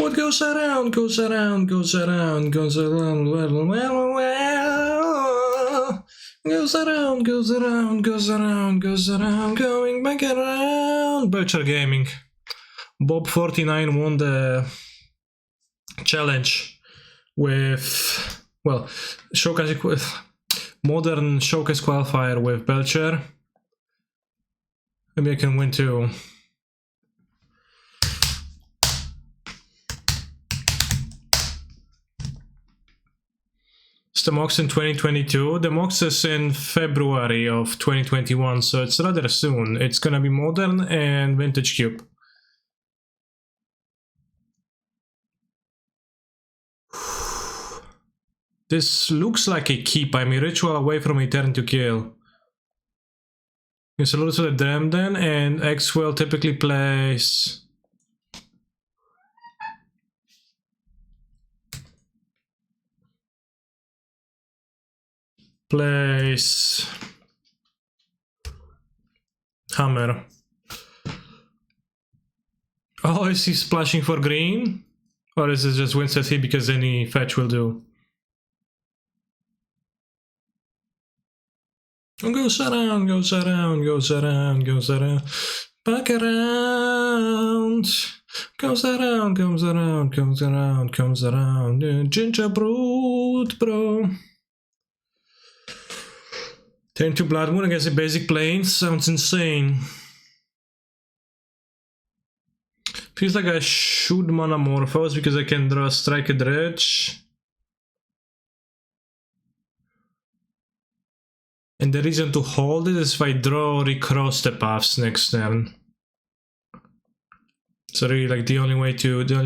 What goes around, goes around, goes around, goes around, goes around, goes around, goes around, goes around, going back around. Belcher Gaming. Bob49 won the challenge with, well, showcase with modern showcase qualifier with Belcher. Maybe I can win too. It's the MOX in 2022. The MOX is in February of 2021, so it's rather soon. It's gonna be modern and vintage cube. This looks like a keep. I'm a ritual away from a turn to kill. It's a little to the dam then, and X will typically plays hammer. Oh, is he splashing for green? Or is it just Winston T because any fetch will do? Goes around, goes around, goes around, goes around, back around, comes around, comes around, comes around, comes around, ginger brute, bro. Turn to Blood Moon against the basic planes, sounds insane. Feels like I should Manamorphose because I can draw Strike a Dredge. And the reason to hold it is if I draw recross the paths next turn. So really like the only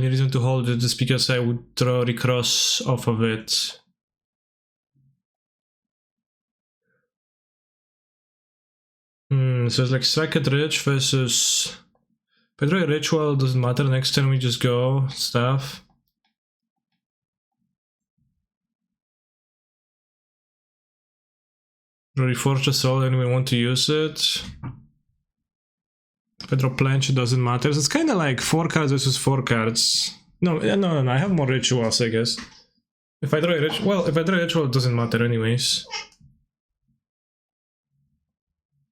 reason to hold it is because I would draw recross off of it. So it's like Strike a Dredge versus... If I draw a ritual, doesn't matter, next turn we just go, stuff. Reforge the soul and we want to use it. If I draw planche, it doesn't matter. It's kind of like 4 cards versus 4 cards. No, I have more rituals, I guess. If I draw a ritual, well, if I draw a ritual, it doesn't matter anyways.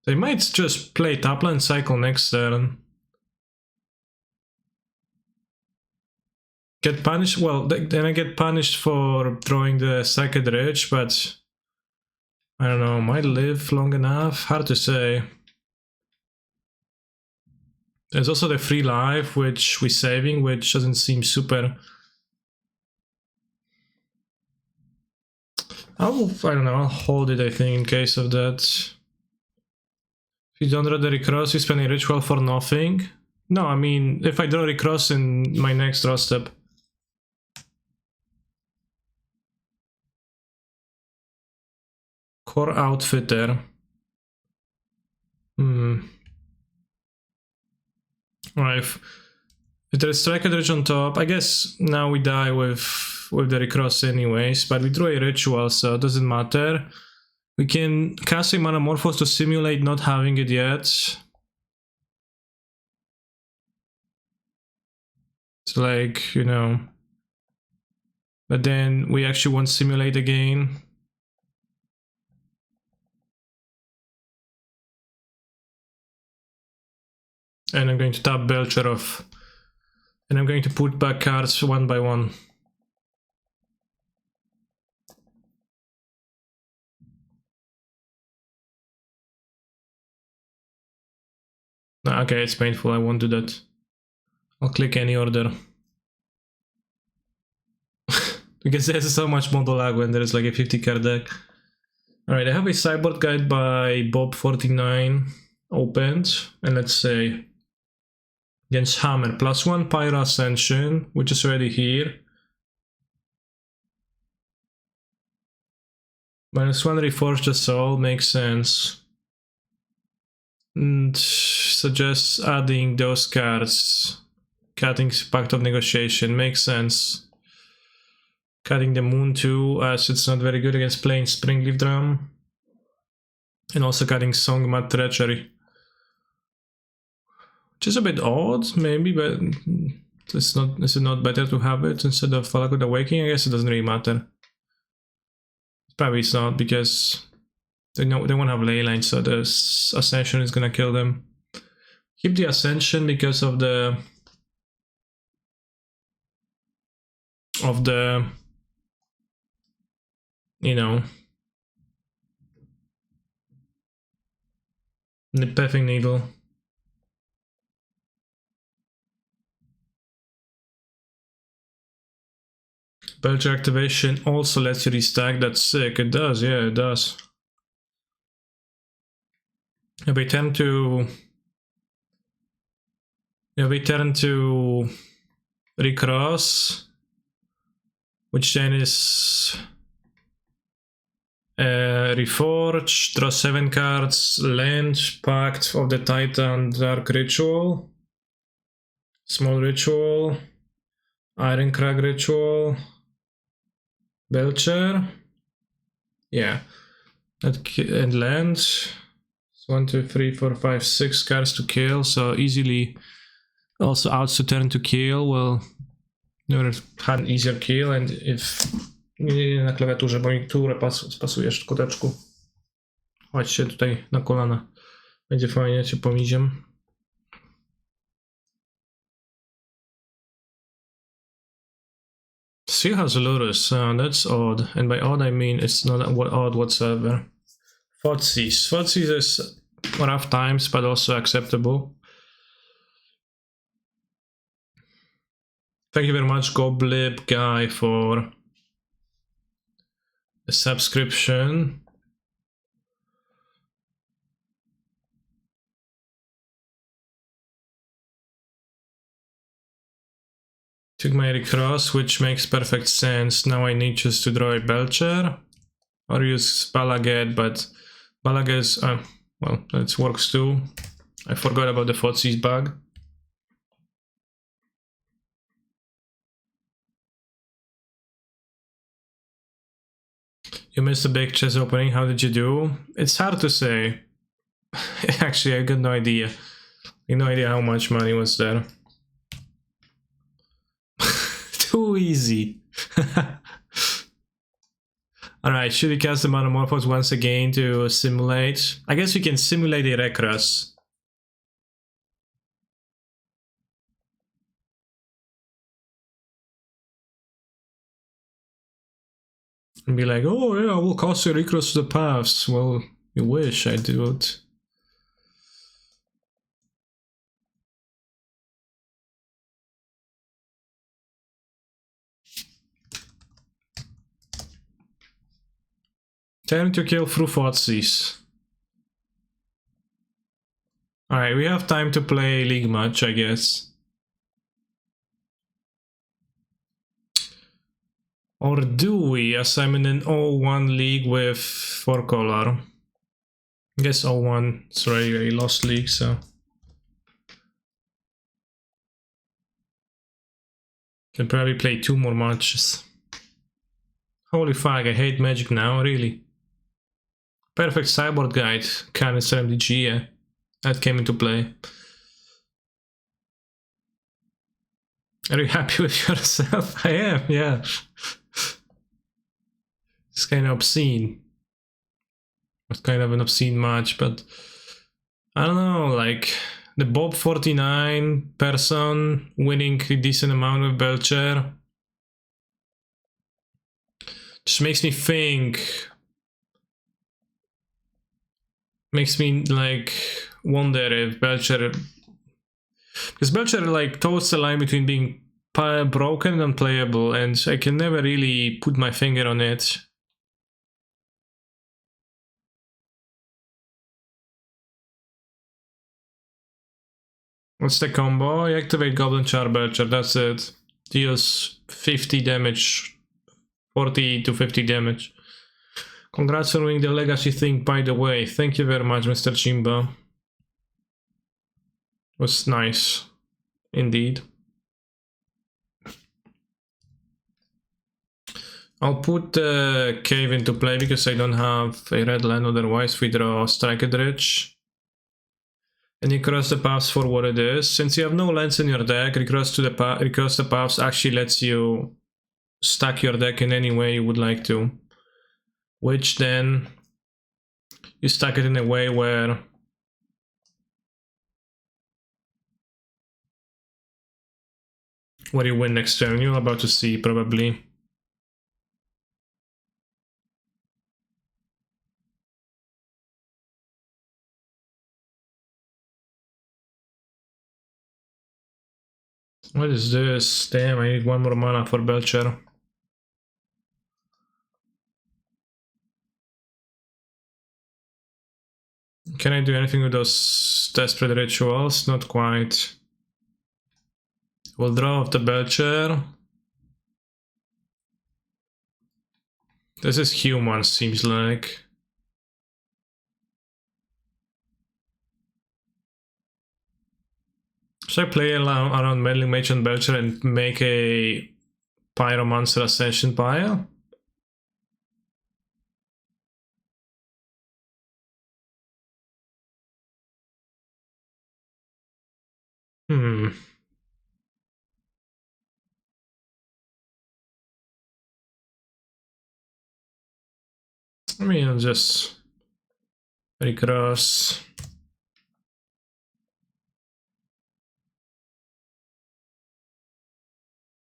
They might just play Tapland cycle next turn. Get punished, well, then I get punished for drawing the Strike Dredge, but I don't know, might live long enough, hard to say. There's also the free life, which we're saving, which doesn't seem super... I don't know, I'll hold it, I think, in case of that. If you don't draw the recross, you spend a ritual for nothing. No, I mean, if I draw recross in my next draw step. Core Outfitter. Alright, if there's Strike a Dredge on top, I guess now we die with the recross anyways, but we drew a ritual, so it doesn't matter. We can cast a Manamorphose to simulate not having it yet. It's like, you know... But then we actually want simulate again. And I'm going to tap Belcher off. And I'm going to put back cards one by one. Okay, it's painful, I won't do that. I'll click any order. Because there's so much model lag when there's like a 50 card deck. Alright, I have a sideboard guide by Bob49 opened. And let's say... Against Hammer, +1 Pyro Ascension, which is already here. -1 Reforge the Soul, makes sense. And suggests adding those cards. Cutting Pact of Negotiation, makes sense. Cutting the Moon too, as it's not very good against playing Springleaf Drum. And also cutting Songmat Treachery. Which is a bit odd, maybe, but Is it not better to have it instead of Falakut Awakening? I guess it doesn't really matter. Probably it's not, because they won't have ley line, so the Ascension is gonna kill them. Keep the Ascension because of the you know, the Pething Needle. Belcher activation also lets you restack. That's sick. It does, yeah, it does. Yeah, we turn to recross, which then is reforge, draw 7 cards, land, Pact of the Titan, Dark Ritual, Small Ritual, Iron Crag Ritual, Belcher, yeah, and land. It's 1, 2, 3, 4, 5, 6 cards to kill, so easily also outs to turn to kill. Well, never had an easier kill, and if nie na klawiaturze, bo mi turę spasujesz, koteczku. Chodź się tutaj na kolana. Będzie fajnie, cię pomiziem. Still has Lurus, that's odd. And by odd I mean it's not odd whatsoever. Thoughtseize is rough times, but also acceptable. Thank you very much, Goblib guy, for the subscription. Took my recross, which makes perfect sense. Now I need just to draw a Belcher or use Balaget, but Balaget's well, it works too. I forgot about the Thoughtseize bug. You missed a big chest opening. How did you do? It's hard to say. Actually, I got no idea. I have no idea how much money was there. Too easy. Alright, should we cast the Monomorphos once again to simulate? I guess we can simulate a Recross. And be like, oh yeah, we'll cast a Recross to the paths. Well, you wish I would. Time to kill through Thoughtseize. Alright, we have time to play League match, I guess. Or do we, as I'm in an 0-1 league with 4 color? I guess 0-1, it's already a lost league, so... Can probably play 2 more matches. Holy fuck, I hate Magic now, really. Perfect sideboard guide, Canister MDG, yeah. That came into play. Are you happy with yourself? I am, yeah. It's kind of obscene. It's kind of an obscene match, but I don't know, like the Bob 49 person winning a decent amount with Belcher just makes me think. Makes me like wonder if Belcher, because Belcher like toes the line between being broken and unplayable, and I can never really put my finger on it. What's the combo? You activate Goblin Char Belcher, that's it. Deals 50 damage, 40 to 50 damage. Congrats on winning the Legacy thing, by the way. Thank you very much, Mr. Chimba. Was nice, indeed. I'll put the Cave into play because I don't have a red land, otherwise we draw Strike Dredge. And you cross the paths for what it is. Since you have no lands in your deck, recross the paths actually lets you stack your deck in any way you would like to. Which then you stack it in a way where you win next turn. You're about to see probably. What is this? Damn, I need one more mana for Belcher. Can I do anything with those Desperate Rituals? Not quite. We'll draw off the Belcher. This is human, seems like. Should I play around Meddling Mage and Belcher and make a Pyromancer Ascension pile? I mean, I'll just recross.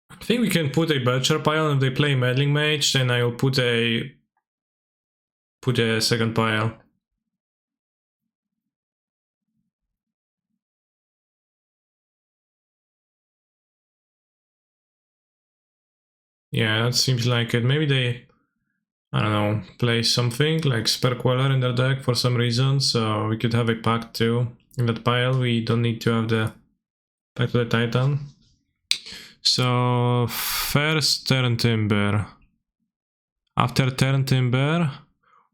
I think we can put a Belcher pile, and if they play Meddling Mage, then I'll put a second pile. Yeah, that seems like it. Maybe they, I don't know, play something like Spare Queller in their deck for some reason, so we could have a Pact too. In that pile, we don't need to have the Pact to the Titan. So, first Turn Timber. After Turn Timber,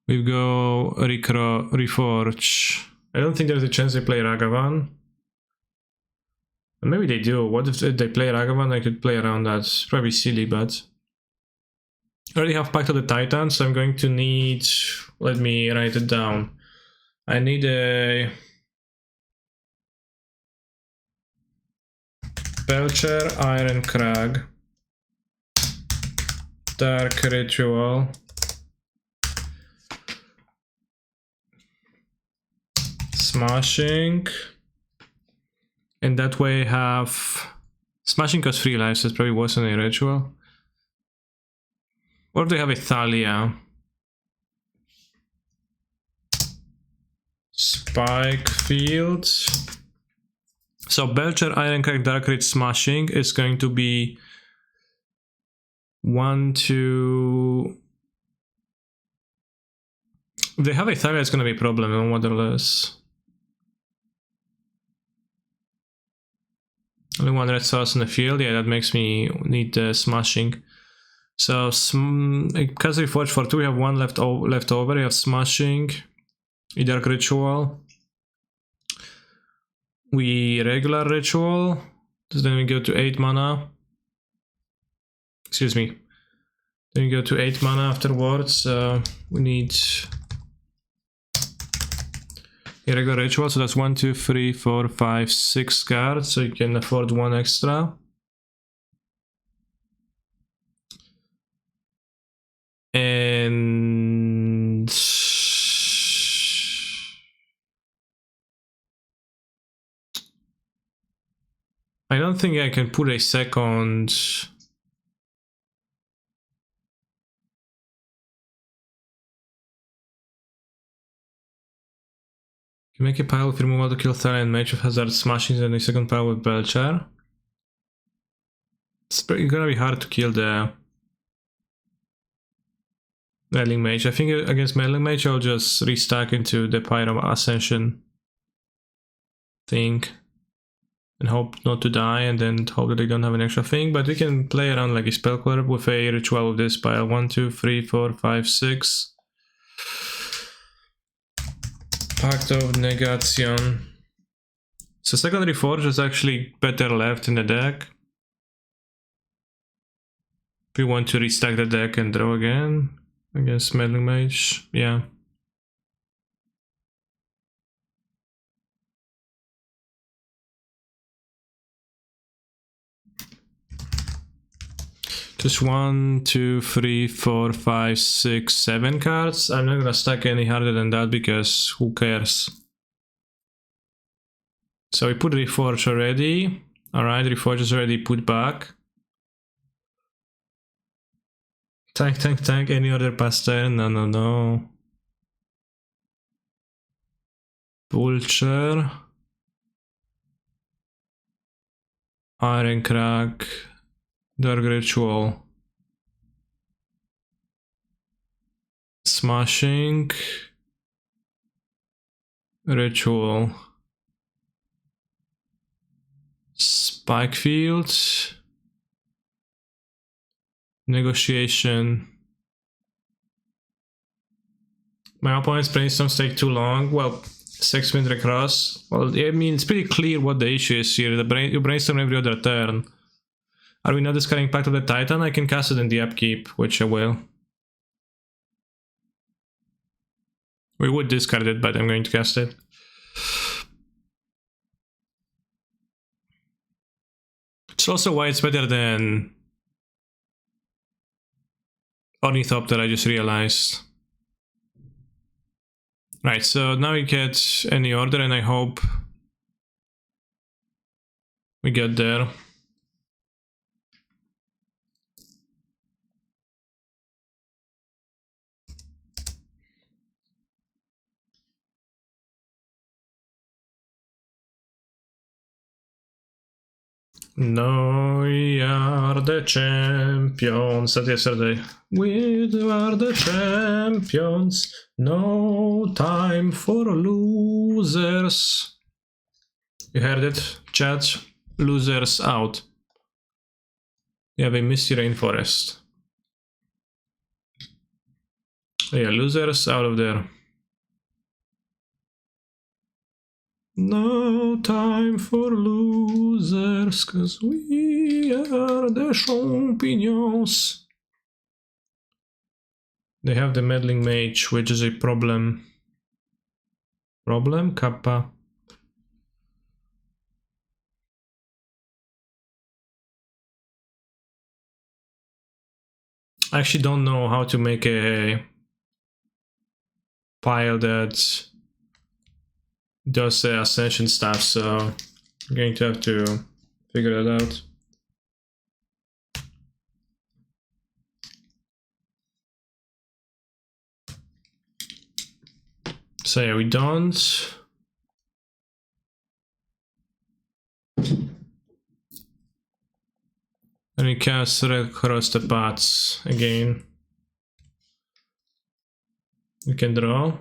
we go Reforge. I don't think there's a chance they play Ragavan. Maybe they do. What if they play Ragavan? I could play around that. It's probably silly, but I already have Pact of the Titan, so I'm going to need. Let me write it down. I need a Belcher, Iron Crag, Dark Ritual, Smashing. And that way have... Smashing costs 3 lives, so it's probably worse than a Ritual. Or do they have a Thalia? Spike Field. So Belcher, Iron Crack, Dark Rit, Smashing is going to be 1, 2... If they have a Thalia, it's going to be a problem, no more or less. Only 1 red source in the field, yeah, that makes me need the Smashing. So, because we forge for 2, we have 1 left over, we have Smashing, Dark Ritual. We regular Ritual, so then we go to 8 mana. Excuse me. Then we go to 8 mana afterwards, we need a regular Ritual, so that's 1, 2, 3, 4, 5, 6 cards, so you can afford 1 extra. And I don't think I can put a second. You make a pile with removal to kill Thalia and Mage of Hazard Smashing, and a second pile with Belcher. It's gonna be hard to kill the Meddling Mage. I think against Meddling Mage I'll just restack into the Pyro Ascension thing and hope not to die, and then hope that they don't have an extra thing. But we can play around like a Spell Queller with a Ritual with this pile. 1, 2, 3, 4, 5, 6. Pact of Negation. So Secondary Forge is actually better left in the deck. If we want to restack the deck and draw again against Meddling Mage, yeah. Just 1, 2, 3, 4, 5, 6, 7 cards. I'm not gonna stack any harder than that because who cares? So we put Reforge already. Alright, Reforge is already put back. Tank, any other pass turn? No. Belcher. Iron Crack. Dark Ritual. Smashing. Ritual. Spike Field. Negotiation. My opponent's brainstorms take too long. Well, 6-minute recross. Well, I mean, it's pretty clear what the issue is here. You brainstorm every other turn. Are we not discarding Pact of the Titan? I can cast it in the upkeep, which I will. We would discard it, but I'm going to cast it. It's also why it's better than Ornithopter, I just realized. Right, so now we get any order, and I hope we get there. No, we are the champions, said yesterday. We are the champions, no time for losers. You heard it, chat? Losers out. You have a misty rainforest. Yeah, losers out of there. No time for losers, cause we are the champions. They have the meddling mage, which is a problem. Problem? Kappa. I actually don't know how to make a pile that does the ascension stuff, so I'm going to have to figure it out. So yeah, we don't. And we cast across the paths again. We can draw.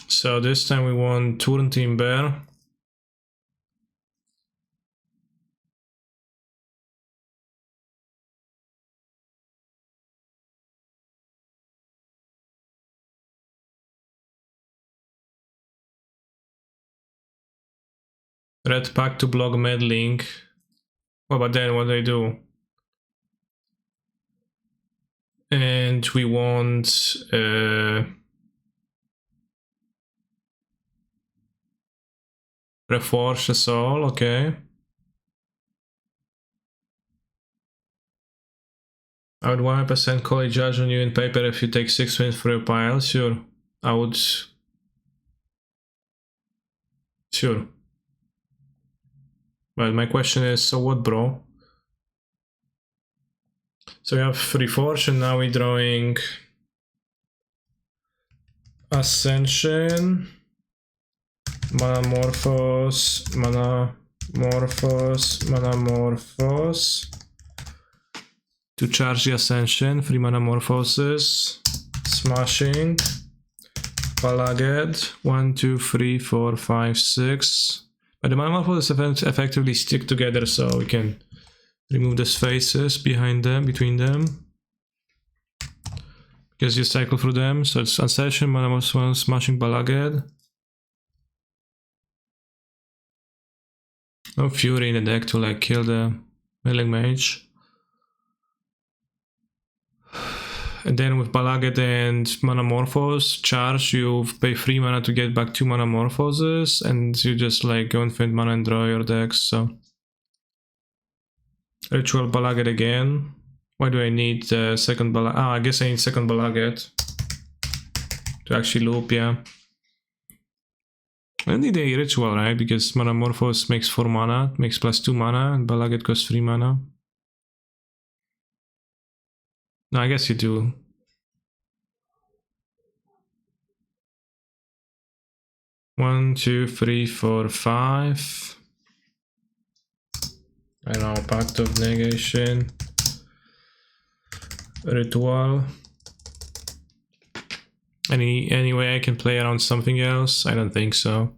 So this time we want Turn Timber. Red Pack to block meddling. Oh, but then what do I do? And we want Reforge the Soul, okay. I would 100% call a judge on you in paper if you take 6 wins for your pile. Sure. I would. Sure. But my question is, so what, bro? So we have Reforge, and now we're drawing Ascension, Manamorphose, Manamorphose. To charge the Ascension, 3 Manamorphoses, Smashing, Palaged, 1, 2, 3, 4, 5, 6. But the Manamorphoses effectively stick together, so we can remove the spaces behind them, between them. Because you cycle through them, so it's Ascension, Manamorphose, Smashing, Palaged. No Fury in the deck to like kill the meddling mage. And then with Balaget and Manamorphose charge, you pay 3 mana to get back 2 Manamorphoses, and you just like go infinite mana and draw your decks, so. Ritual Balaget again. Why do I need the second Balaget? Ah, I guess I need second Balaget to actually loop, yeah. I don't need a Ritual, right? Because Manamorphose makes 4 mana, makes +2 mana, and Balaget costs 3 mana. No, I guess you do. One, two, three, four, five. I don't know, Pact of Negation. Ritual. Any way I can play around something else? I don't think so.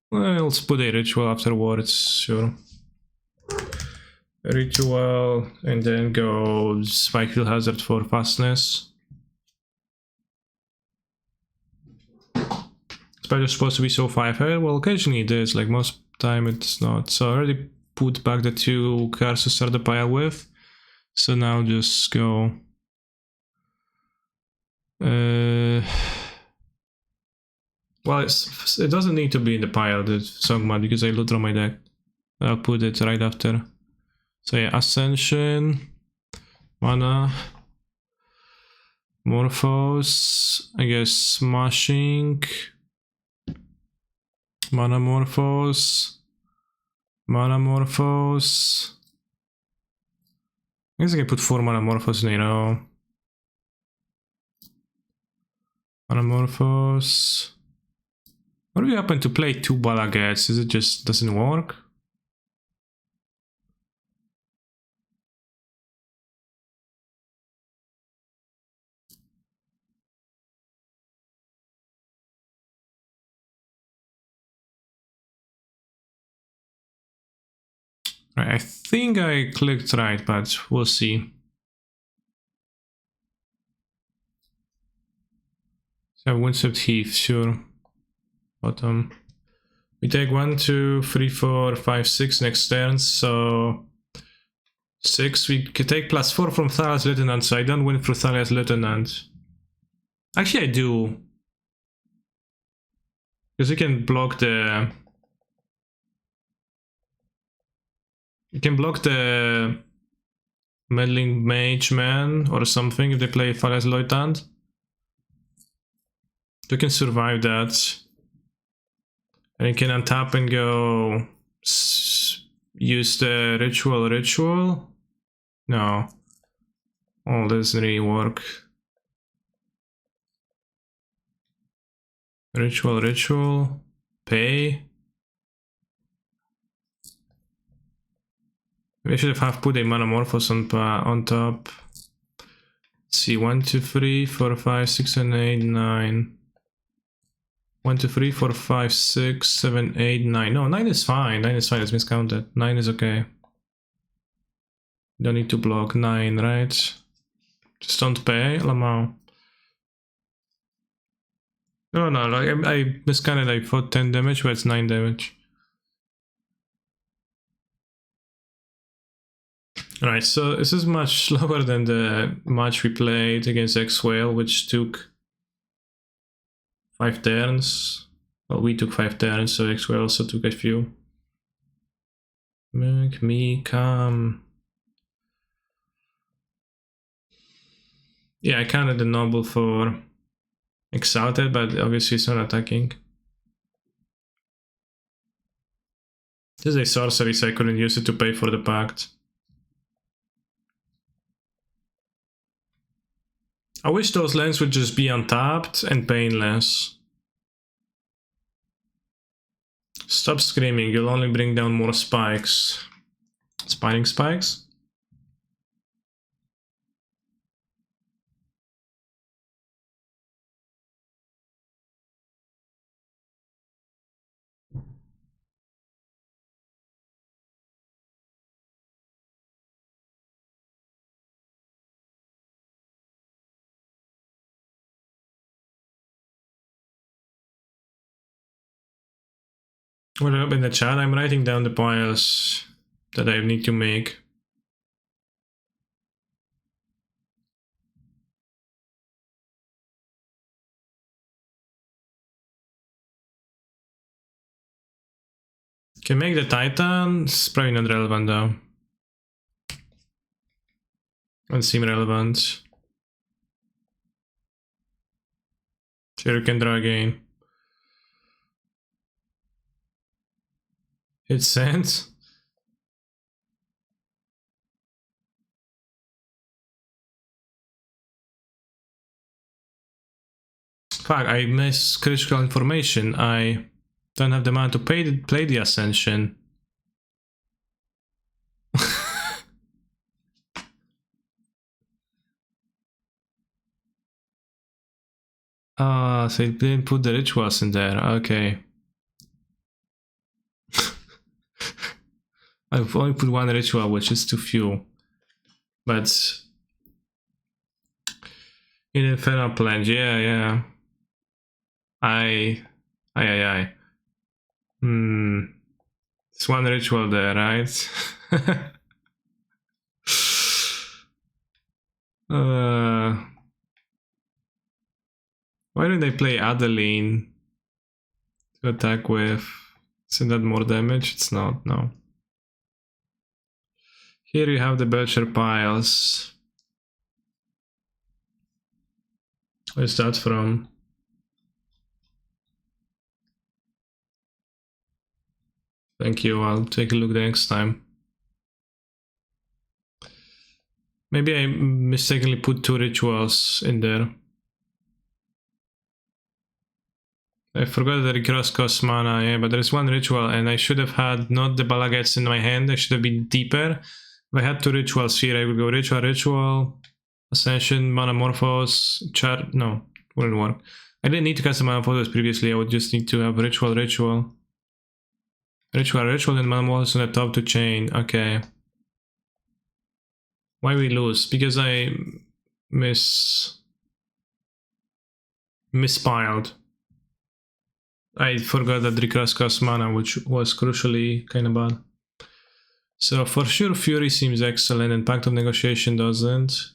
Well, let's put a ritual afterwards, sure. Ritual, and then go Spikefield Hazard for fastness. Spider's supposed to be so 5-head? Well, occasionally it is, like most time it's not. So I already put back the 2 cards to start the pile with. So now just go... well, it doesn't need to be in the pile, the Sogmat, because I loot on my deck. I'll put it right after. So yeah, Ascension, Mana, Morphos, I guess Smashing, Mana Morphos, Mana Morphos. I guess I can put 4 Mana Morphos in a row. Mana Morphos. What do we happen to play 2 Balagets? Is it just doesn't work? Right, I think I clicked right, but we'll see. So Windswept Heath, sure. Bottom. We take 1, 2, 3, 4, 5, 6 next turn, so 6. We can take +4 from Thalia's Lieutenant, so I don't win through Thalia's Lieutenant. Actually, I do. Because you can block the... You can block the Meddling Mage Man or something if they play Thalia's Lieutenant. You can survive that. And you can untap and go... use the Ritual? No. Oh, that doesn't really work. Ritual. Pay. We should have put a Manamorphos on top. Let's see, 1, 2, 3, 4, 5, 6, 7, 8, 9. 1, 2, 3, 4, 5, 6, 7, 8, 9. No, 9 is fine. 9 is fine, it's miscounted. 9 is okay. Don't need to block 9, right? Just don't pay, Lamau. No, like I miscounted, I thought 10 damage, but it's 9 damage. Alright, so this is much slower than the match we played against X-Whale, which took 5 turns. Well, we took 5 turns, so X-Whale also took a few. Make me come. Yeah, I counted the Noble for Exalted, but obviously it's not attacking. This is a sorcery, so I couldn't use it to pay for the Pact. I wish those lands would just be untapped and painless. Stop screaming, you'll only bring down more spikes. Spining spikes? What up in the chat? I'm writing down the piles that I need to make. Can make the Titan. It's probably not relevant though. Doesn't seem relevant. Sure, you can draw again. Hit send. Fuck, I missed critical information. I don't have the mana to play the Ascension. Ah, so it didn't put the rituals in there. Okay. I've only put one ritual, which is too few. But in Infernal Plunge, yeah. It's one ritual there, right? Why don't they play Adeline to attack with? Isn't that more damage? It's not, no. Here you have the Belcher piles. Where's that from? Thank you, I'll take a look the next time. Maybe I mistakenly put 2 rituals in there. I forgot that it costs mana, yeah, but there's 1 ritual and I should have had not the Balagets in my hand, I should have been deeper. If I had 2 rituals here, I would go ritual, Ascension, Manamorphose, no, wouldn't work. I didn't need to cast the Manamorphose previously, I would just need to have ritual, and Manamorphose on the top to chain, okay. Why we lose? Because I mispiled. I forgot that recast costs mana, which was crucially kind of bad. So for sure Fury seems excellent and Pact of Negotiation doesn't.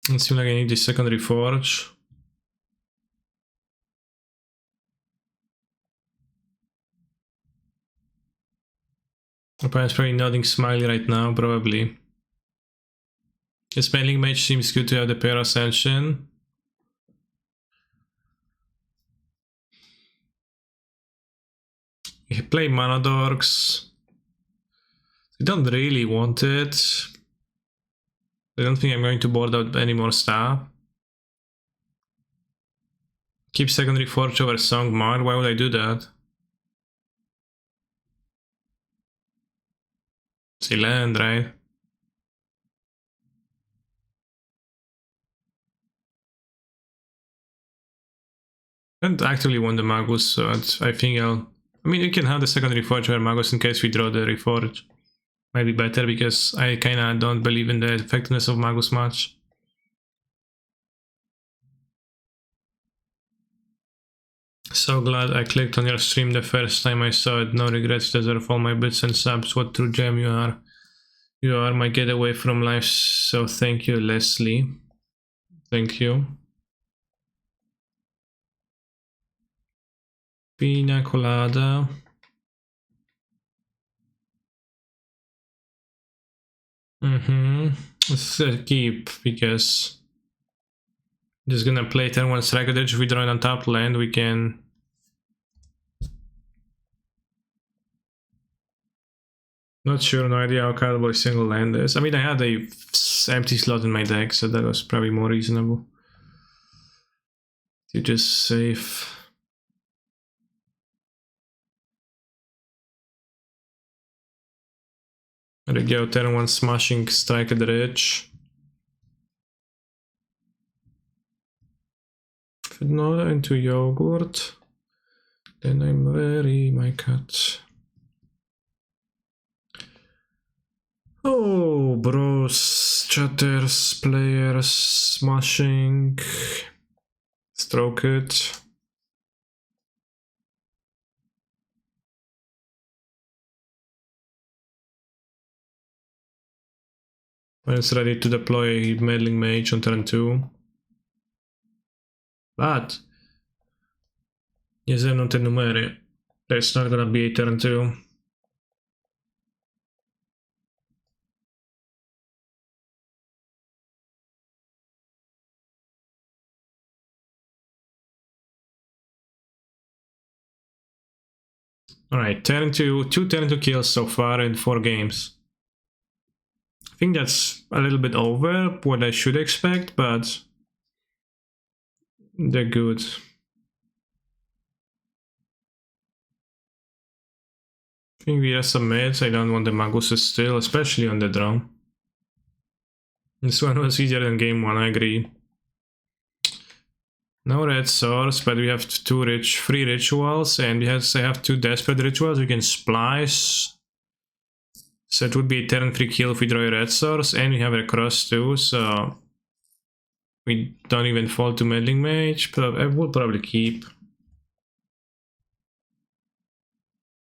It seems like I need the secondary forge. Opponent's probably nodding smiley right now, probably. The Spelling Mage seems good to have the pair Ascension. You play Mana Dorks. I don't really want it. I don't think I'm going to board out any more stuff. Keep secondary forge over Songmar. Why would I do that? It's a land, right? I don't actively want the Magus, so I think I mean, you can have the secondary forge over Magus in case we draw the reforge. Might be better because I kinda don't believe in the effectiveness of Magus much. So glad I clicked on your stream the first time I saw it. No regrets, deserve all my bits and subs. What true gem you are. You are my getaway from life, so thank you, Leslie. Thank you. Pina colada. Let's keep, because just gonna play turn 1 Strike Edge. If we draw it on top land, we can... Not sure, no idea how cardable single land is. I mean, I had a empty slot in my deck, so that was probably more reasonable. You just save. There we go, turn 1 Smashing Strike at the Edge. Not into Yogurt. Then I'm very my cat. Oh, bros, chatters, players, smashing, stroke it. When it's ready to deploy meddling mage on turn 2. But nie ze mną te numery. It's not gonna be a turn 2. Alright, turn 2, 2 turn 2 kills so far in 4 games. I think that's a little bit over what I should expect, but they're good. I think we have some mids. I don't want the Maguses still, especially on the draw. This one was easier than game 1, I agree. No red source, but we have 3 rituals, and we have 2 desperate rituals. We can splice. So it would be a turn 3 kill if we draw a red source, and we have a cross too, so we don't even fall to meddling mage. I will probably keep.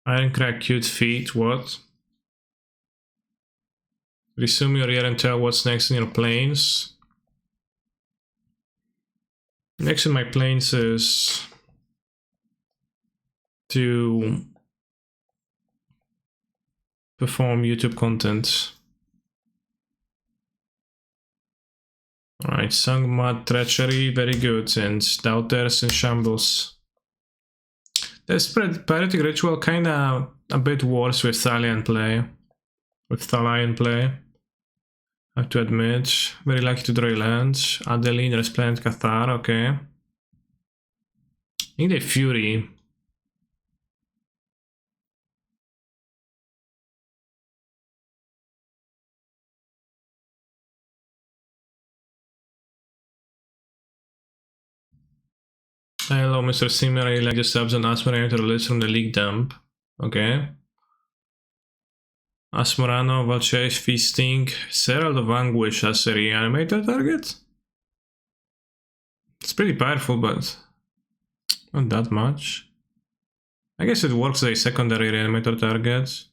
Ironcrack, cute feet, what? Resume your ear and tell what's next in your planes. Next in my planes is to perform YouTube content. Alright, Sangmad, Treachery, very good, and Doubters and Shambles. Desperate Piratic Ritual kinda a bit worse with Thalian play. I have to admit. Very lucky to draw a land. Adeline, Resplendent Cathar, okay. I need a Fury. Hello, Mr. Simmer. I like the subs on Asmorano to release from the league dump. Okay. Asmorano, Valchase, Feasting, Herald of Anguish as a reanimator target? It's pretty powerful, but not that much. I guess it works as a secondary reanimator target.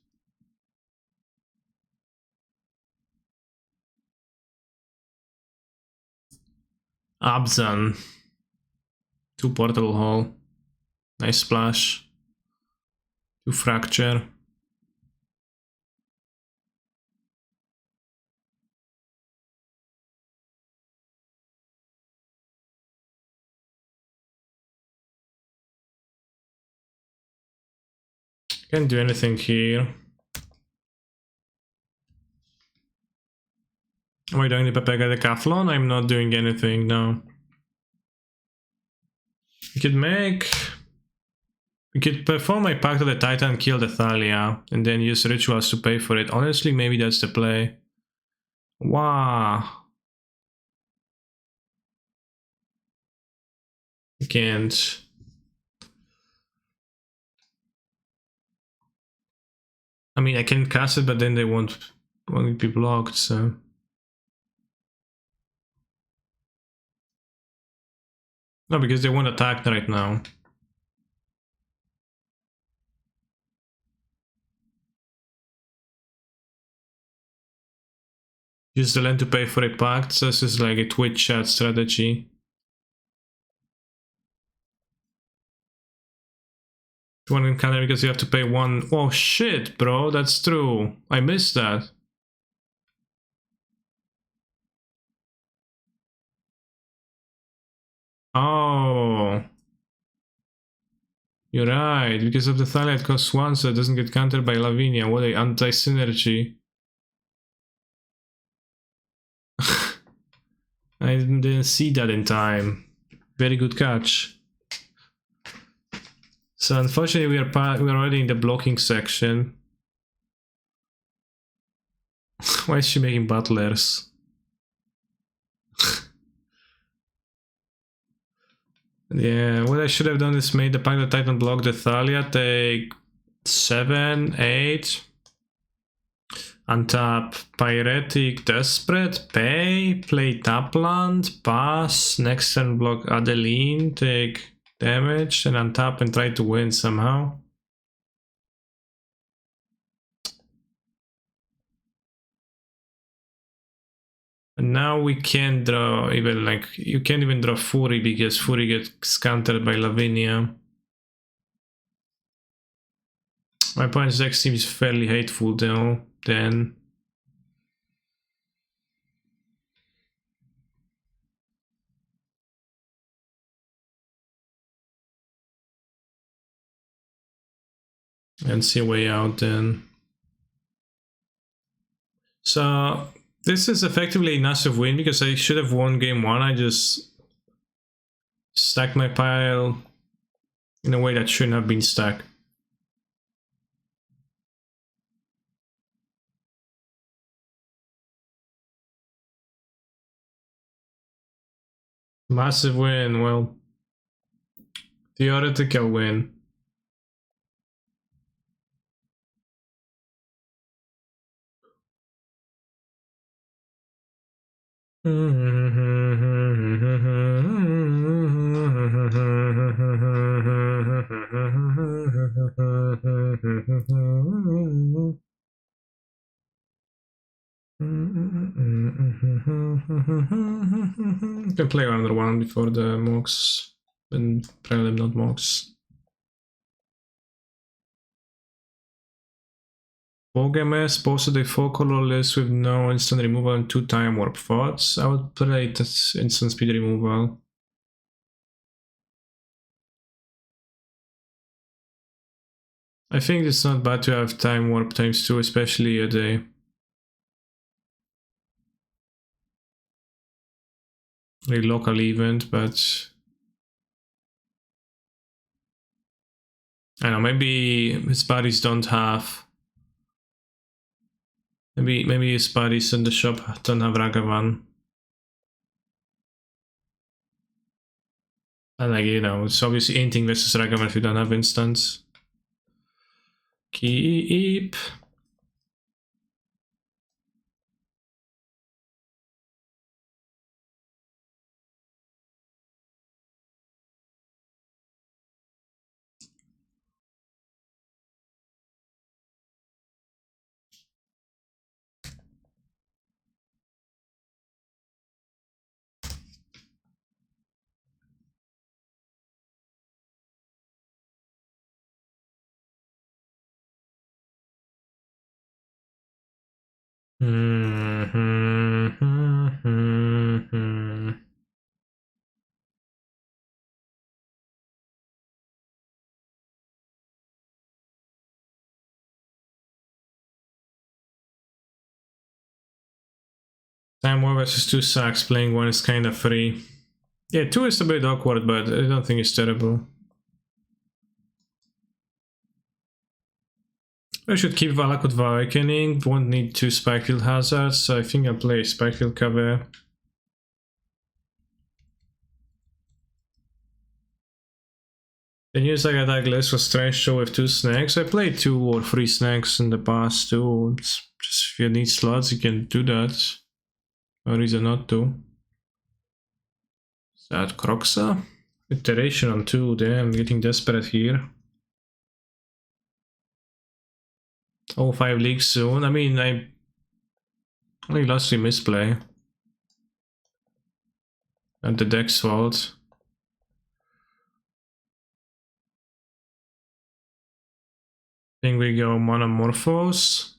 Abzan. 2 portable hole. Nice splash. 2 fracture. Can't do anything here. Am I doing the Pepega Decathlon? I'm not doing anything now. We could perform a Pact of the Titan, kill the Thalia, and then use rituals to pay for it. Honestly, maybe that's the play. Wow. I can't. I mean, I can cast it, but then they won't be blocked, so... No, because they won't attack right now. Use the land to pay for a pact, so this is like a Twitch chat strategy. One encounter because you have to pay 1. Oh shit, bro, that's true. I missed that. Oh. You're right, because of the Thalia it costs 1, so it doesn't get countered by Lavinia. What a anti-synergy. I didn't see that in time. Very good catch. So unfortunately we're already in the blocking section. Why is she making butlers? Yeah, what I should have done is made the Pact of the Titan block the Thalia, take 7, 8. Untap, Pyretic, Desperate, Pay, play Tapland, pass, next turn block Adeline, take damage, and untap and try to win somehow. And now we can't draw even like, you can't even draw Fury because Fury gets countered by Lavinia. My opponent's deck seems fairly hateful though, then. And see a way out then. So this is effectively a massive win because I should have won game one. I just stacked my pile in a way that shouldn't have been stacked. Massive win, well, theoretical win. Can play another one before the mocks, and prelim not mocks. Bogemes posted a 4 colorless with no instant removal and 2 time warp thoughts. I would play this instant speed removal. I think it's not bad to have time warp times 2, especially at a local event, but I don't know, maybe his buddies don't have. Maybe his buddies in the shop don't have Ragavan. And like, you know, it's obviously anything versus Ragavan if you don't have instants. Keep. Time war versus 2 sacks, playing 1 is kind of free. Yeah, 2 is a bit awkward, but I don't think it's terrible. I should keep Valakut Awakening, won't need 2 Spikefield Hazards, so I think I'll play Spikefield cover. The news I got Douglas was Strange Show with 2 snacks. I played 2 or 3 snacks in the past too. It's just if you need slots, you can do that. No reason not to. Is that Croxa? Iteration on 2, damn, I'm getting desperate here. All 5 leagues soon. I mean, I only lost 3 misplay. And the deck's fault. I think we go Monomorphos.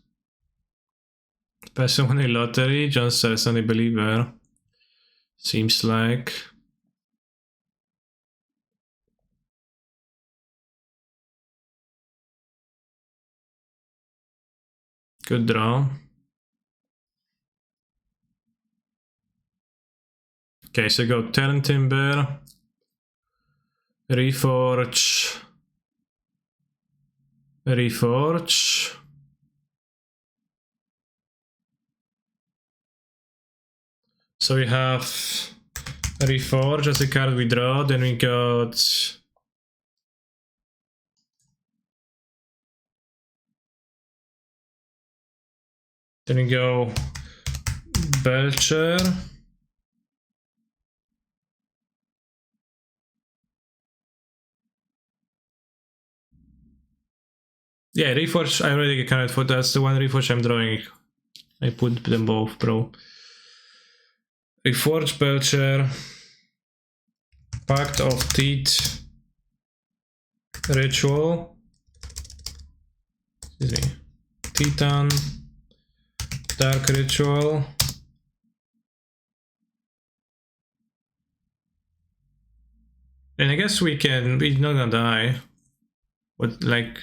Passing on a lottery, John says only believer. Seems like. Good draw. Okay, so go Turn Timber, Reforge, Reforge. So we have Reforge as a card we draw, then we got Then we go Belcher. Yeah, Reforge, I already accounted for that's the one Reforge I'm drawing. I put them both, bro. Reforge Belcher. Pact of Teeth. Ritual. Excuse me. Titan. Dark Ritual. And I guess we're not gonna die. But like,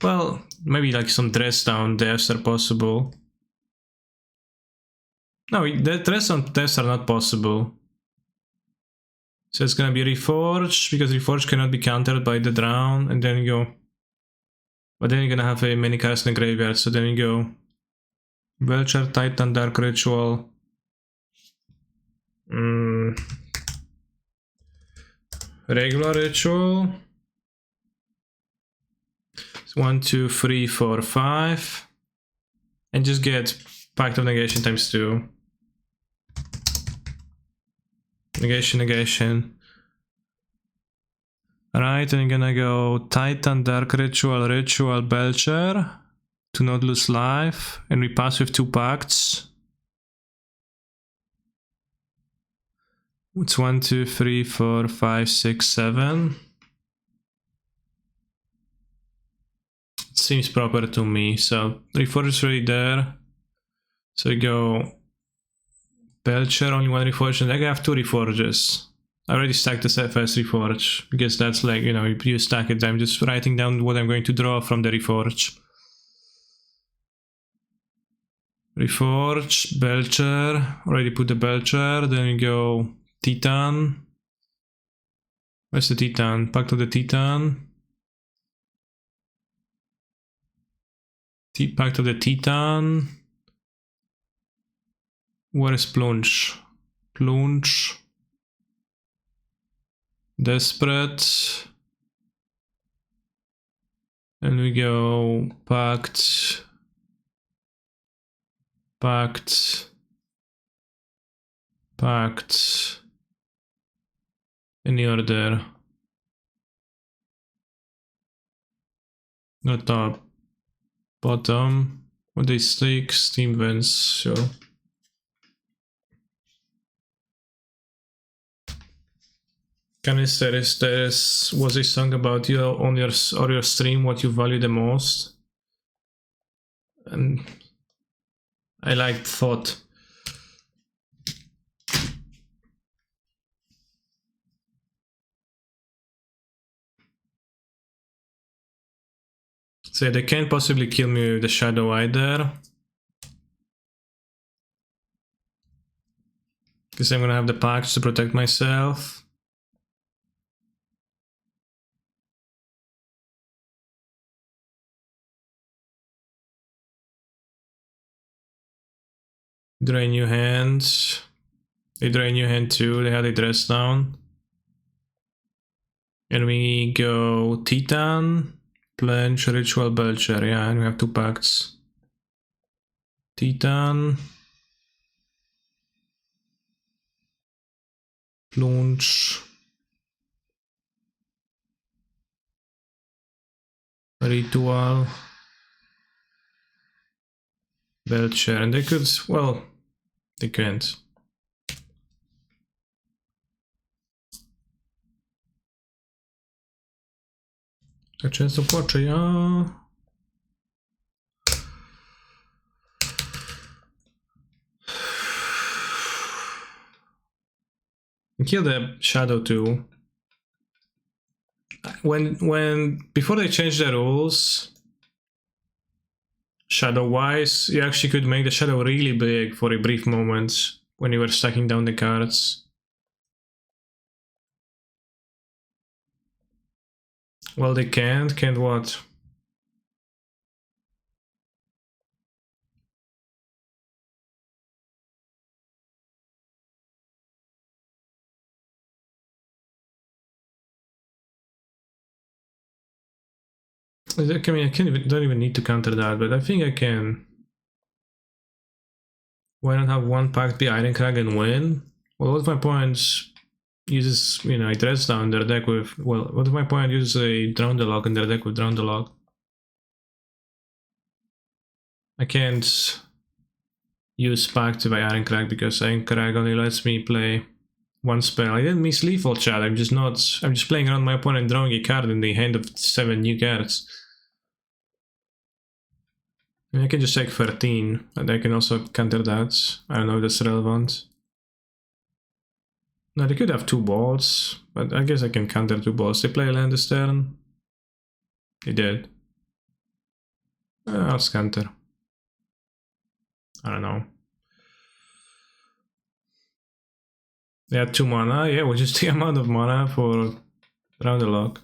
well, maybe like some dress down deaths are possible. No, the dress down deaths are not possible. So it's gonna be Reforge, because Reforge cannot be countered by the Drown, and then you go. But then you're gonna have a many cards in the graveyard, so then you go Belcher, Titan, Dark Ritual. Regular Ritual. 1, 2, 3, 4, 5. And just get Pact of Negation times 2. Negation, negation. Alright, and I'm gonna go Titan, Dark Ritual, Ritual, Belcher to not lose life, and we pass with 2 pacts. It's 1, 2, 3, 4, 5, 6, 7. It seems proper to me, so Reforge is already there. So we go Belcher, only 1 Reforge, and I have 2 Reforges. I already stacked the first Reforge, because that's like, you know, you stack it, I'm just writing down what I'm going to draw from the Reforge. Reforge, Belcher, already put the Belcher, then we go Titan. Where's the Titan? Pact of the Titan. Pact of the Titan. Where is Plunge? Plunge. Desperate. And we go Pact. Pact. Pact. Any order. Not top. Bottom. What they stake? Steam vents, sure. Canis, there was a song about you on your stream, what you value the most. And I liked Thought. So they can't possibly kill me with the Shadow either. Because I'm gonna have the packs to protect myself. Draw a new hand. They draw a new hand too, they had a dress down. And we go Titan, Plunge, Ritual, Belcher, yeah, and we have 2 packs. Titan. Plunge. Ritual. Belcher, and they could, well, they can't. Tak często płaczę, ja. Kill the Shadow too. Before they changed the rules, Shadow-wise, you actually could make the Shadow really big for a brief moment when you were stacking down the cards. Well, they can't. Can't what? I mean, don't even need to counter that, but I think I can. Why not have one pact be Ironcrag and win? Well, what's my point? Uses, you know, it rests down their deck with, well, what's my point? Uses a Drown the Log in their deck with Drown the Log. I can't use Pact by Ironcrag because Ironcrag only lets me play one spell. I didn't miss lethal, chat. I'm just playing around my opponent, drawing a card in the hand of 7 new cards. And I can just take 13, and I can also counter that. I don't know if that's relevant. No, they could have 2 balls, but I guess I can counter 2 balls. They play a land this turn. They did. I'll counter. I don't know. They had 2 mana, yeah, which is the amount of mana for Round the Lock.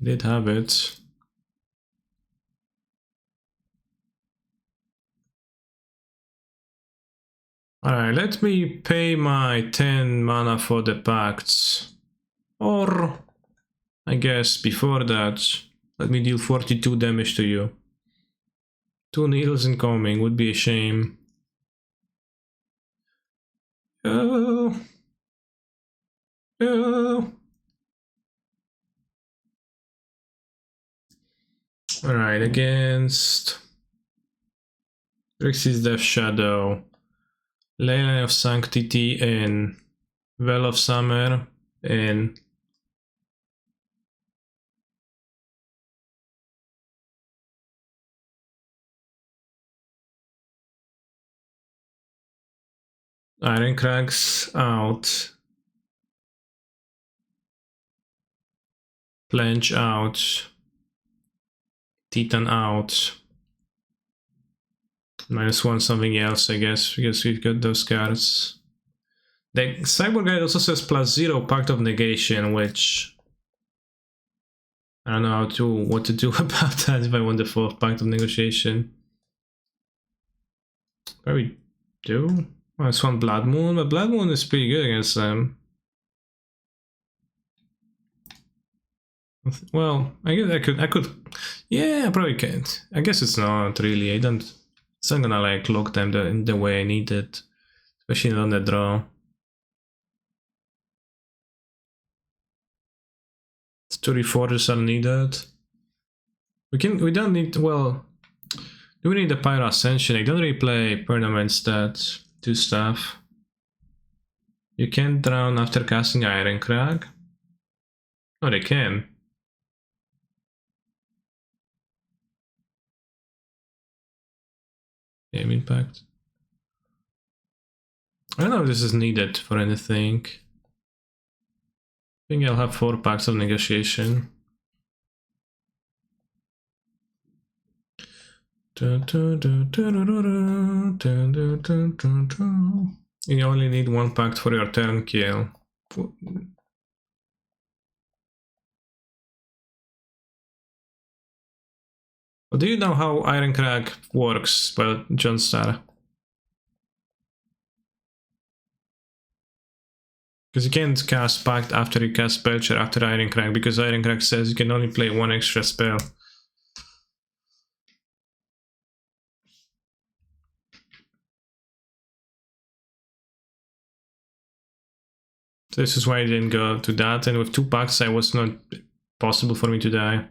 Did have it. Alright, let me pay my 10 mana for the pacts. Or, I guess, before that, let me deal 42 damage to you. 2 needles incoming, would be a shame. Oh. Oh. Alright, against Grixis Death Shadow, Leyline of Sanctity, and Well of Summer, and Ironcrag's out, Planche out, Titan out, -1 something else, I guess, because we've got those cards. The Cyborg Guide also says +0 Pact of Negation, which I don't know what to do about that if I want the 4th Pact of Negotiation. Probably do. Oh, it's 1 Blood Moon, but Blood Moon is pretty good against them. Well, I guess I could, yeah, I probably can't. I guess it's not really, it's not gonna like lock them in the way I need it, especially on the draw. It's 2 reforges are needed. We don't need, well, do we need the Pyro Ascension? I don't really play permanents that do stuff. You can't drown after casting Ironcrag. Oh, they can. Game impact. I don't know if this is needed for anything. I think I'll have 4 packs of negotiation. You only need 1 pact for your turn kill. Well, do you know how Ironcrag works, well, John Star? Because you can't cast Pact after you cast Belcher after Ironcrag, because Ironcrag says you can only play 1 extra spell. So this is why I didn't go to that, and with 2 packs it was not possible for me to die.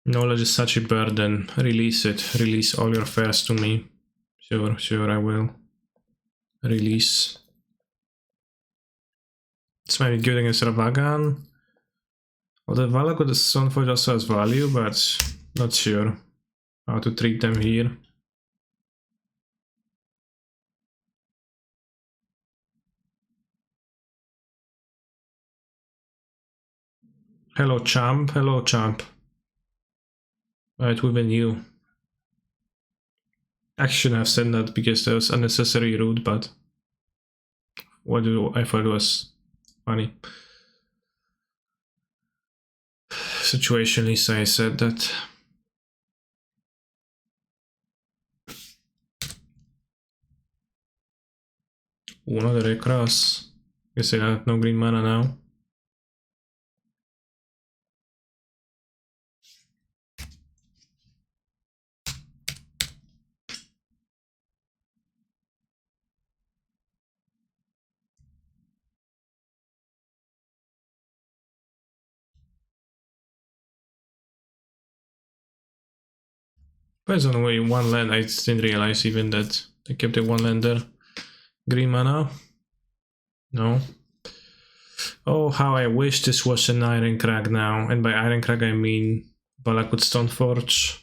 Knowledge is such a burden. Release it. Release all your affairs to me. Sure, I will. Release. This might be good against Ravagan. Although Valak with the Stoneforge also has value, but not sure how to treat them here. Hello, champ. Hello, champ. Right, within you. I shouldn't have said that because that was unnecessary rude, but I thought it was funny. Situationally, so I said that. Another recross. Guess I have no green mana now. There's only one land. I didn't realize even that I kept a one land there. Green mana? No. Oh, how I wish this was an Iron Crag now. And by Iron Crag I mean Balakut Stoneforge.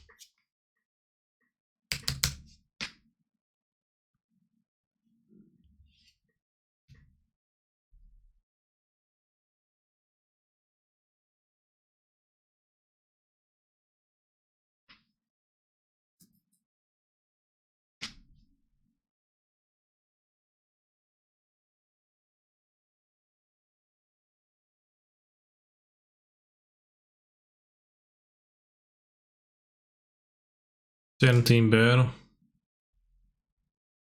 Timber,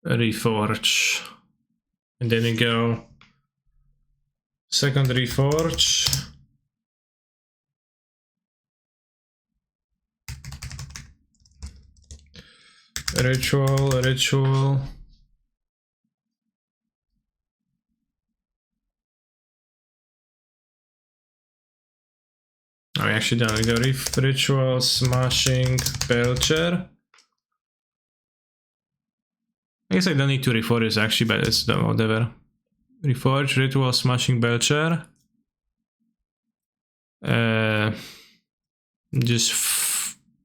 Reforge, and then we go second Reforge, Ritual, Oh, we actually done. We go Ritual, Smashing, Belcher. I guess I don't need to reforge this actually, but it's whatever. Reforge, Ritual, Smashing, Belcher. Just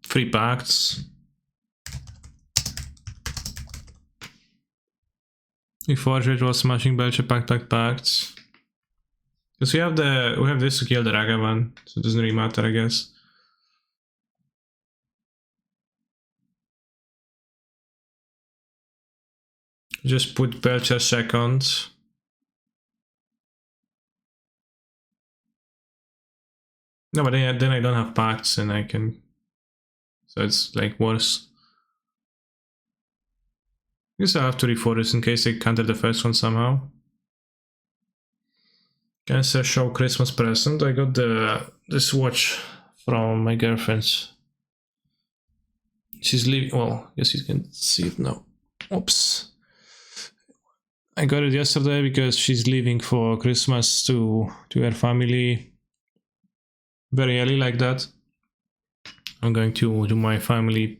free pacts. Reforge, Ritual, Smashing, Belcher, pacts. Because we have this to kill the Ragavan, so it doesn't really matter, I guess. Just put Belcher second. No, but then I don't have pacts and I can... So it's like worse. I guess I'll have to reforge this in case I counter the first one somehow. Can I say show Christmas present? I got this watch from my girlfriend's. She's leaving. Well, I guess you can see it now. Oops. I got it yesterday because she's leaving for Christmas to her family very early like that. I'm going to my family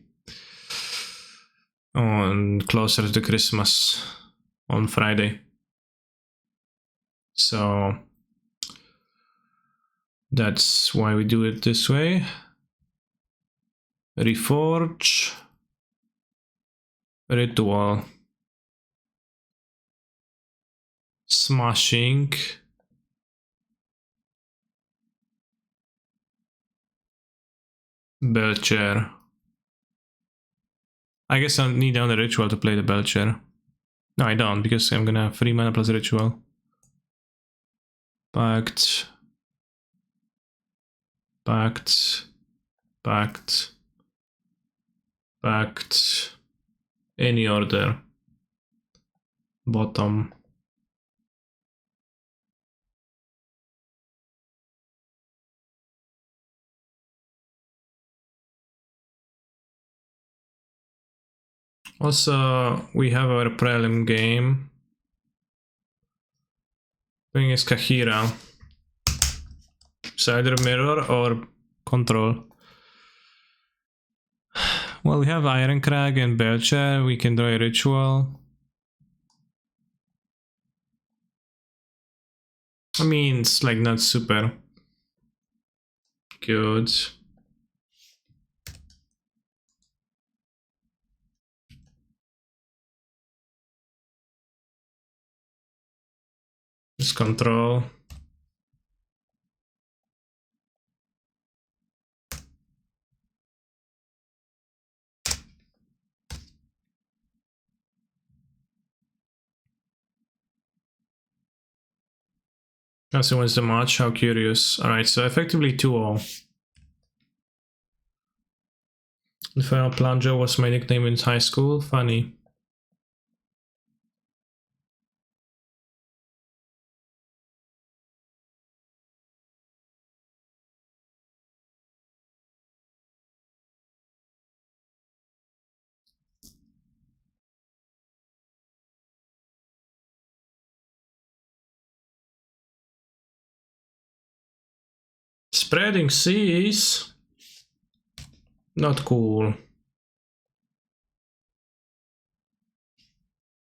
on closer to Christmas on Friday. So that's why we do it this way. Reforge, Ritual, Smashing, Belcher. I guess I need another Ritual to play the Belcher. No, I don't, because I'm gonna have 3 mana plus Ritual. Pact. Any order. Bottom. Also, we have our prelim game. Thing is Kahira. So either mirror or control. Well, we have Iron Crag and Belcher. We can draw a Ritual. I mean, it's like not super good. Just control. So wins the match, how curious. Alright, so effectively 2-0. Infernal Plunger was my nickname in high school. Funny. Spreading seas. Not cool.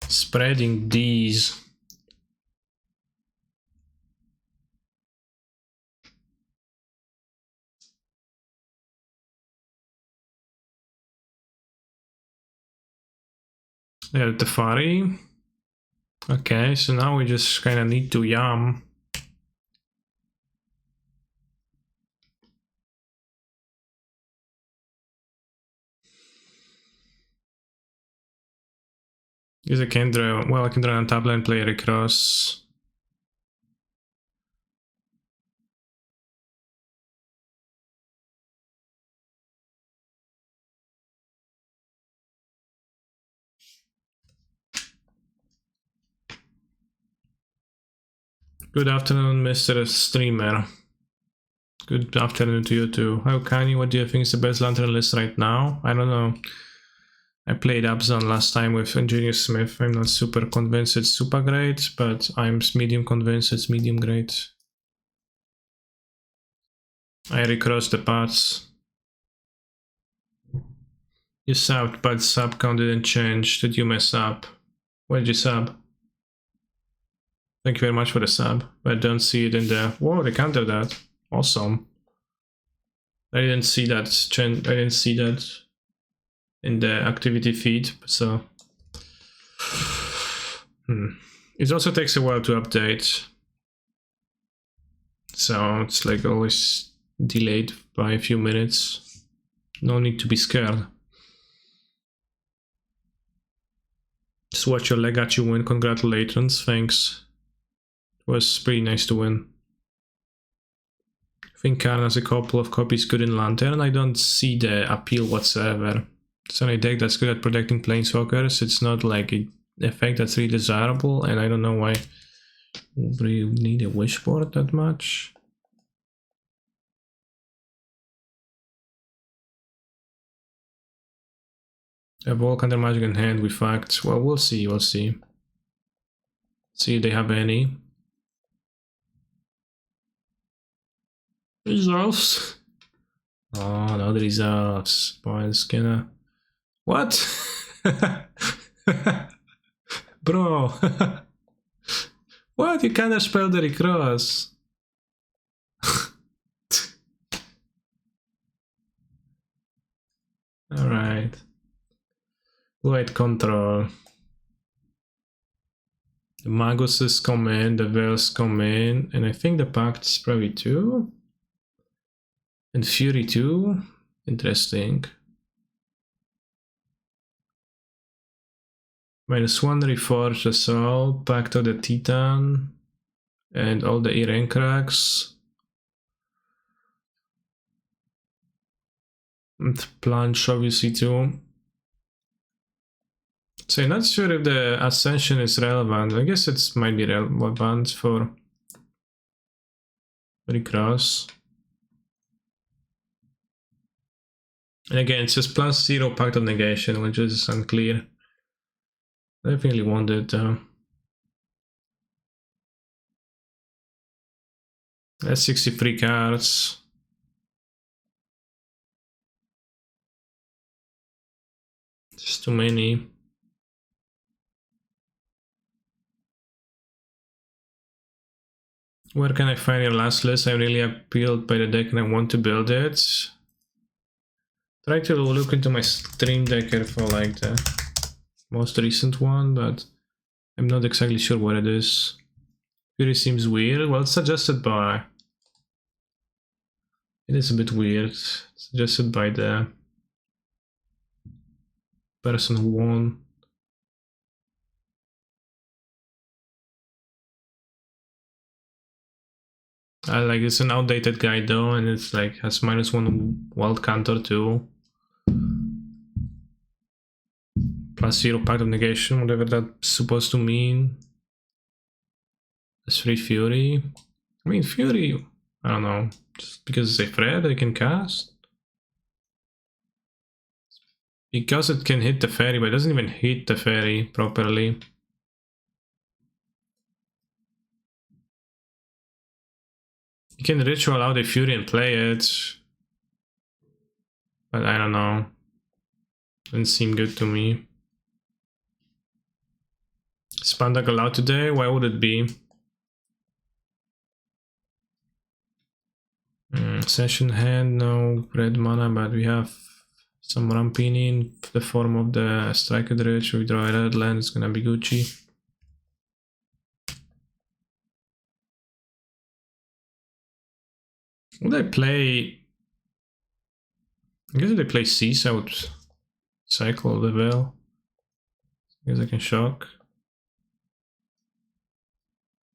Spreading D's. Yeah, the Fari. Okay, so now we just kind of need to yam. Because I can draw, well, I can draw on tablet and play across. Good afternoon, Mr. Streamer. Good afternoon to you too. How Kanye, what do you think is the best lantern list right now? I don't know. I played Abzan last time with Engineer Smith. I'm not super convinced it's super great, but I'm medium convinced it's medium great. I recrossed the paths. You subbed, but sub count didn't change. Did you mess up? Why did you sub? Thank you very much for the sub. I don't see it in the... Whoa, they counted that. Awesome. I didn't see that. I didn't see that in the activity feed, so... It also takes a while to update. So it's like always delayed by a few minutes. No need to be scared. Just watch your Legacy win. Congratulations. Thanks. It was pretty nice to win. I think Karen has a couple of copies good in Lantern. I don't see the appeal whatsoever. It's only a deck that's good at protecting Planeswalkers. It's not like an effect that's really desirable, and I don't know why we need a Wishboard that much. A Volk under Magic in hand with facts. Well, we'll see, we'll see. See if they have any. Results. Oh, no, the results. Boy, it's gonna... What? Bro. What? You can't spell the recross. Alright. Light control. The Maguses come in, the Veils come in, and I think the Pact's probably 2. And Fury 2. Interesting. -1 Reforge the Soul, Pact of the Titan, and all the Iran cracks. And Plunge obviously too. So I'm not sure if the Ascension is relevant. I guess it might be relevant for Recross. And again, it's just +0 Pact of Negation, which is unclear. Definitely wanted. That's 63 cards. Just too many. Where can I find your last list? I'm really appealed by the deck and I want to build it. Try to look into my stream deck here for like the most recent one, but I'm not exactly sure what it is. Fury seems weird. Well, it's suggested by... It is a bit weird. Suggested by the person who won. I like it's an outdated guide though, and it's like has -1 wild counter too. +0 Pact of Negation, whatever that's supposed to mean. That's 3 Fury. I mean Fury, I don't know. Just because it's a threat I can cast. Because it can hit the fairy, but it doesn't even hit the fairy properly. You can ritual out a Fury and play it. But I don't know. Doesn't seem good to me. Spandak allowed today? Why would it be? Session hand, no red mana, but we have some Rampini in the form of the Striker Dredge. We draw a red land, it's gonna be Gucci. Would I play... I guess they play Seas out Cycle the Veil. I guess I can shock.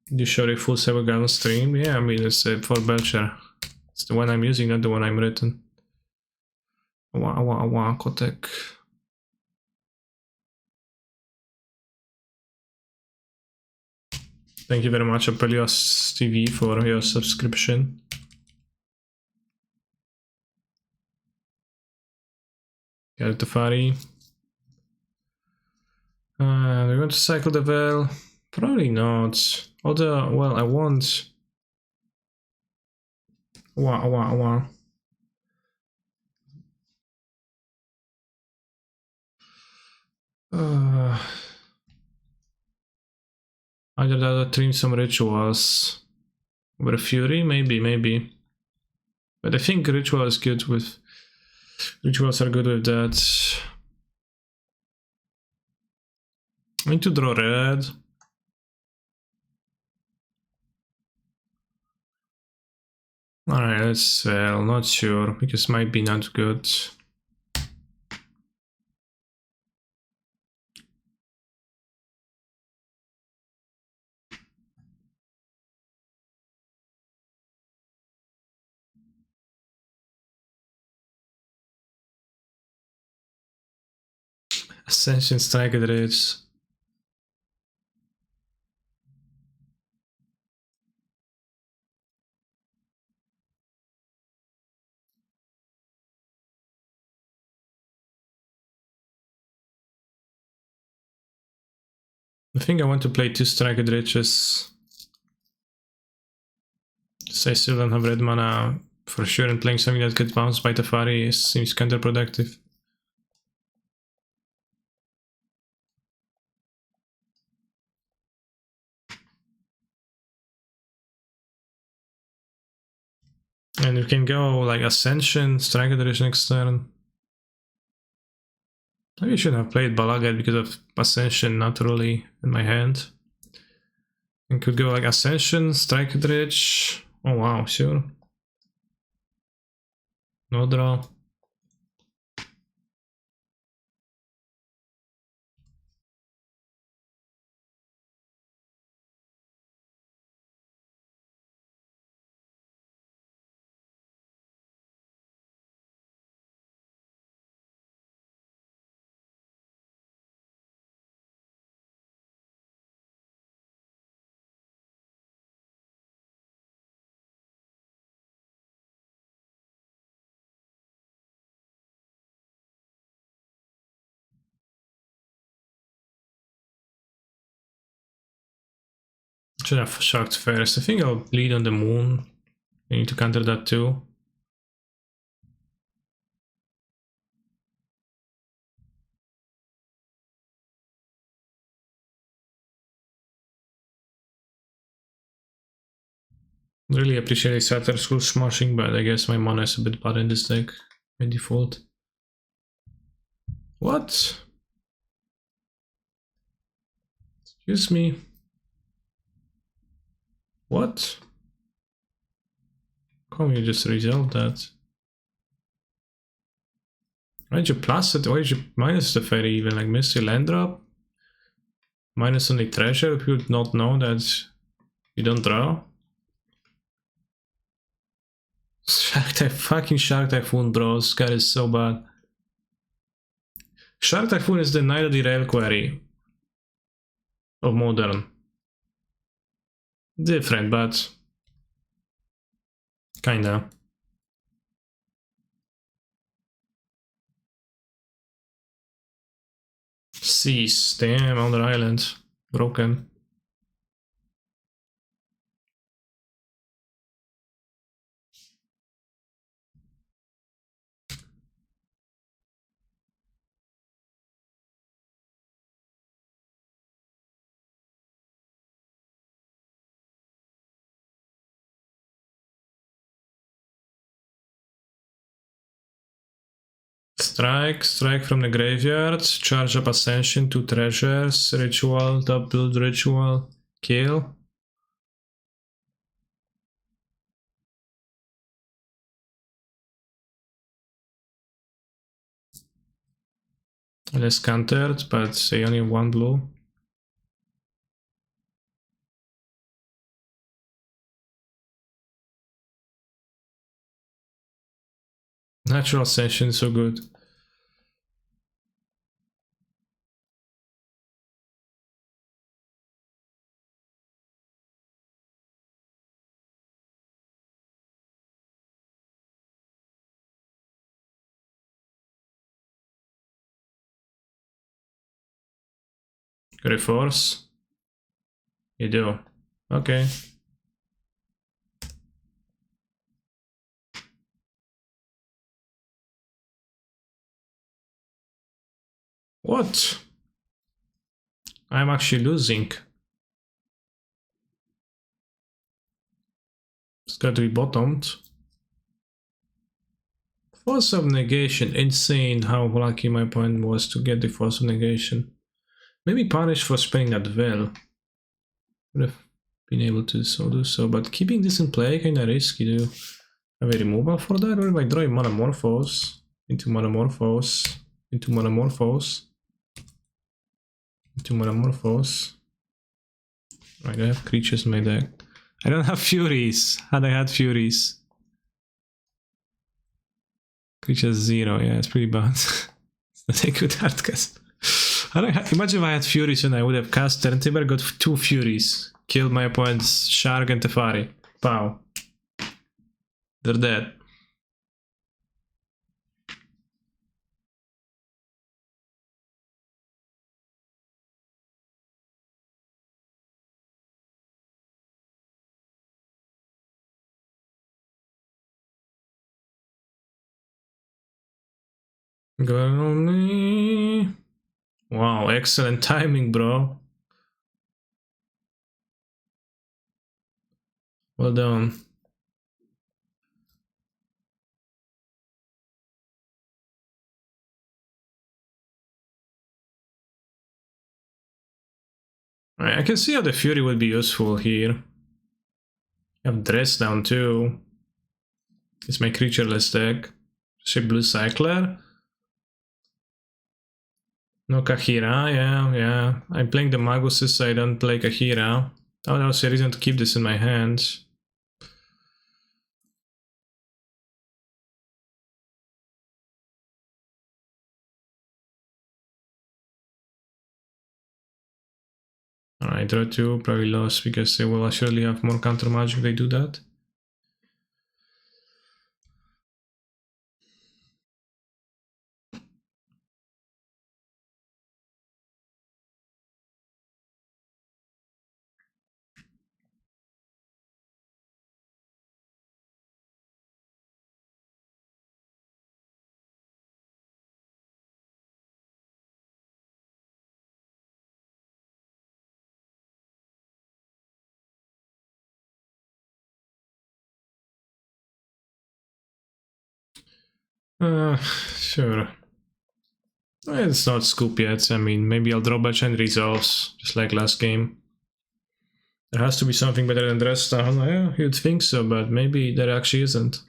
Did you show a full Cyber Gun on stream? Yeah, I mean it's for Belcher. It's the one I'm using, not the one I'm written. Kotek. Thank you very much, Apelios TV, for your subscription. Tafari. We're going to cycle the Veil? Probably not. Although, well, I want... Either that or trim some rituals. With a Fury? Maybe. But I think ritual is good with... Rituals are good with that. I need to draw red. Alright, let's well, not sure, because might be not good. Ascension Striker Dredge. I think I want to play 2 Striker Dredges. So I still don't have red mana for sure, and playing something that gets bounced by Teferi seems counterproductive. And we can go like Ascension, Striker Dredge next turn. Maybe I should have played Balagat because of Ascension naturally in my hand. And could go like Ascension, Striker Dredge. Oh wow, sure. No draw. Should have shocked first. I think I'll bleed on the moon. I need to counter that too. Really appreciate Saturn School smashing, but I guess my mana is a bit bad in this deck by default. What? Excuse me. What? How come you just resolve that? Why did you plus it? Why did you minus the fairy even? Like miss your land drop? Minus only treasure if you would not know that you don't draw? Fucking Shark Typhoon, bros. This guy is so bad. Shark Typhoon is the Night Reliquary of Modern. Different, but kinda. Seas, damn, on the island. Broken. Strike from the graveyard, charge up Ascension, 2 treasures, ritual, double ritual, kill. Less countered, but say only 1 blue. Natural Ascension, so good. Reforce? You do. Okay. What? I'm actually losing. It's got to be bottomed. Force of negation. Insane how lucky my opponent was to get the force of negation. Maybe punished for spinning that well. Would have been able to do so, but keeping this in play kinda risky. Do you have a removal for that? Or if I draw a Monomorphose into Monomorphose into Monomorphose into Monomorphose. Right, I have creatures in my deck. I don't have Furies. Had I had Furies. Creatures 0, yeah, it's pretty bad. It's not a good hard cast. Imagine if I had Furies and I would have cast Turn Timber, got 2 Furies. Killed my opponent's Shark and Teferi. Pow. They're dead. Going on me. Wow, excellent timing, bro. Well done. Right, I can see how the Fury would be useful here. I have Dress down too. It's my creatureless deck. Ship Blue Cycler. No Kahira, yeah. I'm playing the Maguses, so I don't play Kahira. Oh, that was a reason to keep this in my hands. Alright, draw 2, probably lost because they will surely have more counter magic if they do that. Sure. It's not scoop yet. I mean, maybe I'll draw Belcher and resolves, just like last game. There has to be something better than Dress Down. Yeah, you'd think so, but maybe there actually isn't.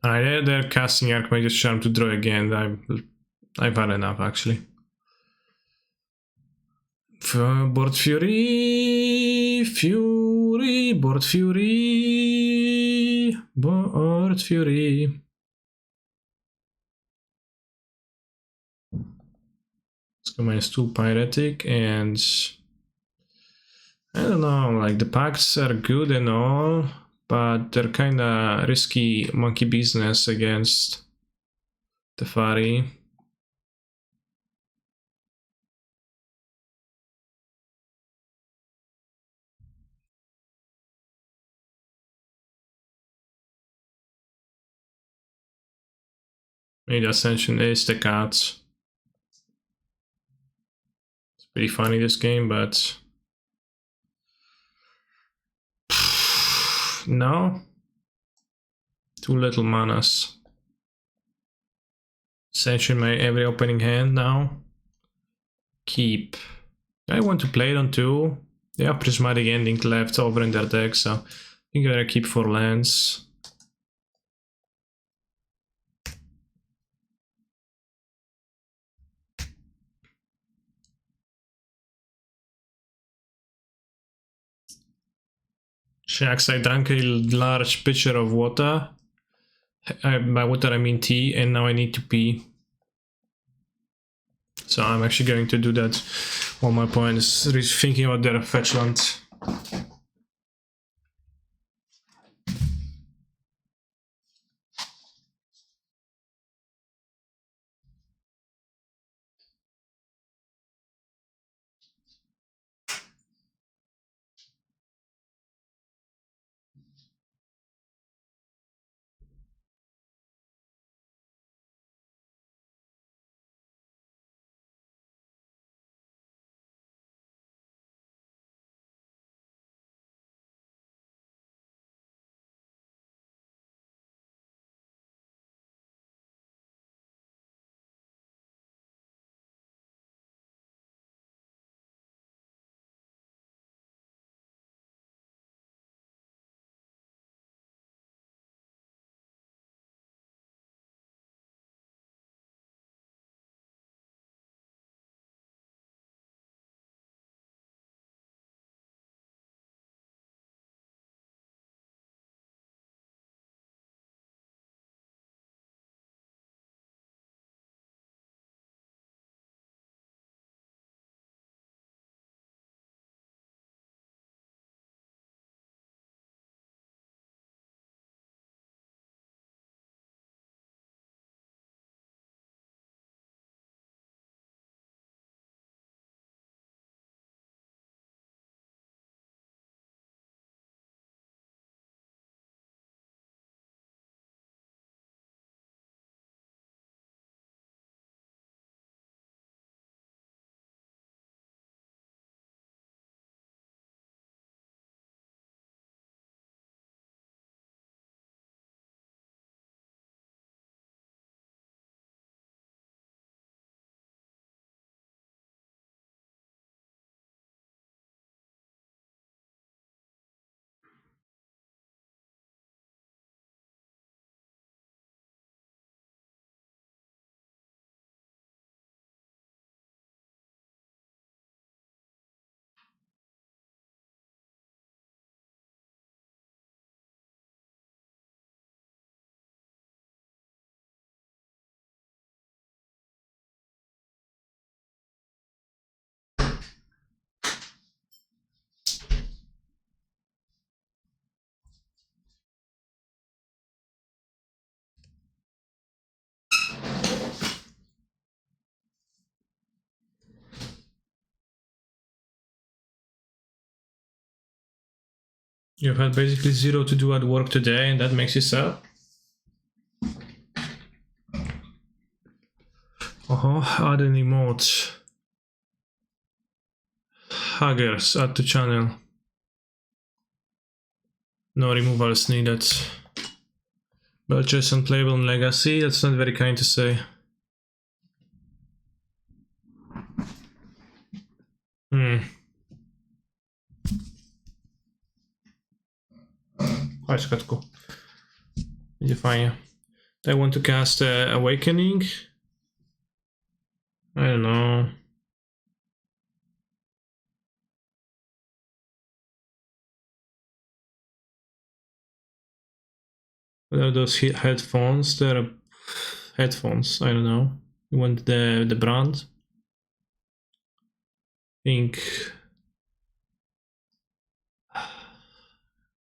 Alright, they're casting Archmage's Charm to draw again. I've had enough, actually. Board Fury, Board Fury, Board Fury. Let's go -2 Pyretic, and I don't know, like the pacts are good and all, but they're kinda risky monkey business against Teferi. Maybe the Ascension is the cats. It's pretty funny this game, but no. Two little manas. Essentially my every opening hand now. Keep. I want to play it on 2. They have Prismatic Ending left over in their deck, so I think I'm gonna keep 4 lands. Shucks, I drank a large pitcher of water. By water I mean tea, and now I need to pee. So I'm actually going to do that. One my point is thinking about their fetch land. You've had basically 0 to do at work today, and that makes you sad? Add an emote. Huggers, add to channel. No removals needed. Belcher is unplayable in Legacy, that's not very kind to say. Chodź, kotku. Będzie fajnie. I want to cast Awakening. I don't know. What are those headphones? They're headphones, I don't know. You want the brand? Think.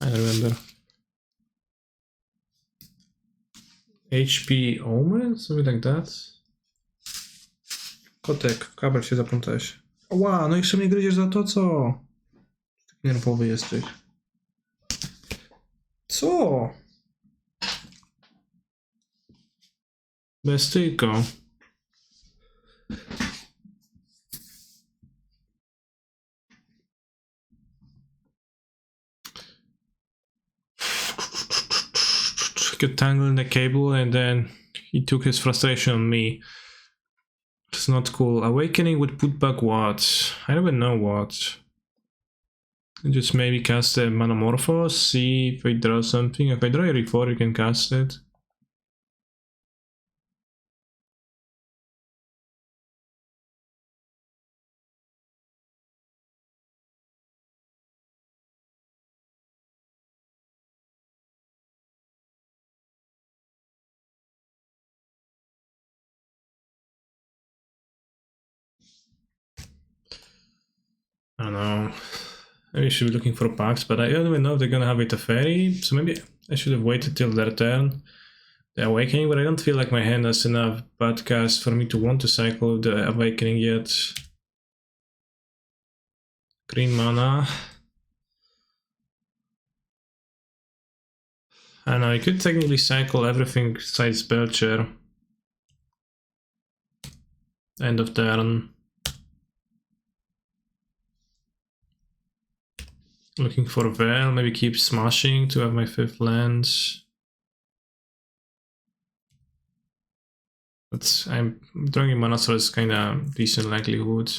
I remember. HP Omen? Something like that. Kotek, kabel się zaplątałeś. Ła, no jeszcze mnie gryziesz za to, co? Tak nerwowy jesteś. Co? Bez tylko. got tangled in the cable, and then he took his frustration on me. It's not cool. Awakening would put back what? I don't even know what. Just maybe cast a Manamorphose, see if I draw something. If I draw a Re4, you can cast it. I don't know. Maybe I should be looking for packs, but I don't even know if they're gonna have it a fairy, so maybe I should have waited till their turn. The Awakening, but I don't feel like my hand has enough bad cards for me to want to cycle the Awakening yet. Green mana. I don't know, you could technically cycle everything besides Belcher. End of turn. Looking for a Veil, maybe keep smashing to have my 5th land. But I'm drawing mana, so it's kinda decent likelihood.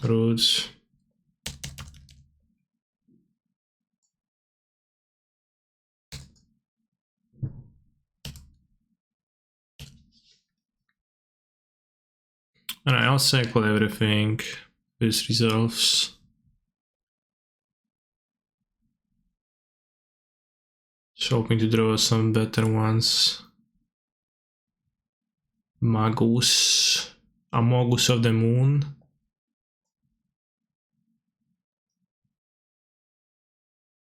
Roots. And I'll cycle everything. This resolves. Just hoping to draw some better ones. Magus. Amogus of the Moon.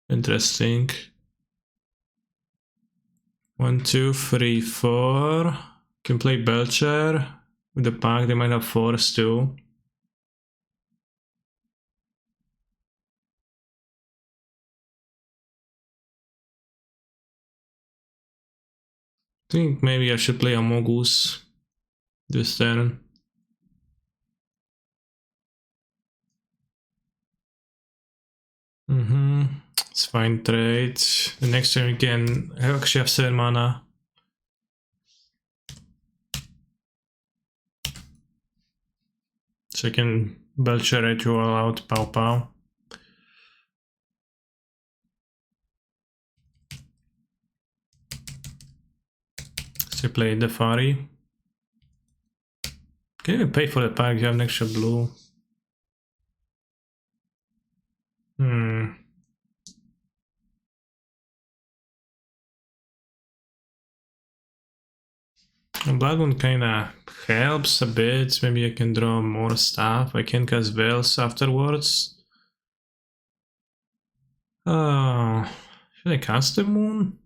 Interesting. 1, 2, 3, 4. Can play Belcher. With the pack, they might have force too. I think maybe I should play Amogus this turn. It's fine trade. The next turn we can actually have 7 mana. So I can Belcher Ritual out, pow pow. So play Defari. Can you pay for the pack? You have an extra blue. Blood Moon kinda helps a bit. Maybe I can draw more stuff. I can cast Veils afterwards. Oh, should I cast the Moon?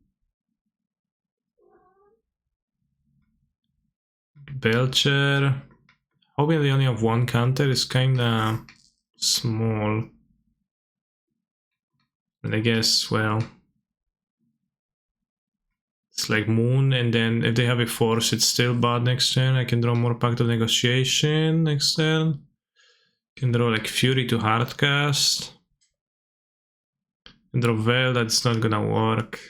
Belcher. Hoping they only have 1 counter is kinda small. And I guess, well, it's like Moon, and then if they have a force, it's still bad next turn. I can draw more Pact of Negotiation next turn. Can draw like Fury to hardcast. And draw Veil, that's not gonna work.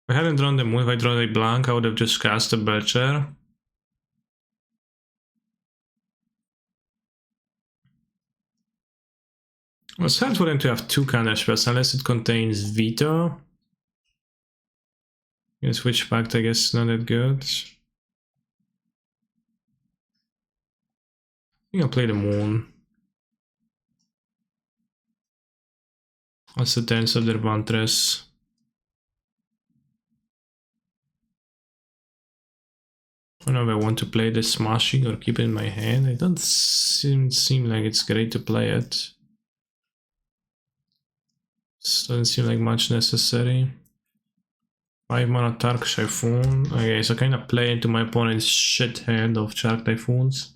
If I hadn't drawn the Moon, if I drawn a blank, I would have just cast a Belcher. Well, it's hard for them to have 2 counter spells unless it contains Veto. Yeah, Switch Pact, I guess, not that good. I think I'll play the Moon. What's the turns of their Vantress? I don't know if I want to play the Smashing or keep it in my hand. It doesn't seem like it's great to play it. Doesn't seem like much necessary. 5 mana Tark Typhoon. Okay, so kind of play into my opponent's shit hand of Shark Typhoons.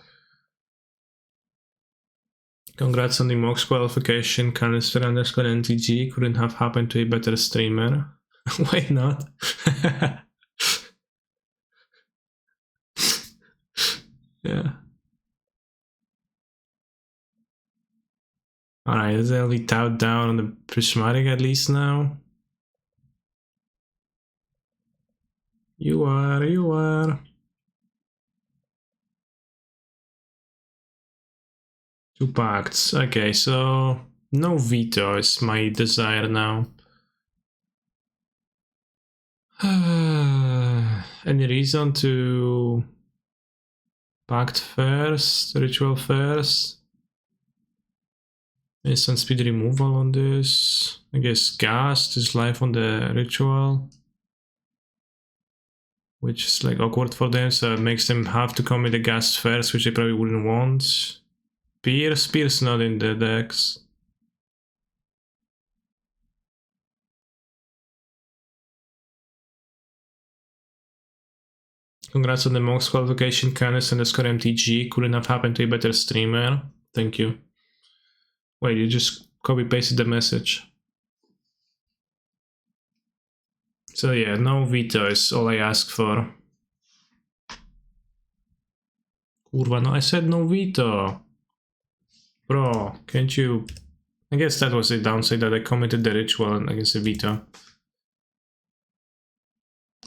Congrats on the Mox qualification, canister underscore NTG. Couldn't have happened to a better streamer. Why not? Yeah. Alright, is that we tapped down on the prismatic at least now? You are. Two pacts. Okay, so no veto is my desire now. Any reason to pact first, ritual first? Instant speed removal on this. I guess Gast is life on the ritual, which is like awkward for them, so it makes them have to commit the Gast first, which they probably wouldn't want. Pierce not in the decks. Congrats on the Mox qualification, Canis underscore MTG. Couldn't have happened to a better streamer. Thank you. Wait, you just copy pasted the message. So yeah, no veto is all I ask for. Kurwa, no I said no veto. Bro, can't you... I guess that was the downside, that I committed the ritual against the veto.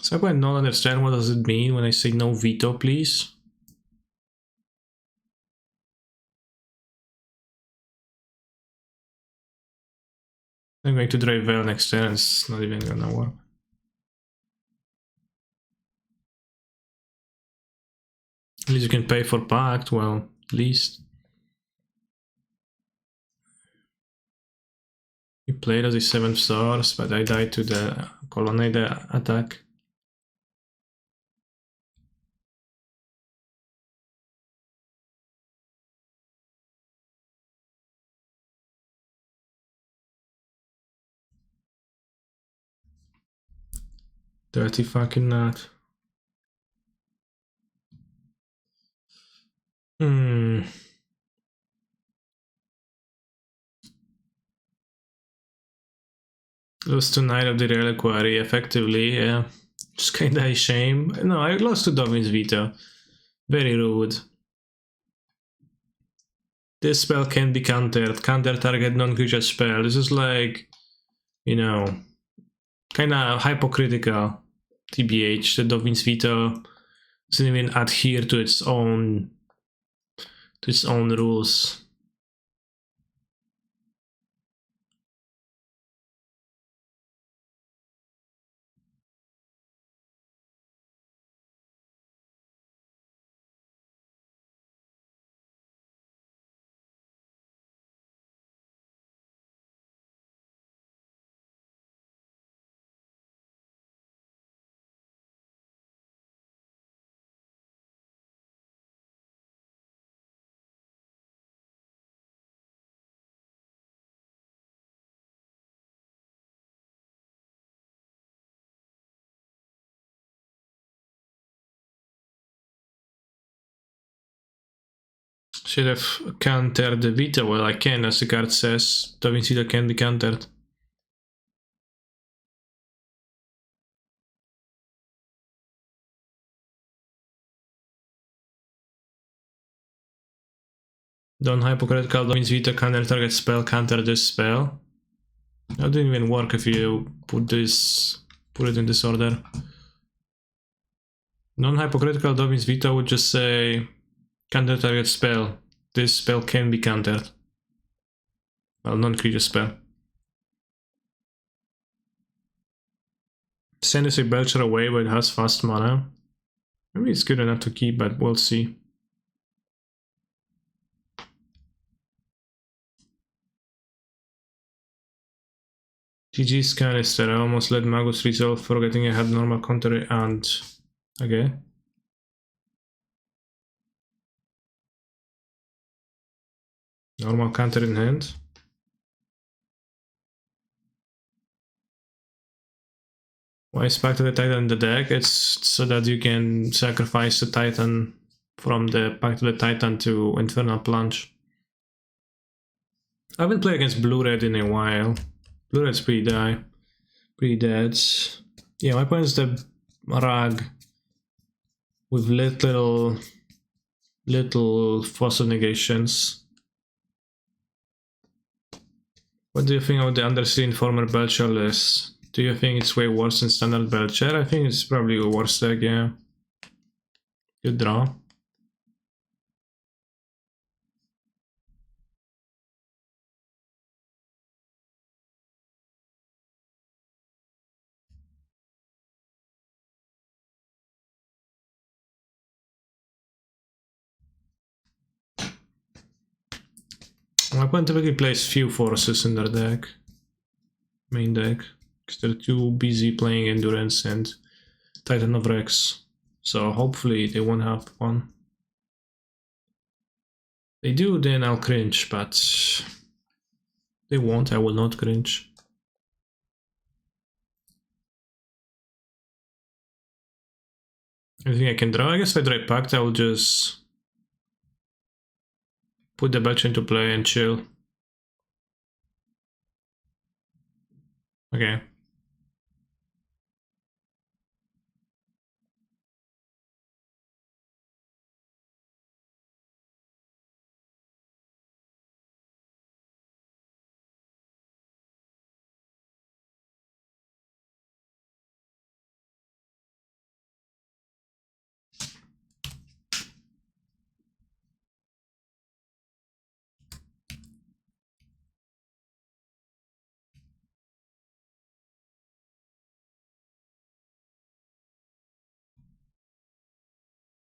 So I quite don't understand what does it mean when I say no veto, please. I'm going to drive well next turn, it's not even gonna work. At least you can pay for pact, well, at least. He played as a 7 stars, but I died to the colonnade attack. Dirty fucking nut. Lost to Knight of the Reliquary, effectively, yeah. Just kinda a shame. No, I lost to Dovin's Veto. Very rude. This spell can be countered. Counter target non-creature spell. This is like, you know, kinda hypocritical. TBH, the Dovin's Veto doesn't even adhere to its own rules. Should have countered the Veto. Well, I can, as the card says. Dovin's Veto can be countered. Don't hypocritical Dovin's Veto counter target spell, counter this spell. That didn't even work if you put it in this order. Non-hypocritical Dovin's Veto would just say counter target spell. This spell can be countered. Well, non-creature spell. Send this a Belcher away, but it has fast mana. Maybe it's good enough to keep, but we'll see. GG's Canister. I almost let Magus resolve, forgetting I had normal counter and... Okay. Normal counter in hand. Why is Pact of the Titan in the deck? It's so that you can sacrifice the Titan from the Pact of the Titan to Infernal Plunge. I haven't played against blue-red in a while. Blue-red's pretty dead. Yeah, my opponent's the rag with little fossil negations. What do you think of the Undersea Informer Belcher list? Do you think it's way worse than standard Belcher? I think it's probably a worse deck, yeah. Good draw. My opponent typically plays few forces in their deck. Main deck. Because they're too busy playing Endurance and Titan of Rex. So hopefully they won't have one. They do, then I'll cringe, but they won't, I will not cringe. Anything I can draw? I guess if I draw Pact, I will just put the Belcher into play and chill. Okay.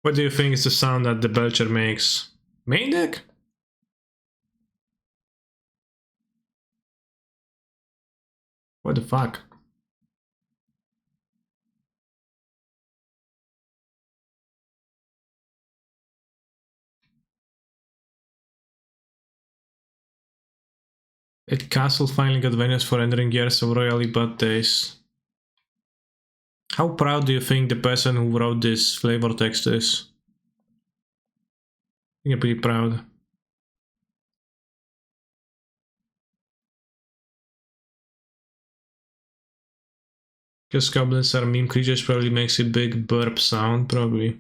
What do you think is the sound that the Belcher makes? Main deck? What the fuck? It castle finally got Venus for entering years of royally bad days. How proud do you think the person who wrote this flavor text is? I think I'm pretty proud. Because goblins are meme creatures probably makes a big burp sound, probably.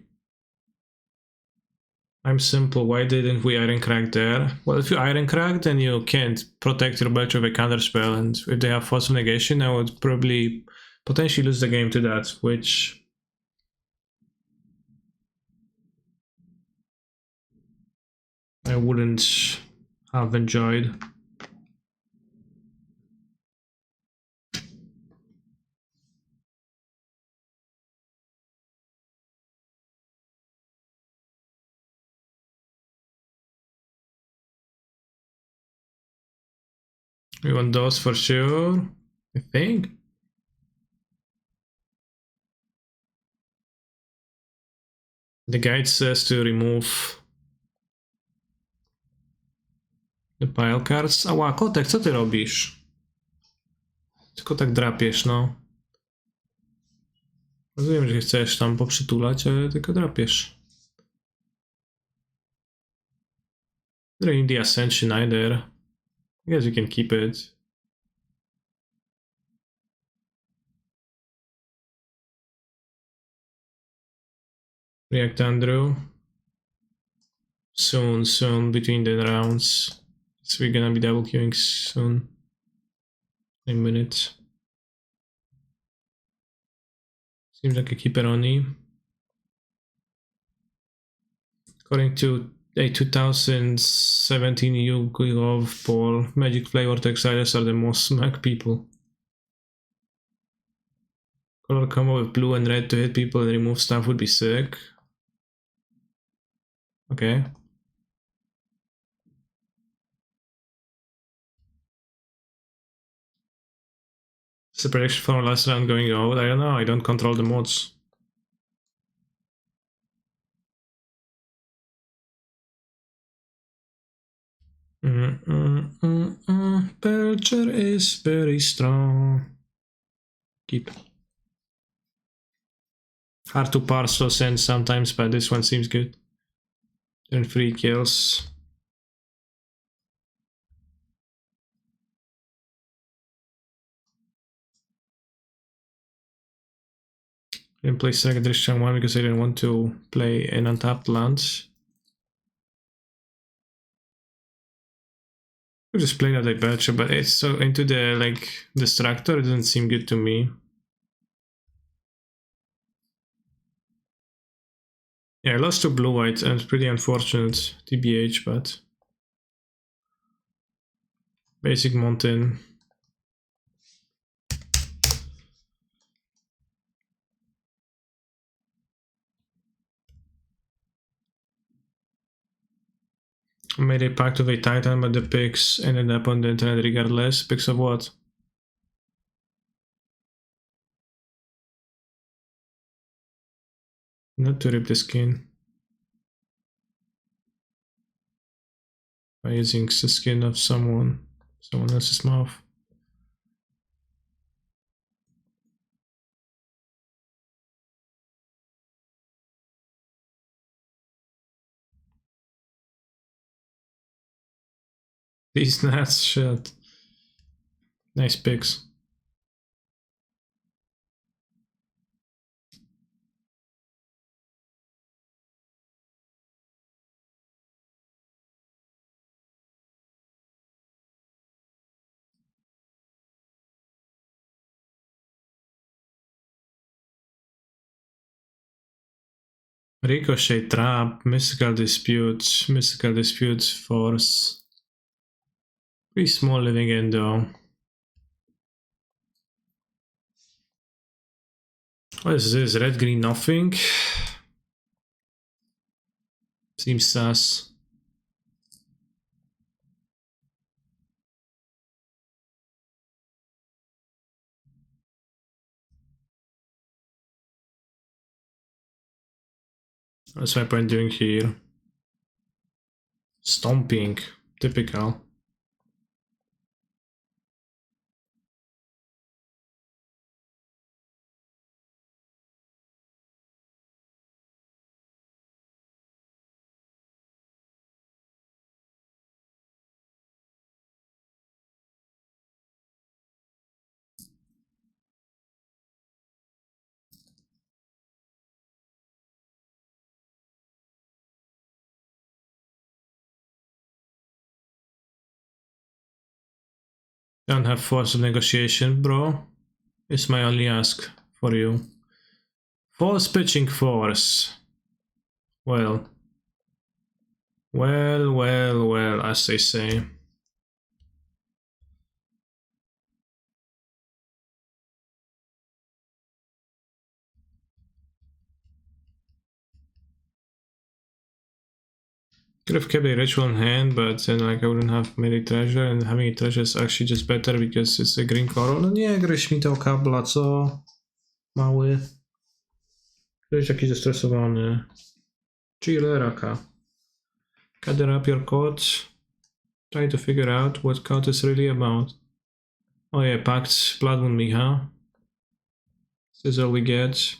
I'm simple, why didn't we iron crack there? Well, if you iron crack, then you can't protect your Belcher with a counterspell, and if they have fossil negation, I would probably potentially lose the game to that, which I wouldn't have enjoyed. We want those for sure, I think. The guide says to remove the pile cards. Ała, kotek, co ty robisz? Tylko tak drapiesz, no. Rozumiem, że chcesz tam poprzytulać, ale tylko drapiesz. Drain the Ascension either. I guess you can keep it. React Andrew. Soon, between the rounds. So we're gonna be double queuing soon. In a minute. Seems like a keeper only. According to a 2017 YouGov poll, Magic Flavor Textiles are the most smack people. Color combo with blue and red to hit people and remove stuff would be sick. Okay. Is the prediction for last round going out? I don't know, I don't control the mods. Belcher is very strong. Keep. Hard to parse those ends sometimes, but this one seems good. Turn 3 kills. Didn't play second Drishtan 1 because I didn't want to play an untapped land. I just play that like Belcher, but it's so into the like Destructor, it doesn't seem good to me. Yeah, I lost to blue white and it's pretty unfortunate, TBH, but basic mountain. Made a pact with a Titan, but the pigs ended up on the internet regardless. Pigs of what? Not to rip the skin. By using the skin of someone else's mouth. These nuts, shit. Nice pigs. Ricochet trap, mystical disputes, force. Pretty small living in though. What is this? Red, green, nothing? Seems sus. What's my point doing here? Stomping. Typical. Don't have force of negotiation, bro. It's my only ask for you. False pitching force. Well, as they say. Could have kept a ritual in hand, but then like I wouldn't have made a treasure, and having a treasure is actually just better because it's a green color. No nie gryź mi to kabla, co? Mały. Jesteś taki zestresowany. Chilleraka. Gather up your codes. Try to figure out what code is really about. Oh yeah, Pact Blood Moon me, huh? This is all we get.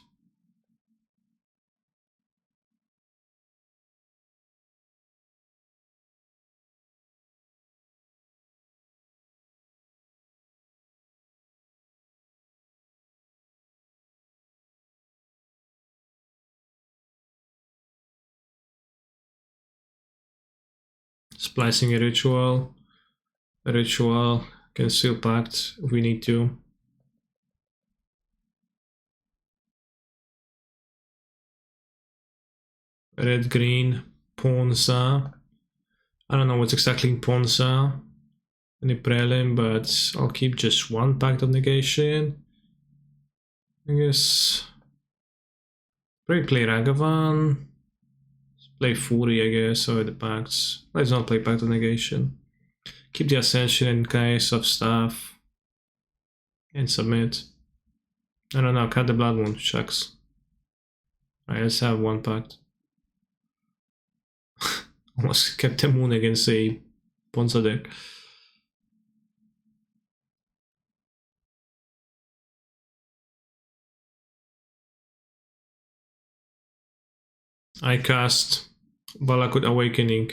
Splicing a ritual. A ritual. Can seal Pact if we need to. Red, green, Ponza. I don't know what's exactly in Ponza. Any prelim, but I'll keep just one Pact of Negation. I guess. Probably play Ragavan. Play Fury, I guess, or the Pacts. Let's not play Pact of Negation. Keep the Ascension in case of stuff. And submit. I don't know, cut the Blood Moon, shucks. Alright, let's have one Pact. Almost kept the Moon against a Ponza deck. I cast Balakut Awakening.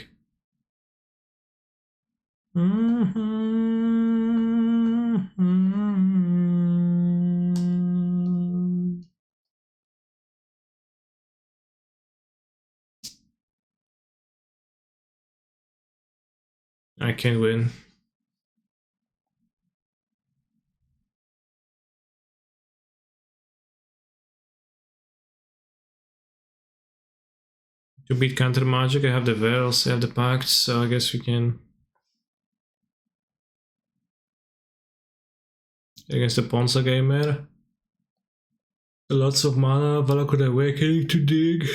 I can't win. To beat counter magic, I have the Veils, I have the Pacts, so I guess we can. Against the Ponza gamer. Lots of mana, Valakut Awakening to dig.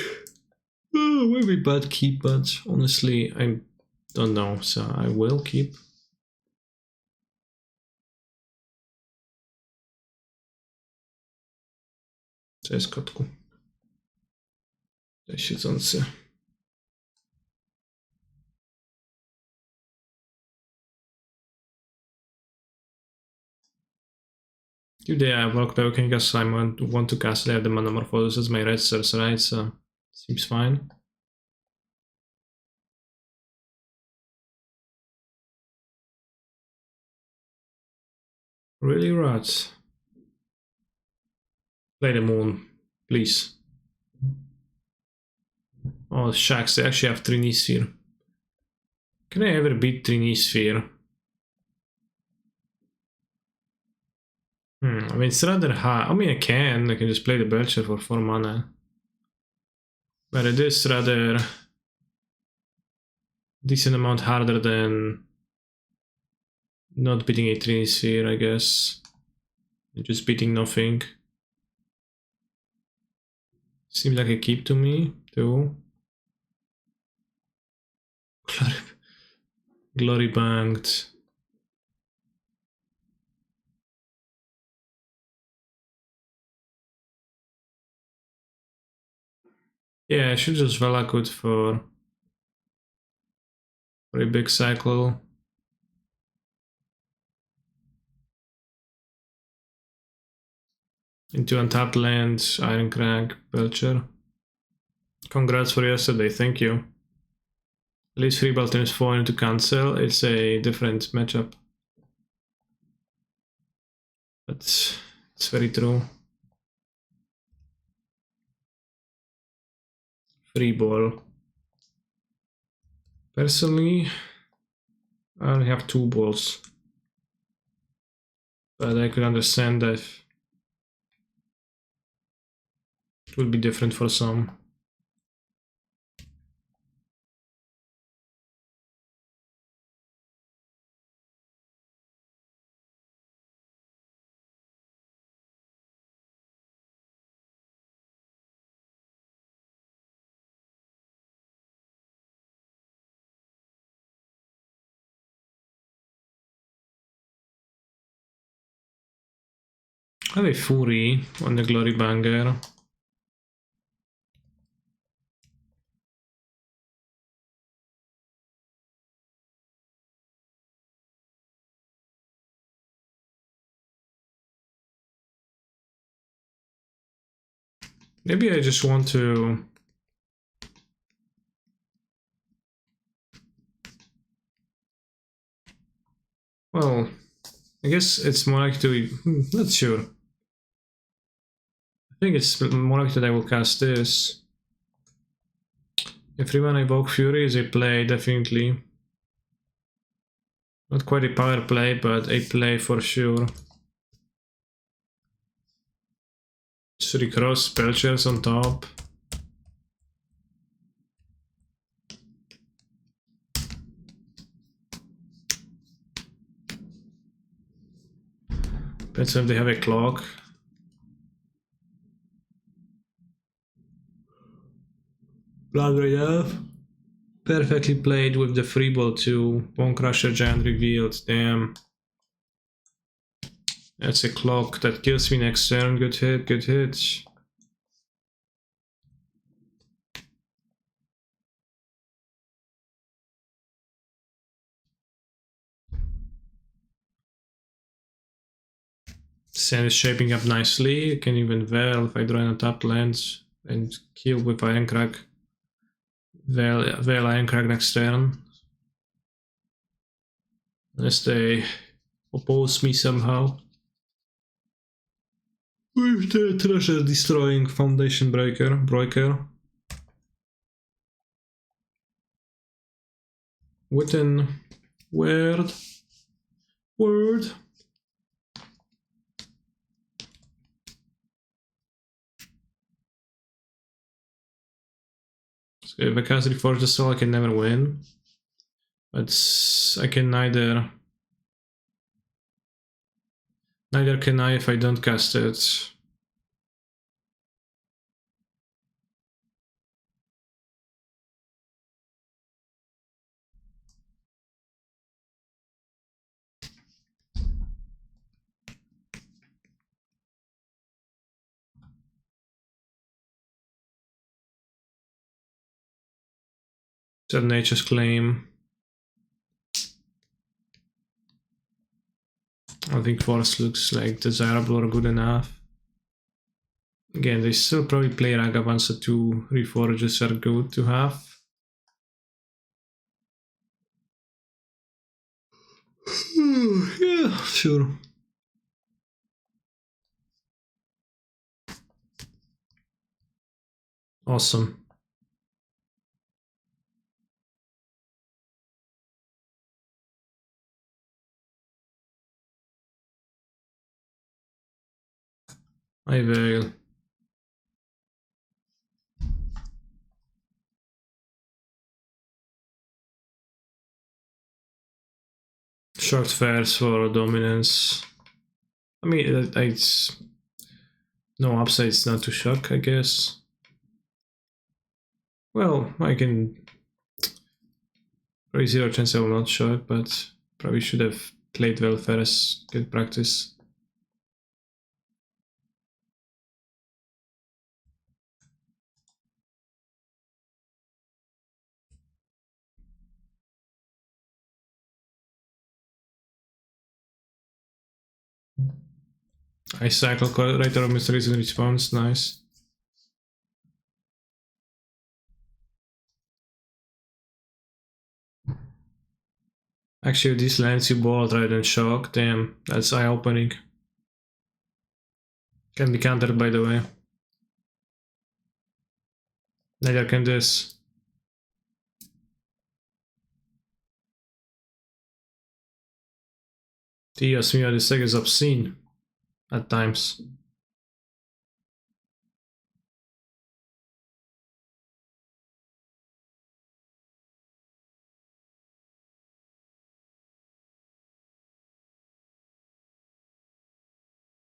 Oh, maybe bad keep, but honestly, I don't know, so I will keep. Cześć kotku. Cześć siedzący. If they have Valakut Awakening, I guess I want to cast. I have the Metamorphosis as my red source, right? So seems fine. Really, rats? Play the moon, please. Oh, shucks, they actually have Trinisphere. Can I ever beat Trinisphere? I mean, it's rather hard. I mean, I can just play the Belcher for 4 mana. But it is rather decent amount harder than not beating a Trinisphere, I guess. Just beating nothing. Seems like a keep to me, too. Glory banked. Yeah, I should just Valakut for a big cycle. Into untapped land, Ironcrag, Belcher. Congrats for yesterday, thank you. At least 3 Baltons 4 into cancel, it's a different matchup. But it's very true. Free ball. Personally, I only have 2 balls. But I could understand that it would be different for some. I have a Fury on the Glory Banger. Maybe I just want to... Well, I guess it's more like to... not sure. I think it's more likely that I will cast this. If everyone Evoke Fury is a play, definitely. Not quite a power play, but a play for sure. Just recross Belchers on top. Depends if they have a clock. Blood right up. Perfectly played with the free ball too. Bone Crusher Giant revealed. Damn. That's a clock that kills me next turn. Good hit, good hit. Sand is shaping up nicely. You can even Veil if I draw in a top lands and kill with Ironcrag. Veil Ironcrag next turn. Unless they oppose me somehow. With the treasure destroying Foundation Breaker. Witten Weird. Word. So if I cast Reforge the Soul, I can never win. But I can neither can I if I don't cast it. That Nature's Claim. I don't think Force looks like desirable or good enough. Again, they still probably play Ragavan, so 2 Reforges are good to have. Yeah, sure. Awesome. I will. Short fares for dominance. I mean, it's no upsides, not to shock, I guess. Well, I can probably 0 chance I will not shock, but probably should have played well first, good practice. I cycle Writer of Mysteries in response, nice. Actually, this lands you bolt rather than shock, damn, that's eye-opening. Can be countered, by the way. Neither can this. Dios mio, this deck is obscene at times.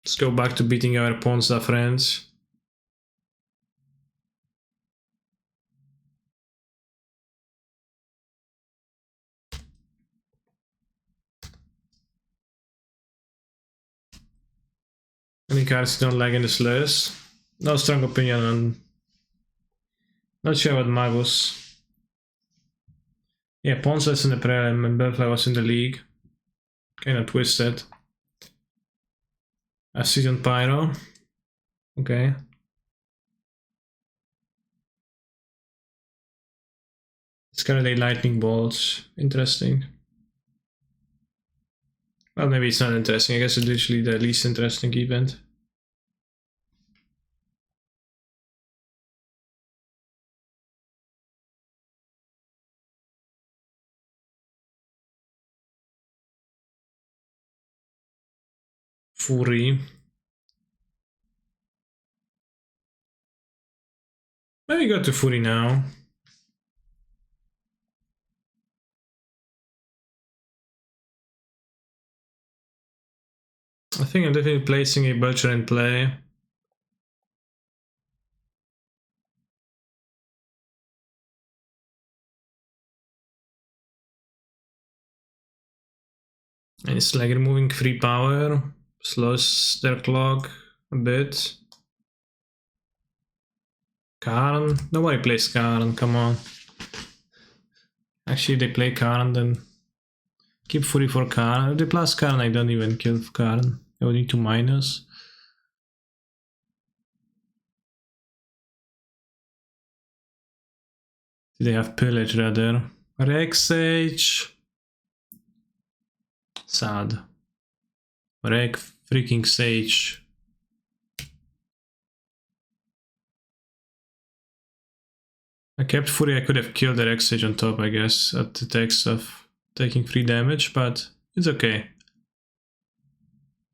Let's go back to beating our Ponza friends. Any cards you don't like in this list? No strong opinion on. Not sure about Magus. Yeah, Ponza is in the prelim and Belcher was in the league. Kinda twisted. A Season Pyro. Okay. It's currently Lightning Bolts. Interesting. Well, maybe it's not interesting. I guess it's literally the least interesting event. Fury. Maybe go to Fury now. I think I'm definitely placing a Belcher in play. And it's like removing free power, slows their clock a bit. Karn? Nobody plays Karn, come on. Actually, they play Karn, then keep Fury for Karn. If they plus Karn, I don't even kill Karn. I would need to minus. They have Pillage rather. Rex Sage. Sad. Reg freaking Sage. I kept Fury, I could have killed the Rex Sage on top, I guess, at the tech stuff. taking 3 damage, but it's okay.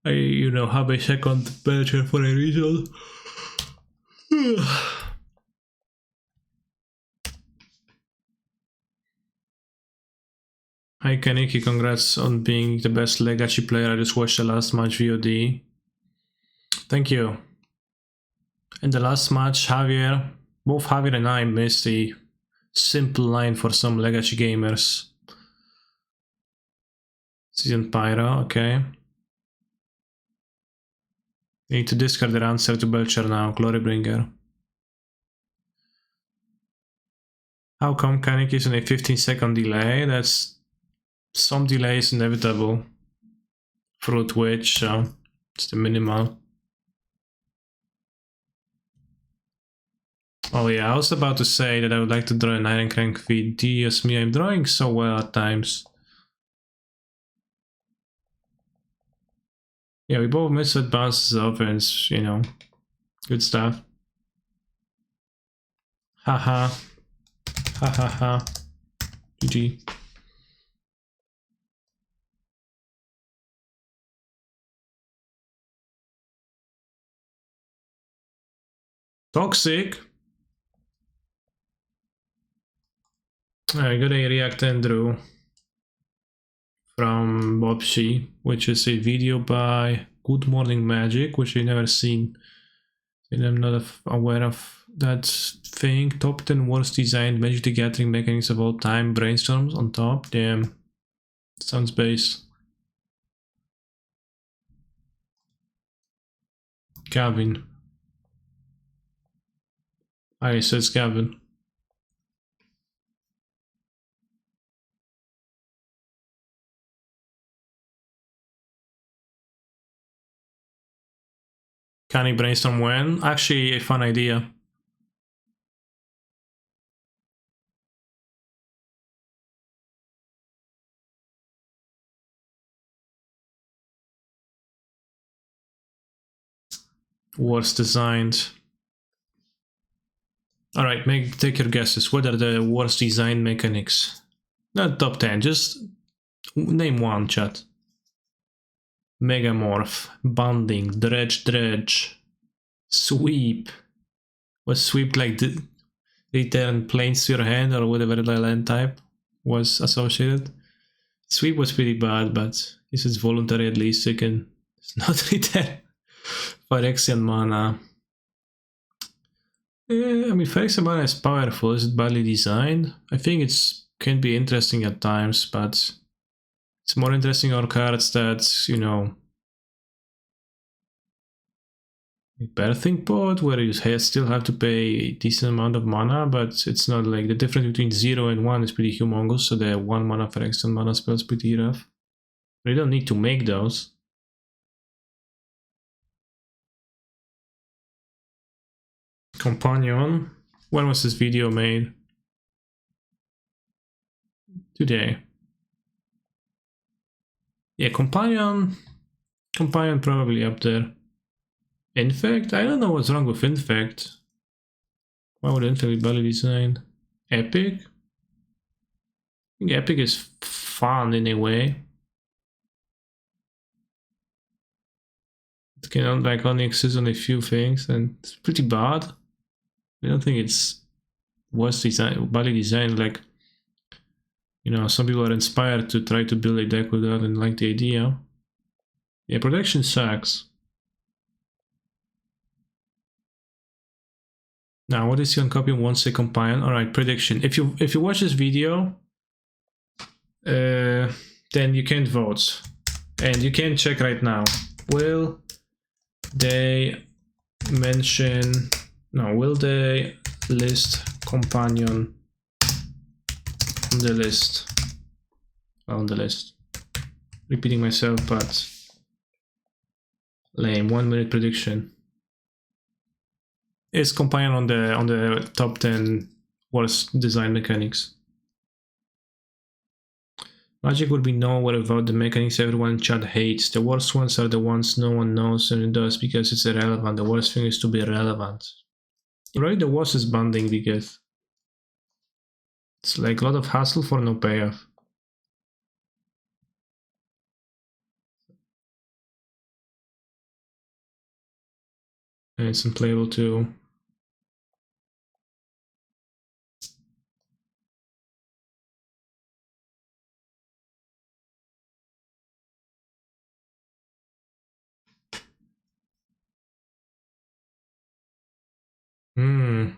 I, have a second Belcher for a reason. Hi Kaneki, congrats on being the best Legacy player. I just watched the last match VOD. Thank you. In the last match, both Javier and I missed a simple line for some Legacy gamers. Season Pyro, okay. You need to discard their answer to Belcher now, Glorybringer. How come Kaneki is on a 15-second delay? That's... some delay is inevitable. Fruit Witch, so it's the minimal. Oh yeah, I was about to say that I would like to draw an Iron Crank feed. Dios me, I'm drawing so well at times. Yeah, we both missed advances offense, Good stuff. Haha. Ha ha ha. GG. Toxic. I got a React Andrew from Bobshi, which is a video by Good Morning Magic, which I've never seen. And I'm not aware of that thing. Top 10 worst designed Magic the Gathering mechanics of all time. Brainstorms on top. Damn. Sounds base. Gavin. I says Gavin. Can he brainstorm when? Actually, a fun idea. Worst designed. Alright, take your guesses. What are the worst design mechanics? Not top 10, just name one, chat. Megamorph, Bonding, Dredge, Sweep. Was Sweep like the return planes to your hand or whatever the land type was associated? Sweep was pretty bad, but this is voluntary at least, so you can not return Phyrexian mana. I mean, Phyrexian mana is powerful. Is it badly designed? I think it's can be interesting at times, but it's more interesting on cards that, Birthing Pod, where you still have to pay a decent amount of mana, but it's not like the difference between 0 and 1 is pretty humongous, so the 1 mana Phyrexian mana spell is pretty rough. You don't need to make those. Companion. When was this video made? Today. Yeah, Companion probably up there. Infect? I don't know what's wrong with Infect. Why would Infect be badly designed? Epic? I think Epic is fun in a way. It can only exist on a few things, and it's pretty bad. I don't think it's worst design, badly designed. Like, some people are inspired to try to build a deck with that and like the idea. Yeah, protection sucks. Now, what is he on copy once a companion? Alright, prediction. If you watch this video, then you can't vote. And you can check right now. Will they list companion on the list? Well, on the list. Repeating myself, but lame. 1 minute prediction. Is companion on the top 10 worst design mechanics? Magic would be nowhere without the mechanics everyone in chat hates. The worst ones are the ones no one knows and does because it's irrelevant. The worst thing is to be relevant. Right, the worst is bonding because it's like a lot of hassle for no payoff. And it's unplayable too. Hmm.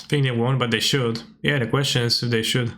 I think they won't, but they should. Yeah, the question is if they should.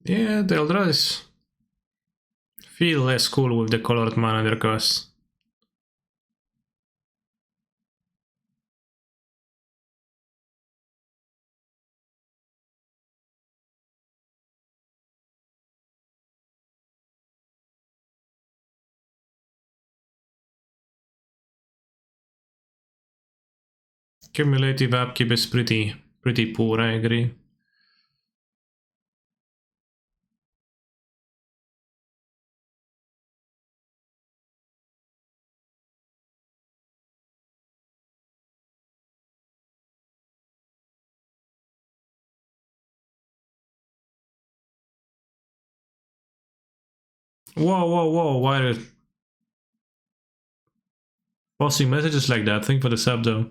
Yeah, they'll just feel less cool with the colored mana their cost. Cumulative upkeep is pretty poor, I agree. Whoa, why are you posting messages like that? Think for the sub though.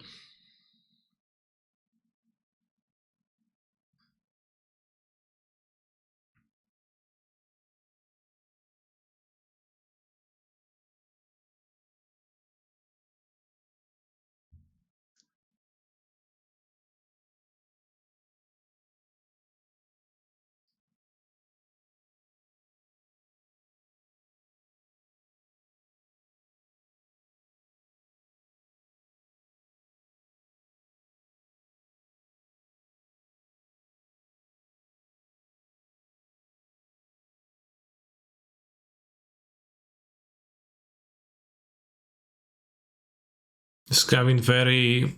It's Gavin very...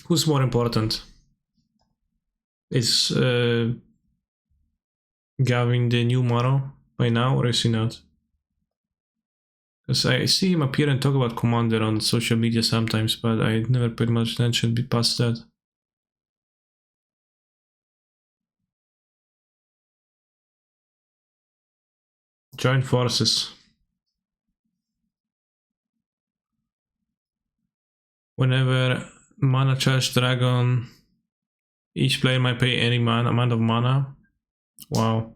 Who's more important? Is Gavin the new model by now, or is he not? Because I see him appear and talk about Commander on social media sometimes, but I never paid much attention past that. Join forces. Whenever mana charge dragon, each player might pay any amount of mana. Wow.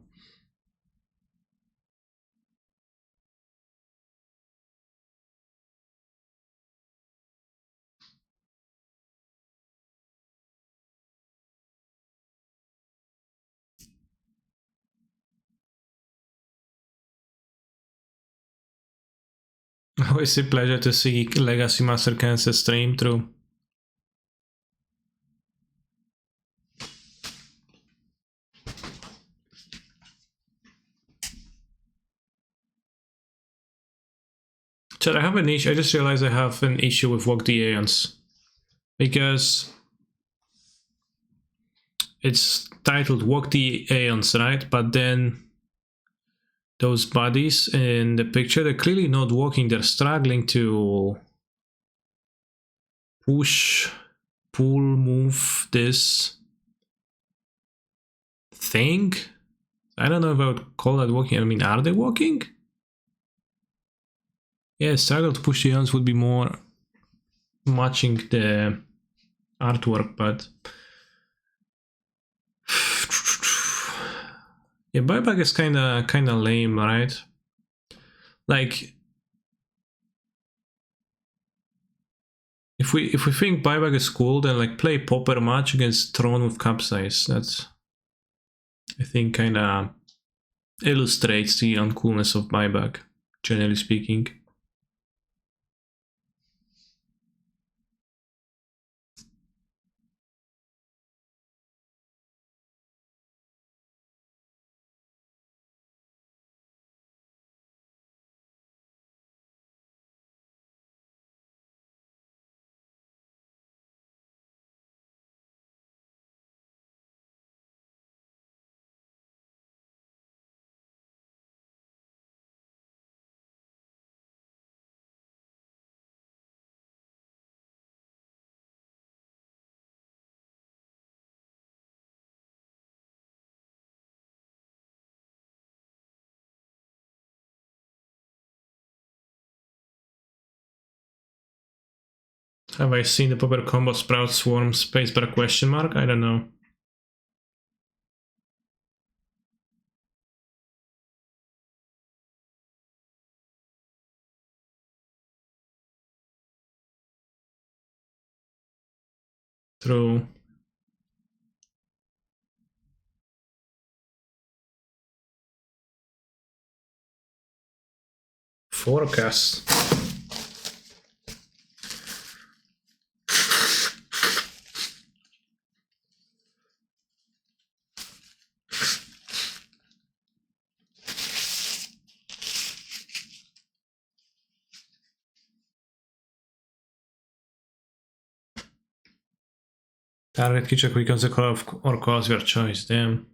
Always a pleasure to see Legacy Master Kansas stream through. Chat, I have an issue. I just realized I have an issue with Walk the Aeons. Because it's titled Walk the Aeons, right? But then those bodies in the picture, they're clearly not walking. They're struggling to push, pull, move this thing. I don't know if I would call that walking. I mean, are they walking? Yeah, struggle to push the arms would be more matching the artwork, but Yeah, buyback is kinda lame, right? Like if we think buyback is cool, then like play Popper match against Throne with Capsize. That's, I think, kinda illustrates the uncoolness of buyback, generally speaking. Have I seen the Popper combo Sprout Swarm spacebar question mark? I don't know. True. Forecast. Target creature becomes a color or cause your choice. Damn.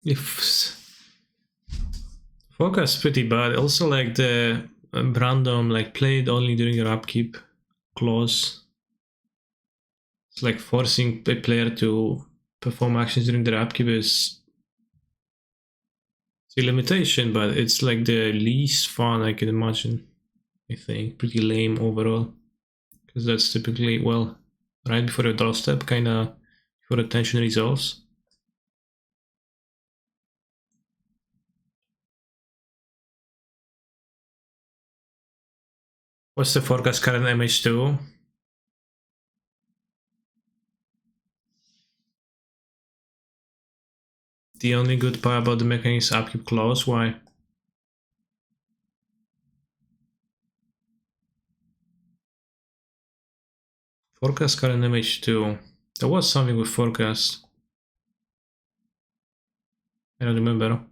If Focus pretty bad. Also, like the random, like played only during your upkeep clause. It's like forcing a player to perform actions during their upkeep is a limitation, but it's like the least fun I can imagine. I think pretty lame overall, because that's typically, well, right before your draw step, kind of before the tension resolves. What's the forecast current MH2? The only good part about the mechanic is upkeep clause. Why? Forecast current MH2. There was something with forecast. I don't remember.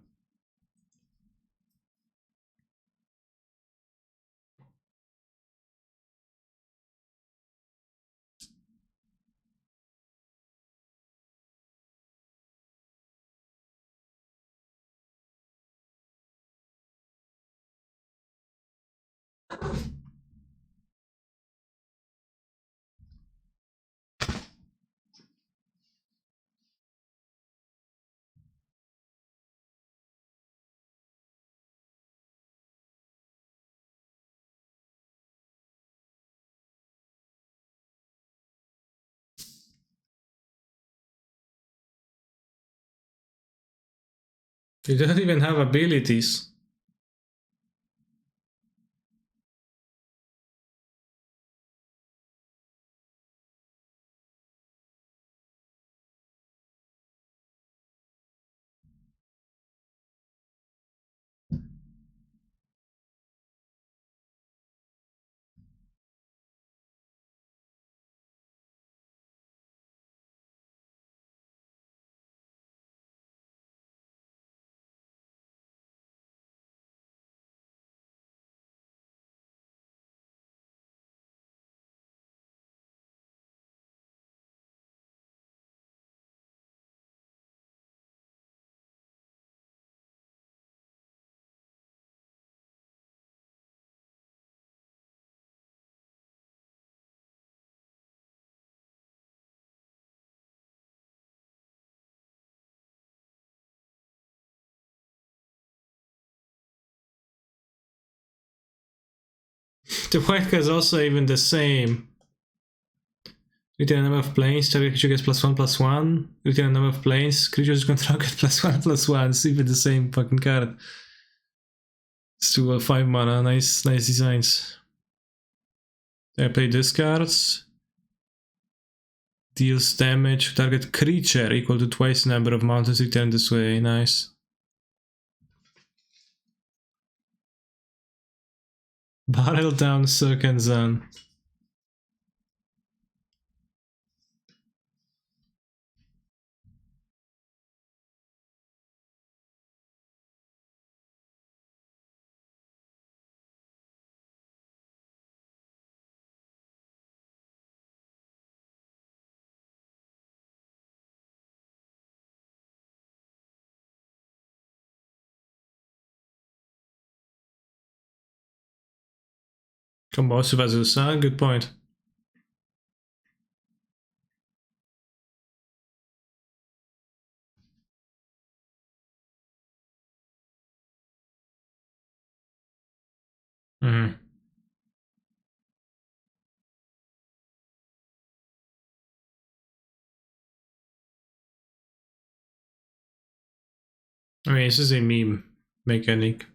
You don't even have abilities. The white guy is also even the same. Retain a number of planes, target creature gets +1/+1. Retain a number of planes, creatures control get +1/+1. It's even the same fucking card. It's 2 or 5 mana, nice designs. I play discards. Deals damage to target creature equal to twice the number of mountains returned this way, nice. Barrel down Circan Zan. Combosive Azusa, good point. Mm-hmm. I mean, this is a meme mechanic.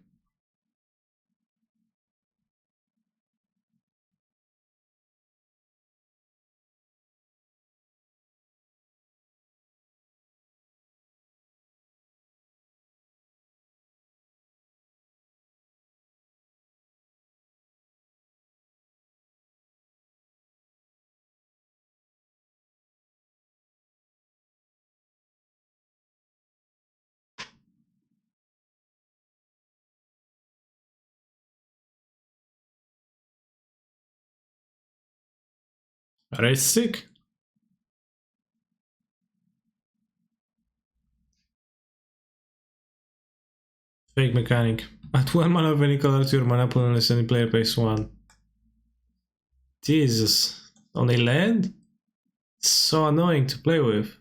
Red stick? Fake mechanic. At 1 mana of any color to your mana pool unless any player pays 1. Jesus. On a land? It's so annoying to play with.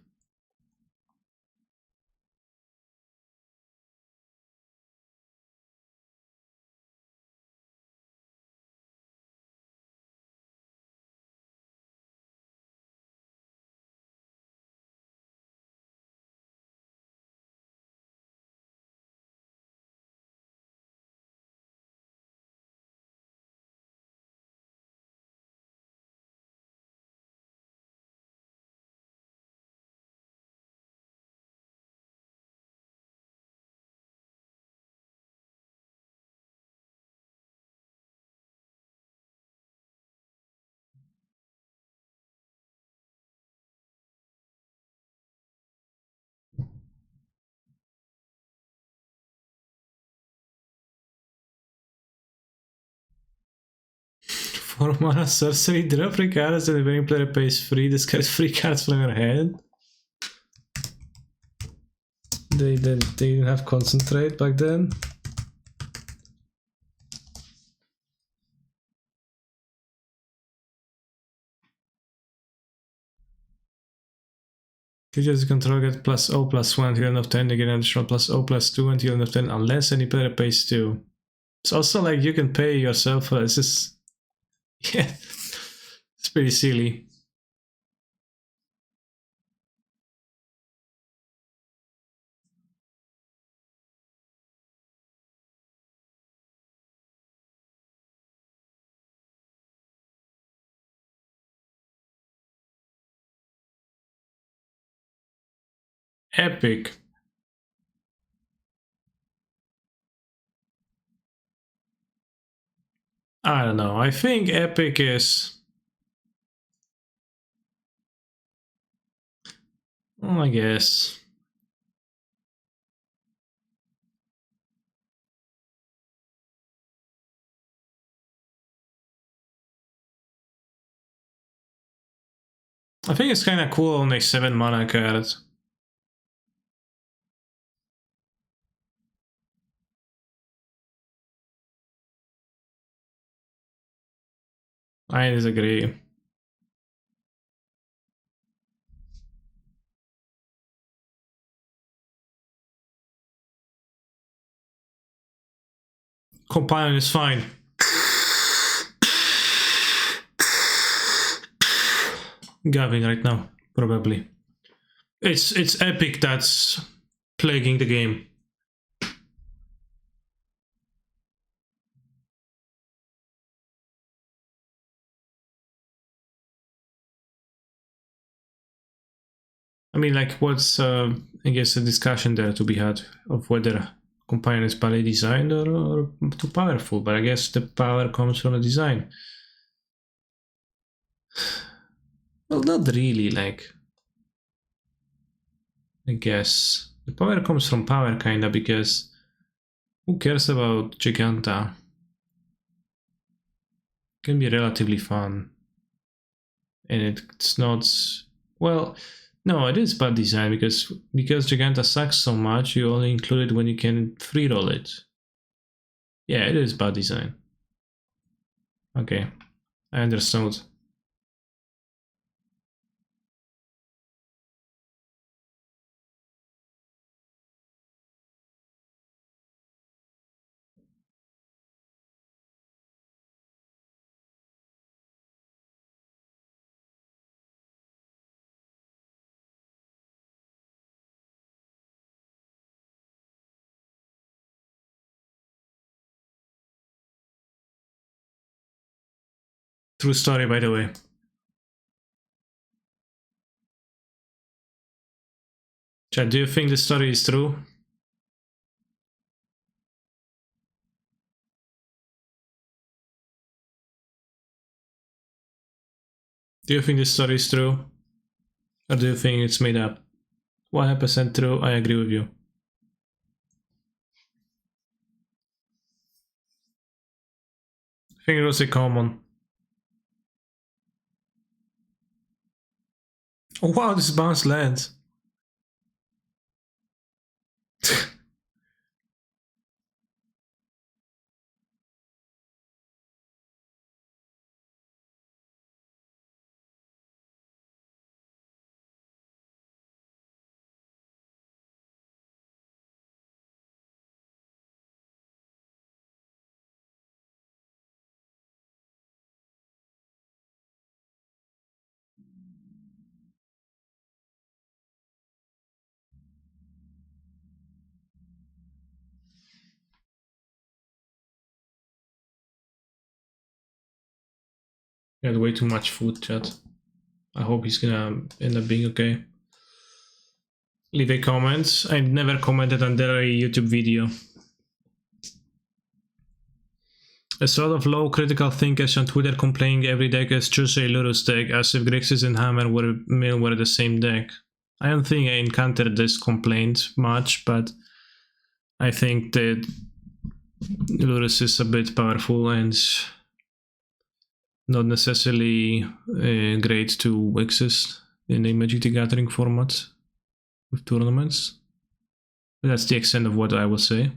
For mana sorcery, draw 3 cards and if any player pays 3, discard 3 cards from your hand. They didn't have concentrate back then. Creatures control get +0/+1 until end of turn, they get an additional +0/+2 until end of turn unless any player pays 2. It's also like you can pay yourself, it's just... yeah, it's pretty silly. Epic. I don't know, I think Epic is... well, I guess... I think it's kinda cool on a 7 mana card. I disagree. Companion is fine. Gavin right now, probably. It's Epic that's plaguing the game. I mean, like, what's I guess a discussion there to be had of whether Companion is badly designed or too powerful, but I guess the power comes from the design. Well, not really, like, I guess. The power comes from power, kinda, because who cares about Giganta? Can be relatively fun. And it's not... Well, no, it is bad design, because Giganta sucks so much, you only include it when you can free roll it. Yeah, it is bad design. Okay, I understood. True story, by the way. Chad, do you think the story is true? Do you think this story is true? Or do you think it's made up? 100% true, I agree with you. I think it was a common. Oh wow, this bounce lands. He had way too much food, chat. I hope he's gonna end up being okay. Leave a comment. I never commented under a YouTube video. A sort of low critical thinkers on Twitter complaining every deck is just a Lurus deck, as if Grixis and Hammer Mill were the same deck. I don't think I encountered this complaint much, but I think that Lurus is a bit powerful and not necessarily great to exist in a Magic the Gathering format with tournaments. That's the extent of what I will say.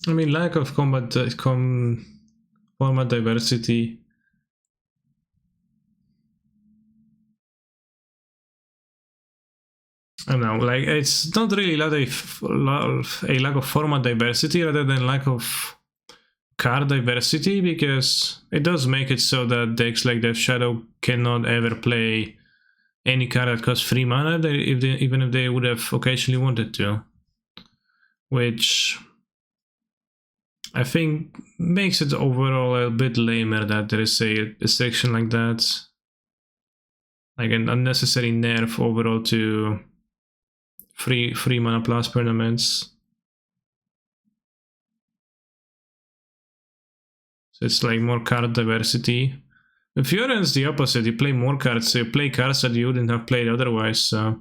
I mean, lack of format diversity. I don't know, like, it's not really a lack of format diversity rather than lack of card diversity, because it does make it so that decks like Death Shadow cannot ever play any card that costs 3 mana, even if they would have occasionally wanted to. Which I think makes it overall a bit lamer that there is a restriction like that. Like an unnecessary nerf overall to free mana plus tournaments. So it's like more card diversity. With Fioren's the opposite, you play more cards, so you play cards that you wouldn't have played otherwise, so...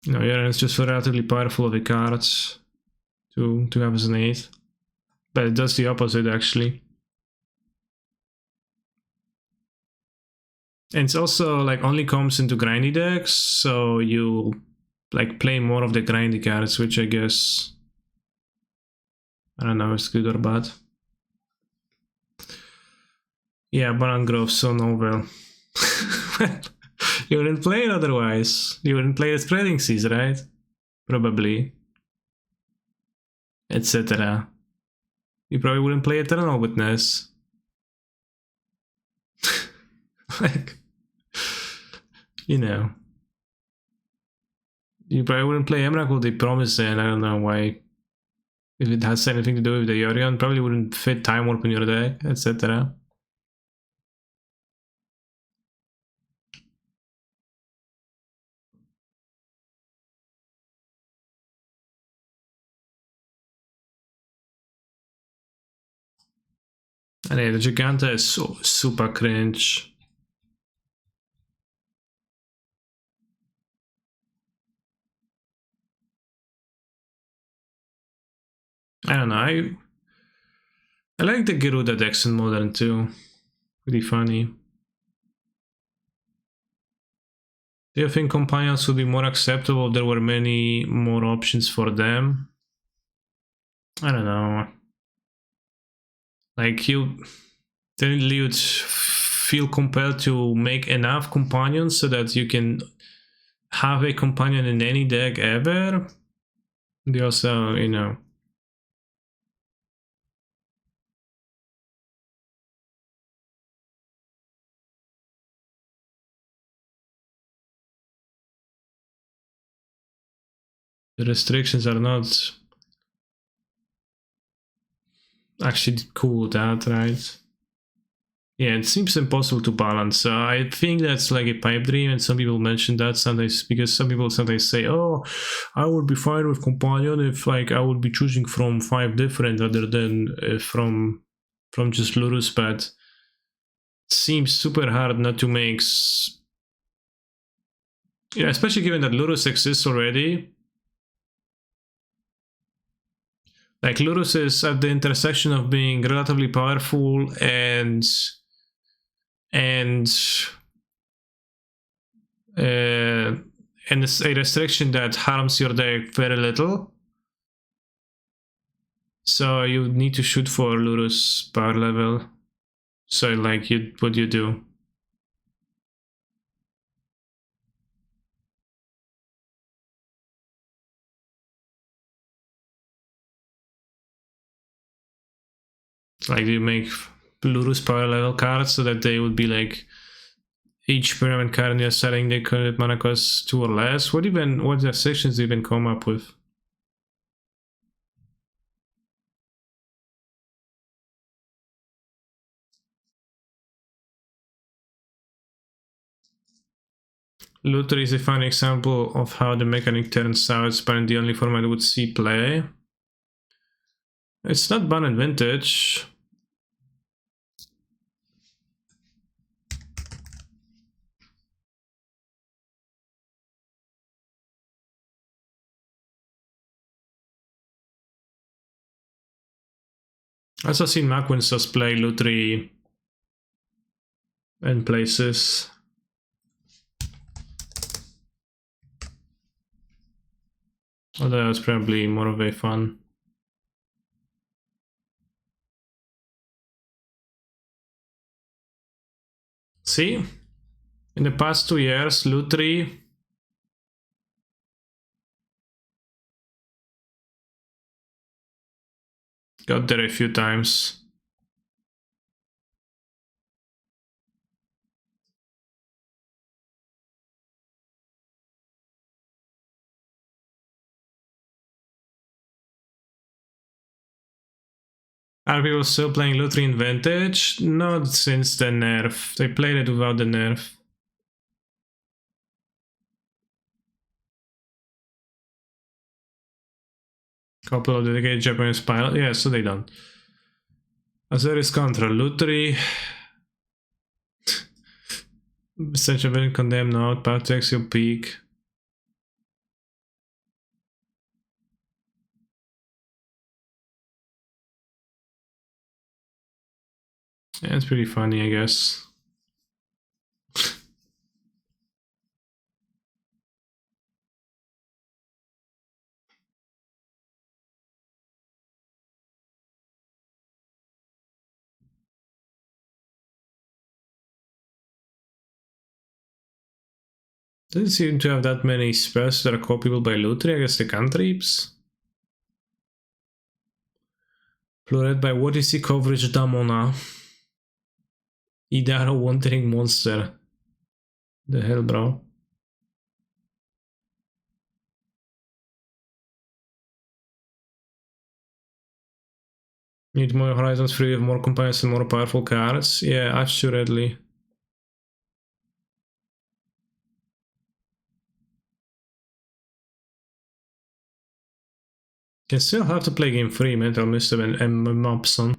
No, Fioren's just relatively powerful of the cards to have as an 8. But it does the opposite, actually. And it's also, like, only comes into grindy decks, so you, like, play more of the grindy cards, which I guess I don't know if it's good or bad. Yeah, Baron Grove, so novel. You wouldn't play it otherwise. You wouldn't play the Spreading Seas, right? Probably. Etc. You probably wouldn't play Eternal Witness. Like, you know. You probably wouldn't play Emrakul, they promise, and I don't know why. If it has anything to do with the Yorion, probably wouldn't fit Time Warp in your deck, etc. And yeah, the Giganta is so super cringe. I don't know, I like the Geruda decks in Modern too. Pretty funny. Do you think companions would be more acceptable if there were many more options for them? I don't know. Like then you'd feel compelled to make enough companions so that you can have a companion in any deck ever. They also, you know. The restrictions are not actually cool, that, right? Yeah, it seems impossible to balance. I think that's like a pipe dream, and some people mention that sometimes because some people sometimes say, "Oh, I would be fine with companion if like I would be choosing from 5 different rather than from just Lurus." But it seems super hard not to make, yeah, especially given that Lurus exists already. Like Lurus is at the intersection of being relatively powerful and uh, and it's a restriction that harms your deck very little. So you need to shoot for Lurus power level. So like what do you do? Like do you make Lurus power level cards so that they would be like each permanent card in your setting they could mana cost 2 or less? What restrictions do you even come up with? Luther is a fine example of how the mechanic turns out, but the only format would see play. It's not banned in Vintage. I've also seen Macwinstos play Lutri in places. Although that was probably more of a fun. See? In the past 2 years, Lutri got there a few times. Are people still playing Lutri in Vintage? Not since the nerf. They played it without the nerf. Couple of dedicated Japanese pilots. Yeah, so they don't. Azeris Contra, Lutri. Essentially condemned out, path to Axial Peak. Yeah, it's pretty funny, I guess. Doesn't seem to have that many spells that are copyable by Lutri. I guess the cantrips. Floret by what is the coverage Damona? Idaro Wandering Monster. The hell, bro? Need more horizons free with more companions and more powerful cards. Yeah, assuredly. Can still have to play game 3, Mental Misstep and Mopson.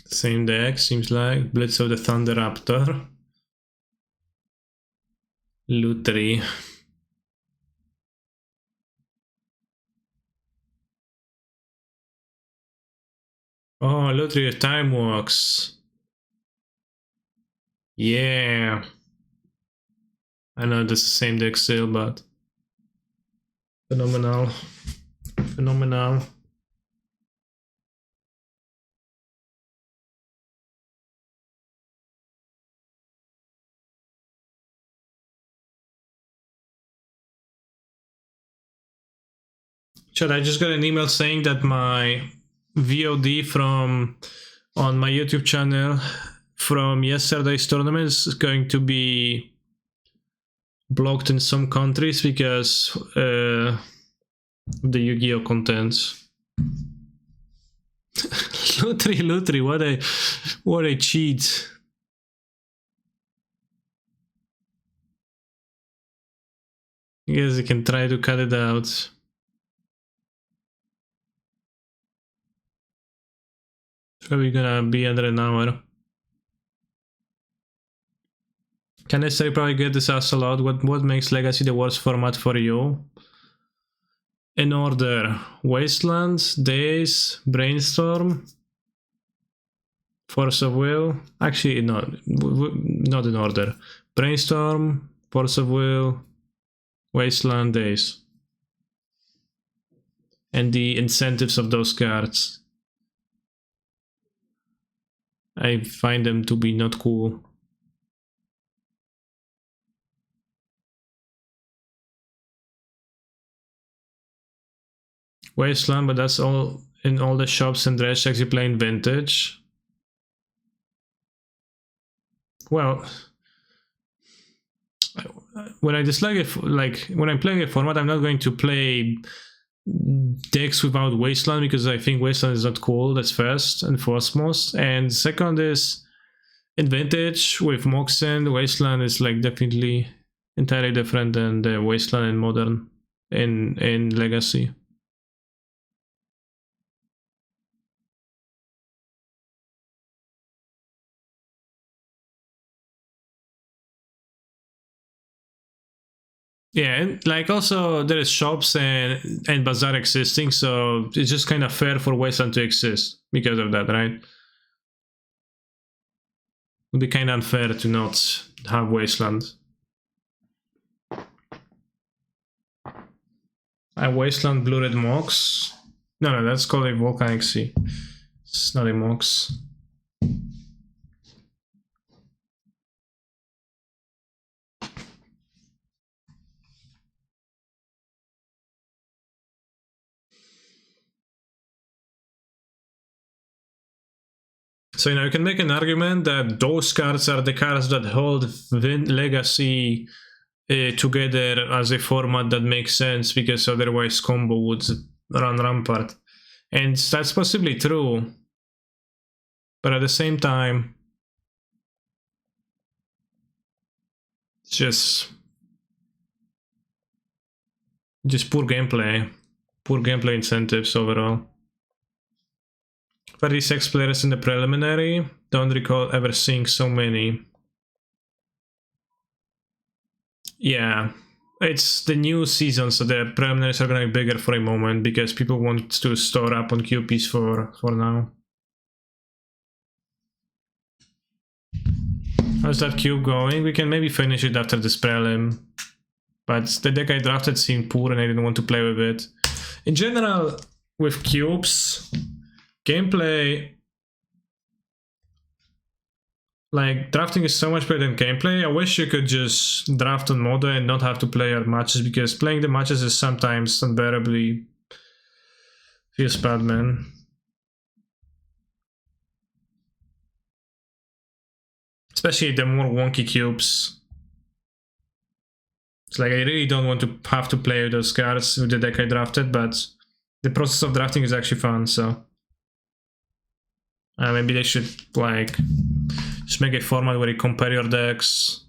Same deck, seems like. Blitz of the Thunder Raptor. Lutri. Oh, Lutri of Time Walks. Yeah. I know that's the same deck still, but phenomenal. Phenomenal. Chad, I just got an email saying that my VOD from on my YouTube channel from yesterday's tournament is going to be blocked in some countries because the Yu-Gi-Oh contents. Lutri, what a cheat. I guess you can try to cut it out. Probably gonna be under an hour. Can I say probably get this asked a lot? What makes Legacy the worst format for you? In order: Wasteland, Days, Brainstorm, Force of Will. Actually, no, not in order. Brainstorm, Force of Will, Wasteland, Days. And the incentives of those cards. I find them to be not cool. Wasteland, but that's all in all the shops and trash checks you play in Vintage. Well, when I dislike it, like when I'm playing a format, I'm not going to play decks without Wasteland because I think Wasteland is not cool. That's first and foremost. And second is in Vintage with Moxen, Wasteland is like definitely entirely different than the Wasteland in Modern in Legacy. Yeah, and like also there is shops and bazaar existing, so it's just kind of fair for Wasteland to exist because of that, right? It would be kind of unfair to not have Wasteland. A Wasteland Blue Red Mox? No, that's called a Volcanic Sea. It's not a Mox. So, you can make an argument that those cards are the cards that hold Legacy together as a format that makes sense, because otherwise combo would run rampart. And that's possibly true. But at the same time, it's just poor gameplay. Poor gameplay incentives overall. 36 players in the preliminary. Don't recall ever seeing so many. Yeah, it's the new season, so the preliminaries are gonna be bigger for a moment because people want to store up on QPs for now. How's that cube going? We can maybe finish it after this prelim. But the deck I drafted seemed poor and I didn't want to play with it. In general, with cubes, gameplay, like, drafting is so much better than gameplay. I wish you could just draft on Modo and not have to play your matches, because playing the matches is sometimes unbearably feels bad, man. Especially the more wonky cubes. It's like, I really don't want to have to play with those cards with the deck I drafted, but the process of drafting is actually fun, so... maybe they should, like, just make a format where you compare your decks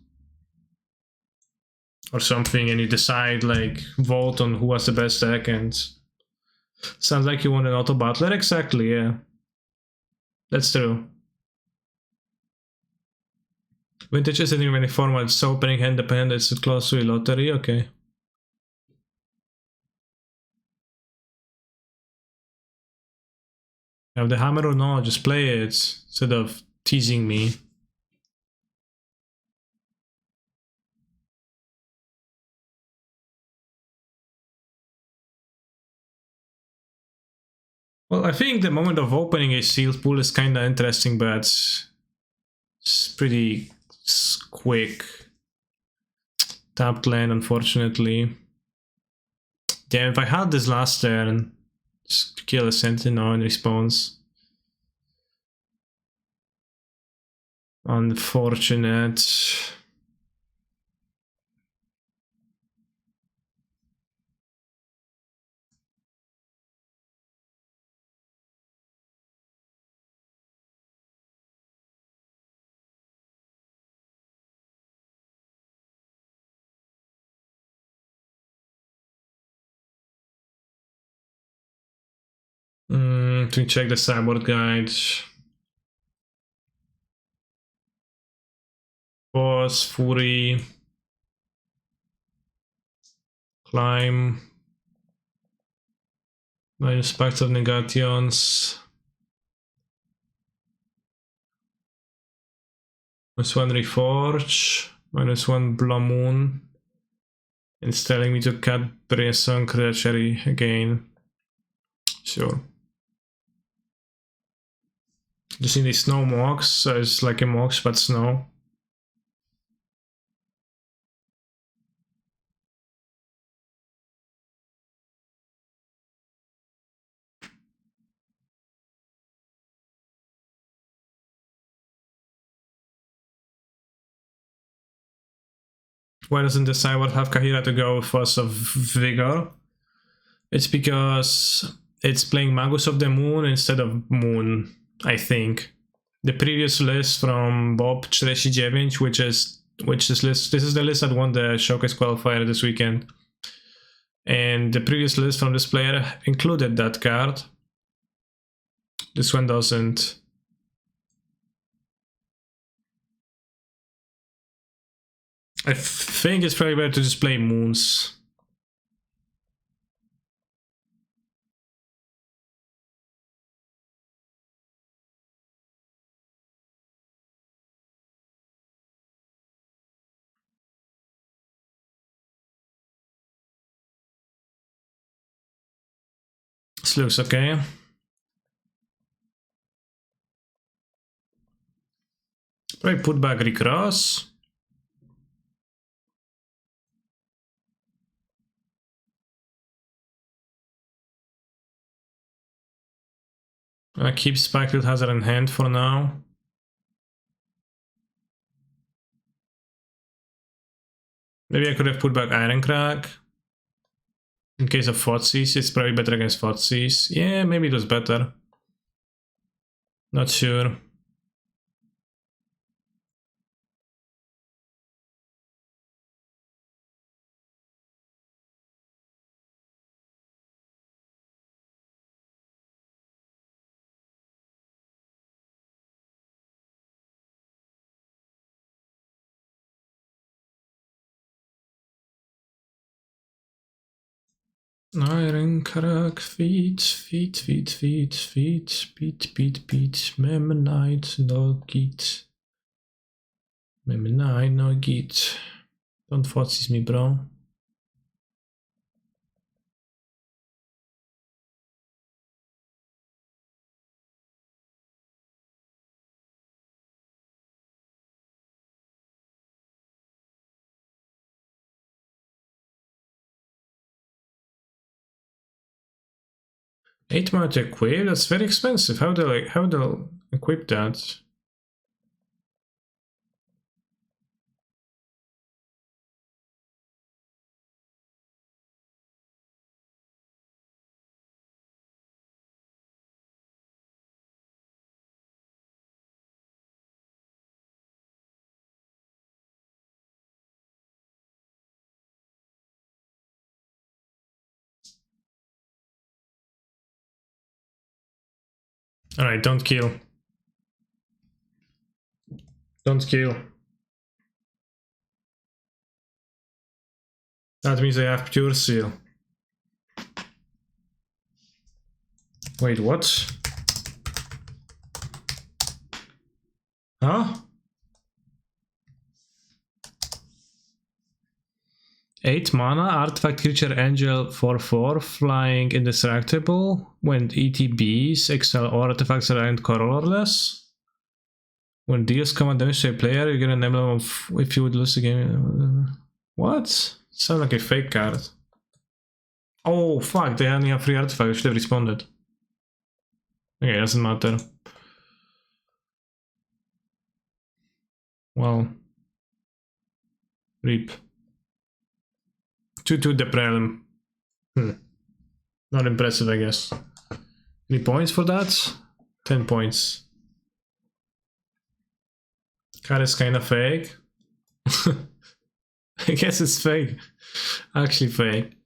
or something, and you decide, like, vote on who has the best deck, and sounds like you want an auto battler. Exactly, yeah. That's true. Vintage isn't even a format, it's opening hand dependent, it's close to a lottery, okay. Have the hammer or no, just play it instead of teasing me. Well, I think the moment of opening a sealed pool is kinda interesting, but it's pretty quick. Tapped land, unfortunately. Damn, if I had this last turn, just kill a Sentinel in response. Unfortunate. To check the sideboard guide. Boss, Fury. Climb. Minus Pact of Negations. -1 Reforge. -1 Blue Moon. And it's telling me to cut Bresson Treachery again. Sure. Just need these snow mox, so it's like a mox but snow. Why doesn't the sideboard have Kahira to go with Force of Vigor? It's because it's playing Magus of the Moon instead of Moon, I think. The previous list from Bob 49, which is this is the list that won the Showcase qualifier this weekend. And the previous list from this player included that card. This one doesn't. I think it's probably better to just play Moons. This looks okay. Probably put back Recross. Keep Spikefield Hazard in hand for now. Maybe I could have put back Ironcrack. In case of Thoughtseize, it's probably better against Thoughtseize. Yeah, maybe it was better. Not sure. Ironcrack, feet, Memmonite, no git. Memmonite, no git. Don't Thoughtseize me, bro. 8 mana to equip? That's very expensive. How do I equip that? Alright, don't kill. Don't kill. That means I have pure seal. Wait, what? Huh? 8 mana, artifact creature angel 4/4, flying indestructible. When ETBs, exile all artifacts that aren't colorless. When deals command damage to a player, you get an emblem of if you would lose the game. What? Sounds like a fake card. Oh fuck, they only have 3 artifacts, I should have responded. Okay, doesn't matter. Well. Rip. 2/2 the prelim. Not impressive, I guess. Any points for that? 10 points. Card is kinda fake. I guess it's fake. Actually fake.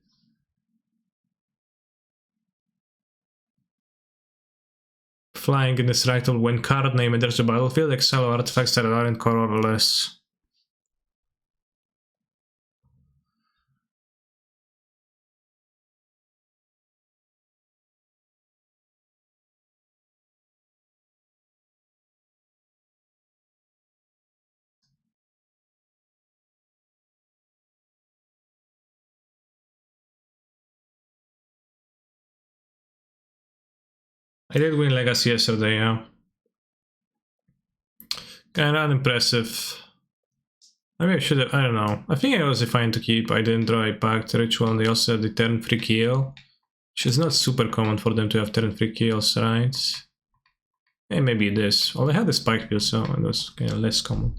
Flying indestructible. When card name enters the battlefield, exile artifacts that aren't colorless. I did win Legacy yesterday, yeah. Kinda unimpressive. Maybe I should have, I don't know. I think I was fine to keep. I didn't draw a pact ritual and they also had the turn free kill. Which is not super common for them to have turn free kills, right? And maybe it is. Well, they had the spike kill, so it was kinda less common.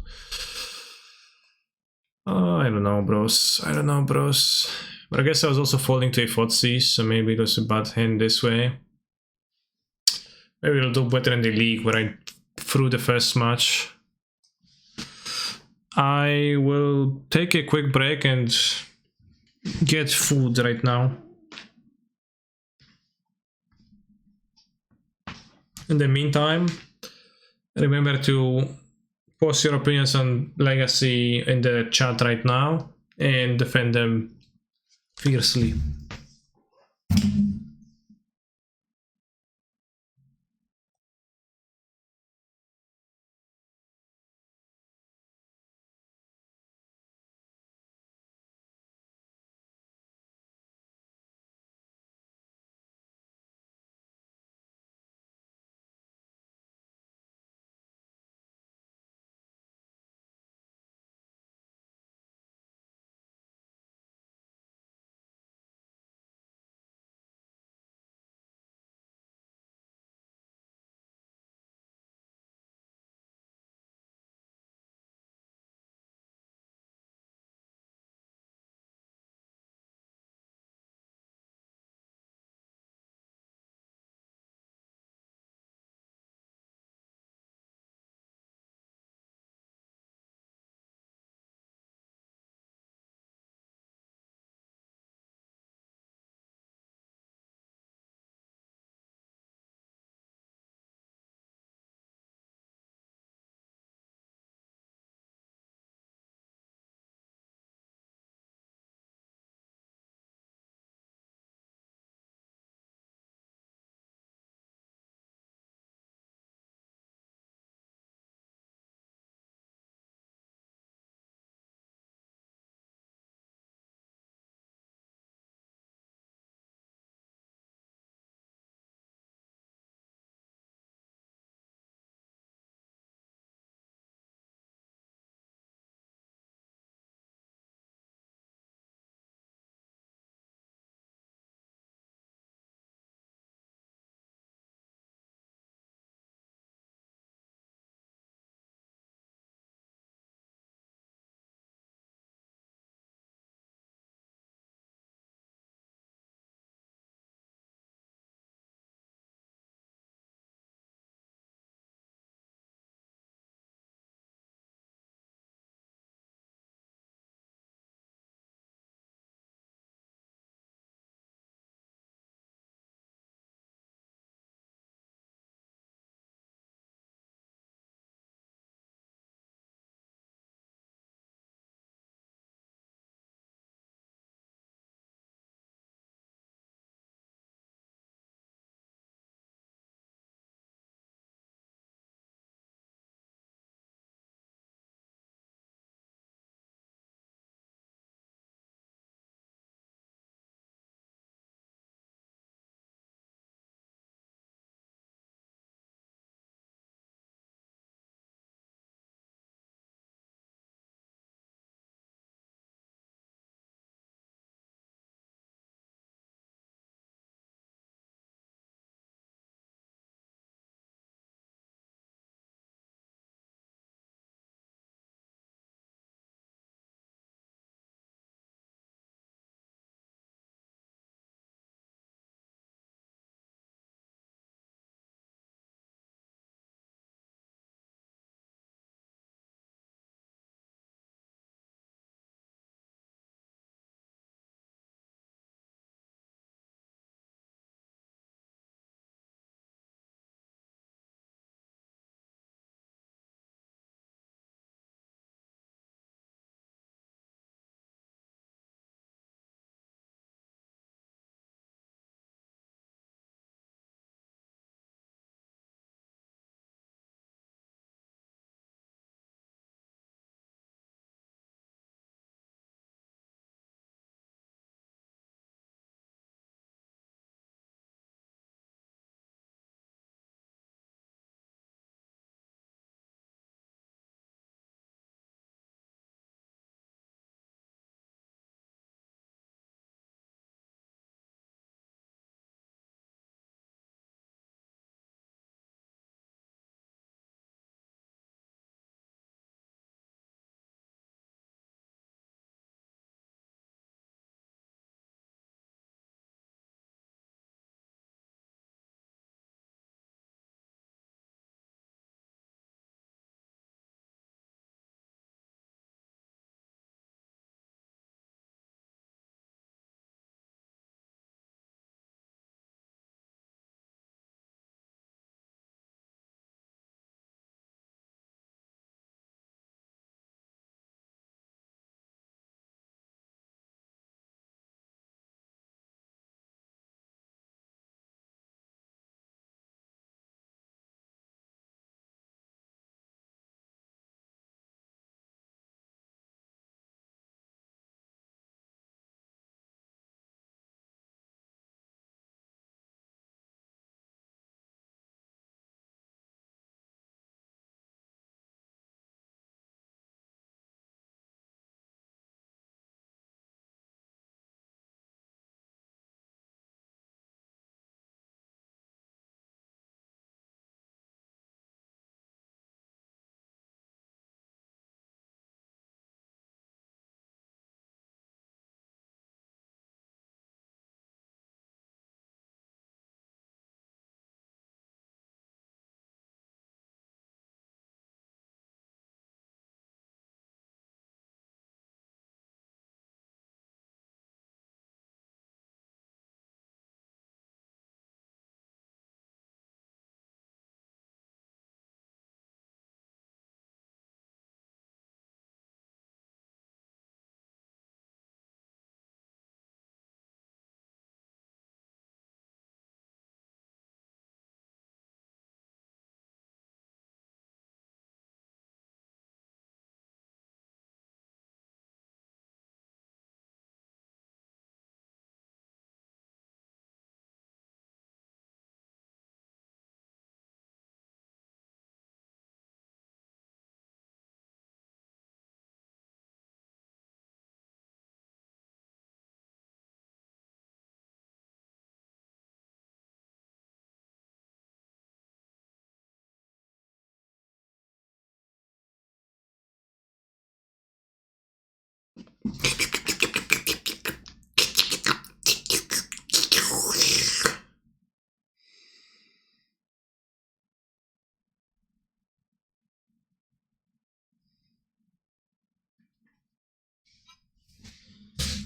I don't know, bros. I don't know, bros. But I guess I was also falling to a Footsie, so maybe it was a bad hand this way. Maybe it'll do better in the league where I threw the first match. I will take a quick break and get food right now. In the meantime, remember to post your opinions on Legacy in the chat right now and defend them fiercely.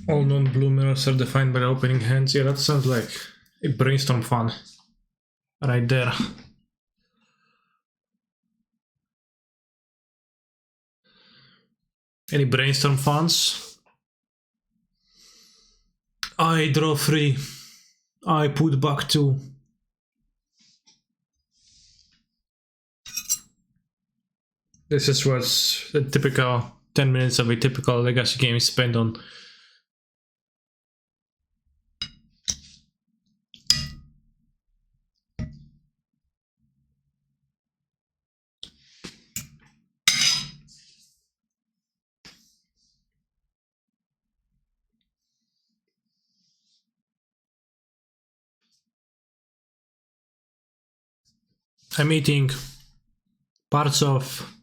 All non-blue mirrors are defined by the opening hands. Yeah, that sounds like a brainstorm fun. Right there. Any brainstorm funs? I draw 3. I put back 2. This is what's a typical 10 minutes of a typical legacy game is spent on. I'm eating parts of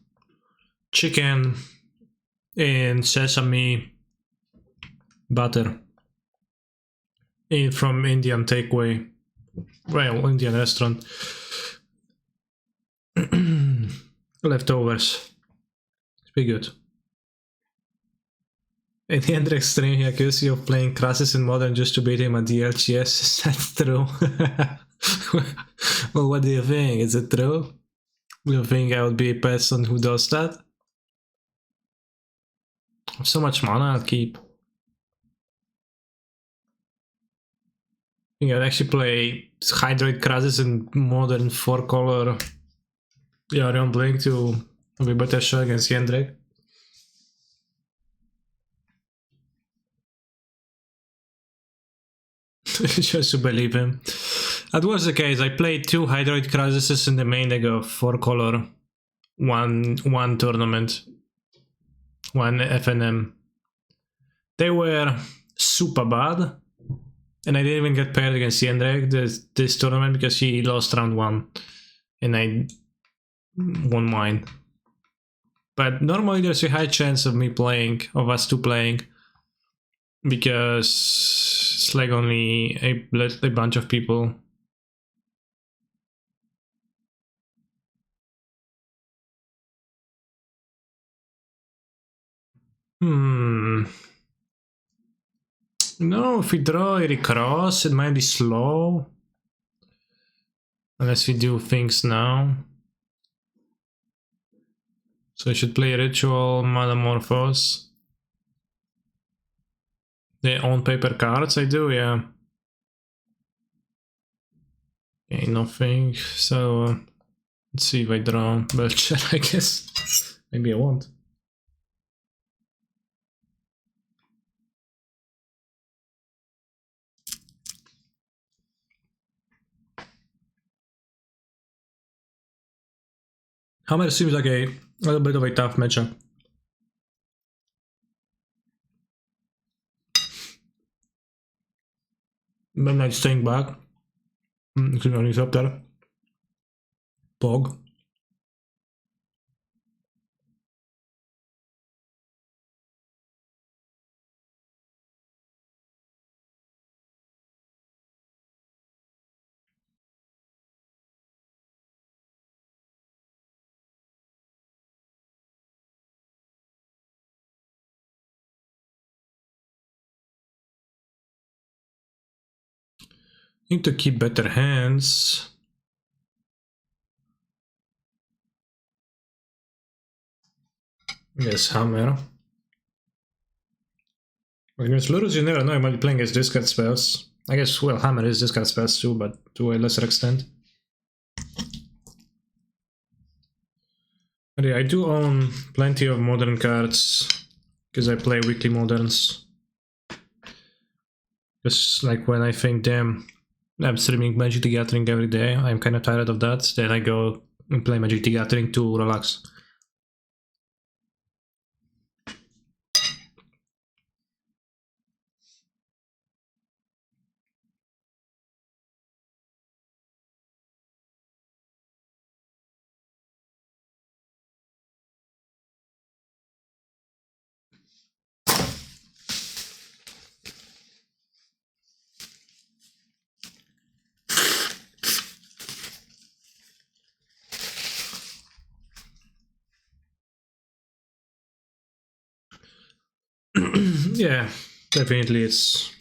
chicken in sesame butter from Indian takeaway, well, Indian restaurant. Leftovers. It's pretty good. In the Hendrik stream, he accused you of playing Crassus in Modern just to beat him at the LGS. Is that true? Well, what do you think? Is it true? Do you think I would be a person who does that? So much mana I'll keep. I think I'd actually play Hydroid Crassus in Modern 4-color. Yeah, Orion Blink to have a better shot against Hendrik. Just to believe him. That was the case. I played 2 Hydroid Crassuses in the main deck of 4-color. One tournament. One FNM. They were super bad. And I didn't even get paired against Jendrek this tournament because he lost round 1. And I won mine. But normally there's a high chance of me playing, of us 2 playing. Because it's like only a bunch of people. No, if we draw a recross, it might be slow. Unless we do things now. So I should play Ritual, Metamorphose. They own paper cards, I do, yeah. Okay, nothing. So let's see if I draw Belcher, I guess. Maybe I won't. Hammer seems like a little bit of a tough matchup. Midnight staying back. He's up there. Pog. Need to keep better hands. Yes, Hammer. Against Lurus, you never know, you might be playing against discard spells. I guess, well, Hammer is discard spells too, but to a lesser extent. But yeah, I do own plenty of modern cards, because I play weekly moderns. Just like when I think, damn, I'm streaming Magic the Gathering every day, I'm kind of tired of that, then I go and play Magic the Gathering to relax. Yeah, definitely it's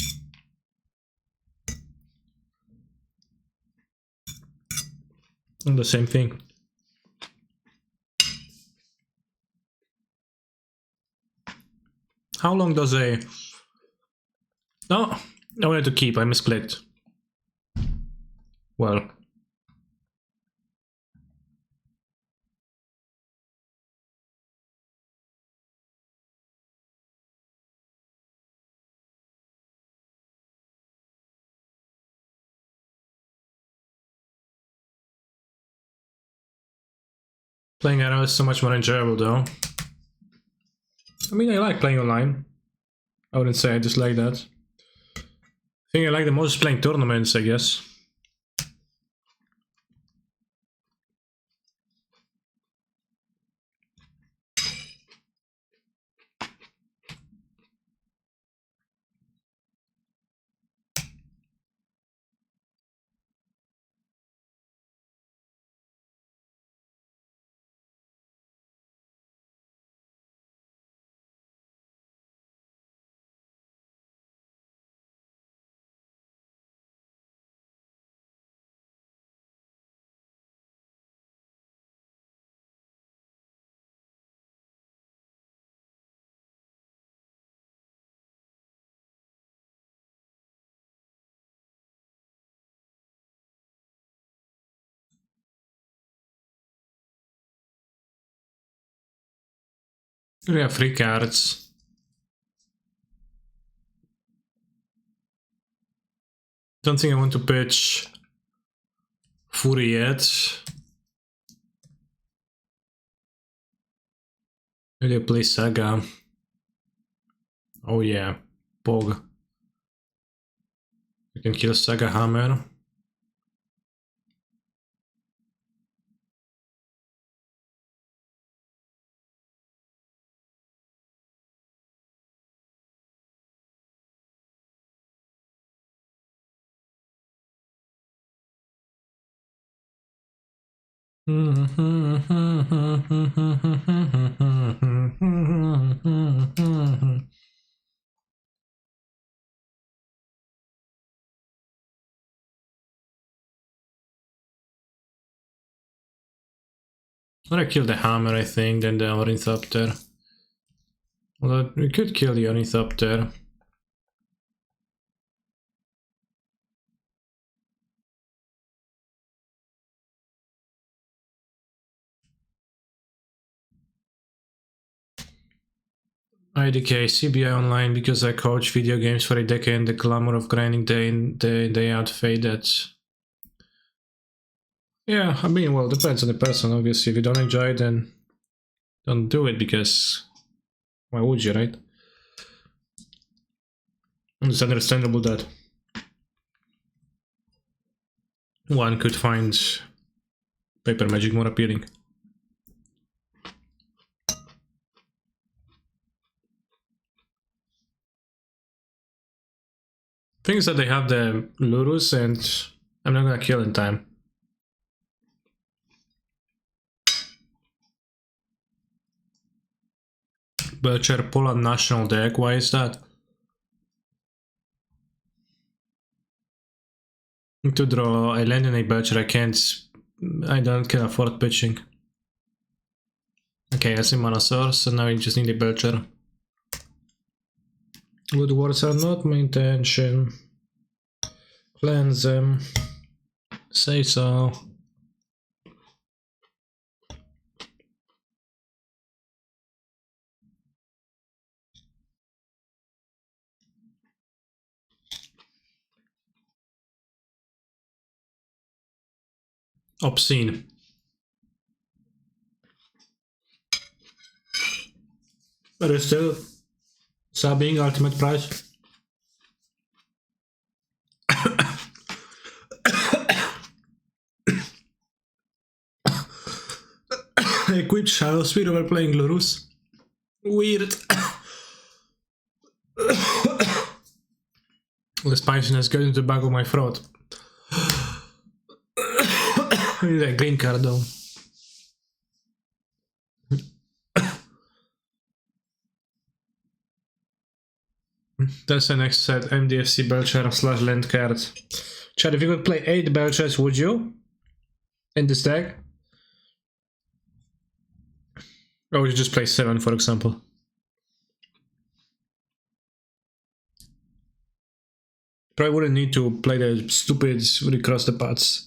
the same thing. How long does a... No, I wanted to keep, I misclicked. Well. Playing arrow is so much more enjoyable though. I mean, I like playing online. I wouldn't say I dislike that. The thing I like the most is playing tournaments, I guess. We have 3 cards. Don't think I want to pitch Fury yet. Maybe I play Saga. Oh yeah, Pog. I can kill Saga Hammer. Or I kill the hammer, I think, then the Ornithopter. Although we could kill the Ornithopter. IDK, CBI online because I coach video games for a decade and the glamour of grinding day in, day out faded. Yeah, I mean, well, depends on the person, obviously. If you don't enjoy it, then don't do it, because why would you, right? It's understandable that one could find paper magic more appealing. Thing is that they have the Lurus and I'm not gonna kill in time. Belcher Poland national deck, why is that? To draw a land in a Belcher, I can afford pitching. Okay, I see mana source, so now we just need a Belcher. Wood wards are not my intention. Cleanse them. Say so. Obscene. But it's still subbing ultimate price. I quit Shadow Speed over playing Lurus. Weird. The spiciness goes into the back of my throat. I need a green card though. That's the next set, MDFC Belcher / land card. Chad, if you could play 8 Belchers, would you? In this deck? Or would you just play 7, for example? Probably wouldn't need to play the stupid recross the paths.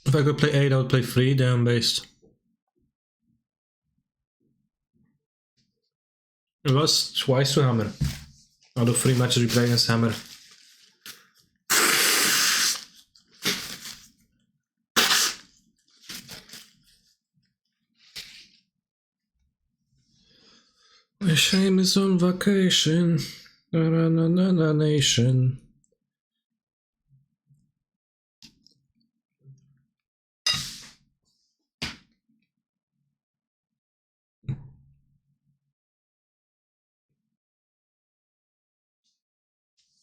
If I could play 8, I would play 3, down based. It was twice to Hammer. Out of 3 matches we played against Hammer. My shame is on vacation. Na na na na na nation.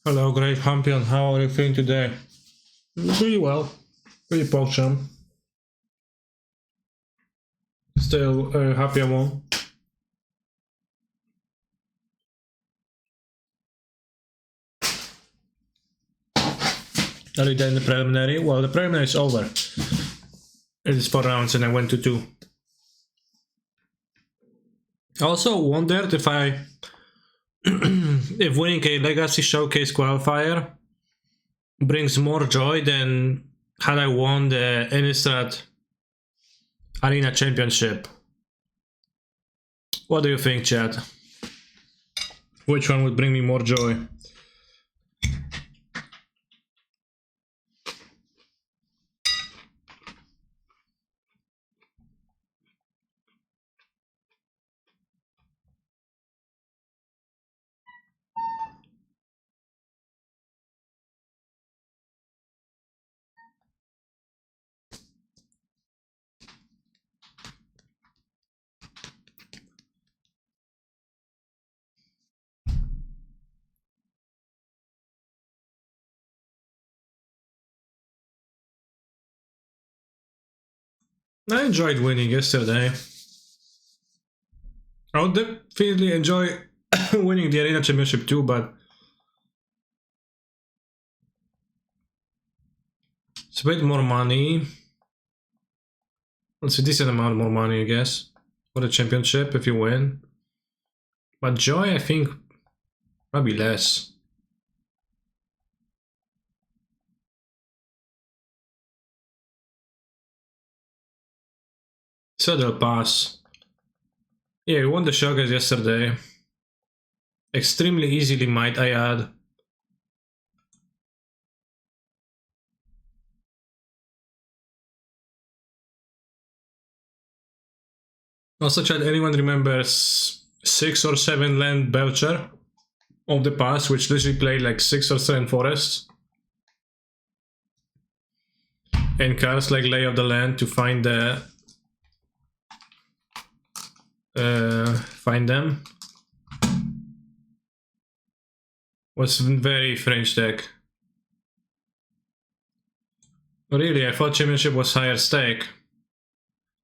Hello, great champion. How are you feeling today? Pretty well. Pretty PogChamp. Still happy I won. Are you done in the preliminary? Well, the preliminary is over. It is 4 rounds and I went to 2. I also wondered if if winning a Legacy Showcase qualifier brings more joy than had I won the Innistrad Arena Championship. What do you think, chat? Which one would bring me more joy? I enjoyed winning yesterday. I would definitely enjoy winning the Arena Championship too, but it's a bit more money. It's a decent amount more money, I guess, for the championship if you win. But joy, I think, probably less. So they'll pass. Yeah, we won the Showcase yesterday. Extremely easily, might I add. Also, chat, anyone remembers 6 or 7 land Belcher of the past, which literally played like 6 or 7 forests? And cards like Lay of the Land to find the find them. Was very French deck. Really, I thought Championship was higher stake.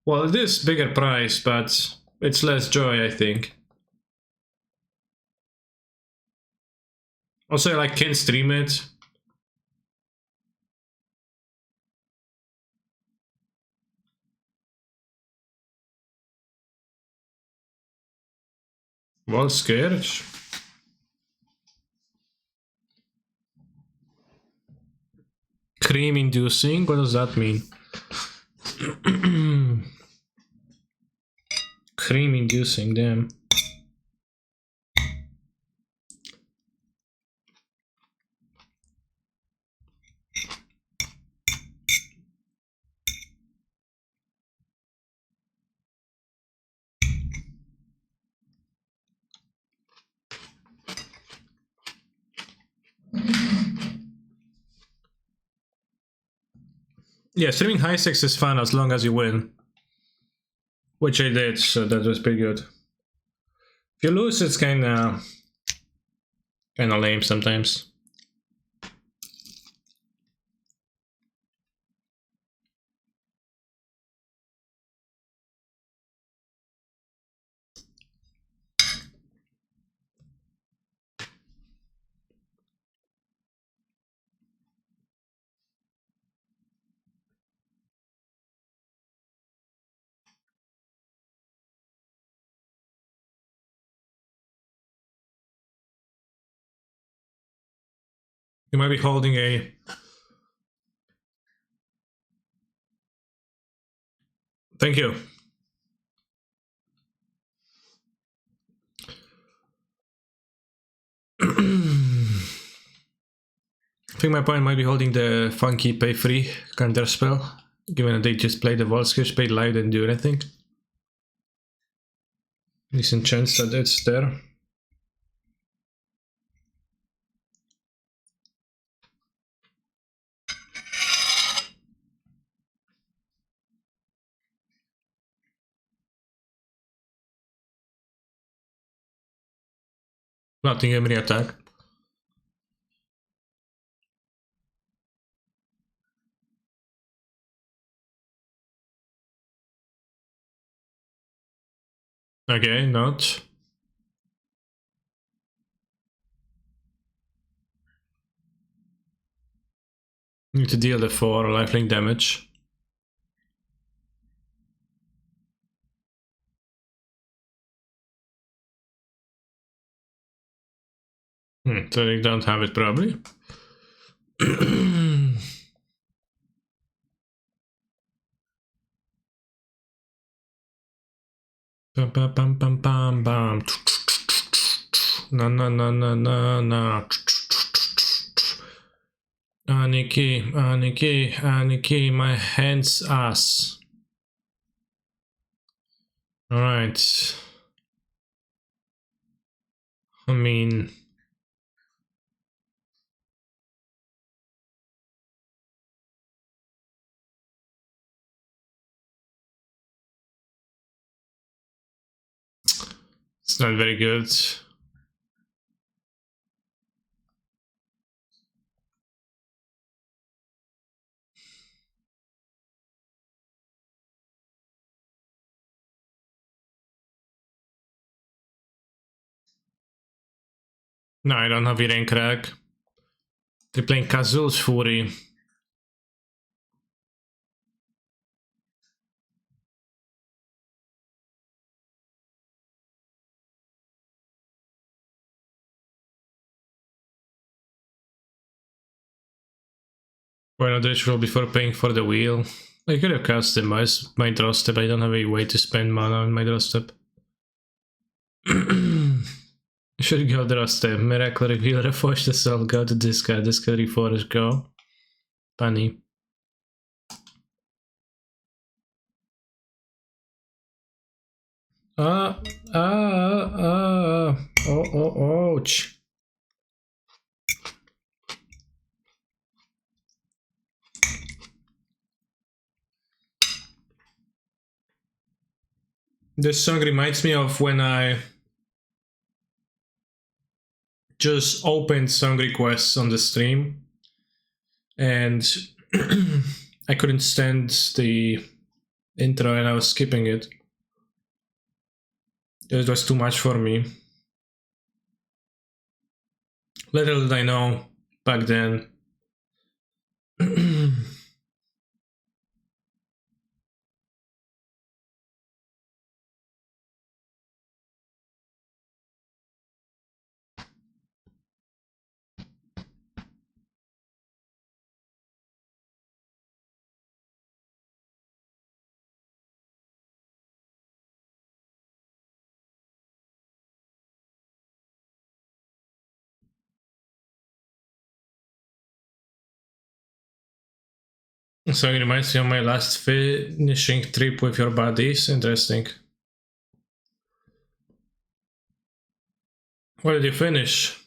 Well, it is bigger price, but it's less joy, I think. Also, I like can't stream it. Well, Scourge. Cream inducing? What does that mean? Cream inducing, damn. Yeah, streaming high stakes is fun as long as you win. Which I did, so that was pretty good. If you lose, it's kinda lame sometimes. You might be holding a... Thank you. I think my opponent might be holding the funky pay free counter spell, given that they just played the Volskirch, paid live, didn't do anything. Decent chance that it's there. Nottingham re-attack. Okay, not. Need to deal the 4 lifelink damage. So they don't have it probably. Bam bam bam bam bam bam. No no no no no no. Aniki, Aniki, Aniki, my hands ass. Alright. I mean... It's not very good. No, I don't have Irene Crack. They're playing Kazul's Fury. Why not ritual before paying for the wheel? I could have customized my draw step, I don't have a way to spend mana on my draw step. Should go draw step. Miracle reveal, reforge the soul, go to discard, reforge, go. Bunny. Ouch. This song reminds me of when I just opened song requests on the stream and I couldn't stand the intro and I was skipping it. It was too much for me. Little did I know back then. So it reminds me of my last finishing trip with your buddies. Interesting. Where did you finish?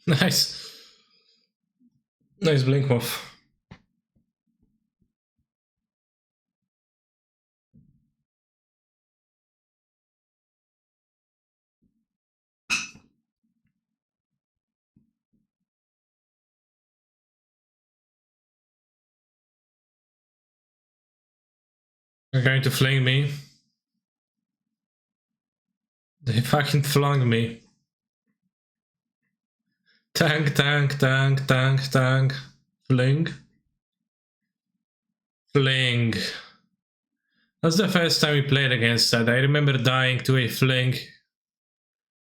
Nice. Nice blink move. They're going to fling me. They fucking flung me. Tank, tank, tank, tank, tank. Fling. Fling. That's the first time we played against that. I remember dying to a fling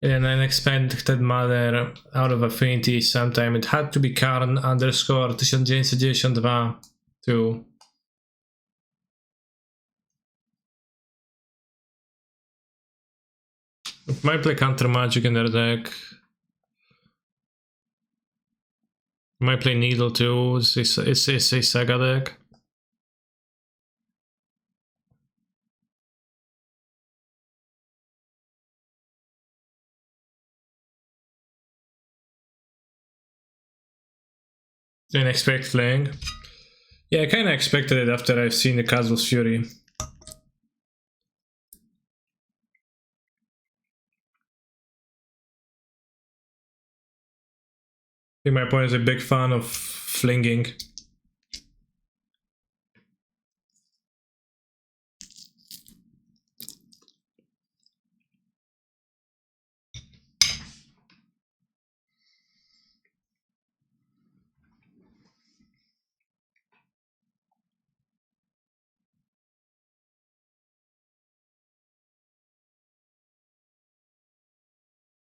in an unexpected manner out of affinity sometime. It had to be Karn underscore 1992 too. Might play counter magic in their deck. Might play needle too. It's a saga deck. Didn't expect fling. Yeah, I kinda expected it after I've seen the Castle's Fury. I think my opponent is a big fan of flinging.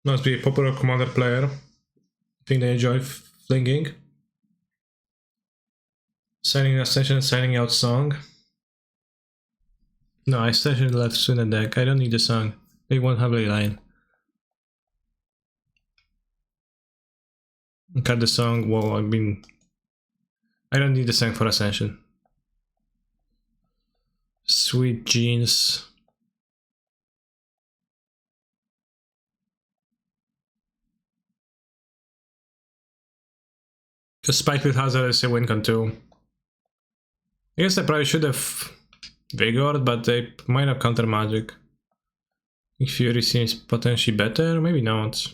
Must be a popular commander player. I think they enjoy flinging. Signing Ascension and signing out Song. No, I Ascension left in the deck. I don't need the Song. They won't have a line. Cut the Song. Well, I mean, I don't need the Song for Ascension. Sweet jeans. Because Spike with Hazard is a win con too. I guess I probably should have Vigored, but they might have counter magic. I think Fury seems potentially better, maybe not.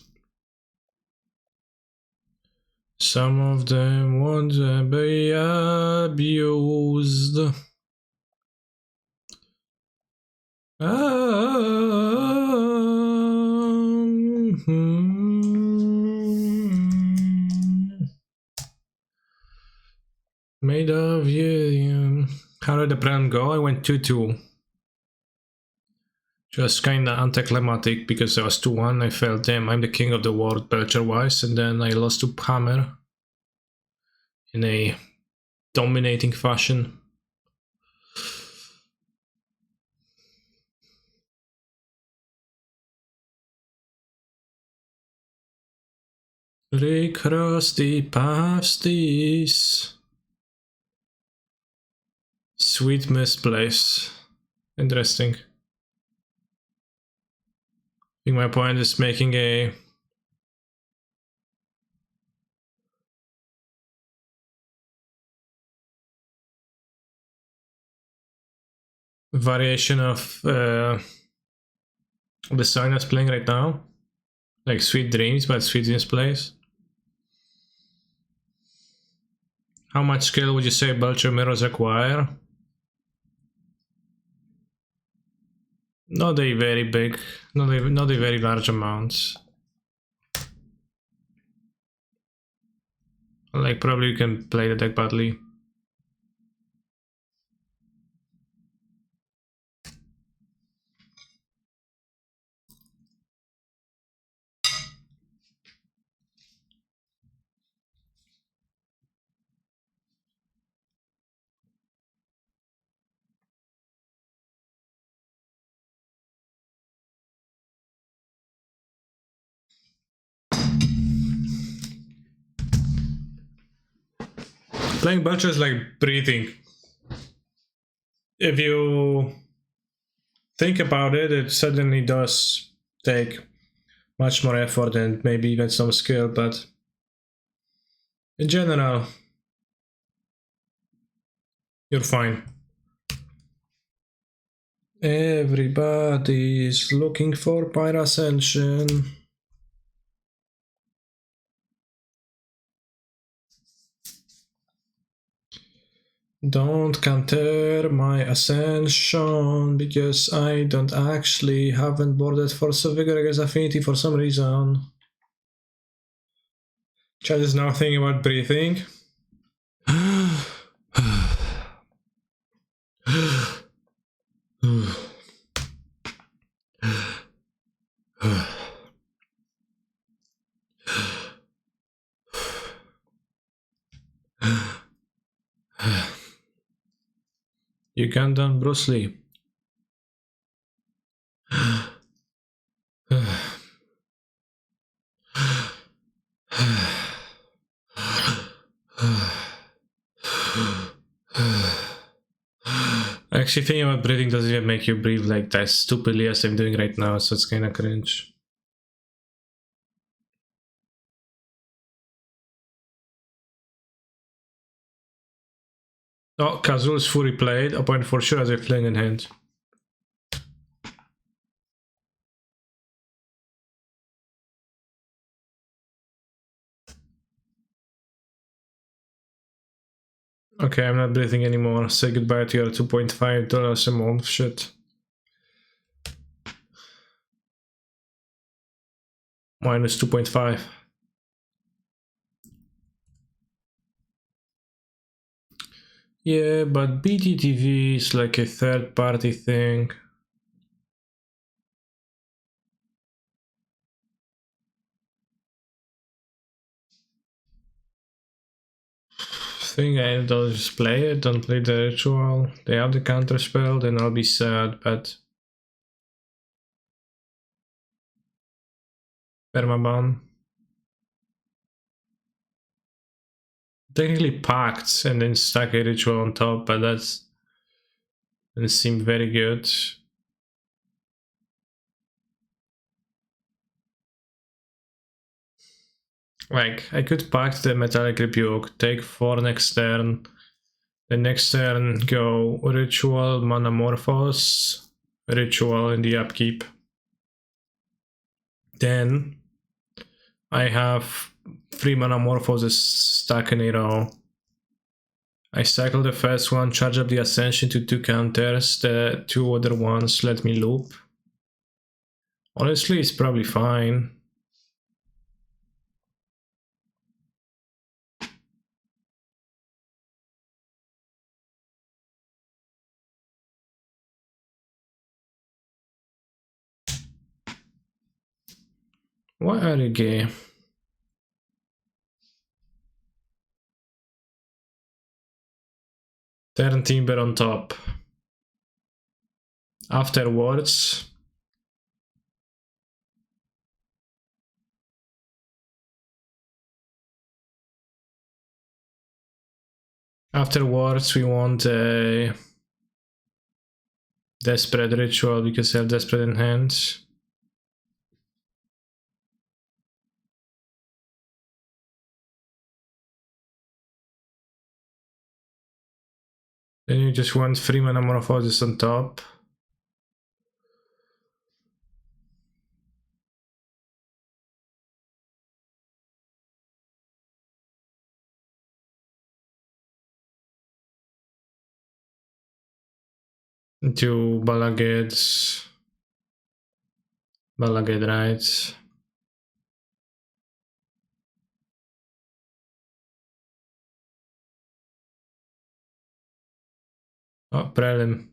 Some of them want to be abused. Made of you. How did the plan go? I went 2-2. Just kinda anticlimactic because I was 2-1. I felt, damn, I'm the king of the world, Belcher wise, and then I lost to Hammer in a dominating fashion. Recross the pasties. Sweet misplace. Interesting. I think my opponent is making a variation of the sign that's playing right now. Like Sweet Dreams, but Sweet Misplace. How much skill would you say Belcher mirrors require? Not a very big, not a very large amount. Like probably you can play the deck badly. Playing Belcher is like breathing. If you think about it, it certainly does take much more effort and maybe even some skill, but in general, you're fine. Everybody's looking for Pyre Ascension. Don't counter my ascension because I don't actually haven't boarded Force of Vigor against Affinity for some reason. Chad is now thinking about breathing. Ugandan Bruce Lee. Actually, thinking about breathing doesn't even make you breathe like that stupidly as I'm doing right now, so it's kinda cringe. Oh, Kazul's fully played. A point for sure as a fling in hand. Okay, I'm not breathing anymore. Say goodbye to your $2.5 a month shit. Minus 2.5. Yeah, but BTTV is like a third party thing. Thing I don't just play it, don't play the ritual. They have the counter spell, then I'll be sad, but permaban. Technically packed and then stack a ritual on top, but that's doesn't seem very good. Like, I could pack the Metallic Rebuke, take 4 next turn, the next turn go Ritual, Manamorphose, Ritual in the upkeep. Then I have 3 Manamorphoses stack in a row. I cycle the first one, charge up the Ascension to 2 counters, the 2 other ones let me loop. Honestly, it's probably fine. Why are you gay? Turn Timber on top. Afterwards, we want a Desperate Ritual because I have Desperate in hand. Then you just want 3 Manamorphoses on top. To Balaged right. O, prelim.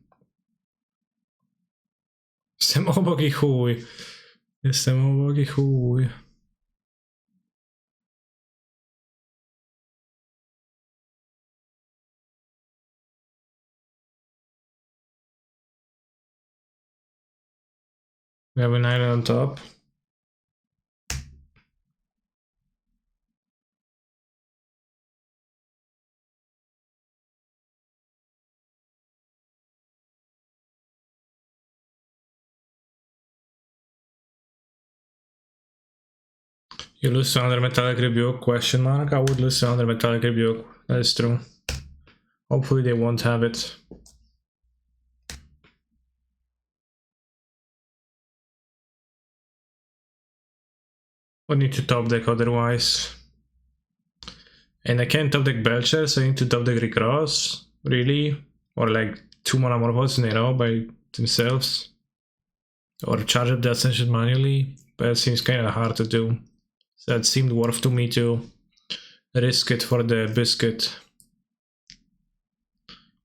Jestem ubogi chuj. Jestem ubogi chuj. We have an island on top. You lose to another Metallic Rebuke, question mark? I would lose to another Metallic Rebuke, that is true. Hopefully they won't have it. I need to top deck otherwise. And I can't top deck Belcher, so I need to top deck Recross. really? Or like 2 mana Morphos in a row by themselves? Or charge up the Ascension manually? But it seems kind of hard to do. So it seemed worth to me to risk it for the biscuit.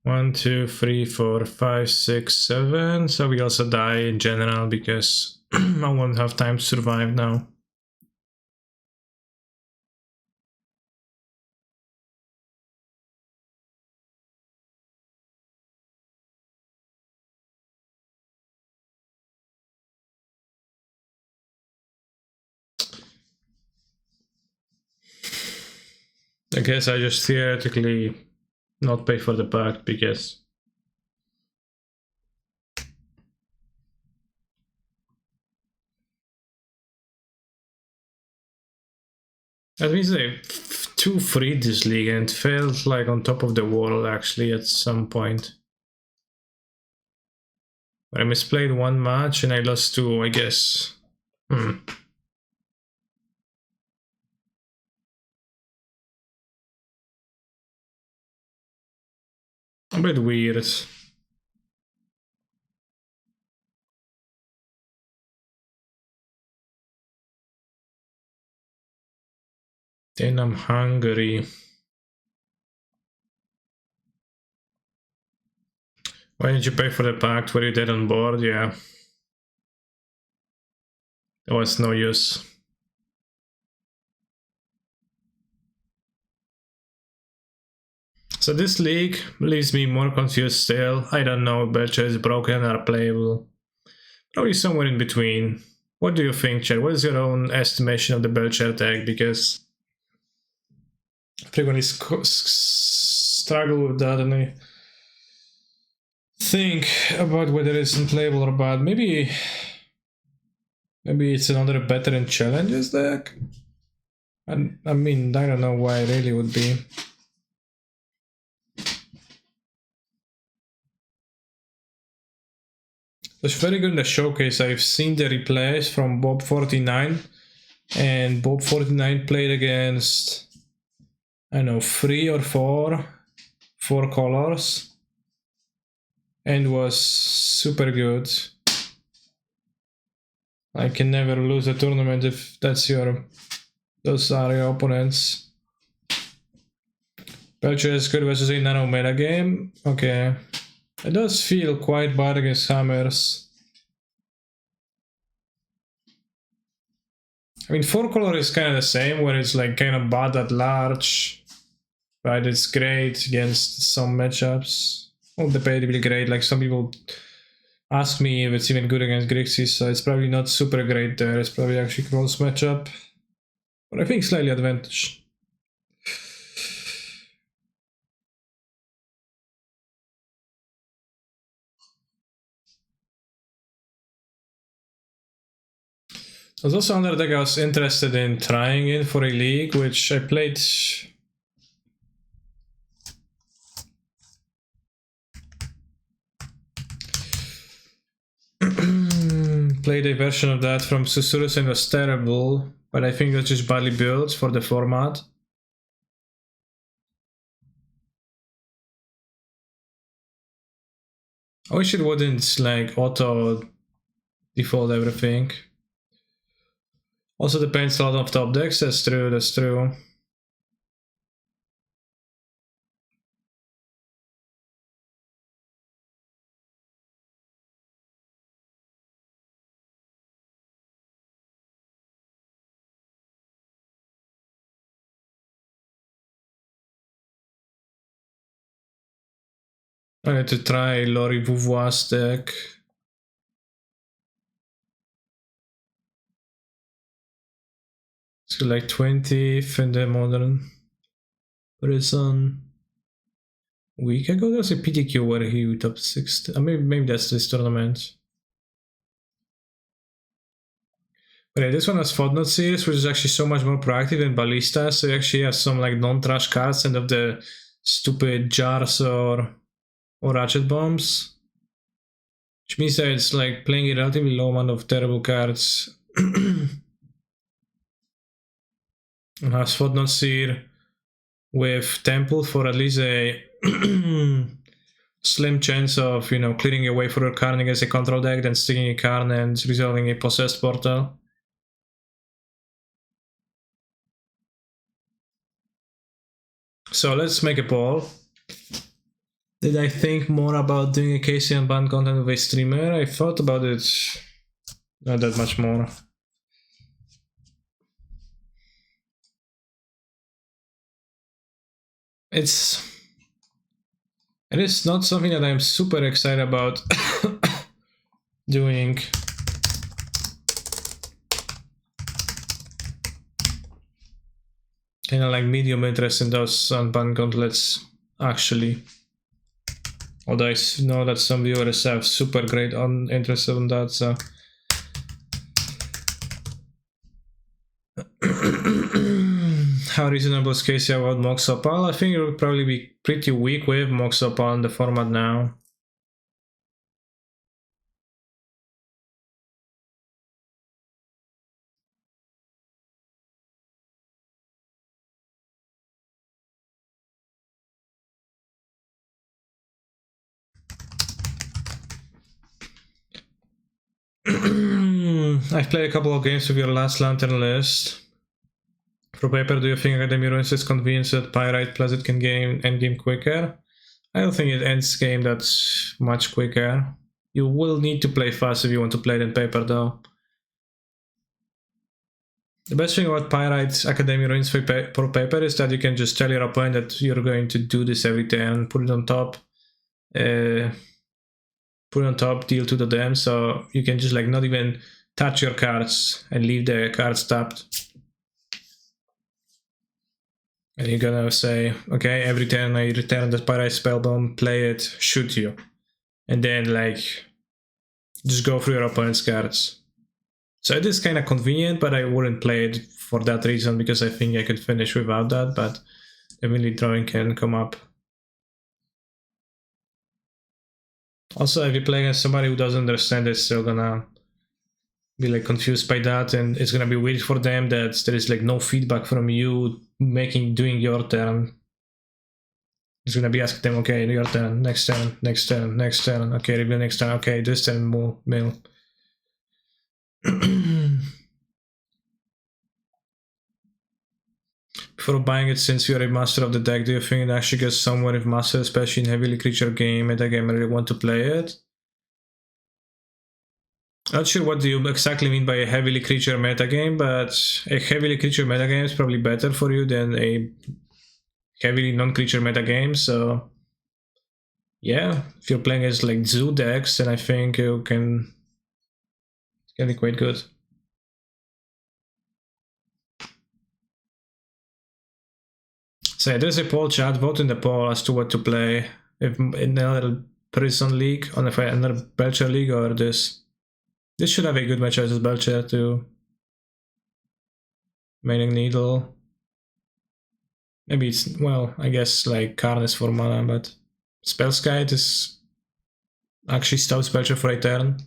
1, 2, 3, 4, 5, 6, 7. So we also die in general because I won't have time to survive now. I guess I just theoretically not pay for the pack because at least they 2 freed this league and felt like on top of the world actually at some point. But I misplayed 1 match and I lost 2, I guess. A bit weird. Then I'm hungry. Why did you pay for the pact? Were you dead on board? Yeah. There was no use. So this league leaves me more confused still. I don't know if Belcher is broken or playable. Probably somewhere in between. What do you think, Chad? What is your own estimation of the Belcher deck? Because I frequently struggle with that and I think about whether it's unplayable or bad. Maybe it's another veteran challenges deck? And I mean, I don't know why it really would be. It's very good in the showcase. I've seen the replays from Bob49, and Bob49 played against, I don't know, 3 or 4 colors, and was super good. I can never lose a tournament if those are your opponents. Belcher is good versus a nano meta game. Okay. It does feel quite bad against hammers. I mean, 4 color is kind of the same, where it's like kind of bad at large, but it's great against some matchups. Well, debatably great. Like some people ask me if it's even good against Grixis, so it's probably not super great there. It's probably actually close matchup, but I think slightly advantage. There's also another deck I was interested in trying in for a league, which I played. Played a version of that from Susurrus and was terrible, but I think that's just badly built for the format. I wish it wouldn't like auto default everything. Also depends a lot on top decks, that's true, that's true. I need to try Lori Vouvoir's deck. It's like 20th in the modern prison. A week ago there was a PTQ where he top 6. Maybe that's this tournament. But yeah, this one has Fodnot series, which is actually so much more proactive than Ballista, so you actually have some like non-trash cards and of the stupid jars or ratchet bombs. Which means that it's like playing a relatively low amount of terrible cards. And has Fodnot Seer, with Temple for at least a slim chance of, you know, clearing away for your Karn against a control deck, then sticking a Karn and resolving a possessed portal. So let's make a poll. Did I think more about doing a KC and band content with a streamer? I thought about it not that much more. It is not something that I'm super excited about doing. Kind of like medium interest in those unbanned gauntlets, actually. Although I know that some viewers have super great interest in that, so. How reasonable is Casey about Mox Opal? I think it would probably be pretty weak with Mox Opal in the format now. I've played a couple of games with your last Lantern list. For paper, do you think Academy Ruins is convinced that Pyrite plus it can end game quicker? I don't think it ends game that much quicker. You will need to play fast if you want to play it in paper though. The best thing about Pyrite Academy Ruins for paper is that you can just tell your opponent that you're going to do this every turn, put it on top, deal to them, so you can just like not even touch your cards and leave the cards tapped. And you're gonna say, okay, every turn I return the Pyrite Spellbomb, play it, shoot you. And then like, just go through your opponent's cards. So it is kind of convenient, but I wouldn't play it for that reason, because I think I could finish without that, but definitely drawing can come up. Also, if you play against somebody who doesn't understand, it's still gonna be like confused by that, and it's gonna be weird for them that there is like no feedback from you doing your turn. It's gonna be asking them, okay, your turn, next turn, next turn, next turn, okay, review next turn, okay, this turn, mill. Before buying it, since you're a master of the deck, do you think it actually gets somewhere if master, especially in heavily creature game, metagame, really want to play it? Not sure what you exactly mean by a heavily creature metagame, but a heavily creature metagame is probably better for you than a heavily non-creature metagame, so yeah, if you're playing as like zoo decks, then I think you can be quite good. So yeah, there's a poll, chat, vote in the poll as to what to play, if in another Prison League, on another Belcher League, or this. This should have a good match as Belcher too. Maining Needle. Maybe it's, well, I guess like Karn is for mana, but Spellskite is actually stops Belcher for a turn.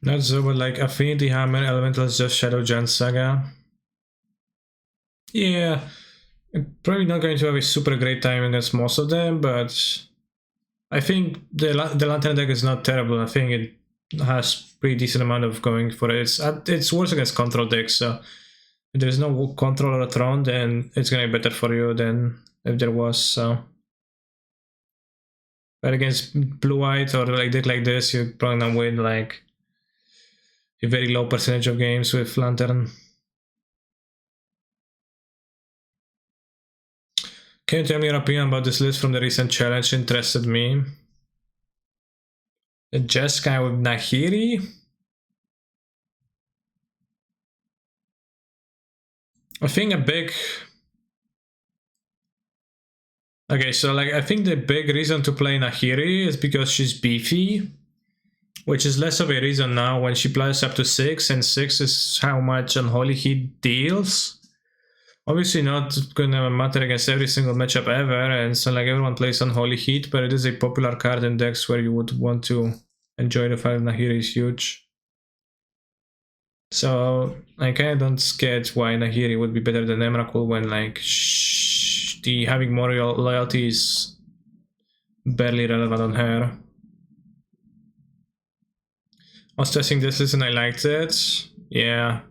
Not so, but like Affinity Hammer, Elemental is just Shadow Giant Saga. Yeah, I'm probably not going to have a super great time against most of them, but I think the Lantern deck is not terrible. I think it has pretty decent amount of going for it. It's worse against control decks, so if there's no control or Throne, then it's gonna be better for you than if there was, so. But against blue-white or like deck like this, you're probably gonna win like a very low percentage of games with Lantern. Can you tell me your opinion about this list from the recent challenge? Interested me. The Jeskai with Nahiri? I think a big... Okay, so like I think the big reason to play Nahiri is because she's beefy, which is less of a reason now when she plays up to 6, and 6 is how much Unholy Heat deals. Obviously not gonna matter against every single matchup ever, and so like everyone plays Unholy Heat, but it is a popular card in decks where you would want to enjoy the fact that Nahiri is huge. So I kinda don't get why Nahiri would be better than Emrakul when like the having more loyalty is barely relevant on her. I was testing this list and I liked it. Yeah.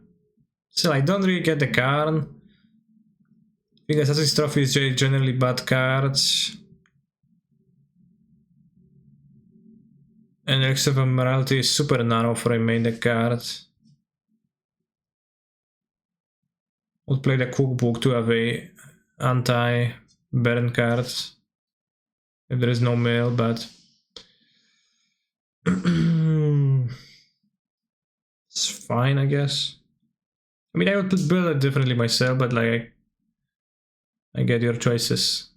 Still, I don't really get the card. I think Assassin's Trophy is generally bad cards. And Elixir of Morality is super narrow for a main deck card. Would play the Cookbook to have a anti-burn card. If there is no mail, but... it's fine, I guess. I mean, I would build it differently myself, but like... I get your choices.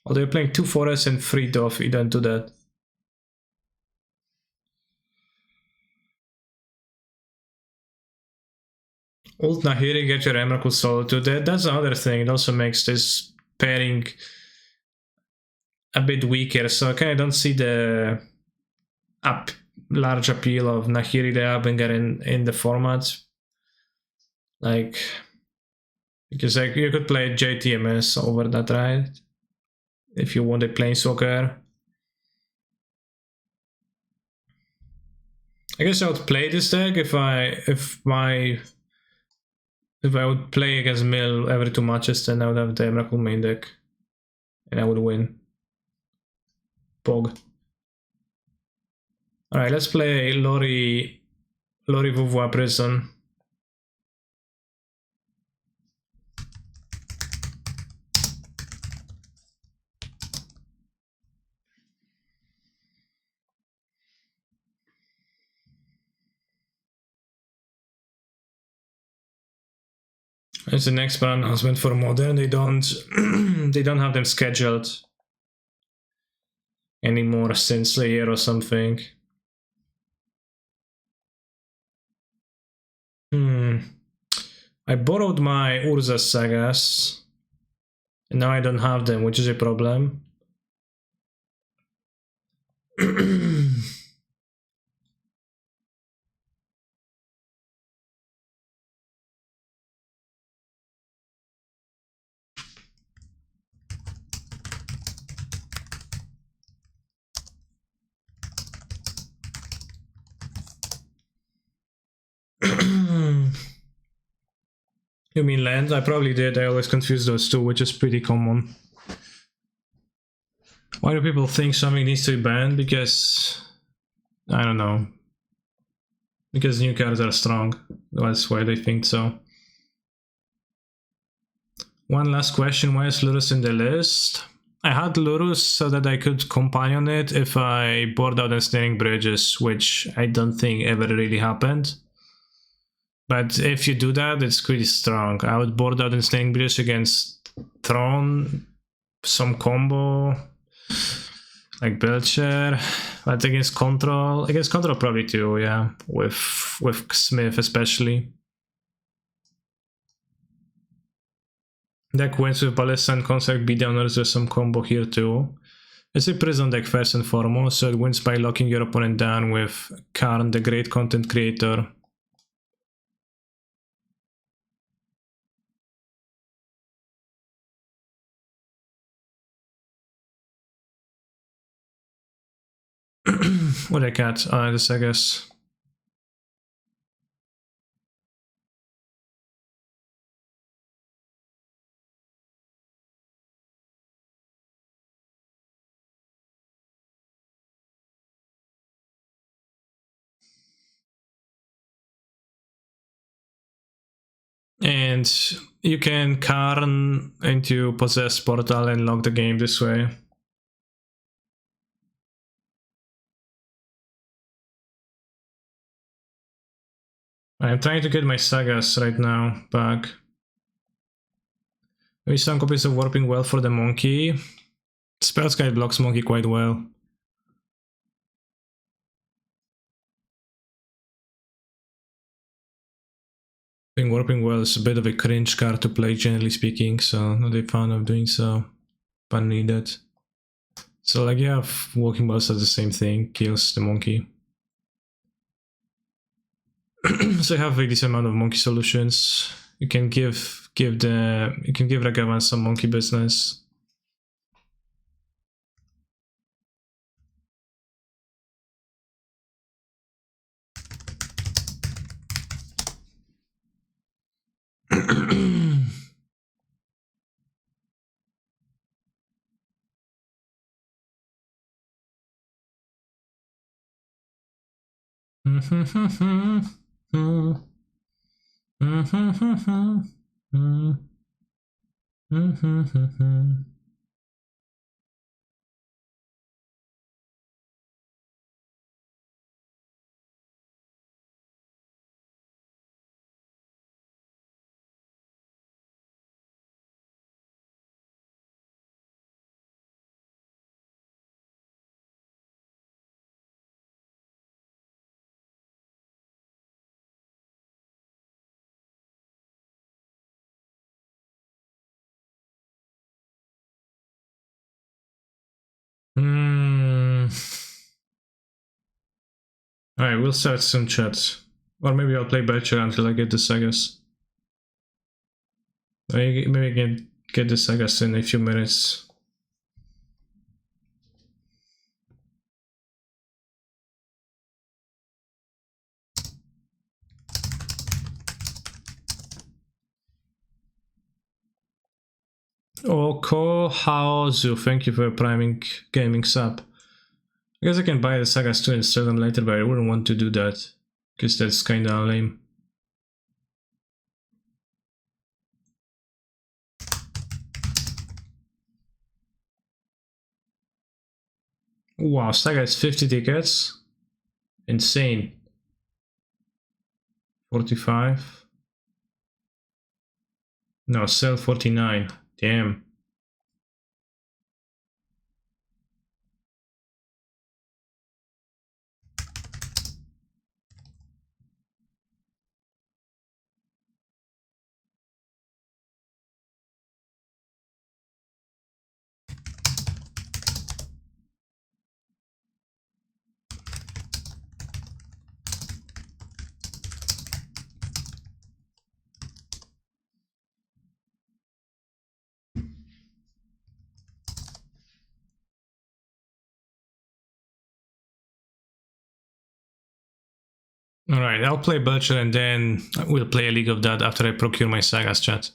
Although you're playing 2 forests and 3 Dove, you don't do that. Old Nahiri, get your Emrakul Solo too. That's another thing. It also makes this pairing a bit weaker, so I kinda don't see the large appeal of Nahiri the Abinger in the format. Like, because like you could play JTMS over that, right? If you want a Planeswalker. I guess I would play this deck if I would play against Mill every 2 matches, then I would have the Emrakul main deck. And I would win. Pog. Alright, let's play Lori Vuvua Prison. It's the next brand announcement for Modern. They don't they don't have them scheduled anymore since the year or something. I borrowed my Urza Sagas, and now I don't have them, which is a problem. You mean land? I probably did. I always confuse those two, which is pretty common. Why do people think something needs to be banned? Because... I don't know. Because new cards are strong. That's why they think so. One last question, why is Lurus in the list? I had Lurus so that I could companion it if I board out Ensnaring Bridges, which I don't think ever really happened. But if you do that, it's pretty strong. I would board out Ensnaring Bridges against Throne, some combo, like Belcher, but against Control probably too, yeah, with Smith especially. Deck wins with Ballista and Construct Beatdowners, there's some combo here too. It's a prison deck first and foremost, so it wins by locking your opponent down with Karn, the great content creator. What I got? This I guess. And you can Karn into Possess Portal and lock the game this way. I'm trying to get my Sagas right now back. Maybe some copies of Warping Well for the Monkey. Spellskite blocks Monkey quite well. I think Warping Well is a bit of a cringe card to play, generally speaking, so not a fan of doing so. But needed. So like, yeah, Walking Balls does the same thing, kills the monkey. So you have a decent amount of monkey solutions. You can give Ragavan some monkey business. Alright, we'll start some chats. Or maybe I'll play Belcher until I get the sagas. Maybe I can get the sagas in a few minutes. Kohazu, thank you for your priming gaming sub. I guess I can buy the sagas too and sell them later, but I wouldn't want to do that, because that's kinda lame. Wow, saga is 50 tickets. Insane. 45. No, sell 49. Damn. Alright, I'll play Belcher and then we'll play a League of that after I procure my sagas, chat.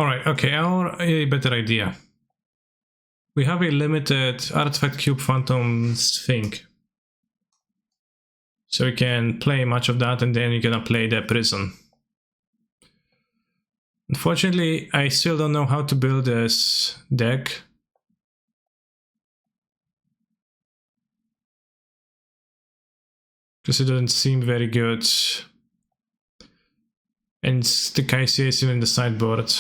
Alright, okay, a better idea. We have a limited Artifact Cube Phantoms thing. So we can play much of that and then you're gonna play the prison. Unfortunately, I still don't know how to build this deck. Because it doesn't seem very good. And the KCA is still in the sideboard.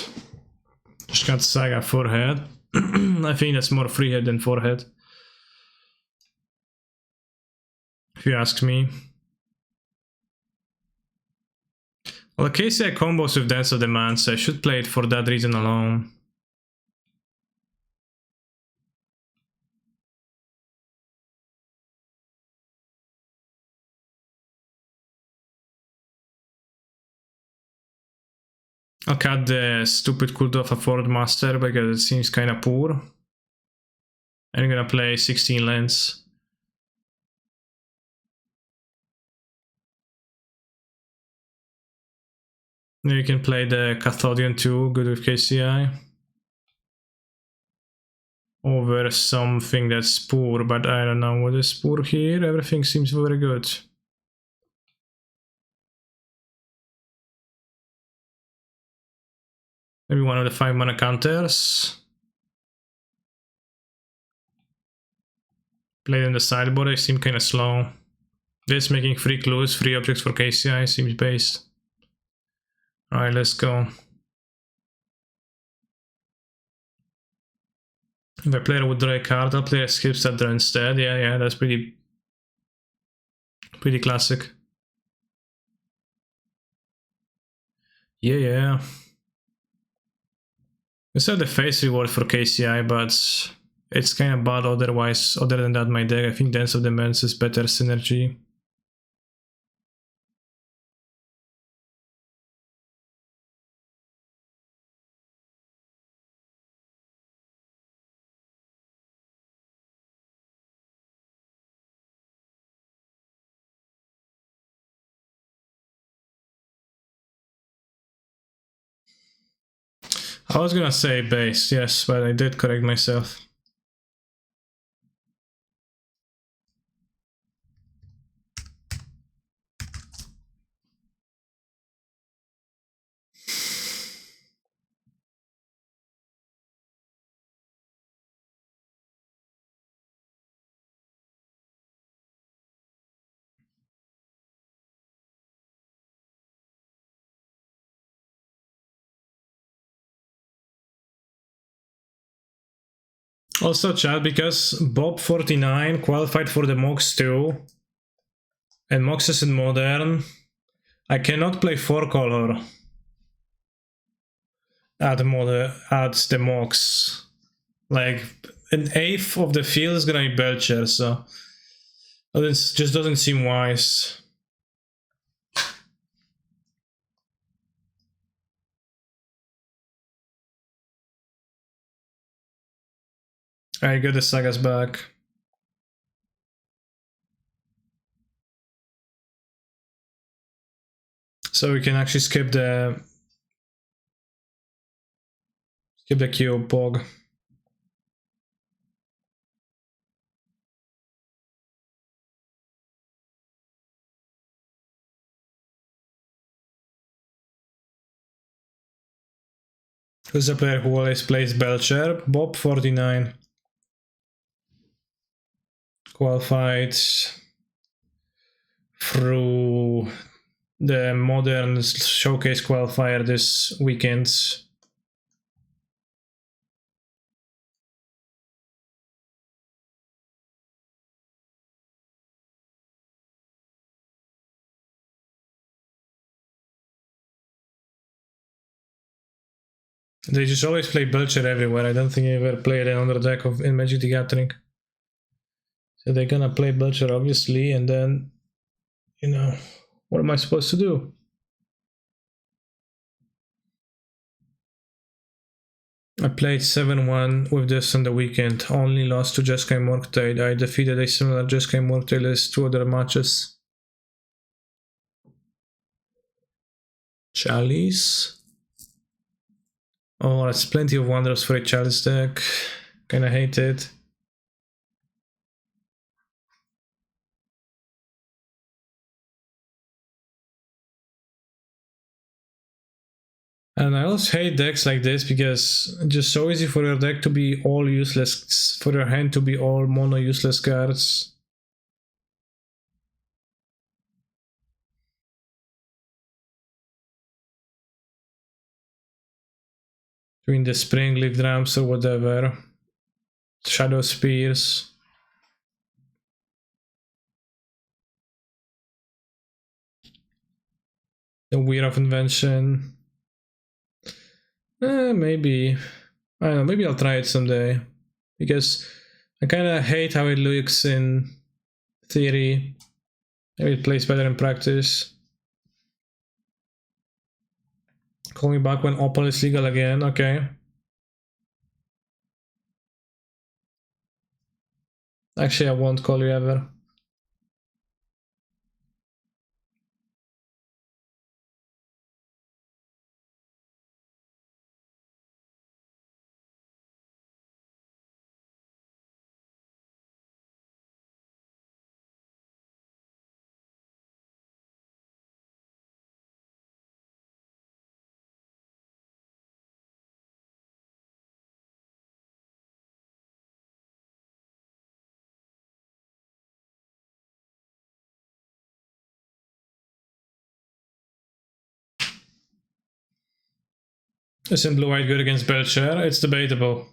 Just got Saga forehead. I think that's more freehead than forehead. If you ask me. Well, the KCI combos with Dance of Demand, so I should play it for that reason alone. I'll cut the stupid cult of a Forward Master because it seems kinda poor. And I'm gonna play 16 lands. Now you can play the Cathodian too, good with KCI. Over something that's poor, but I don't know what is poor here. Everything seems very good. Maybe one of the 5 mana counters. Played in the sideboard, I seem kinda slow. This making 3 clues, 3 objects for KCI seems based. Alright, let's go. If a player would draw a card, I'll play a skip step draw instead. Yeah, that's pretty classic. Yeah. Instead of the face reward for KCI, but it's kind of bad otherwise. Other than that, my deck, I think Dance of the Mans is better synergy. I was gonna say base, yes, but I did correct myself. Also, chat, because Bob49 qualified for the MOX 2 and MOX is in Modern, I cannot play 4-color at the MOX. Like, an eighth of the field is gonna be Belcher, so it just doesn't seem wise. I got the Sagas back. So we can actually skip the cube Pog. Who's a player who always plays Belcher? Bob49. Qualified through the Modern Showcase qualifier this weekend. They just always play Belcher everywhere. I don't think I ever played another deck in Magic the Gathering. So they're gonna play Belcher, obviously, and then, you know, what am I supposed to do? I played 7-1 with this on the weekend. Only lost to Jeskai Morktail. I defeated a similar Jeskai Morktail as 2 other matches. Chalice. Oh, that's plenty of wonders for a Chalice deck. Kinda hate it. And I also hate decks like this because it's just so easy for your deck to be all useless, for your hand to be all mono useless cards. Between the Springleaf Drums or whatever. Shadow Spears. The Wheel of Invention. Maybe. I don't know, maybe I'll try it someday. Because I kinda hate how it looks in theory. Maybe it plays better in practice. Call me back when Opal is legal again, okay. Actually, I won't call you ever. Isn't blue-white good against Belcher? It's debatable.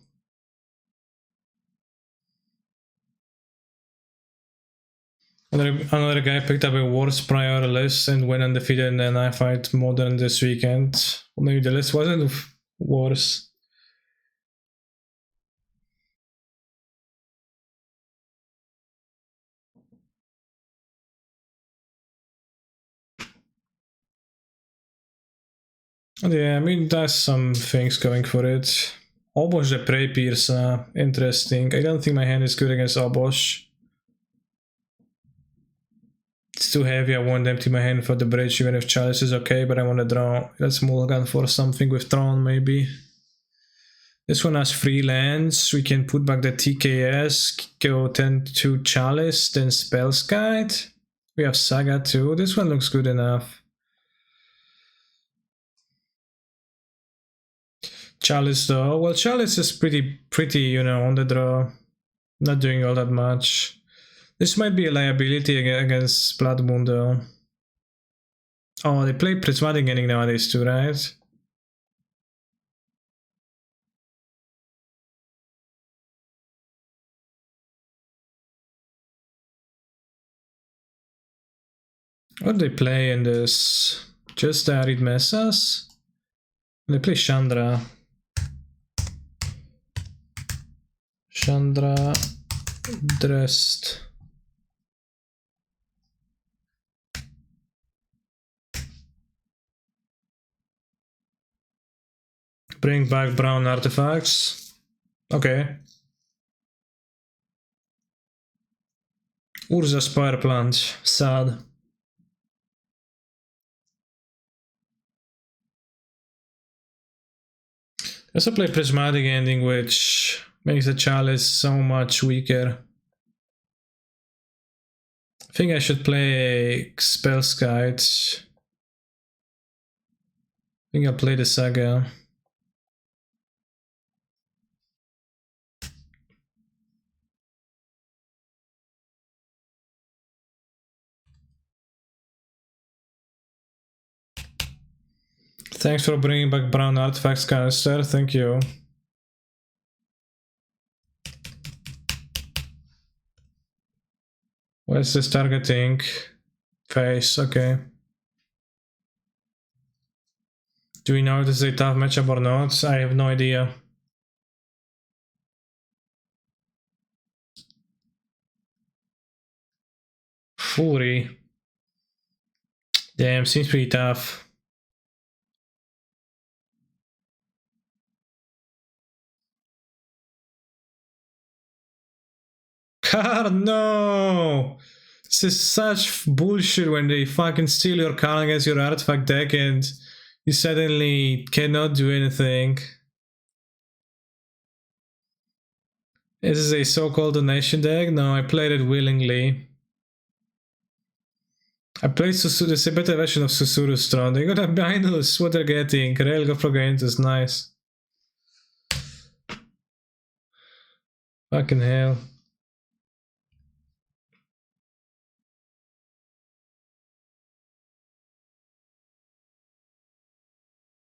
Another guy picked up a worse prior list and went undefeated in an I Fight Modern this weekend. Or maybe the list wasn't worse. Yeah, I mean, there's some things going for it. Obosh the Prey Pierce, interesting. I don't think my hand is good against Obosh. It's too heavy, I won't empty my hand for the bridge, even if Chalice is okay, but I want to draw. Let's mulligan for something with Tron, maybe. This one has free lands, we can put back the TKS, go 10 to Chalice, then Spell's Guide. We have Saga too, this one looks good enough. Chalice though, well Chalice is pretty, you know, on the draw. Not doing all that much. This might be a liability against Blood Moon though. Oh, they play Prismatic Ending nowadays too, right? What do they play in this? Just Arid Messas? They play Chandra. Chandra dressed. Bring back brown artifacts. Okay. Urza Spire Plant. Sad. Let's play Prismatic Ending, which makes the Chalice so much weaker. I think I should play Spell's Guide. I think I'll play the Saga. Thanks for bringing back brown artifacts, canister. Thank you. What is this targeting? Face, okay. Do we know if this is a tough matchup or not? I have no idea. Fury. Damn, seems pretty tough. God, no! This is such bullshit when they fucking steal your card against your artifact deck and you suddenly cannot do anything. This is a so-called donation deck? No, I played it willingly. I played Susuru, it's a better version of Susuru's Throne. They got a minus, what they're getting. Relga Progentus, nice. Fucking hell.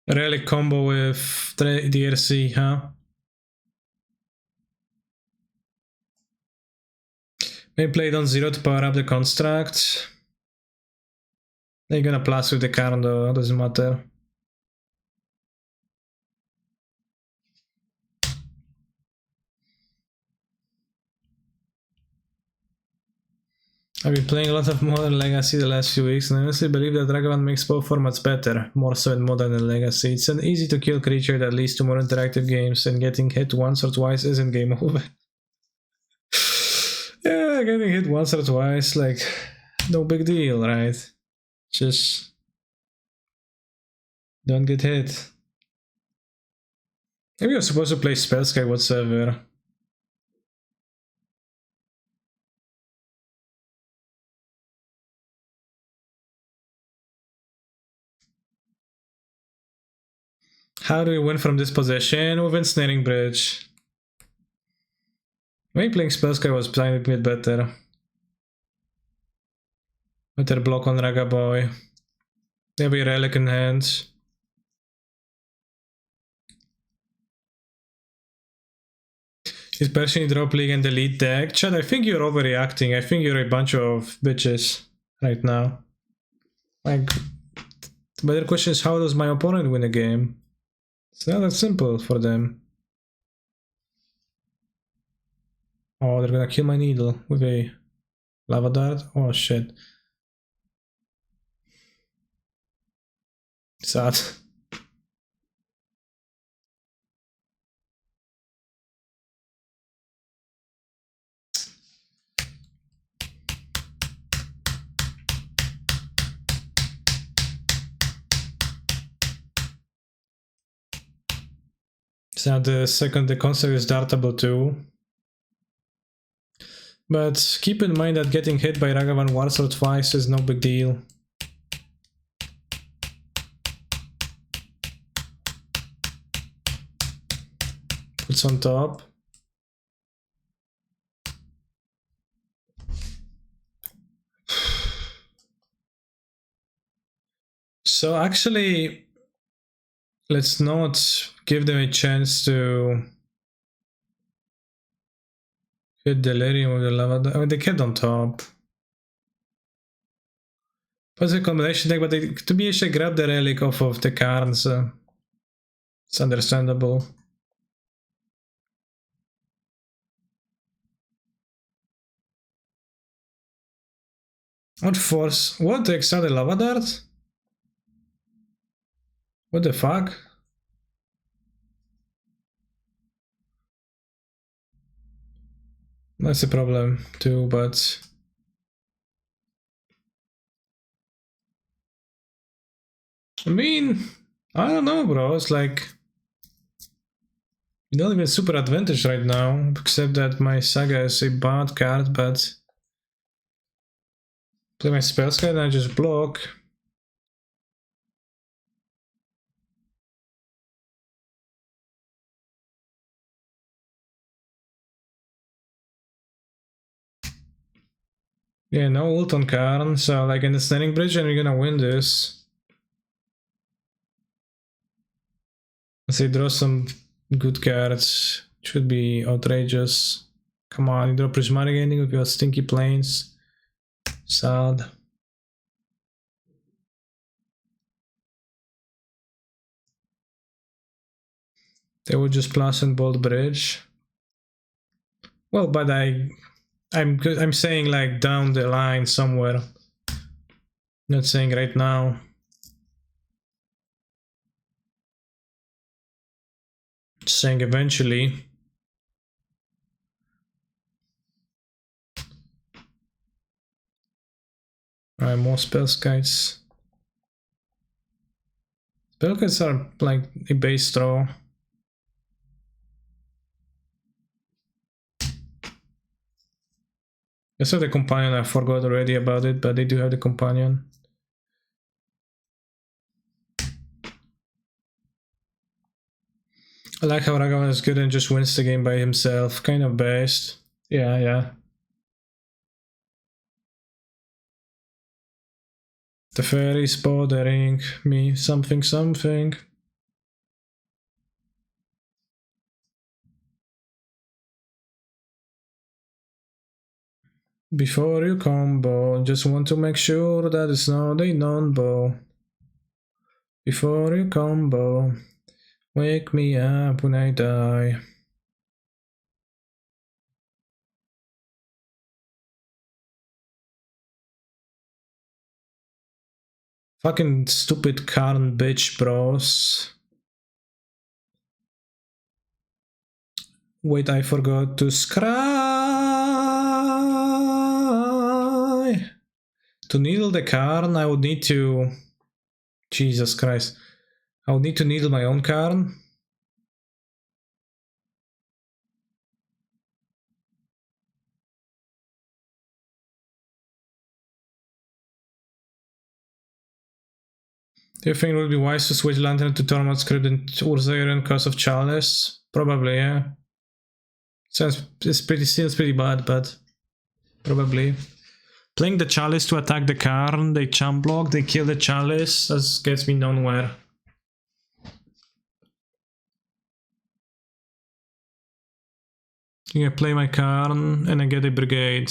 Relic combo with DRC, huh? Maybe play it on 0 to power up the construct. They're gonna plus with the card though, doesn't matter. I've been playing a lot of Modern Legacy the last few weeks and I honestly believe that Dragaband makes both formats better, more so in Modern and Legacy. It's an easy to kill creature that leads to more interactive games and getting hit once or twice isn't game over. Yeah, getting hit once or twice, like, no big deal, right? Just don't get hit. Maybe you're supposed to play Spellsky whatsoever. How do we win from this position? With Ensnaring Bridge. Maybe playing Spellsky was trying to bit better. Better block on Raga Boy. Maybe Relic in hand. Especially Drop League and Elite deck. Chad, I think you're overreacting. I think you're a bunch of bitches right now. Like, the better question is, how does my opponent win a game? It's not that simple for them. Oh, they're gonna kill my needle with a lava dart. Oh shit. Sad. So the concept is dartable too. But keep in mind that getting hit by Ragavan once or twice is no big deal. Puts on top. So actually, let's not give them a chance to hit Delirium with the lava. I mean, they kept on top. But it's a combination deck, but they, to be actually grab the relic off of the cards. It's understandable. What force? What the extra lava dart? What the fuck? That's a problem too, but I mean, I don't know, bro. It's like you're not even super advantaged right now, except that my Saga is a bad card, but play my spells card and I just block. Yeah, no ult on Karn, so like in the Standing Bridge and we're gonna win this. Let's say draw some good cards. Should be outrageous. Come on, you draw Prismatic Ending with your Stinky Plains. Sad. They would just plus and Bolt Bridge. Well, but I'm saying like down the line somewhere. Not saying right now. Just saying eventually. Alright, more spell skies. Spell skies are like a base throw. They have the companion, I forgot already about it, but they do have the companion. I like how Ragavan is good and just wins the game by himself, kind of based. Yeah, yeah. The fairy's bothering me, something. Before you combo, just want to make sure that it's not a non-bow. Before you combo, wake me up when I die. Fucking stupid Karn bitch bros. Wait, I forgot to scry. To needle the Karn, I would need to... Jesus Christ. I would need to needle my own Karn. Do you think it would be wise to switch Lantern to Tormod Script and Urzairen cause of Chalice? Probably, yeah. Seems pretty bad, but probably. Playing the Chalice to attack the Karn, they champ block, they kill the Chalice, that gets me nowhere. think I play my Karn and I get a brigade.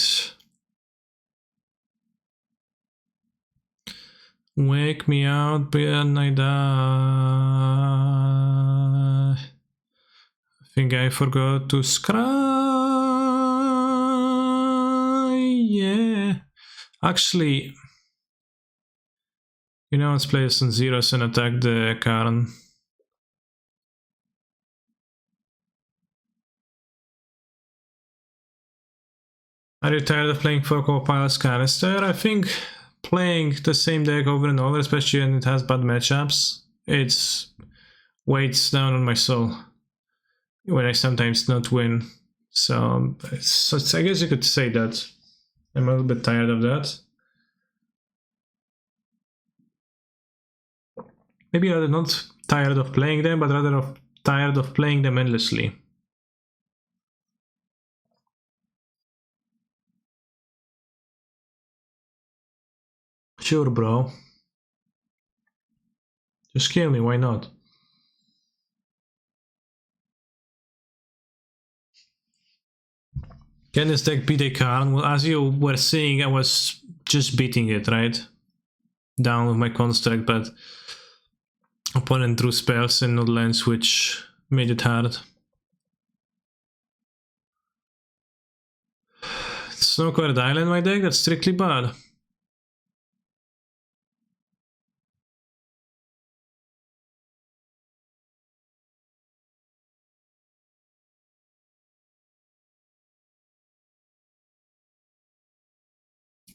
Wake me out when I die. I think I forgot to scry. Yeah. Actually, you know, let's play some zeros and attack the Karn. Are you tired of playing Focal Pilots Canister? I think playing the same deck over and over, especially when it has bad matchups, it weighs down on my soul when I sometimes not win. So I guess you could say that. I'm a little bit tired of that. Maybe I'm not tired of playing them, but rather tired of playing them endlessly. Sure, bro. Just kill me, why not? Can this deck beat a Karn? Well, as you were seeing, I was just beating it, right? Down with my construct, but opponent drew spells and not lands, which made it hard. Snowcovered Island, my deck? That's strictly bad.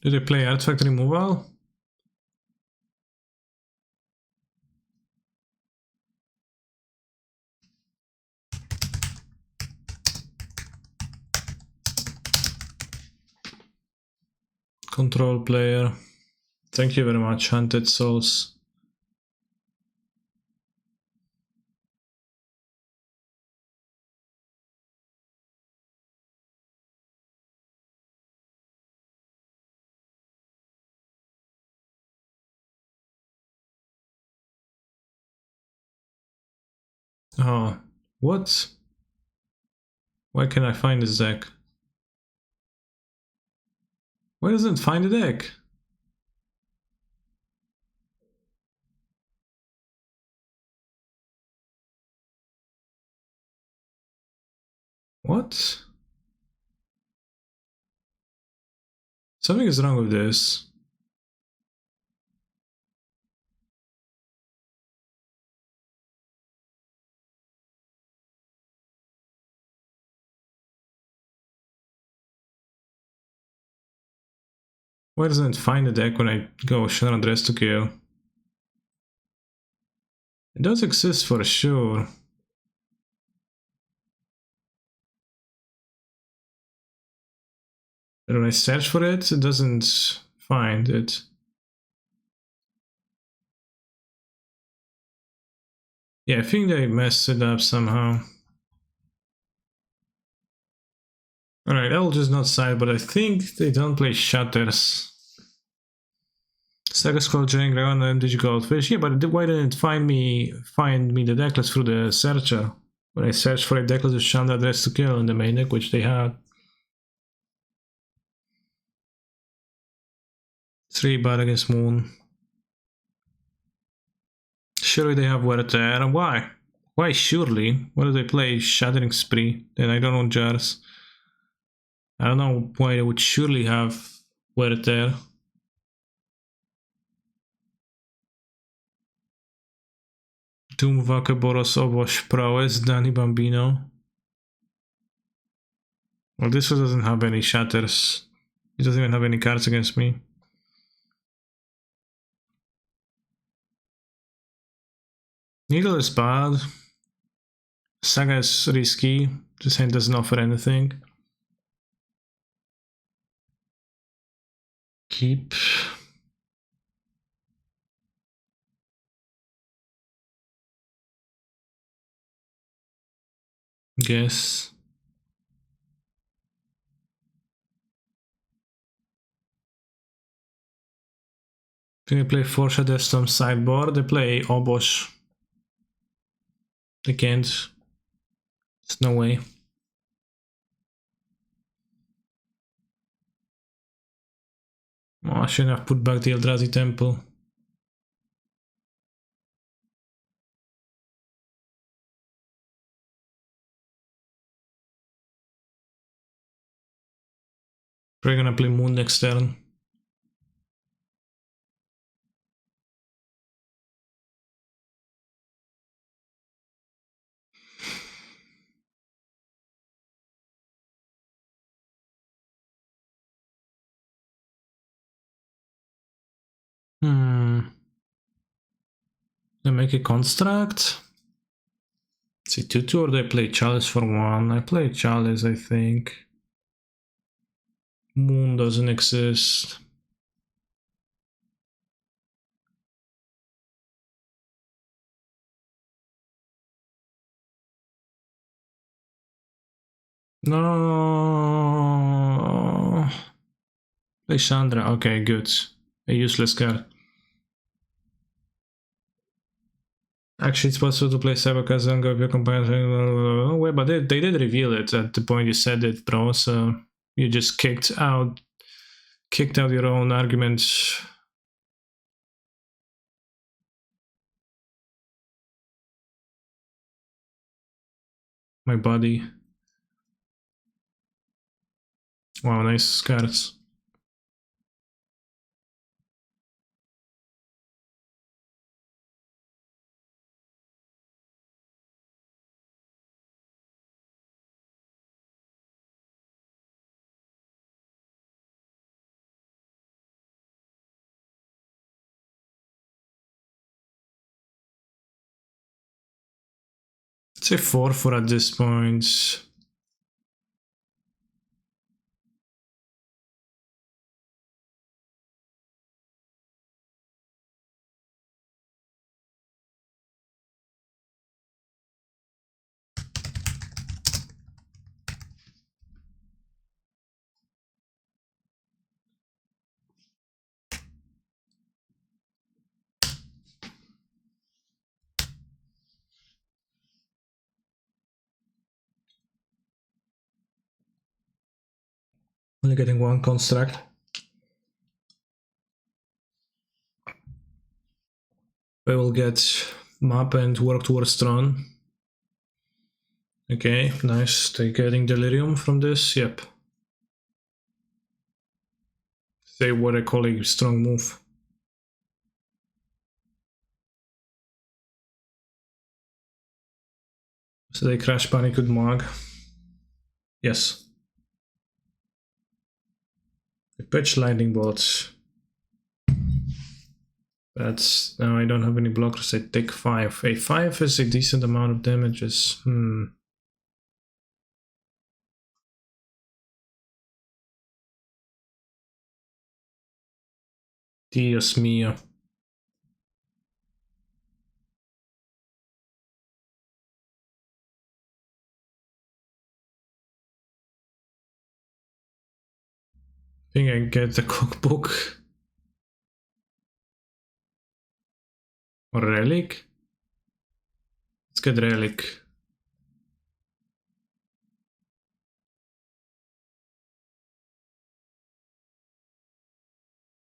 Do they play artifact removal? Control player. Thank you very much, Hunted Souls. Oh, what? Why can't I find this deck? Why doesn't it find the deck? What? Something is wrong with this. Why doesn't it find the deck when I go Sharon Dress to kill? It does exist for sure. But when I search for it, it doesn't find it. Yeah, I think they messed it up somehow. Alright, I'll just not side, but I think they don't play Shatters. Saga Skull, Jane, Dragon, MTG Goldfish. Yeah, but why didn't it find me the decklist through the searcher? When I searched for a decklist with Chandra Dress to kill in the main deck, which they had. 3 bad against Moon. Surely they have Werther. Why? Why surely? Why do they play Shattering Spree? Then I don't want Jars. I don't know why they would surely have Werther. Doom, Waka, Boros, Obosh, Prowess, Danny Bambino. Well, this one doesn't have any shatters. It doesn't even have any cards against me. Needle is bad. Saga is risky. This hand doesn't offer anything. Keep. Guess. Can they play Forsha Destom sideboard? They play Obosh. They can't. There's no way. Oh, I shouldn't have put back the Eldrazi Temple. Probably gonna play Moon next turn. They make a construct. Is it 2/2 or do I play Chalice for 1? I play Chalice, I think. Moon doesn't exist. No. Play Chandra. Okay, good. A useless card. Actually, it's possible to play Cybercast and go if your companion. Wait, but they did reveal it at the point you said it, bro. So you just kicked out your own arguments. My body. Wow, nice cards. Let's say 4 at this point. Only getting one construct. We will get map and work towards Tron. Okay, nice. They're getting Delirium from this. Yep. They what I call a strong move. So they crash Panic with Mag. Yes. They pitch Lightning Bolts. That's now I don't have any blockers. I take 5. A 5 is a decent amount of damages. Dios mio. I think I get the cookbook. Or Relic? Let's get Relic.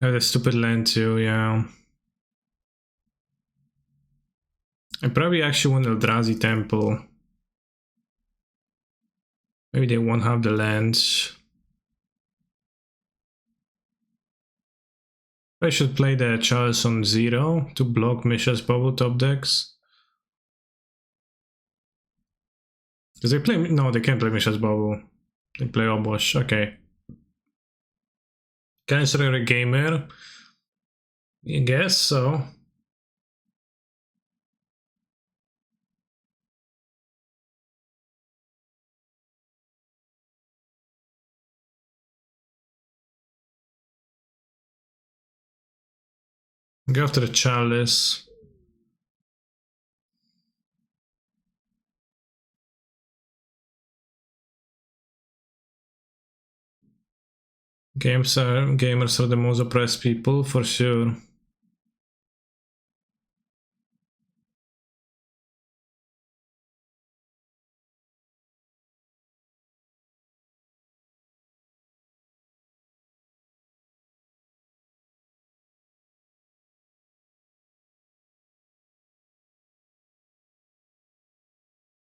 I have the stupid land too, yeah. I probably actually want Eldrazi Temple. Maybe they won't have the lands. I should play the Chalice on 0 to block Misha's bubble top decks. Because they play. No, they can't play Misha's bubble. They play Obosh. Okay. Cancer a gamer? I guess so. Go after the Chalice. Gamers are the most oppressed people, for sure.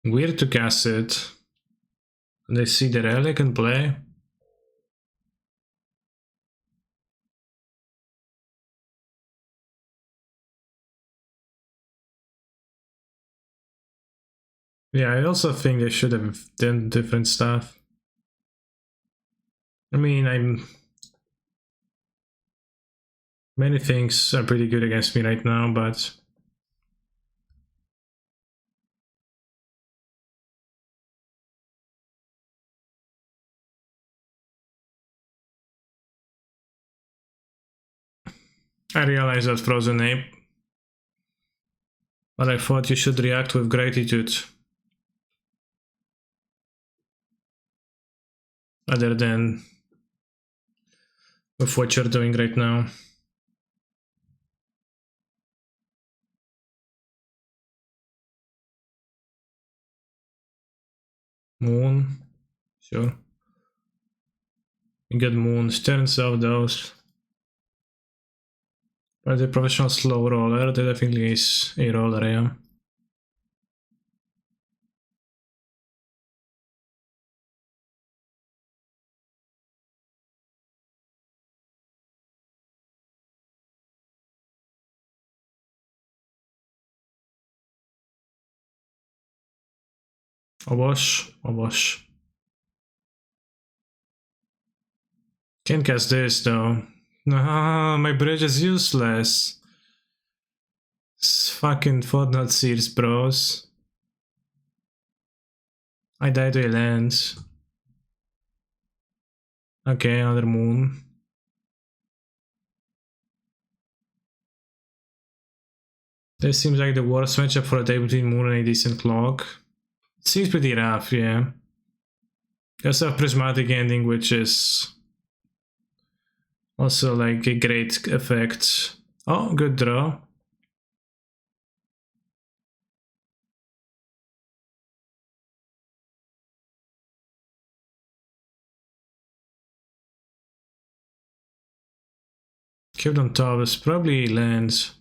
Weird to cast it. They see the relic and play. Yeah, I also think they should have done different stuff. I mean, many things are pretty good against me right now, but I realize that Frozen Ape. But I thought you should react with gratitude. Other than with what you're doing right now. Moon. Sure. You get moons. Turns out those. But the professional slow roller, that definitely is a roller, yeah. A wash. A wash. Can't cast this though. Ah, my bridge is useless. It's fucking footnote seals, bros. I died to a lens. Okay, another moon. This seems like the worst matchup for a day between moon and a decent clock. It seems pretty rough, yeah. There's a prismatic ending, which is also like a great effect. Oh, good draw. Kept on top is probably lands.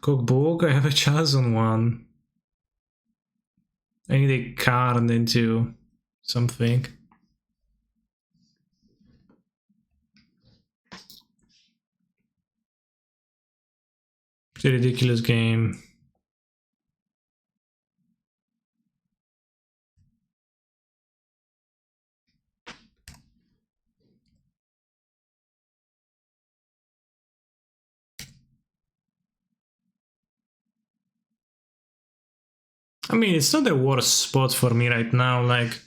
Cookbook, I have a chance on one. I need a card into something. It's a ridiculous game. I mean, it's not the worst spot for me right now, like,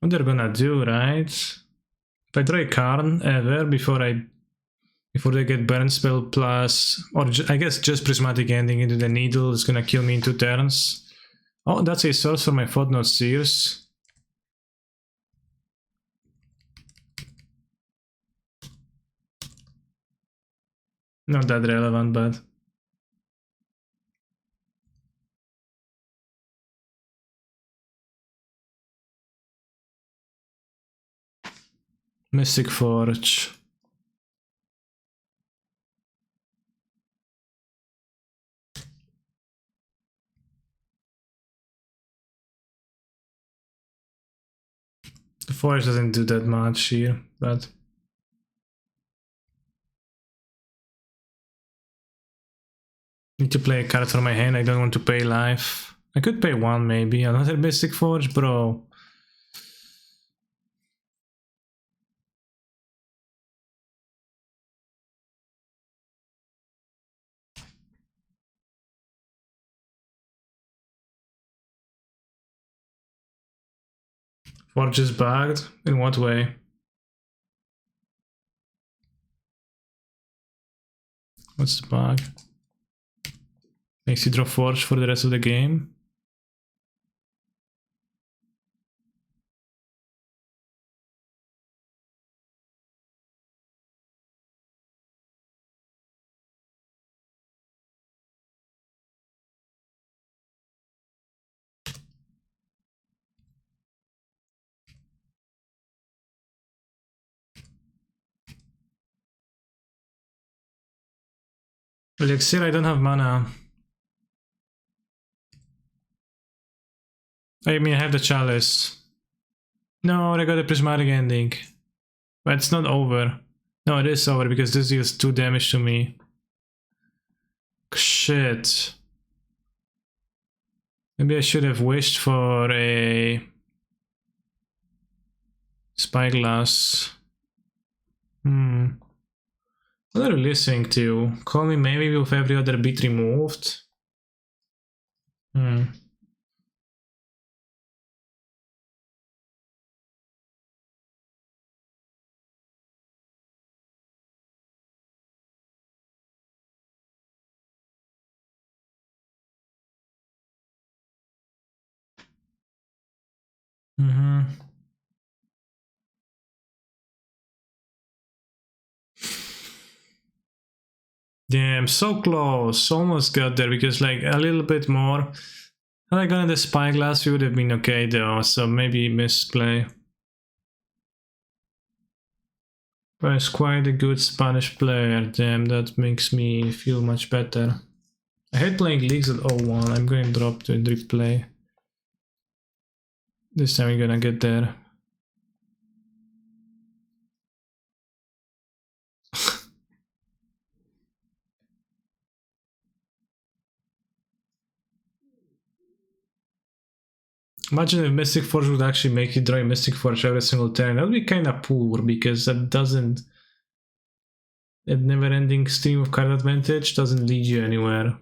what they're gonna do, right? If I draw a card ever before they get burn spell plus, or I guess just prismatic ending into the needle is gonna kill me in 2 turns. Oh, that's a source for my footnote seers. Not that relevant, but Mystic Forge. The Forge doesn't do that much here, but need to play a card from my hand. I don't want to pay life. I could pay 1 maybe. Another Mystic Forge, bro. Forge is bugged? In what way? What's the bug? Makes you draw Forge for the rest of the game? Elixir, I don't have mana. I mean, I have the chalice. No, I got a prismatic ending. But it's not over. No, it is over because this deals 2 damage to me. Shit. Maybe I should have wished for a spyglass. What are you listening to? Call me maybe with every other bit removed? Damn, so close. Almost got there because like a little bit more. Had I gotten the spyglass, we would have been okay though, so maybe misplay. But it's quite a good Spanish player, damn, that makes me feel much better. I hate playing leagues at 0-1, I'm going to drop to replay. This time we're gonna get there. Imagine if Mystic Forge would actually make you draw a Mystic Forge every single turn. That would be kinda poor, because that doesn't... That never-ending stream of card advantage doesn't lead you anywhere.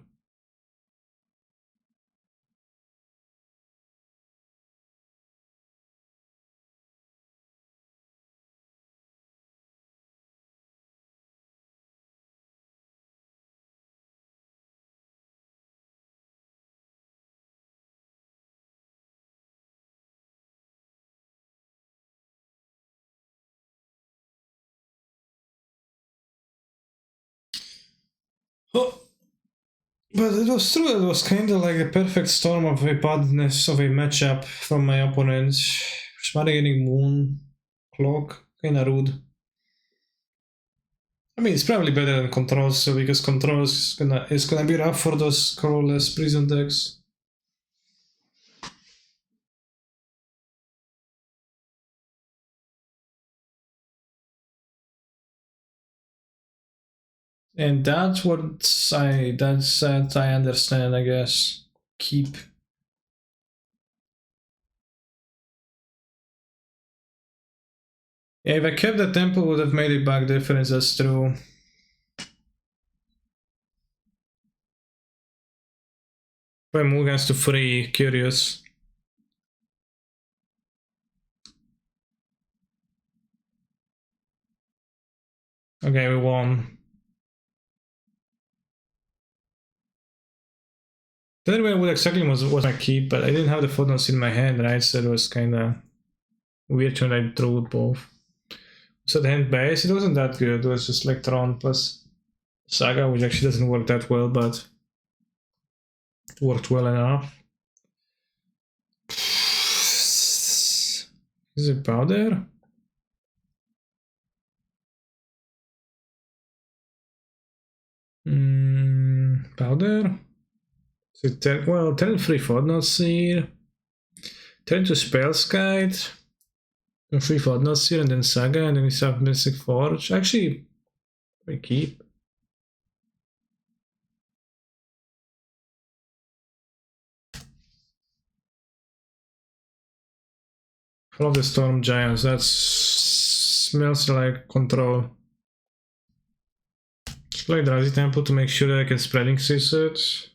Oh. But it was true, it was kind of like a perfect storm of a badness of a matchup from my opponent. Smaraging Moon, Clock, kinda rude. I mean, it's probably better than Controls, so because Controls is gonna be rough for those Colorless prison decks. And that's what I understand, I guess. Keep. Yeah, if I kept the tempo, would have made a big difference, that's true. If I move against to 3, curious. Okay, we won. Don't remember what exactly was my keep, but I didn't have the footnotes in my hand, right? So it was kinda weird when I drew both. So the hand base, it wasn't that good. It was just like Tron plus Saga, which actually doesn't work that well, but it worked well enough. Is it powder? Powder? So well, turn 3 footnotes here. Turn to Spells Guide. 3 footnotes here, and then Saga, and then we have Mystic Forge. Actually, we keep. Follow the Storm Giants, that smells like control. Just play Drowsy Temple to make sure that I can spreading seize it.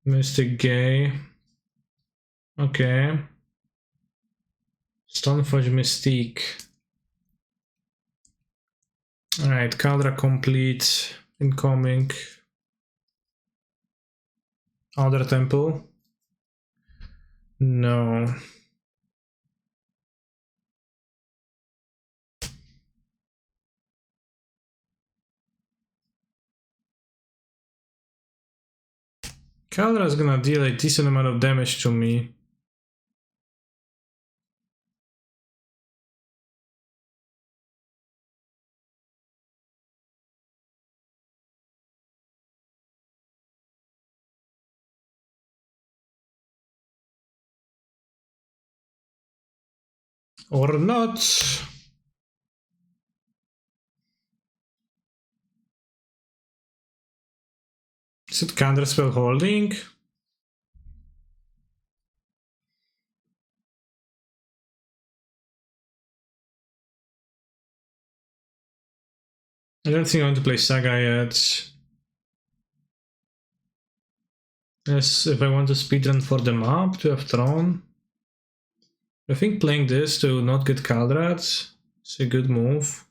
Mystic Gay. Okay. Stoneforge Mystique. Alright, Caldra complete. Incoming. Other temple? No. Caldra is gonna deal a decent amount of damage to me. Or not. Is it counterspell holding? I don't think I want to play Saga yet. Yes, if I want to speedrun for the map to have Throne. I think playing this to not get Kaldrat is a good move.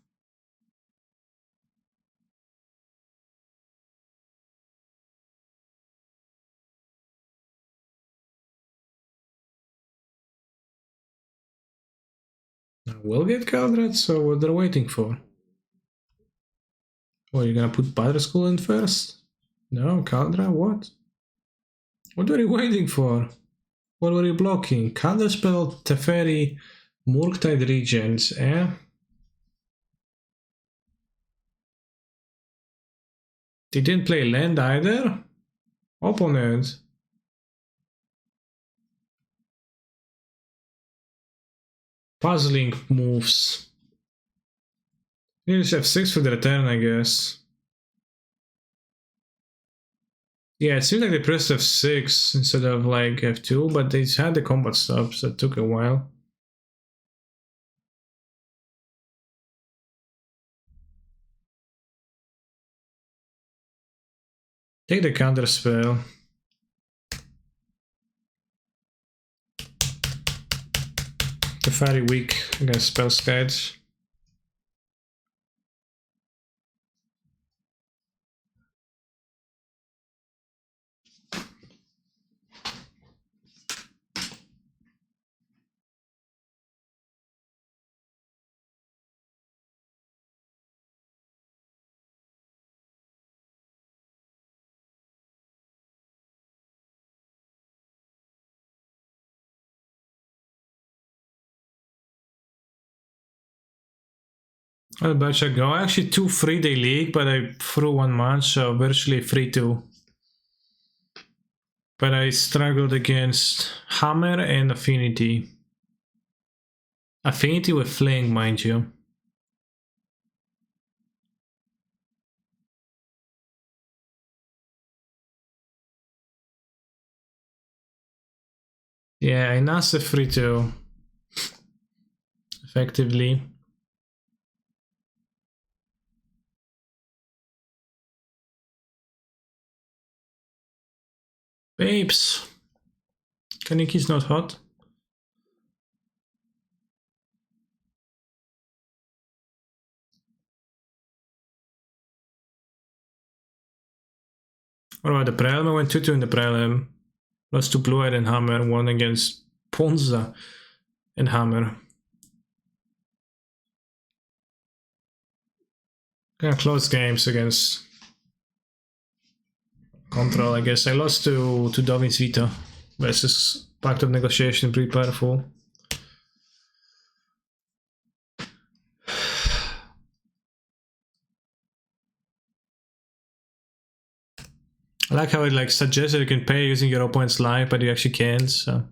I will get Kaldrat, so what they're waiting for? Oh, you're gonna put Padre School in first? No, Kaldra, what? What were you waiting for? What were you blocking? Counterspell, Teferi, Murktide Regents, eh? They didn't play land either? Opponent. Puzzling moves. You just have 6 for the return, I guess. Yeah, it seems like they pressed F6 instead of like F2, but they had the combat stop, so it took a while. Take the counter spell. They're very weak against spell skies. Well, Belcher go. Actually 2-3 they league, but I threw 1 match, so virtually 3-2. But I struggled against Hammer and Affinity. Affinity with Fling, mind you. Yeah, I NASA 3-2. Effectively. Babes. Kaniki's not hot. What about the prelim? I went 2-2 in the prelim. Lost to Blue Eyed and Hammer, 1 against Ponza and Hammer. Yeah, close games against Control, I guess. I lost to Dovin's Vita versus Pact of Negotiation, pretty powerful. I like how it like suggests that you can pay using your opponent's life, but you actually can't, so.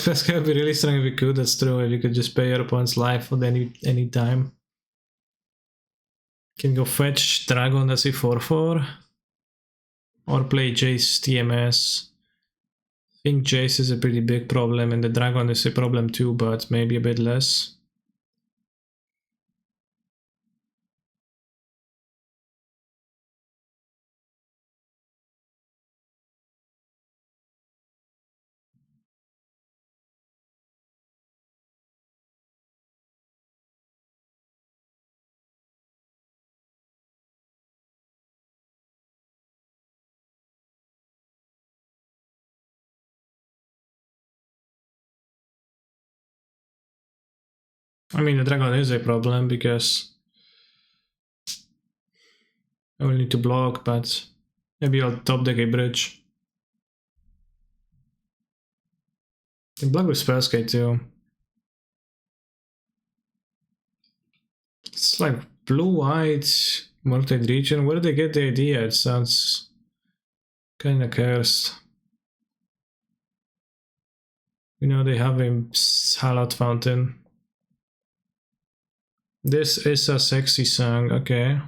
This guy would be really strong if you could, that's true, if you could just pay your opponent's life for any time. Can go fetch Dragon as a 4-4. Or play Jace TMS. I think Jace is a pretty big problem and the Dragon is a problem too, but maybe a bit less. I mean, the Dragon is a problem because I will need to block, but maybe I'll top deck a bridge. I can block with Spellskate too. It's like blue-white, multi region. Where did they get the idea? It sounds kinda cursed. You know, they have a Halot Fountain. This is a sexy song, okay.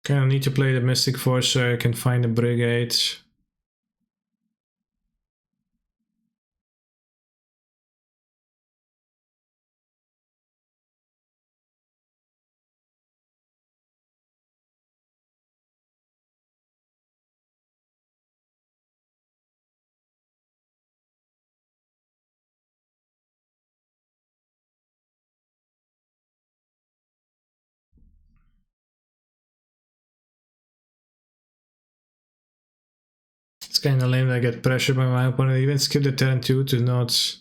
Okay, I need to play the Mystic Force so I can find the Brigade. It's kinda lame that I get pressured by my opponent. I even skip the turn 2 to not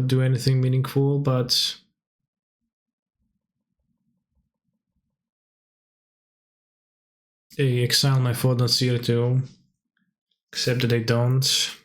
do anything meaningful, but they exile my Fort Not Seer too. Except that they don't.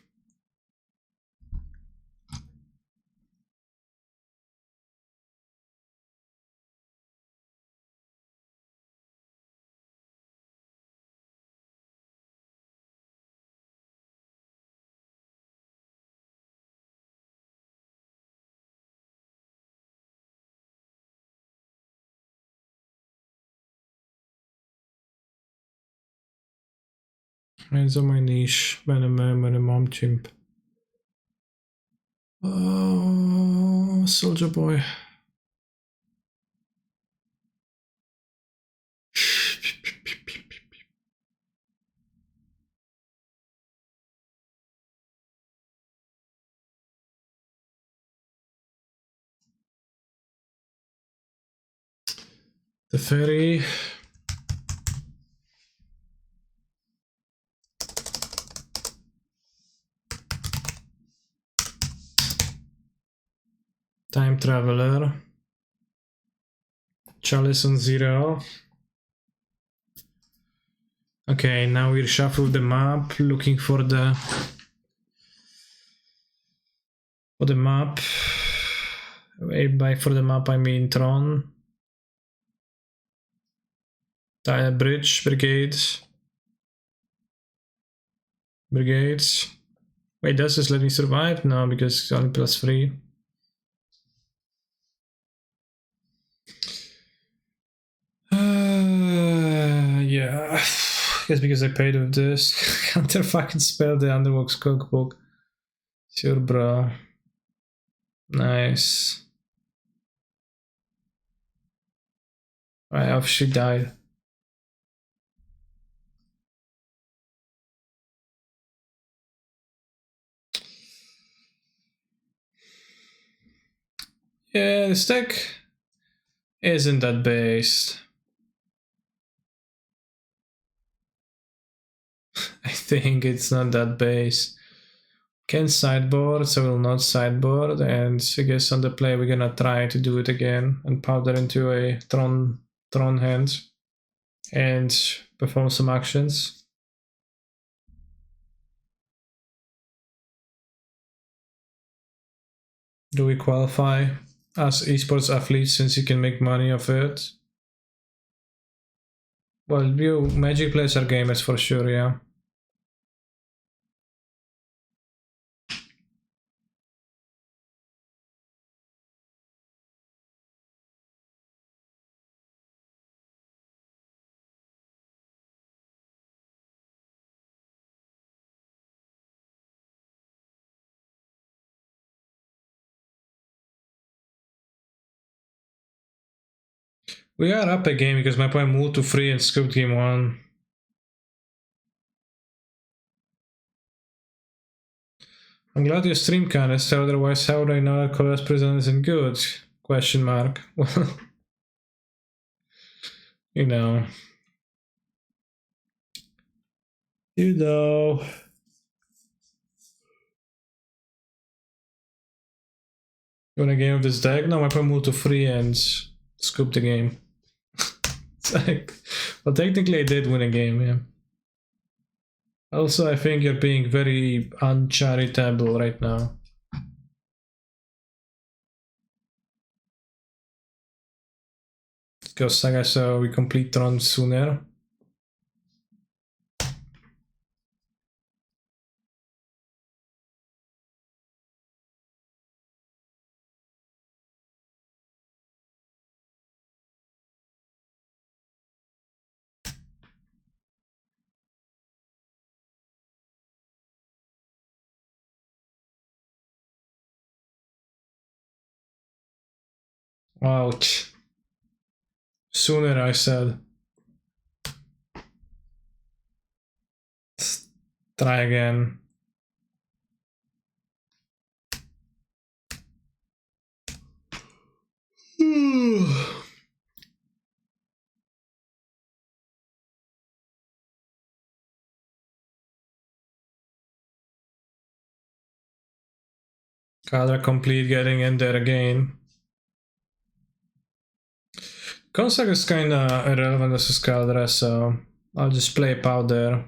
Hands on my niche, ben een momchimp. Oh, Soldier Boy. The ferry. Time Traveler. Chalice on 0. Okay, now we reshuffle the map, looking for the map. By for the map I mean Tron. Bridge, brigades. Brigades. Wait, does this let me survive? No, because it's only +3. Yeah. Guess because I paid with this. Counter fucking spell the Underworks cookbook. Sure, bro. Nice. I obviously died. Yeah, the stack isn't that based. I think it's not that based. Can sideboard, so I will not sideboard, and I guess on the play we're gonna try to do it again and powder into a Tron hand and perform some actions. Do we qualify as esports athletes since you can make money off it? Well, you Magic players are gamers for sure, yeah. We are up a game because my opponent moved to 3 and scooped game 1. I'm glad you stream Candice, otherwise how would I know that Colorless prison isn't good? Question mark. Well, You know. You know. You want a game of this deck? No, I probably move to 3 and scoop the game. It's like, well, technically I did win a game, yeah. Also, I think you're being very uncharitable right now. Let's go Saga so we complete turn sooner. Ouch. Sooner, I said. Let's try again. Color complete, getting in there again. Consac is kinda irrelevant as a Colorless, so I'll just play Powder.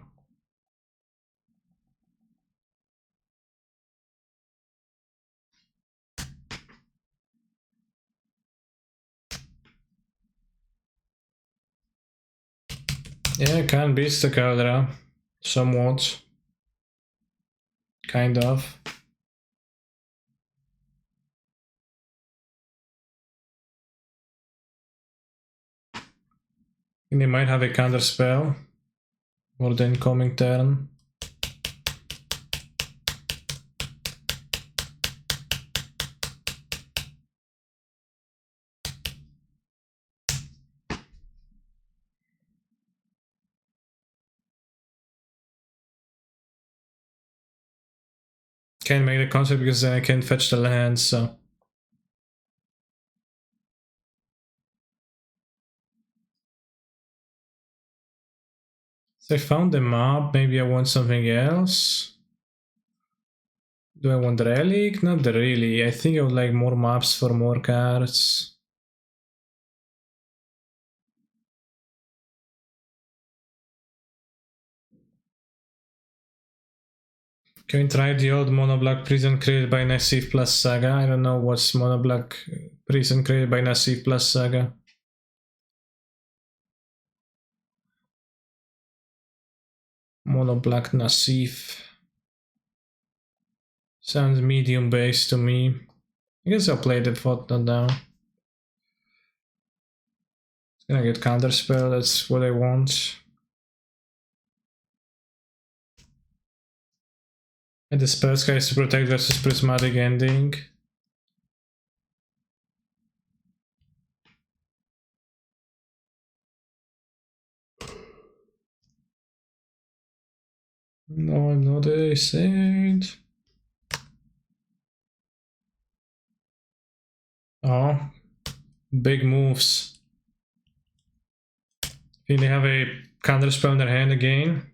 Yeah, can beat the Caldera. Somewhat. Kind of. And he might have a counter spell for the incoming turn. Can't make the concept because then I can't fetch the land, so. So I found the map, maybe I want something else. Do I want Relic? Not really. I think I would like more maps for more cards. Can we try the old Mono Black Prison created by Nassif plus Saga? I don't know what's Mono Black Prison created by Nassif plus Saga. Mono Black Nassif. Sounds medium base to me. I guess I'll play the Fortnite now. It's gonna get counterspell, that's what I want. And the spell sky is to protect versus prismatic ending. No, I'm not a saint. Oh, big moves. Think they have a counterspell in their hand again.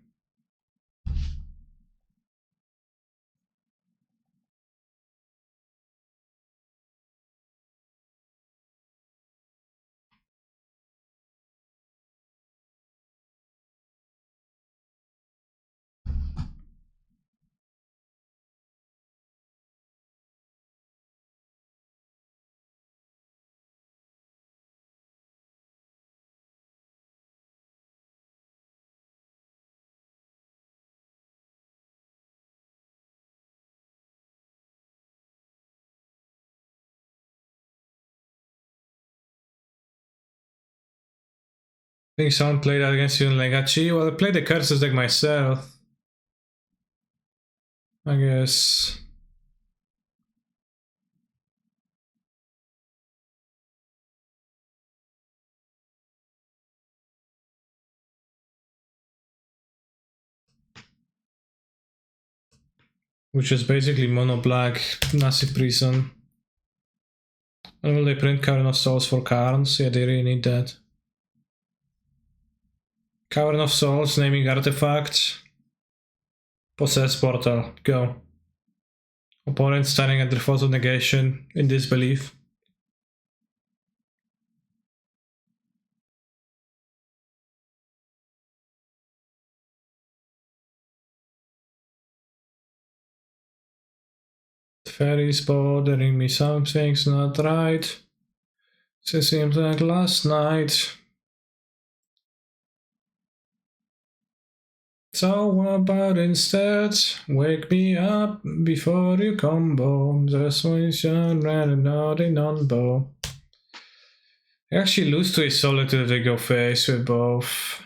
I think someone played that against you in Legacy. Well, I played the Curses deck myself. I guess. Which is basically mono black, Nassif Prison. And will they print Cavern of Souls for Karns? Yeah, they really need that. Cavern of Souls, naming artifacts. Possess portal, go. Opponent staring at their photo negation in disbelief. Fairies bothering me, something's not right. It seems like last night. So about instead, wake me up before you combo. Just when you're running out in on bow. I actually lose to a solitude they go face with both.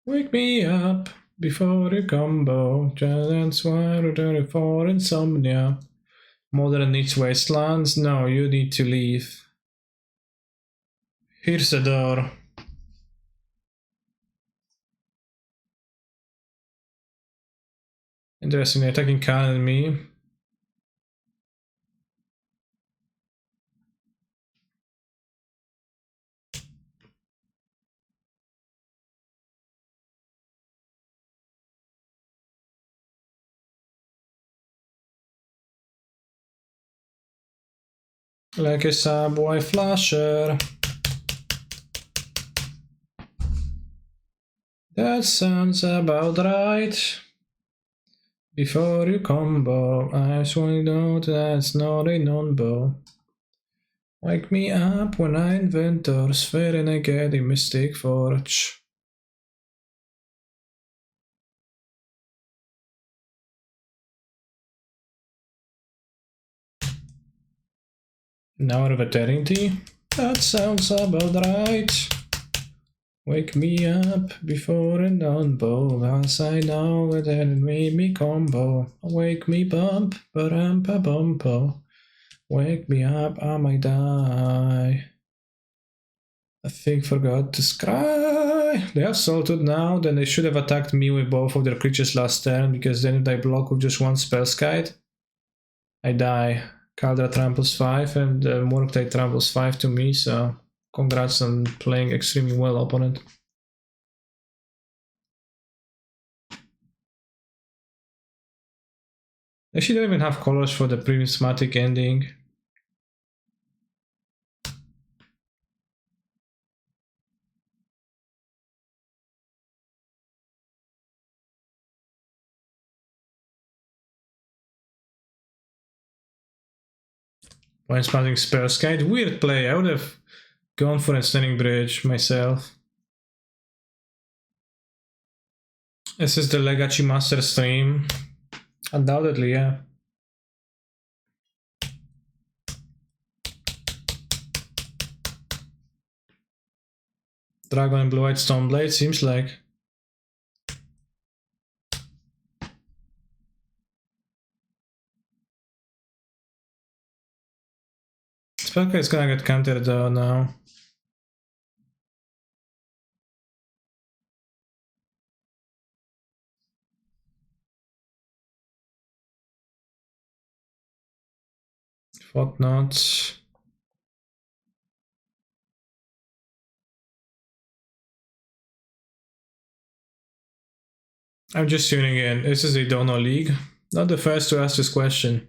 Wake me up before you combo. Giants wire 34 insomnia. Modern needs wastelands. No, you need to leave. Here's the door. Interesting, they're attacking Khan and me. Like a subway flasher. That sounds about right. Before you combo, I just want to know that's not a non-bow. Wake me up when I inventor sphere and I get a Mystic Forge. Now of Eternity? That sounds about right. Wake me up before a non-bow, as I know that it made me combo. Wake me bump, ba-ram-pa bumpo. Wake me up, I might die. I think forgot to scry. They have salted now, then they should have attacked me with both of their creatures last turn, because then if I block with just one Spellskite, I die. Caldra tramples 5 and Murktide tramples 5 to me, so congrats on playing extremely well, opponent. Actually, don't even have colors for the prismatic ending. When spouting Spellskite, weird play. I would have gone for a Standing Bridge myself. This is the Legacy Master stream. Undoubtedly, yeah. Dragon and Blue-White Stoneblade, seems like. Spellkite is gonna get countered though now. Whatnot. I'm just tuning in. This is a Dono League. Not the first to ask this question.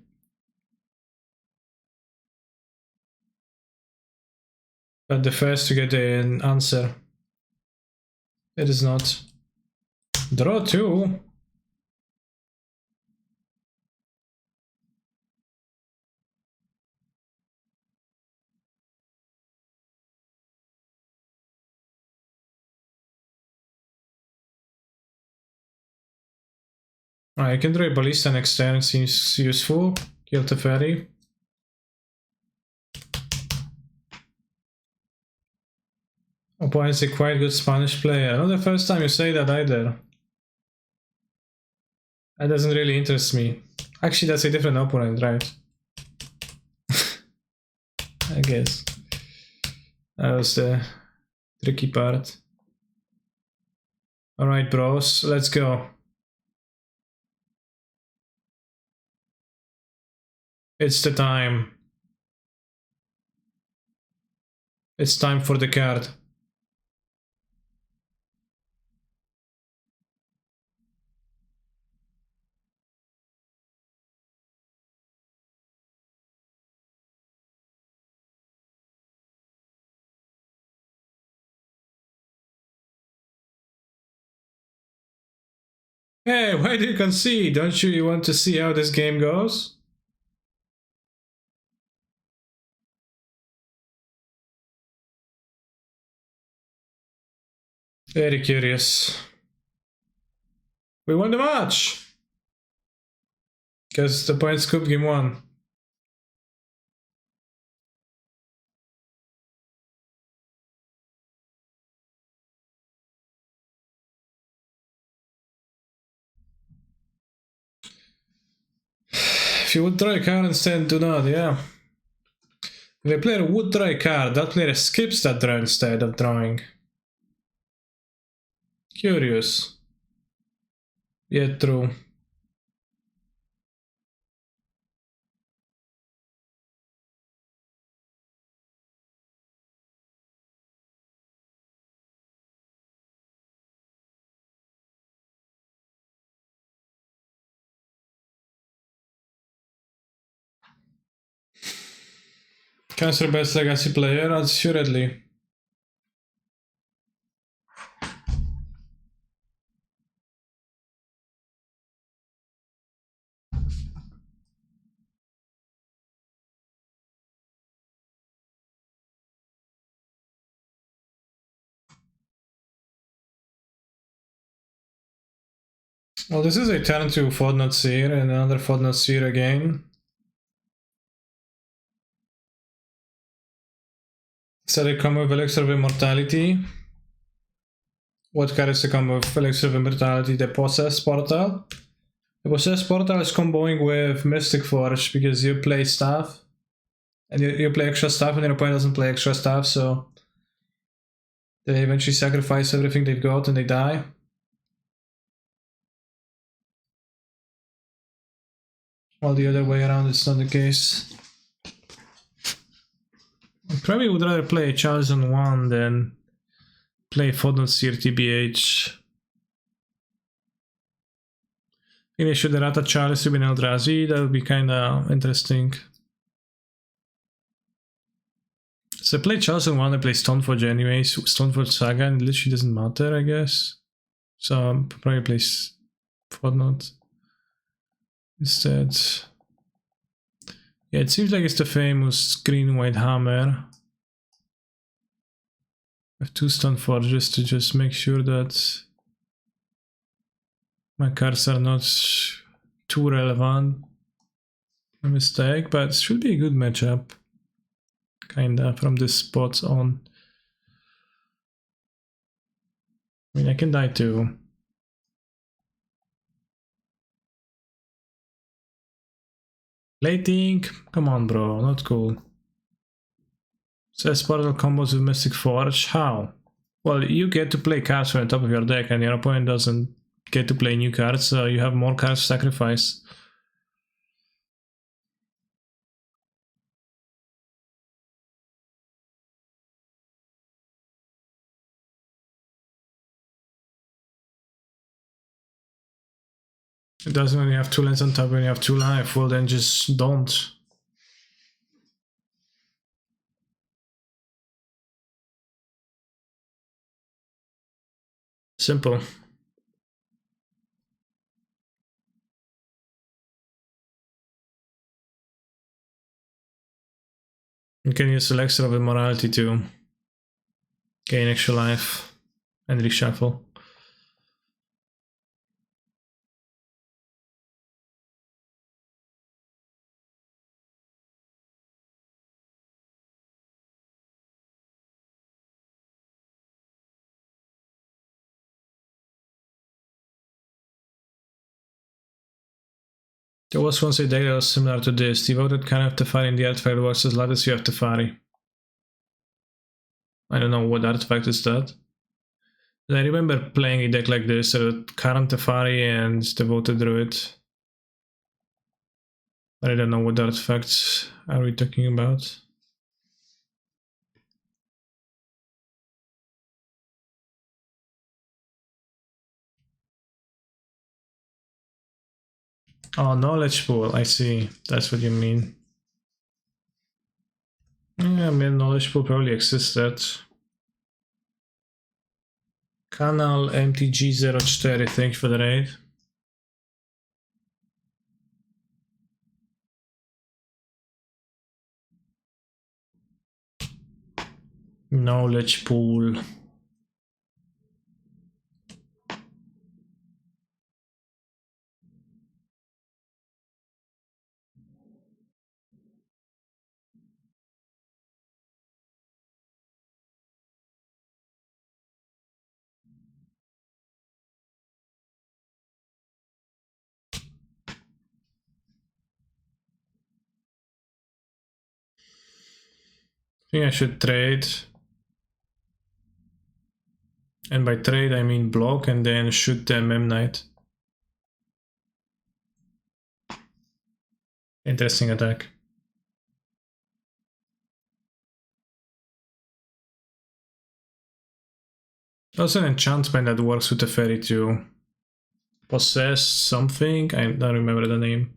But the first to get an answer. It is not. Draw 2. I can draw a Ballista next turn, seems useful. Kill Teferi. Opponent's a quite good Spanish player. Not the first time you say that either. That doesn't really interest me. Actually, that's a different opponent, right? I guess. That was the tricky part. Alright, bros, let's go. It's the time. It's time for the card. Hey, why do you concede? Don't you want to see how this game goes? Very curious. We won the match! Because the point scoop game 1. If you would draw a card instead, do not, yeah. If a player would draw a card, that player skips that draw instead of drawing. Curious. Yet true. Cancer best legacy player, assuredly. Well, this is a turn to Fortnite Seer and another Fortnite Seer again. So they come with Elixir of Immortality. What carries to come with Elixir of Immortality? The Possess Portal. The Possess Portal is comboing with Mystic Forge because you play staff. And you play extra stuff and your opponent doesn't play extra stuff, so they eventually sacrifice everything they've got and they die. While the other way around it's not the case. I probably would rather play Chosen One than play Fortnite Seer TBH. I think I should errata Chalice to be an Eldrazi, that would be kinda interesting. So I play Chosen One, I play Stoneforge anyways, Stoneforge Saga, and it literally doesn't matter, I guess. So I'll probably play Fortnite instead. Yeah, it seems like it's the famous green-white hammer. I have 2 Stoneforges to just make sure that my cards are not too relevant. A mistake, but it should be a good matchup. Kinda from this spot on. I mean, I can die too. Plating? Come on, bro, not cool. Says portal combos with Mystic Forge. How? Well, you get to play cards from the top of your deck, and your opponent doesn't get to play new cards, so you have more cards to sacrifice. It doesn't when you have 2 lands on top when you have 2 life. Well, then just don't. Simple. You can use Elixir of Immortality to gain extra life and reshuffle. There was once a deck that was similar to this. Devoted kind of Teferi in the artifact works as long as you have Teferi. I don't know what artifact is that. I remember playing a deck like this, current Teferi and Devoted Druid. But I don't know what artifacts are we talking about. Oh, knowledge pool, I see. That's what you mean. Yeah, I mean, knowledge pool probably existed. Kanal MTG04, thank you for the raid. Knowledge pool. I think I should trade. And by trade I mean block and then shoot the Mem Knight. Interesting attack. Also an enchantment that works with the fairy too. Possess something, I don't remember the name.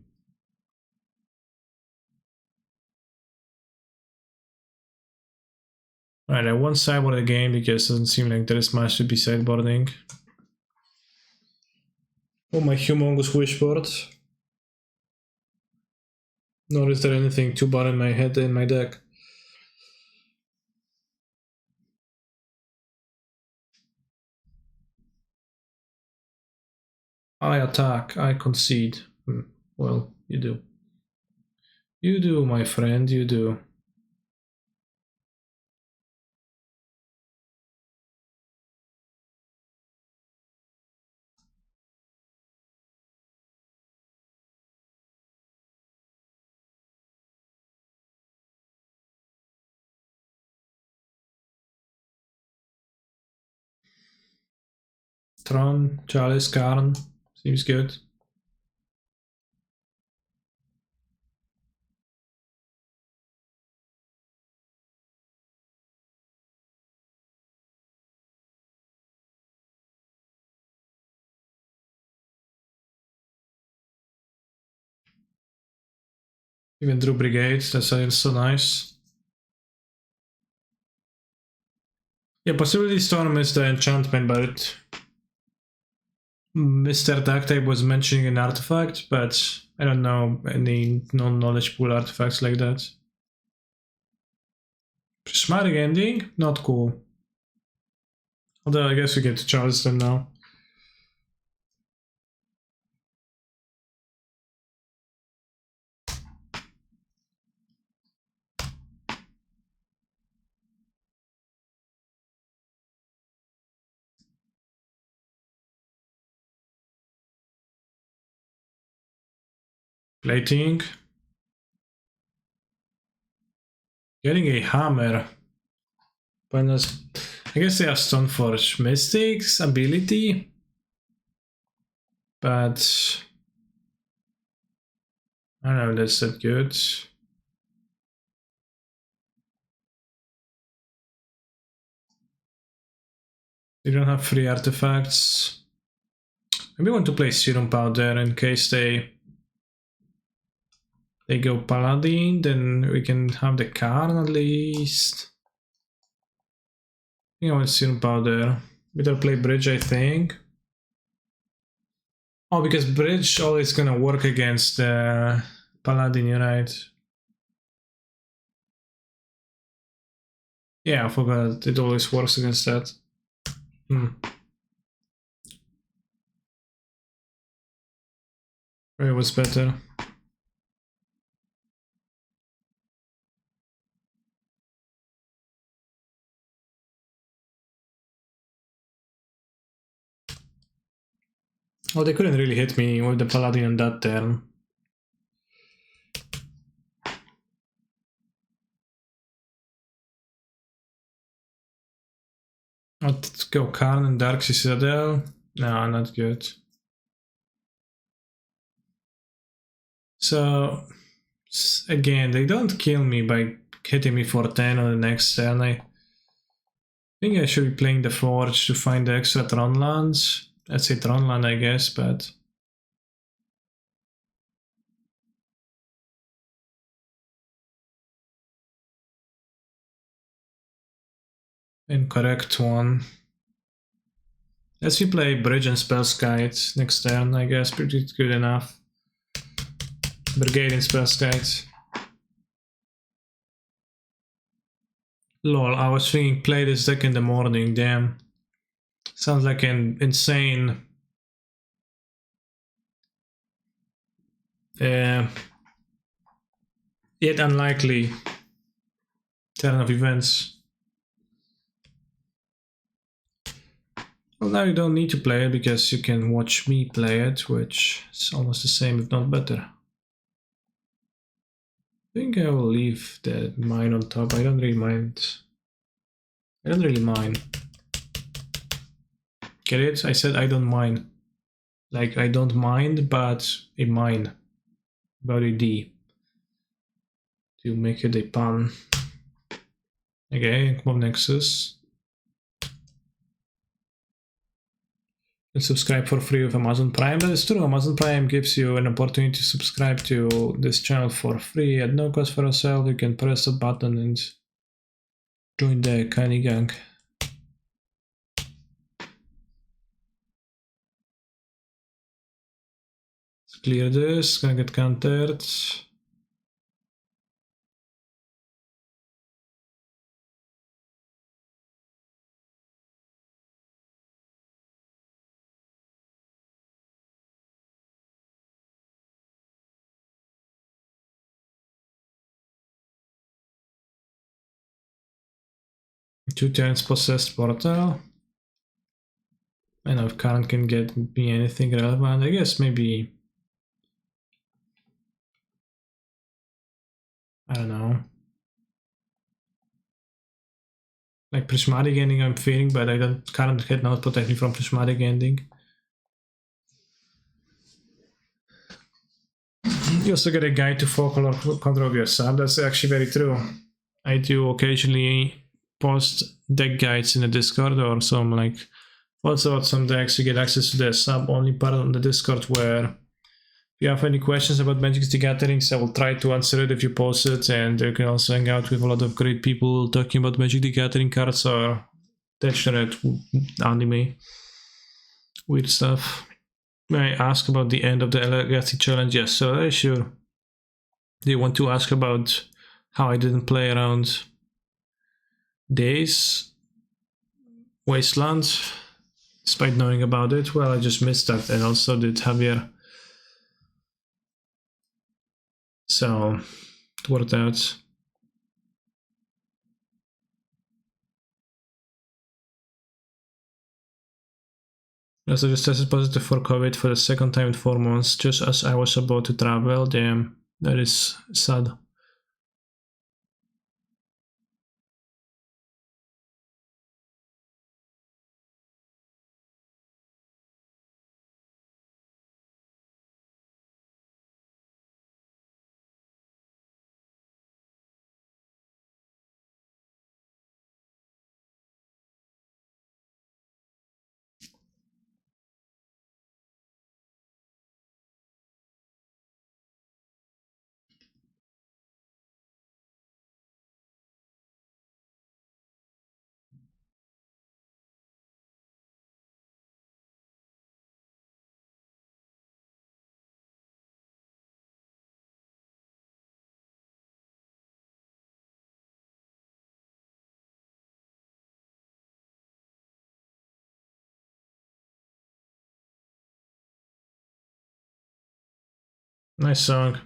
Alright, I won't sideboard the game because it doesn't seem like there is much to be sideboarding. Oh, my humongous wishboard. Nor is there anything too bad in my head in my deck. I attack, I concede. Well, you do. You do, my friend, you do. Tron, Chalice, Karn, seems good. Even Drew Brigade, that's also nice. Yeah, Possibility Storm is the enchantment, but Mr. Darktype was mentioning an artifact, but I don't know any non-knowledge pool artifacts like that. Prismatic Ending? Not cool. Although I guess we get to Charleston now. Plating. Getting a hammer. I guess they have Stoneforge Mystics ability. But I don't know if that's that good. They don't have free artifacts. Maybe I want to play Serum Powder in case they go Paladin, then we can have the Karn at least. I think I want Serum Powder. Better play Bridge, I think. Oh, because Bridge always gonna work against Paladin, you're right. Yeah, I forgot. It always works against that. It was better. Oh, they couldn't really hit me with the Paladin on that turn. Let's go Karn and Dark Citadel. No, not good. So, again, they don't kill me by hitting me for 10 on the next turn. I think I should be playing the Forge to find the extra Tron lands. Let's say Tron land, I guess, but... Incorrect one. Let's play Bridge and Spellskite next turn, I guess. Pretty good enough. Brigade and Spellskite. Lol, I was thinking play this deck in the morning, damn. Sounds like an insane yet unlikely turn of events. Well, now you don't need to play it because you can watch me play it, which is almost the same, if not better. I think I will leave the mine on top. I don't really mind. I don't really mind. Get it? I said I don't mind. Like, I don't mind, but a mine. About a D. To make it a pun. Okay, come on, Nexus. And subscribe for free with Amazon Prime. That is true. Amazon Prime gives you an opportunity to subscribe to this channel for free at no cost for yourself. You can press a button and join the Kanye gang. Let's clear this. Gonna get countered. Two turns possessed portal. I know if Karen can get me anything relevant. I guess maybe. I don't know. Like prismatic ending, I'm feeling, but I don't. Karen cannot protect me from prismatic ending. You also get a guide to full color control of your sub. That's actually very true. I do occasionally post deck guides in the Discord or some like also about some decks. You get access to the sub only part on the Discord where if you have any questions about Magic the Gathering, I will try to answer it if you post it, and you can also hang out with a lot of great people talking about Magic the Gathering cards or degenerate anime, weird stuff. May I ask about the end of the Legacy Challenge? Yes, so sure. Do you want to ask about how I didn't play around Days Wasteland despite knowing about it? Well, I just missed that, and also did Javier. So it worked out. Also just tested positive for COVID for the second time in 4 months, just as I was about to travel. Damn, that is sad. Nice song.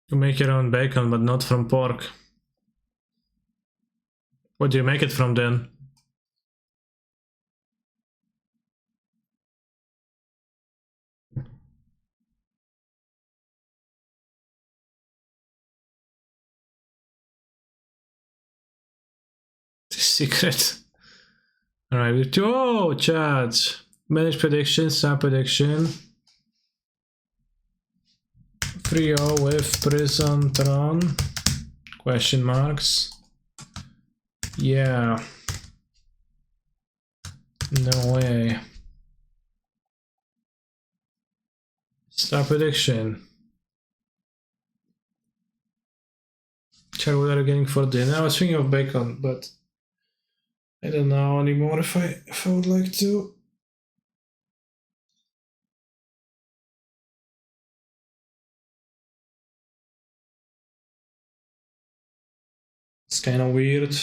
You make your own bacon, but not from pork. What do you make it from then? The secret. Alright, we do. Oh, chat. Manage prediction, star prediction. 3-0 with Prison Tron. Question marks. Yeah. No way. Star prediction. Check what are you getting for dinner? I was thinking of bacon, but I don't know anymore if I would like to. It's kind of weird.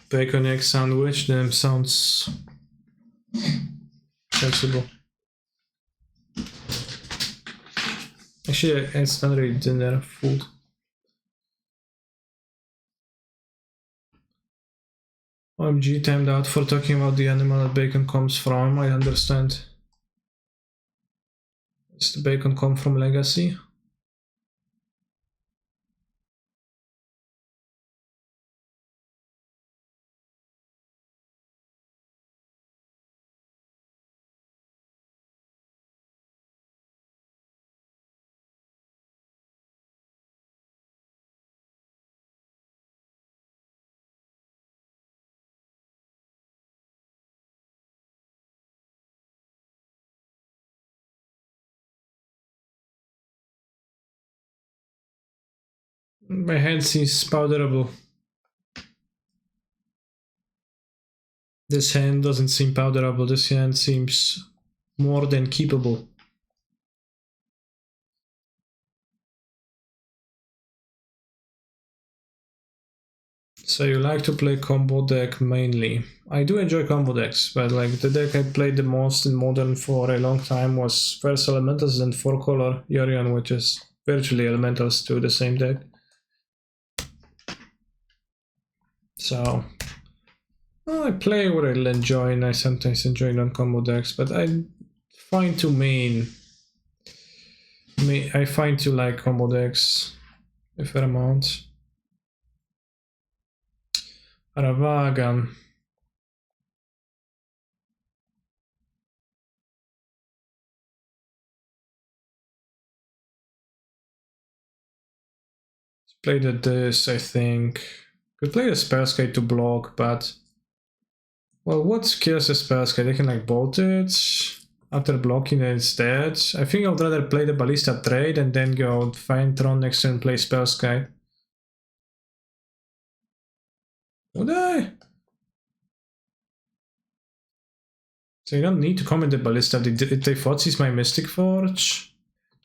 Bacon egg sandwich, damn, sounds sensible. Actually, it's not really dinner food. OMG, timed out for talking about the animal that bacon comes from. I understand. Does the bacon come from Legacy? My hand seems powderable. This hand doesn't seem powderable. This hand seems more than keepable. So you like to play combo deck mainly. I do enjoy combo decks, but like the deck I played the most in Modern for a long time was first Elementals and 4-color Yorion, which is virtually Elementals to the same deck. So I play what I'll enjoy, and I sometimes enjoy non-combo decks, but I find to I find to like combo decks a fair amount. Ravagan. Played at this, I think. Could play a Spellskite to block, but well, what kills a Spellskite? They can like bolt it after blocking it instead. I think I would rather play the Ballista trade and then go find Tron next turn and play Spellskite. Would I? So you don't need to comment the Ballista. If they Fotsis my Mystic Forge,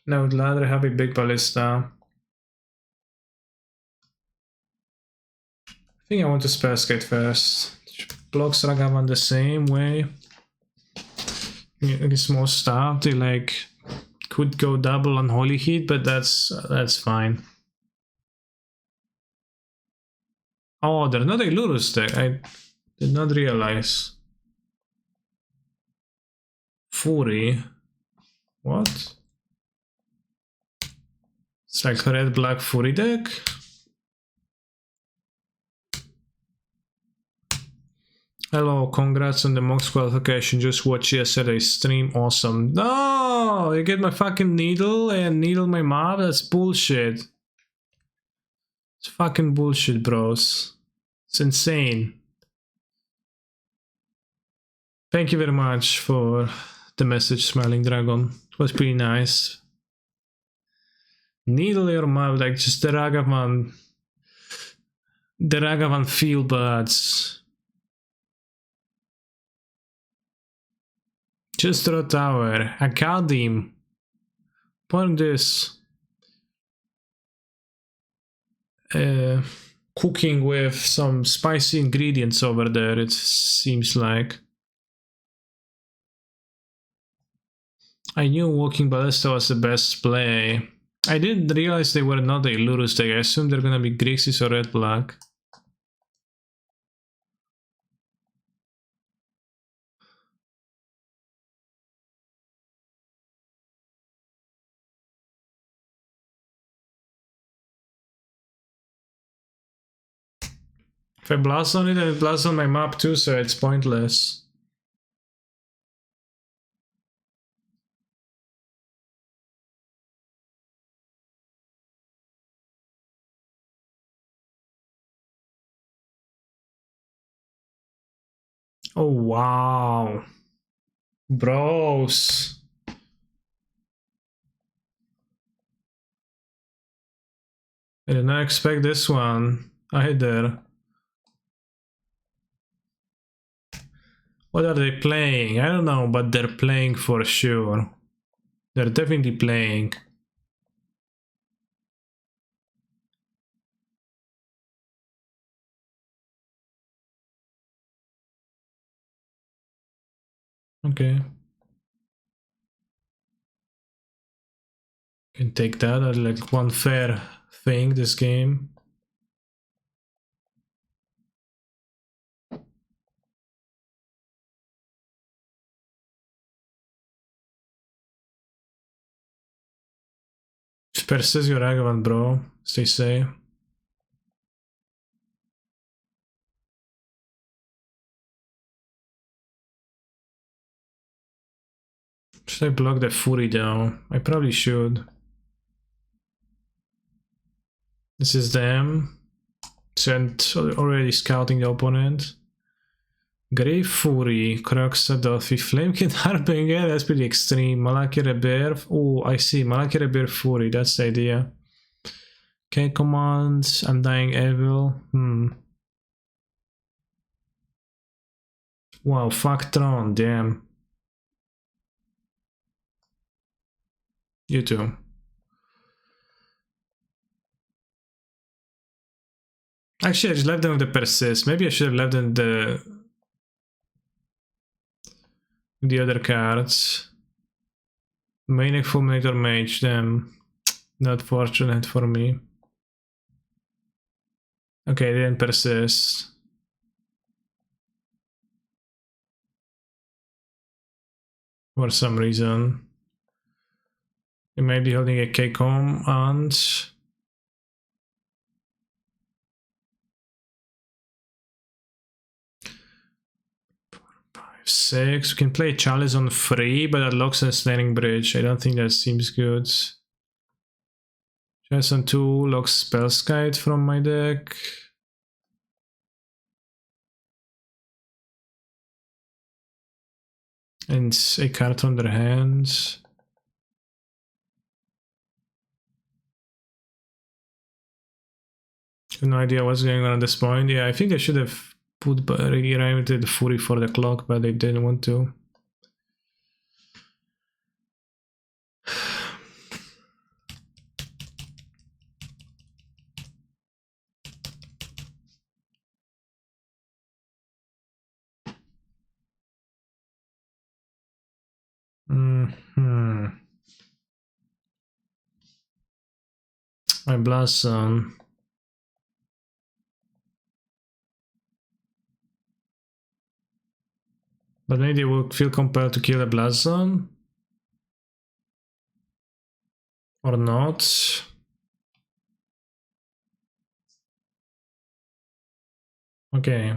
and I would rather have a big Ballista. I think I want to Spellskite first. Blocks Ragavan the same way. It's more stuff. They like could go double on Holy Heat, but that's fine. Oh, they're not a Lurus deck. I did not realize. Fury. What? It's like a red-black Fury deck? Hello, congrats on the Mox qualification. Just watched yesterday's stream. Awesome. No! You get my fucking needle and needle my mob? That's bullshit. It's fucking bullshit, bros. It's insane. Thank you very much for the message, Smiling Dragon. It was pretty nice. Needle your mob, like just the Ragavan. The Ragavan feel buds. Just draw tower. Akadim. Upon this. Cooking with some spicy ingredients over there, it seems like. I knew Walking Ballista was the best play. I didn't realize they were not a Lurus deck. I assumed they're gonna be Grixis or red-black. If I blast on it, I blast on my map too, so it's pointless. Oh wow. Bros. I did not expect this one either. What are they playing? I don't know, but they're playing for sure. They're definitely playing. Okay. Can take that as like one fair thing this game. Persist your argument, bro, as they say. Should I block the Fury down? I probably should. This is them. Sent already scouting the opponent. Grey Fury, Croxa, Delphi, Flamekin, Harbinger, that's pretty extreme. Malaki Rebirth. Oh, I see. Malaki Rebirth Fury, that's the idea. Okay, commands, Undying Evil. Wow, fuck Tron, damn. You too. Actually, I just left them with the Persist. Maybe I should have left them the other cards. Maniac Fulminator Mage, them. Not fortunate for me. Okay, they didn't persist. For some reason. They may be holding a K-Com and... 6. We can play Chalice on 3, but that locks a Snaring Bridge. I don't think that seems good. Chalice on 2 locks Spellskite from my deck. And a card on their hands. I have no idea what's going on at this point. Yeah, I think I should have put reanimated Fury for the clock, but they didn't want to. My Blossom. But maybe they will feel compelled to kill a Blossom? Or not? Okay.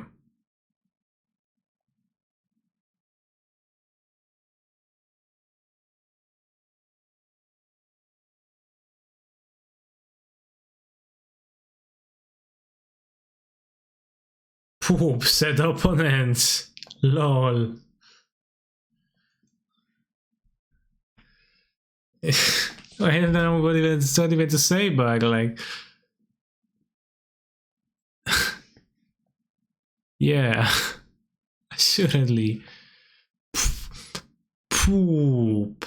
Poop, set opponents. Lol. I don't know what even to say, but like... yeah. Assuredly. Poop.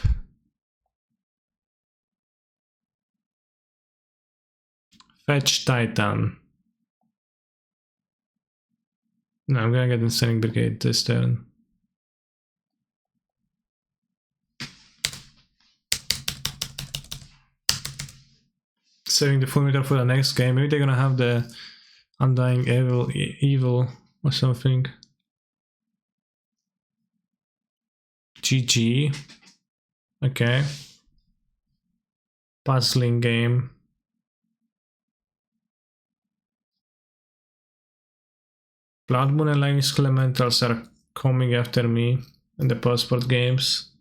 Fetch Titan. No, I'm gonna get the Sending Brigade this turn. Saving the Fulminator for the next game. Maybe they're gonna have the Undying Evil or something. GG. Okay. Puzzling game. Blood Moon and Lightning Elementals are coming after me in the passport games.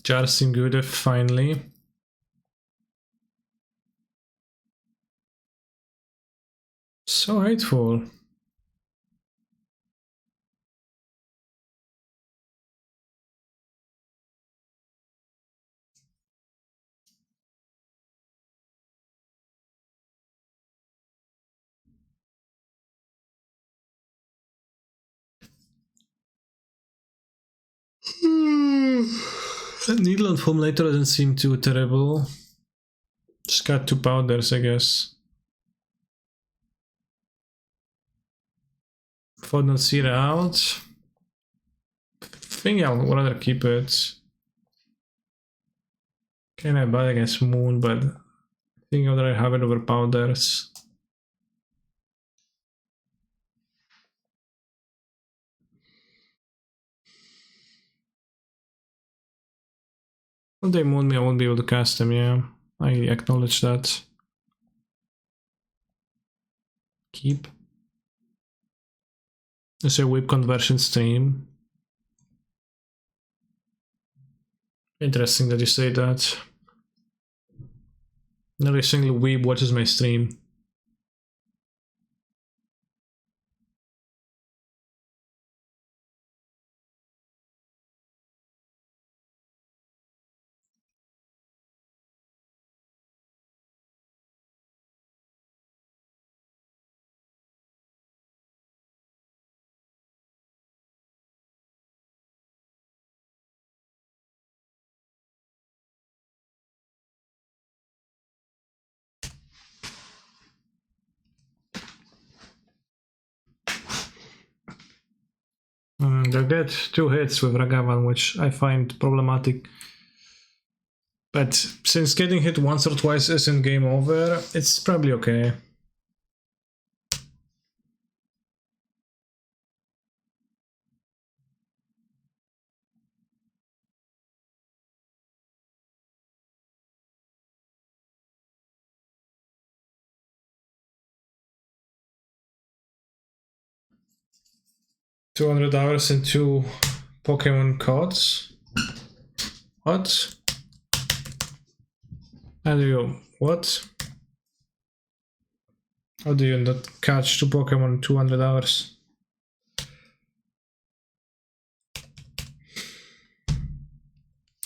Jars seem good finally. So hateful. That needle and formulator doesn't seem too terrible. Just got 2 powders, I guess. Fodder seed out. I think I'll rather keep it. Can I buy against Moon, but I think I'd rather have it over powders. If they moon me, I won't be able to cast them, yeah. I acknowledge that. Keep. There's a whip conversion stream. Interesting that you say that. Not a single weeb watches my stream. They get 2 hits with Ragavan, which I find problematic. But since getting hit once or twice isn't game over, it's probably okay. $200 and 2 Pokemon cards. What? How do you... what? How do you not catch 2 Pokemon $200?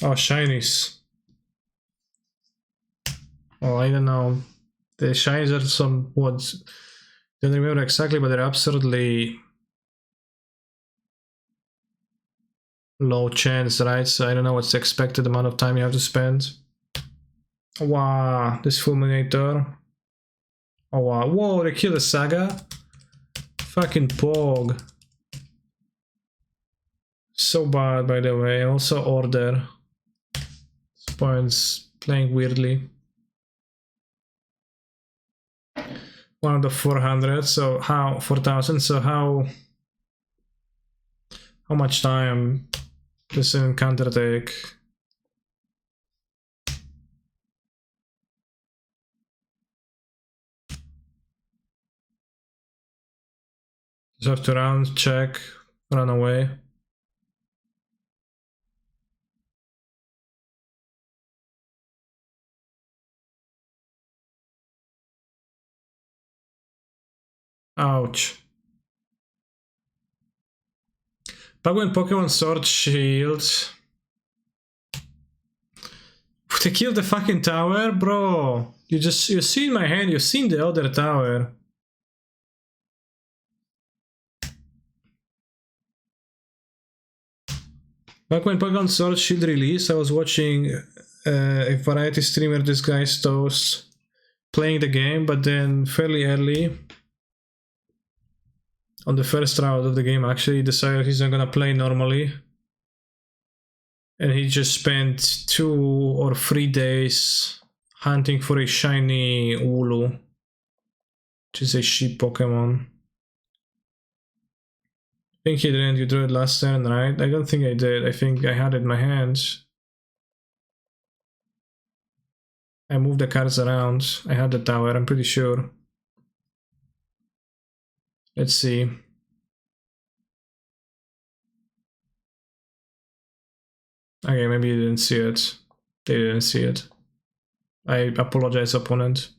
Oh, shinies. Oh, I don't know. The shinies are somewhat... don't remember exactly, but they're absurdly low chance, right? So I don't know what's the expected amount of time you have to spend. Wow, this Fulminator. Oh wow, whoa, they killed a Saga? Fucking Pog. So bad, by the way. Also Order. Spawns playing weirdly. 1 out of 400, so how... 4,000, so how much time does an encounter take? Just have to round, check, run away. Ouch. Back when Pokemon Sword Shield... they killed the fucking tower? Bro! You seen my hand, you've seen the other tower. Back when Pokemon Sword Shield released, I was watching a variety streamer, this guy Stos, playing the game, but then fairly early, on the first round of the game actually, he decided he's not gonna play normally. And he just spent 2 or 3 days hunting for a shiny Wooloo, which is a sheep Pokemon. I think he didn't, you drew it last turn, right? I don't think I did, I think I had it in my hands. I moved the cards around, I had the tower, I'm pretty sure. Let's see. Okay, maybe you didn't see it. They didn't see it. I apologize, opponent.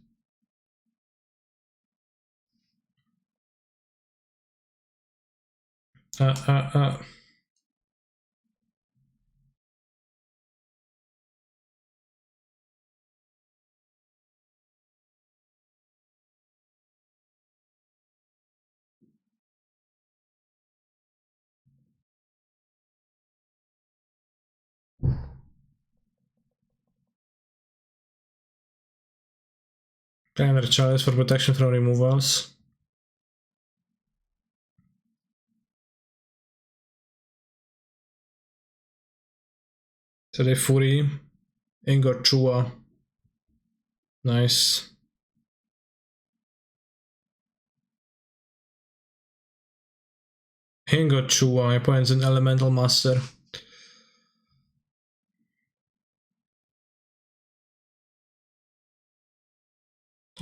Another chalice for protection from removals. So they Fury, Ingot Chua. Nice. Ingot Chua, my opponent's an Elemental Master.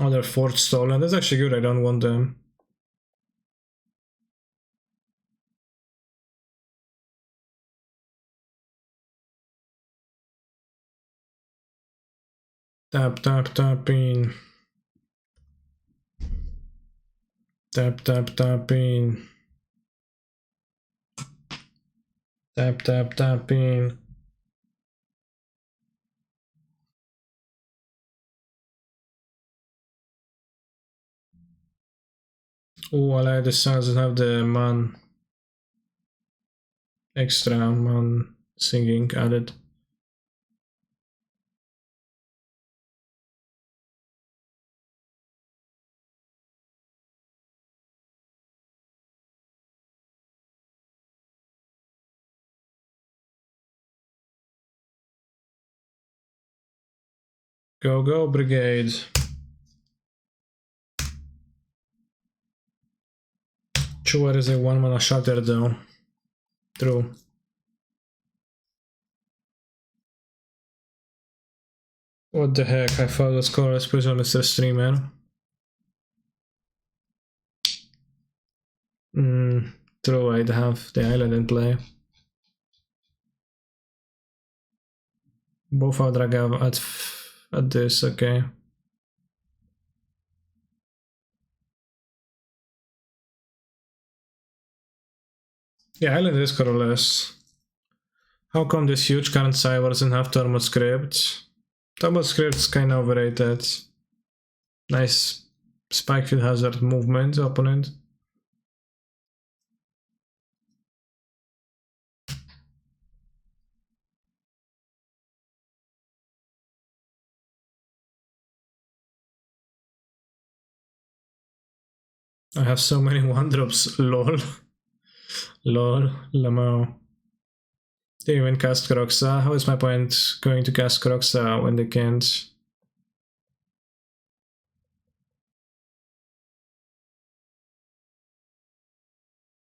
Oh, they're Forge Stolen. That's actually good, I don't want them. Tap, tap, tapping. Tap, tap, tapping. Tap, tap, tapping. Oh, I like the sounds that have the man. Extra man singing added. Go, go, Brigade. Chua is a 1-mana shatter though. True. What the heck, I thought it was Colorless Prison, Mr. Streamer. True, I'd have the island in play. Both are drag at this, okay. Yeah, island is Colorless. How come this huge current cyber doesn't have thermal script? Thermal script's kinda overrated. Nice spike field hazard movement, opponent. I have so many 1-drops, lol. Lol, Lamau. They even cast Kroxa. How is my opponent going to cast Kroxa when they can't?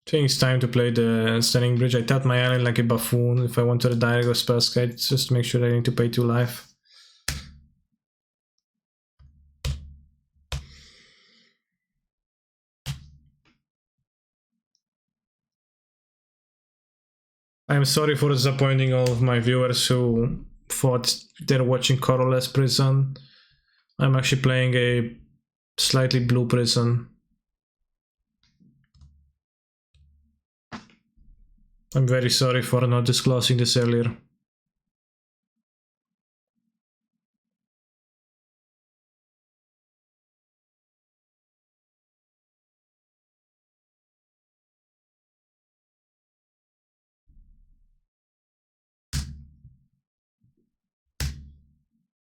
I think it's time to play the Standing Bridge. I tap my island like a buffoon if I want to redirect or spell skate, just to make sure I need to pay 2 life. I'm sorry for disappointing all of my viewers who thought they're watching Colorless Prison. I'm actually playing a slightly blue prison. I'm very sorry for not disclosing this earlier.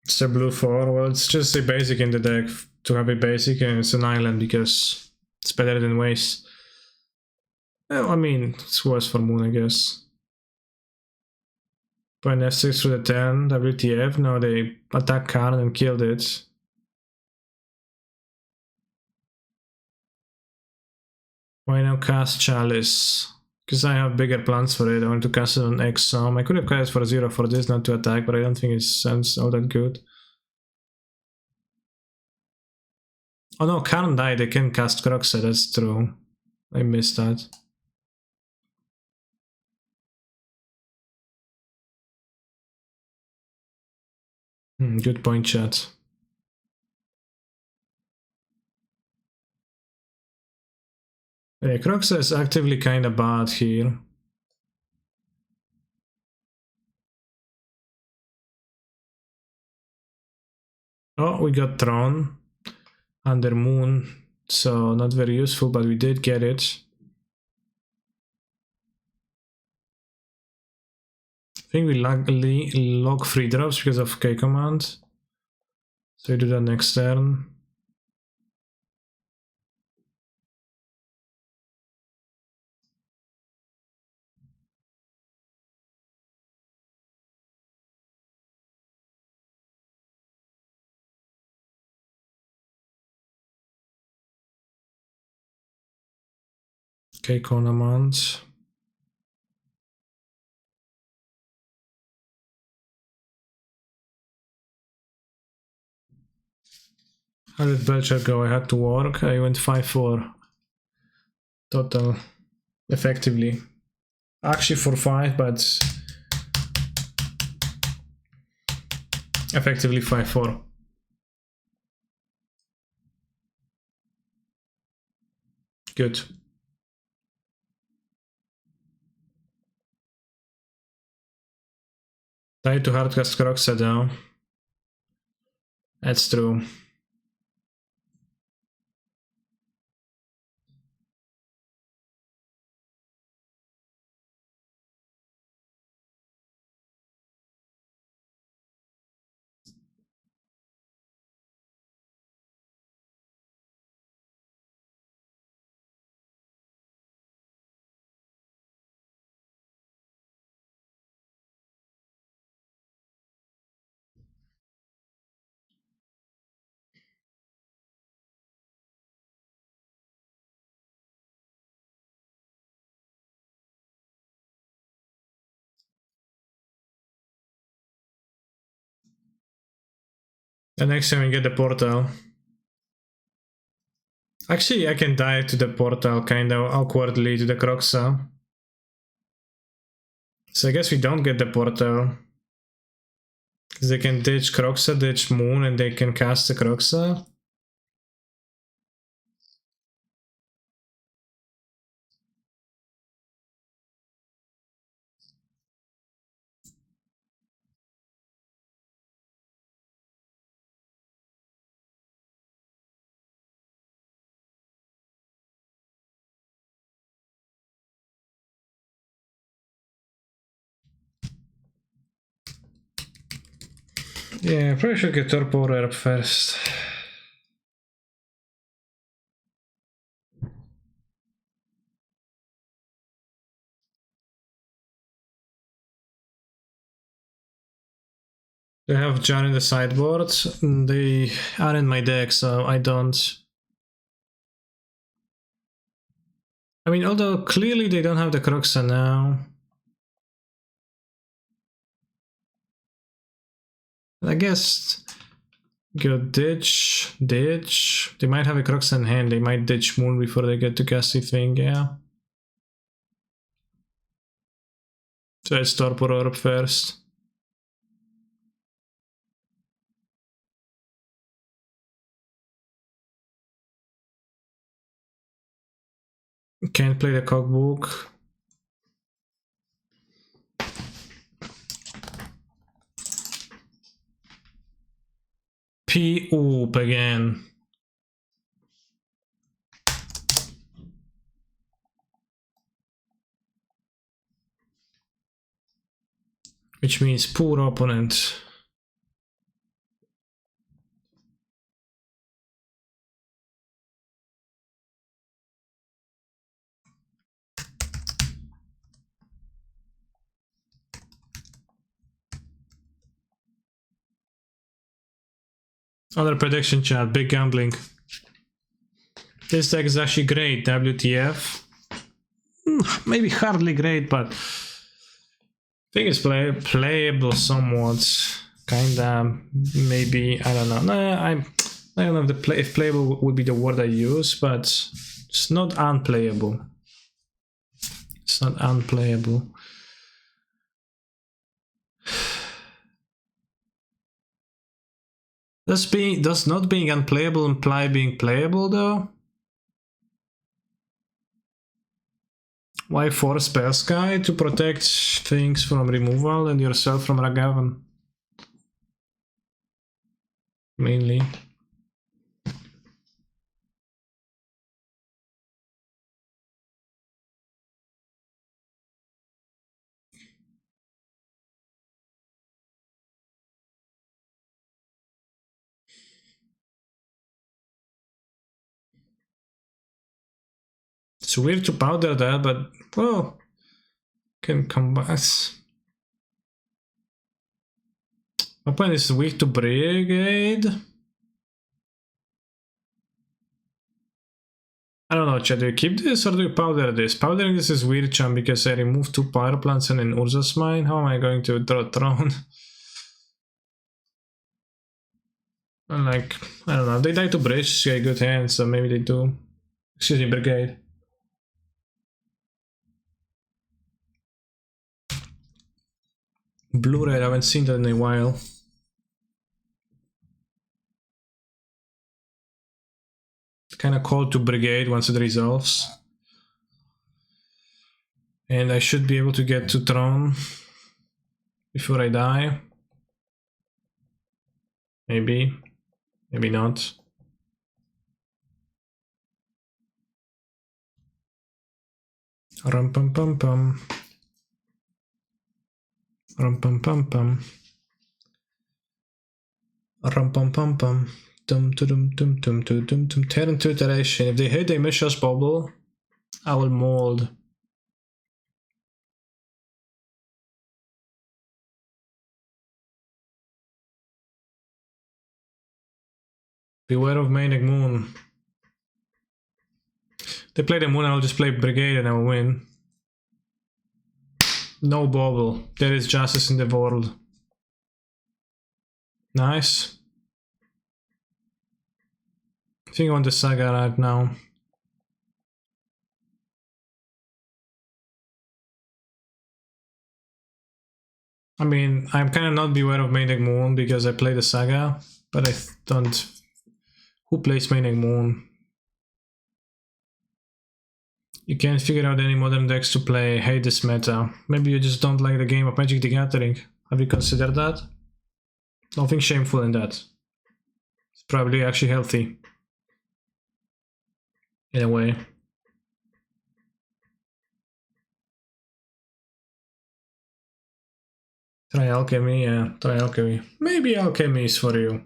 It's a blue 4, well it's just a basic in the deck to have a basic, and it's an island because it's better than waste. Well, I mean, it's worse for Moon, I guess. When F6 through the 10, WTF, now they attack Khan and killed it. Why now cast Chalice? Because I have bigger plans for it. I want to cast it on Exum. I could have cast for 0 for this, not to attack, but I don't think it sounds all that good. Oh no, Khan died, they can cast Kroxa, that's true. I missed that. Good point, chat. Yeah, Croxa is actively kinda bad here. Oh, we got Tron under Moon, so not very useful, but we did get it. I think we log 3 drops because of K command. So we do that next turn. K command. How did Belcher go? I had to work. I went 5-4 total, effectively. Actually 4-5, but effectively 5-4. Good. Tried to hardcast Croxa though. That's true. The next time we get the portal. Actually, I can die to the portal kinda awkwardly to the Croxa. So I guess we don't get the portal. Because they can ditch Croxa, ditch Moon, and they can cast the Croxa. Yeah, probably should get Torpor up first. They have Jar in the sideboard. They are in my deck, so I don't. I mean, although clearly they don't have the Croxa now. I guess go ditch. They might have a Croxa in hand. They might ditch Moon before they get to cast the thing, yeah. So it's Torpor Orb first. Can't play the cockbook. P-oop again. Which means poor opponent. Other prediction chat, big gambling. This deck is actually great, WTF. Maybe hardly great, but I think it's playable somewhat. Kinda, maybe, I don't know. No, I don't know if playable would be the word I use, but it's not unplayable. It's not unplayable. Does not being unplayable imply being playable though? Why force Spell Sky? To protect things from removal and yourself from Ragavan. Mainly. It's weird to powder that, but well, can come back. My point is weak to Brigade. I don't know, Chad, do you keep this or do you powder this? Powdering this is weird, Cham, because I removed 2 power plants and an Urza's Mine. How am I going to draw Throne? And like, I don't know, if they die to Bridge, get good hands, so maybe they do. Excuse me, Brigade. Blu-ray, I haven't seen that in a while. Kinda cold to Brigade once it resolves. And I should be able to get to Throne before I die. Maybe. Maybe not. Rum pum pum pum. Rum pum pum pum. Rum pum pum pum. Dum dum dum dum dum dum dum. Turn to iteration. If they hit a Mishra's bubble, I will mold. Beware of Manic Moon. They play the Moon, I'll just play Brigade and I'll win. No bubble. There is justice in the world. Nice. I think I want the Saga right now. I mean, I'm kind of not Beware of Manic Moon because I play the Saga, but I don't... Who plays Manic Moon? You can't figure out any modern decks to play. Hate this meta. Maybe you just don't like the game of Magic the Gathering. Have you considered that? Nothing shameful in that. It's probably actually healthy. In a way. Try Alchemy, yeah, try Alchemy. Maybe Alchemy is for you.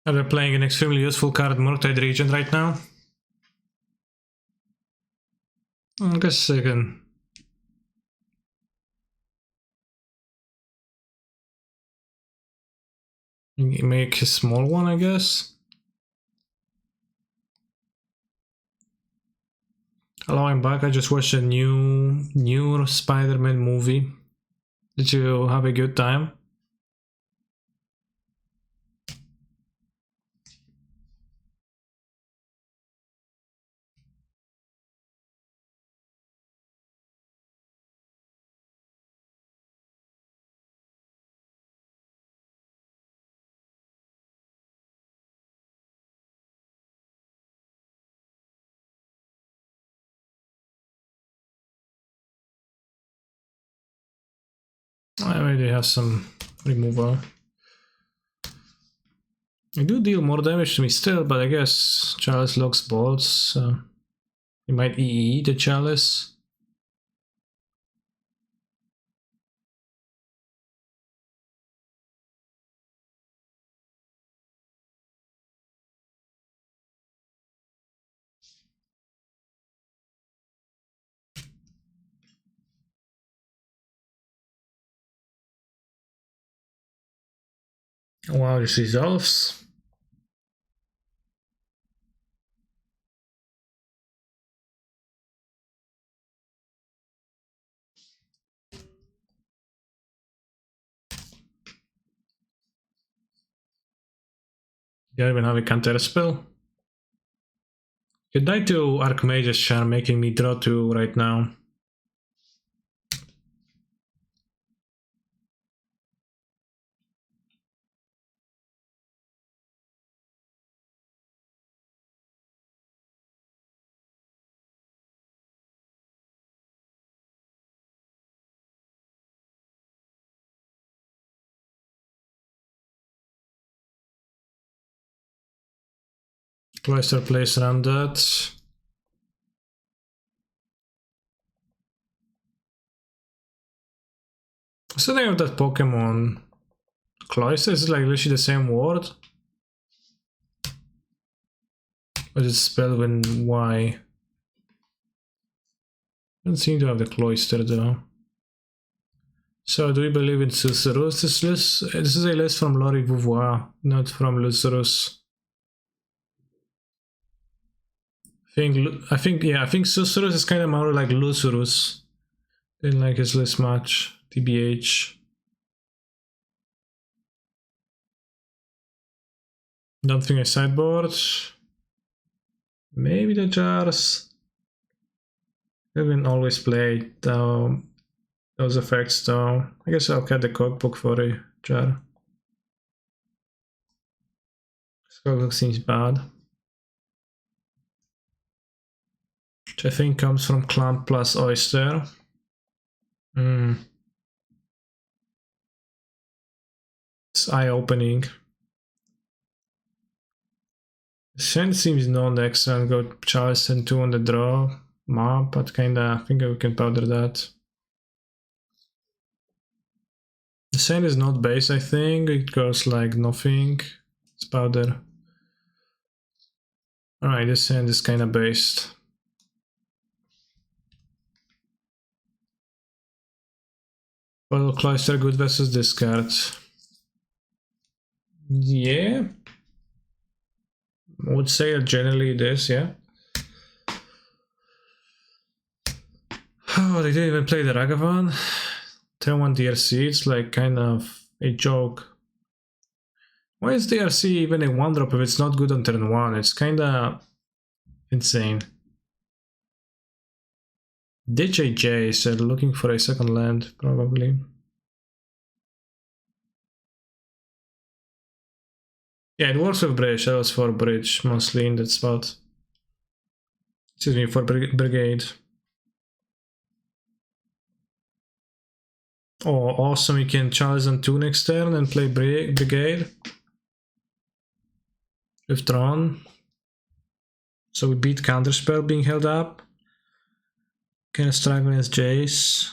Are they playing an extremely useful card, Murktide Regent, right now? I guess I can... make a small one, I guess. Hello, I'm back. I just watched a new Spider-Man movie. Did you have a good time? I already have some removal. They do deal more damage to me still, but I guess Chalice locks bolts, so he might EE the Chalice. Wow, this resolves. You don't even have a counter spell. You die to Archmage's Charm, making me draw 2 right now. Cloister plays around that. What's the name of that Pokemon? Cloister is like literally the same word? Or is it spelled with Y? Don't seem to have the Cloister though. So do we believe in Susurrus? This is a list from Laurie Vouvois, not from Lucerus. I think Susurrus is kind of more like Lucerus than like his list match, TBH. Don't think I sideboard. Maybe the jars. Haven't always played those effects though. I guess I'll cut the cookbook for a jar. This cookbook seems bad. Which I think comes from Clamp plus Oyster. It's eye-opening. Shen seems non-excellent, got Chalice and 2 on the draw map, but kinda I think we can powder that. The Sand is not base, I think, it goes like nothing. It's powder. Alright, this Sand is kinda based. Well, Cloister good versus this card. Yeah. I would say that generally it is, yeah. Oh, they didn't even play the Ragavan. Turn 1 DRC, it's like kind of a joke. Why is DRC even a 1-drop if it's not good on turn 1? It's kinda insane. Ditch a J, said looking for a second land, probably. Yeah, it works with Bridge, that was for Bridge, mostly in that spot. Excuse me, for Brigade. Oh, awesome, you can Chalice on 2 next turn and play Brigade. With Tron. So we beat Counterspell being held up. Kinda strike against Jace.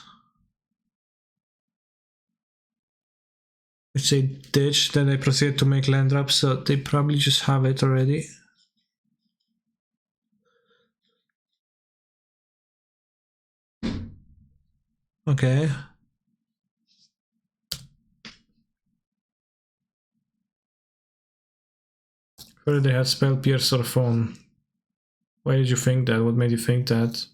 If they ditch, then they proceed to make land drops, so they probably just have it already. Okay. Whether they had Spell Pierce or Phone. Why did you think that? What made you think that?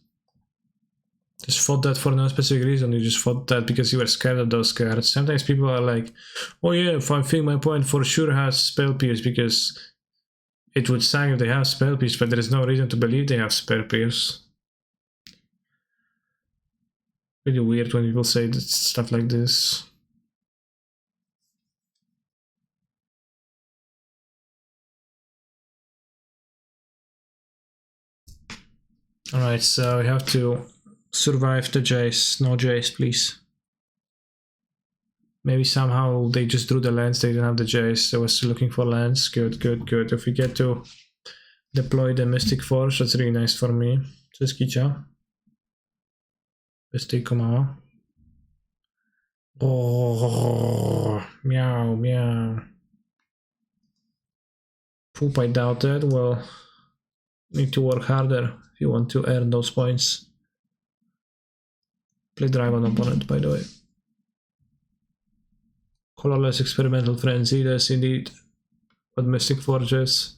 Just thought that for no specific reason, you just thought that because you were scared of those cards. Sometimes people are like, oh yeah, if I think my opponent for sure has Spell Pierce because it would suck if they have Spell Pierce, but there is no reason to believe they have Spell Pierce. Pretty weird when people say stuff like this. Alright, so we have to survive the Jace. No Jace, please. Maybe somehow they just drew the lands, they didn't have the Jace. They were still looking for lands. Good, good, good. If we get to deploy the Mystic Force, that's really nice for me. Cześć Kicia. Mystic Komała. Oh, meow, meow. Poop, I doubt it. Well, need to work harder if you want to earn those points. Play Dragon opponent, by the way. Colorless Experimental Frenzy, that's indeed what Mystic Forges.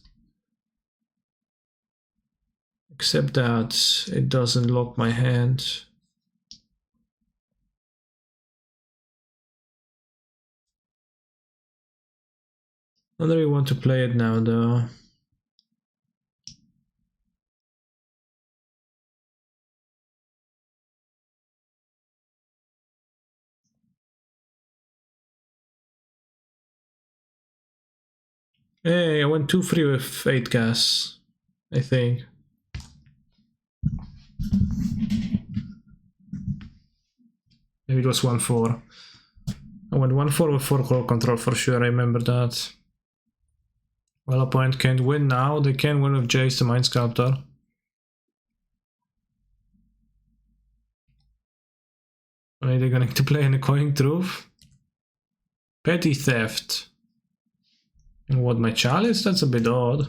Except that it doesn't lock my hand. I don't really want to play it now though. Hey, I went 2-3 with 8 gas, I think. Maybe it was 1-4. I went 1-4 with 4 color control for sure, I remember that. Well, opponent can't win now, they can win with Jace the Mind Sculptor. Are they going to play an Echoing Truth? Petty Theft. And what, my Chalice? That's a bit odd.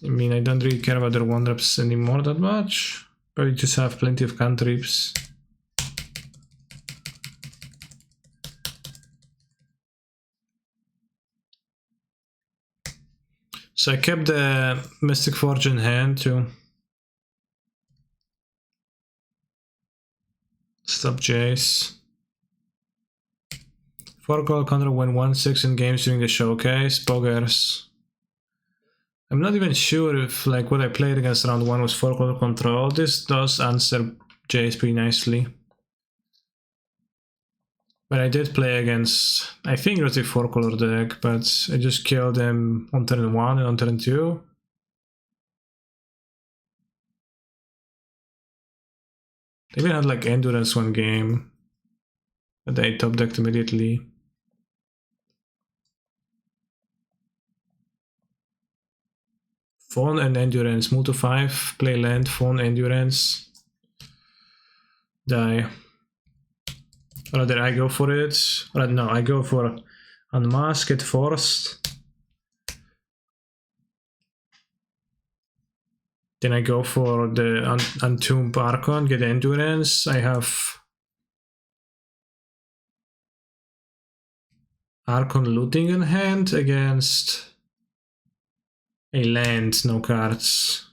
I mean, I don't really care about their 1-drops anymore that much. Probably just have plenty of cantrips. So I kept the Mystic Forge in hand to stop Jace. 4 color counter when 1-6 in games during the showcase. Poggers. I'm not even sure if like what I played against round 1 was 4 color control. This does answer Jace pretty nicely. But I did play against, I think it was a 4 color deck, but I just killed them on turn 1 and on turn 2. They even had like Endurance one game, but they top decked immediately. Fawn and Endurance, move to 5, play land, Fawn, Endurance, die. Rather I go for it, no, I go for Unmask, get forced. Then I go for the Untomb Archon, get Endurance. I have Archon Looting in hand against a land, no cards.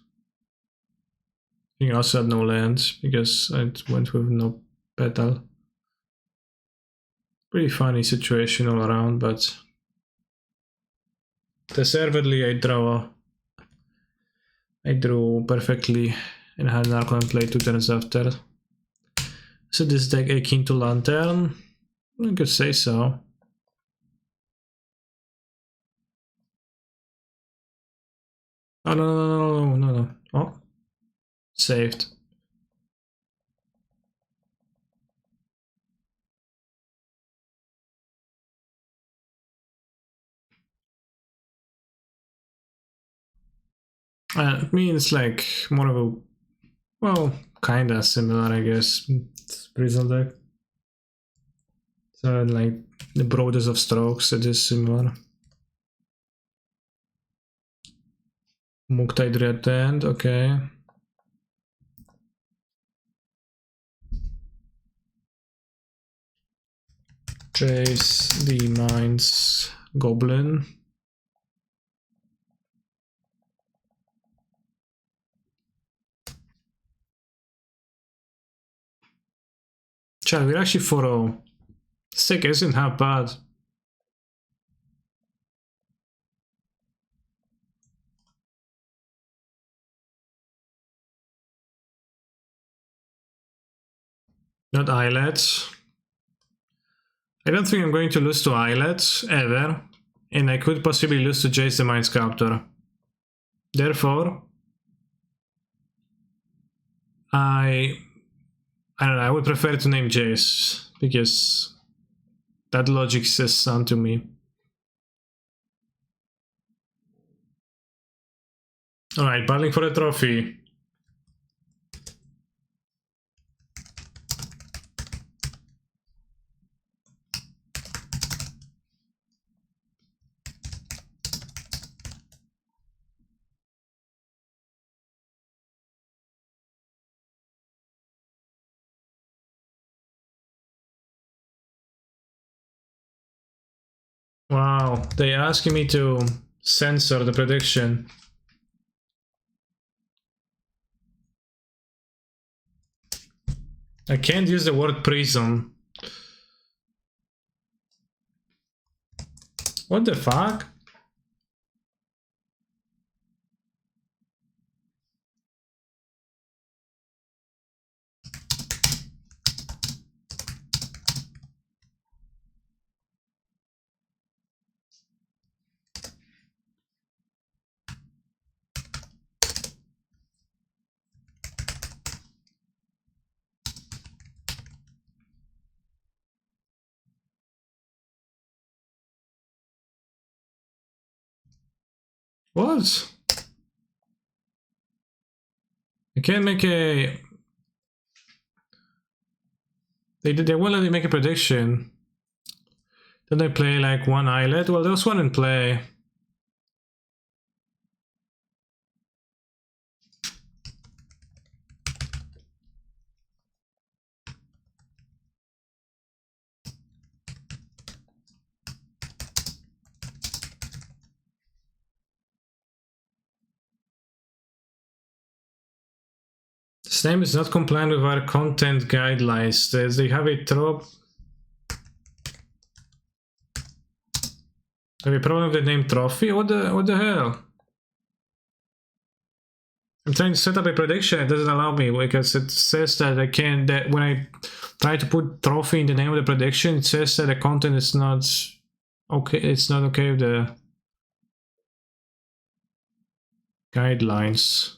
I think I also had no land because I went with no petal. Pretty funny situation all around, but deservedly I drew perfectly and had an Archon play 2 turns after. So this deck akin to Lantern? I could say so. Oh no. Oh. Saved. I mean, it's like more of a, well, kinda similar, I guess. It's Prison deck. So, like, the broadest of strokes, it is similar. Muktai Dread End, okay. Chase the Mind's Goblin. Chad, we're actually 4-0. Stick isn't half bad. Not Eyelets. I don't think I'm going to lose to Eyelets, ever. And I could possibly lose to Jace the Mind Sculptor. Therefore, I I don't know, I would prefer to name Jace, because that logic says Sun to me. Alright, battling for a trophy. Wow, they asking me to censor the prediction. I can't use the word prison. What the fuck? What? I can't make a... They won't let me make a prediction. Then they play like one islet? Well, there was one in play. This name is not compliant with our content guidelines. They have a trope. Have a problem with the name trophy? What the hell? I'm trying to set up a prediction, it doesn't allow me because it says that I can't, that when I try to put trophy in the name of the prediction, it says that the content is not okay, it's not okay with the guidelines.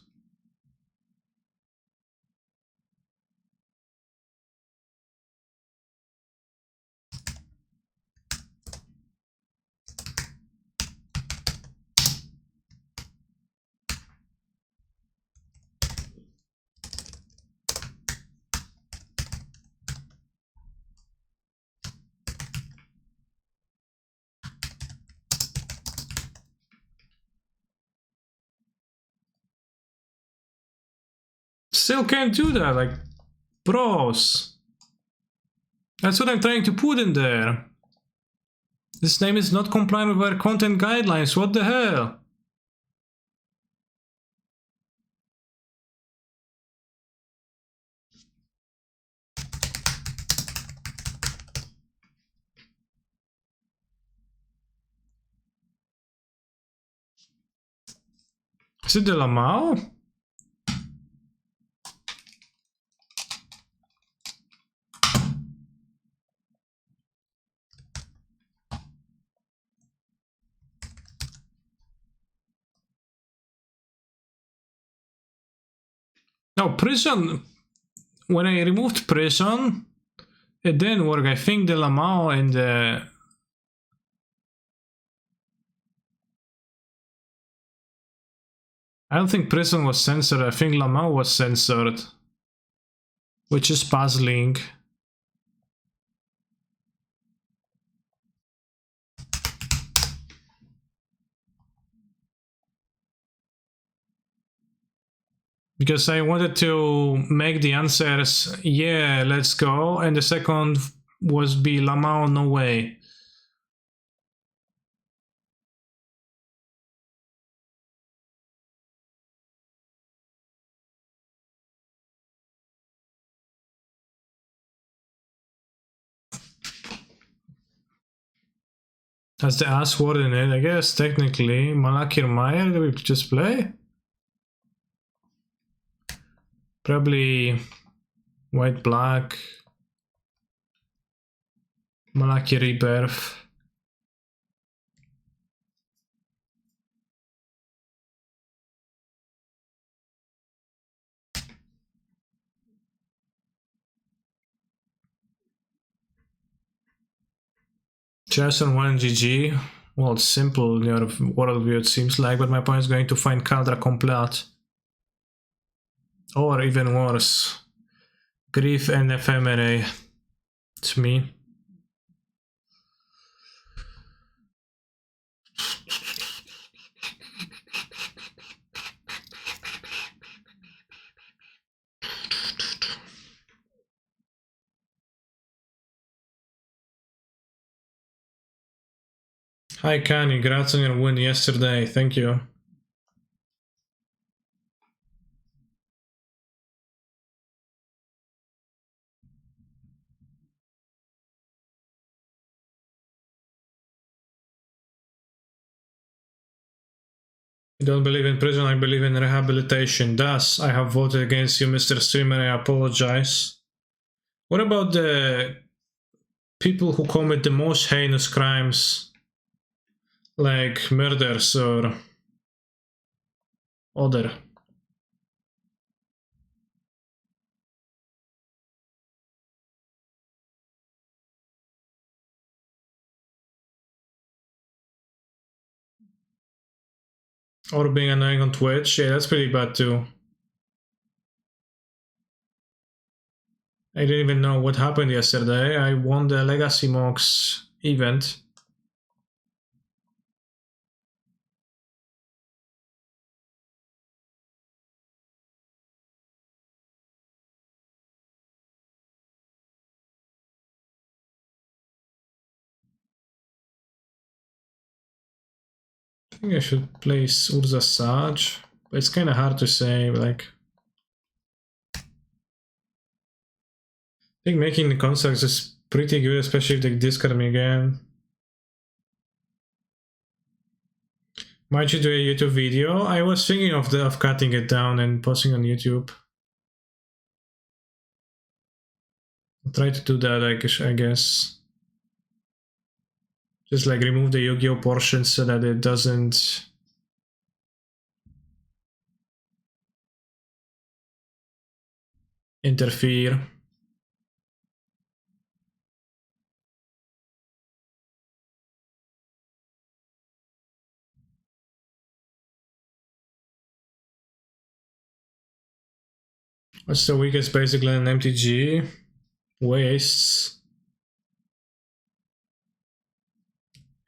Still can't do that, like, bros. That's what I'm trying to put in there. This name is not compliant with our content guidelines, what the hell? Is it the Lamau? No, prison. When I removed prison, it didn't work. I think the Lamau and the... I don't think prison was censored. I think Lamau was censored. Which is puzzling. Because I wanted to make the answers, yeah, let's go, and the second was be Lamau, no way. Has the ass word in it, I guess, technically. Malakir Meyer, do we just play? Probably white black. Malakir Rebirth. Chess on 1 GG. Well, it's simple in your worldview, it seems like, but my opponent is going to find Cadra Complete. Or even worse, Grief and Ephemerae. It's me. Hi Kanye, congrats on your win yesterday, thank you. I don't believe in prison, I believe in rehabilitation. Thus, I have voted against you, Mr. Streamer, I apologize. What about the people who commit the most heinous crimes, like murders or other? Or being annoying on Twitch, yeah, that's pretty bad too. I didn't even know what happened yesterday. I won the Legacy Mox event. I think I should place Urza Sage, but it's kind of hard to say, like... I think making the constructs is pretty good, especially if they discard me again. Might you do a YouTube video? I was thinking of cutting it down and posting on YouTube. I'll try to do that, I guess. Just like remove the Yu-Gi-Oh portion so that it doesn't interfere. What's the weakest basically in MTG? Wastes.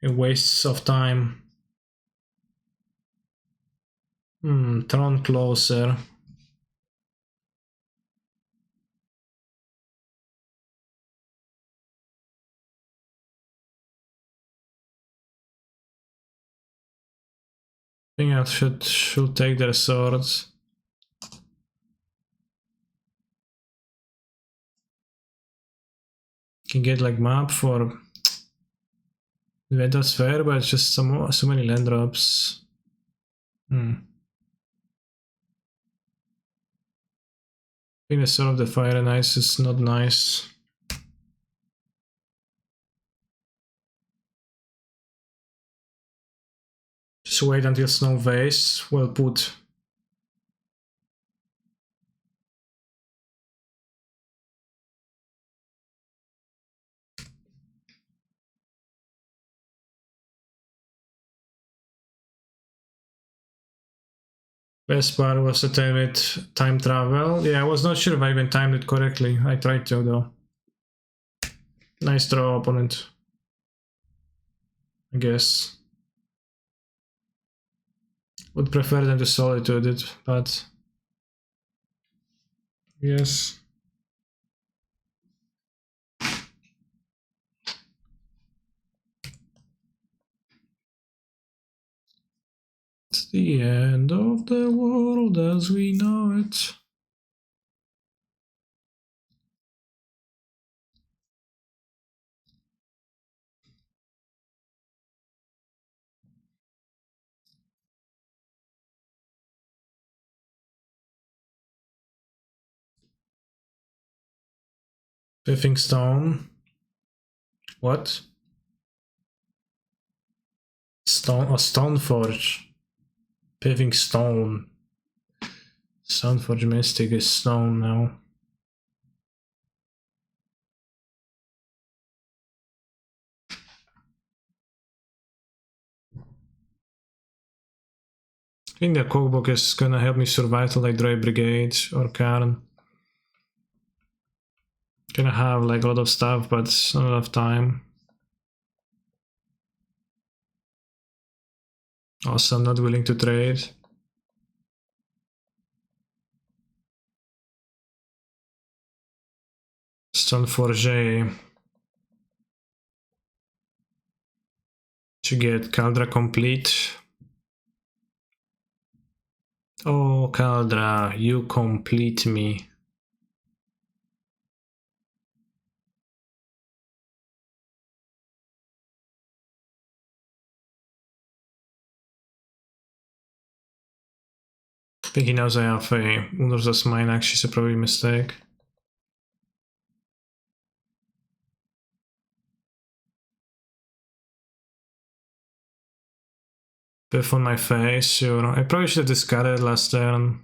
It wastes of time. Tron Closer. I think I should take their swords. Can get like map for that's fair, but it's just so many land drops. I think the Sword of the Fire and Ice is not nice. Just wait until Snow Vase. Well put. Best part was to time it time travel. Yeah, I was not sure if I even timed it correctly. I tried to though. Nice draw, opponent. I guess. Would prefer them to Solitude it, but... Yes. It's the end of the world as we know it. Pithing Stone. What? Stone? Oh, Stoneforge. Pithing Stone. Stoneforge Mystic is stone now. think the cookbook is gonna help me survive to like Dry Brigade or Karn. Gonna have like a lot of stuff, but not enough time. Also, I'm not willing to trade. Stone Forge. To get Caldra complete. Oh, Caldra, you complete me. I think he knows I have a Wondrous Mine, actually, so probably a mistake. Biff on my face, sure. I probably should have discarded last turn.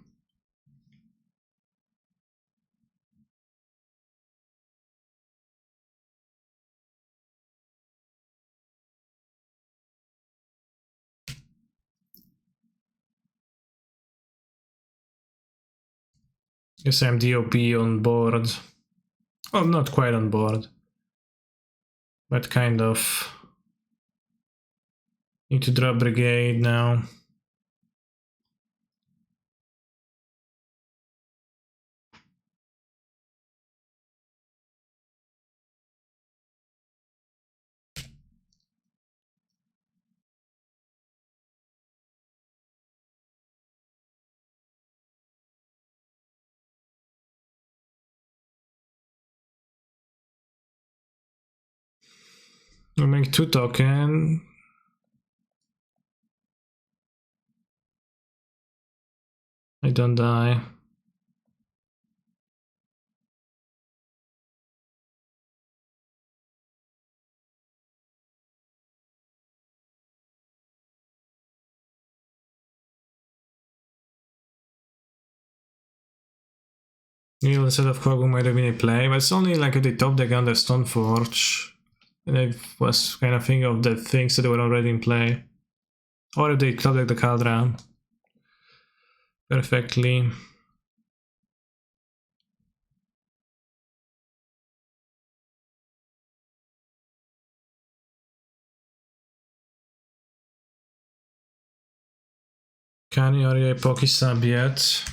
Guess I'm DOP on board. Well, not quite on board. But kind of. Need to drop Brigade now. We'll make 2 token. I don't die. Neil instead of Kogu might have been a play, but it's only like at the top deck under Stoneforge. And I was kind of thinking of the things that were already in play. Or if they top deck the Caldra. Perfectly. Kani, are you a Pokisub yet?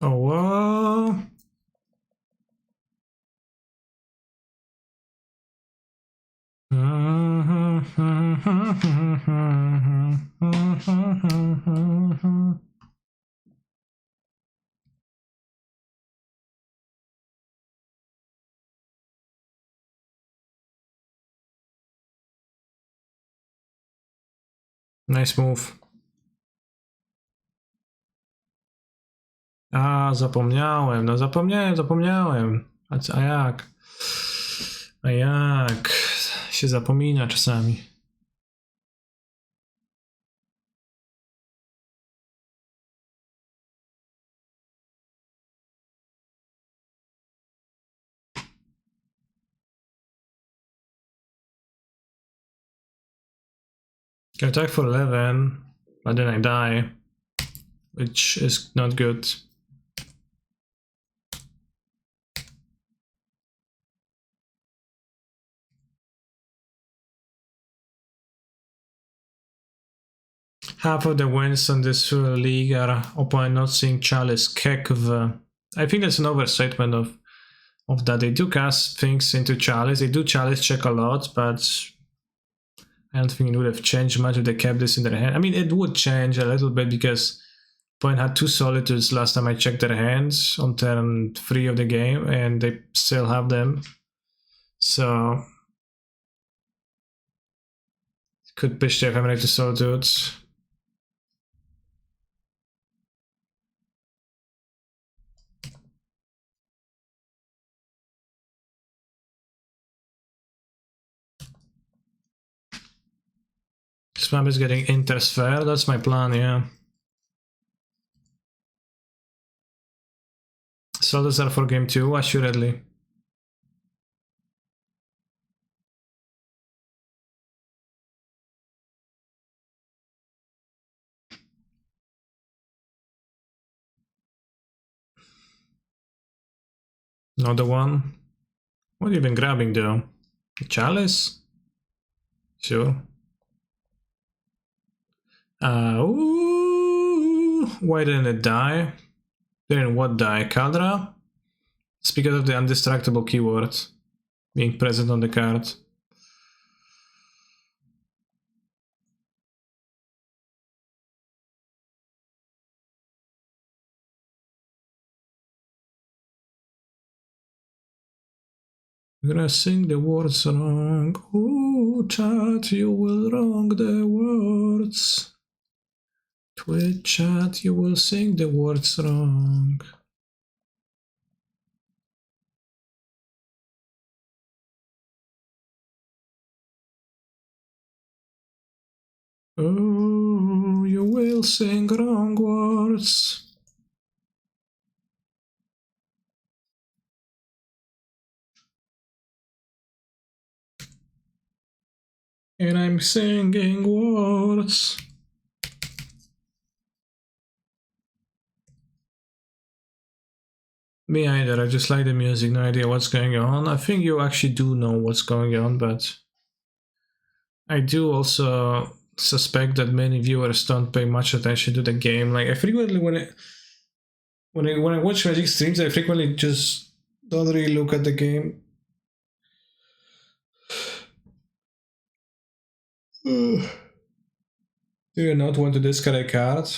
Oh, whoa. Nice move. A, zapomniałem, no zapomniałem. A jak? A jak? Się zapomina czasami. I attack for 11, but then I die, which is not good. Half of the wins on this league are opponent not seeing Chalice Kekv. I think that's an overstatement of that. They do cast things into Chalice. They do Chalice check a lot, but I don't think it would have changed much if they kept this in their hand. I mean, it would change a little bit because Opponent had 2 Solitudes last time I checked their hands on turn 3 of the game, and they still have them. So could pitch their Ephemerate to Solitudes. Swamp is getting Intersphere, that's my plan, yeah. Solitudes are for game 2, assuredly. Another one. What have you been grabbing though? Chalice? Sure. Ooh, why didn't it die? Didn't what die? Caldra? It's because of the undistractable keyword being present on the card. I'm gonna sing the words wrong. Ooh, chat, you will wrong the words. Twitch chat, you will sing the words wrong. Oh, you will sing wrong words. And I'm singing words. Me either, I just like the music, no idea what's going on. I think you actually do know what's going on, but I do also suspect that many viewers don't pay much attention to the game. Like I frequently when I watch Magic streams, I frequently just don't really look at the game. Do you not want to discard a card?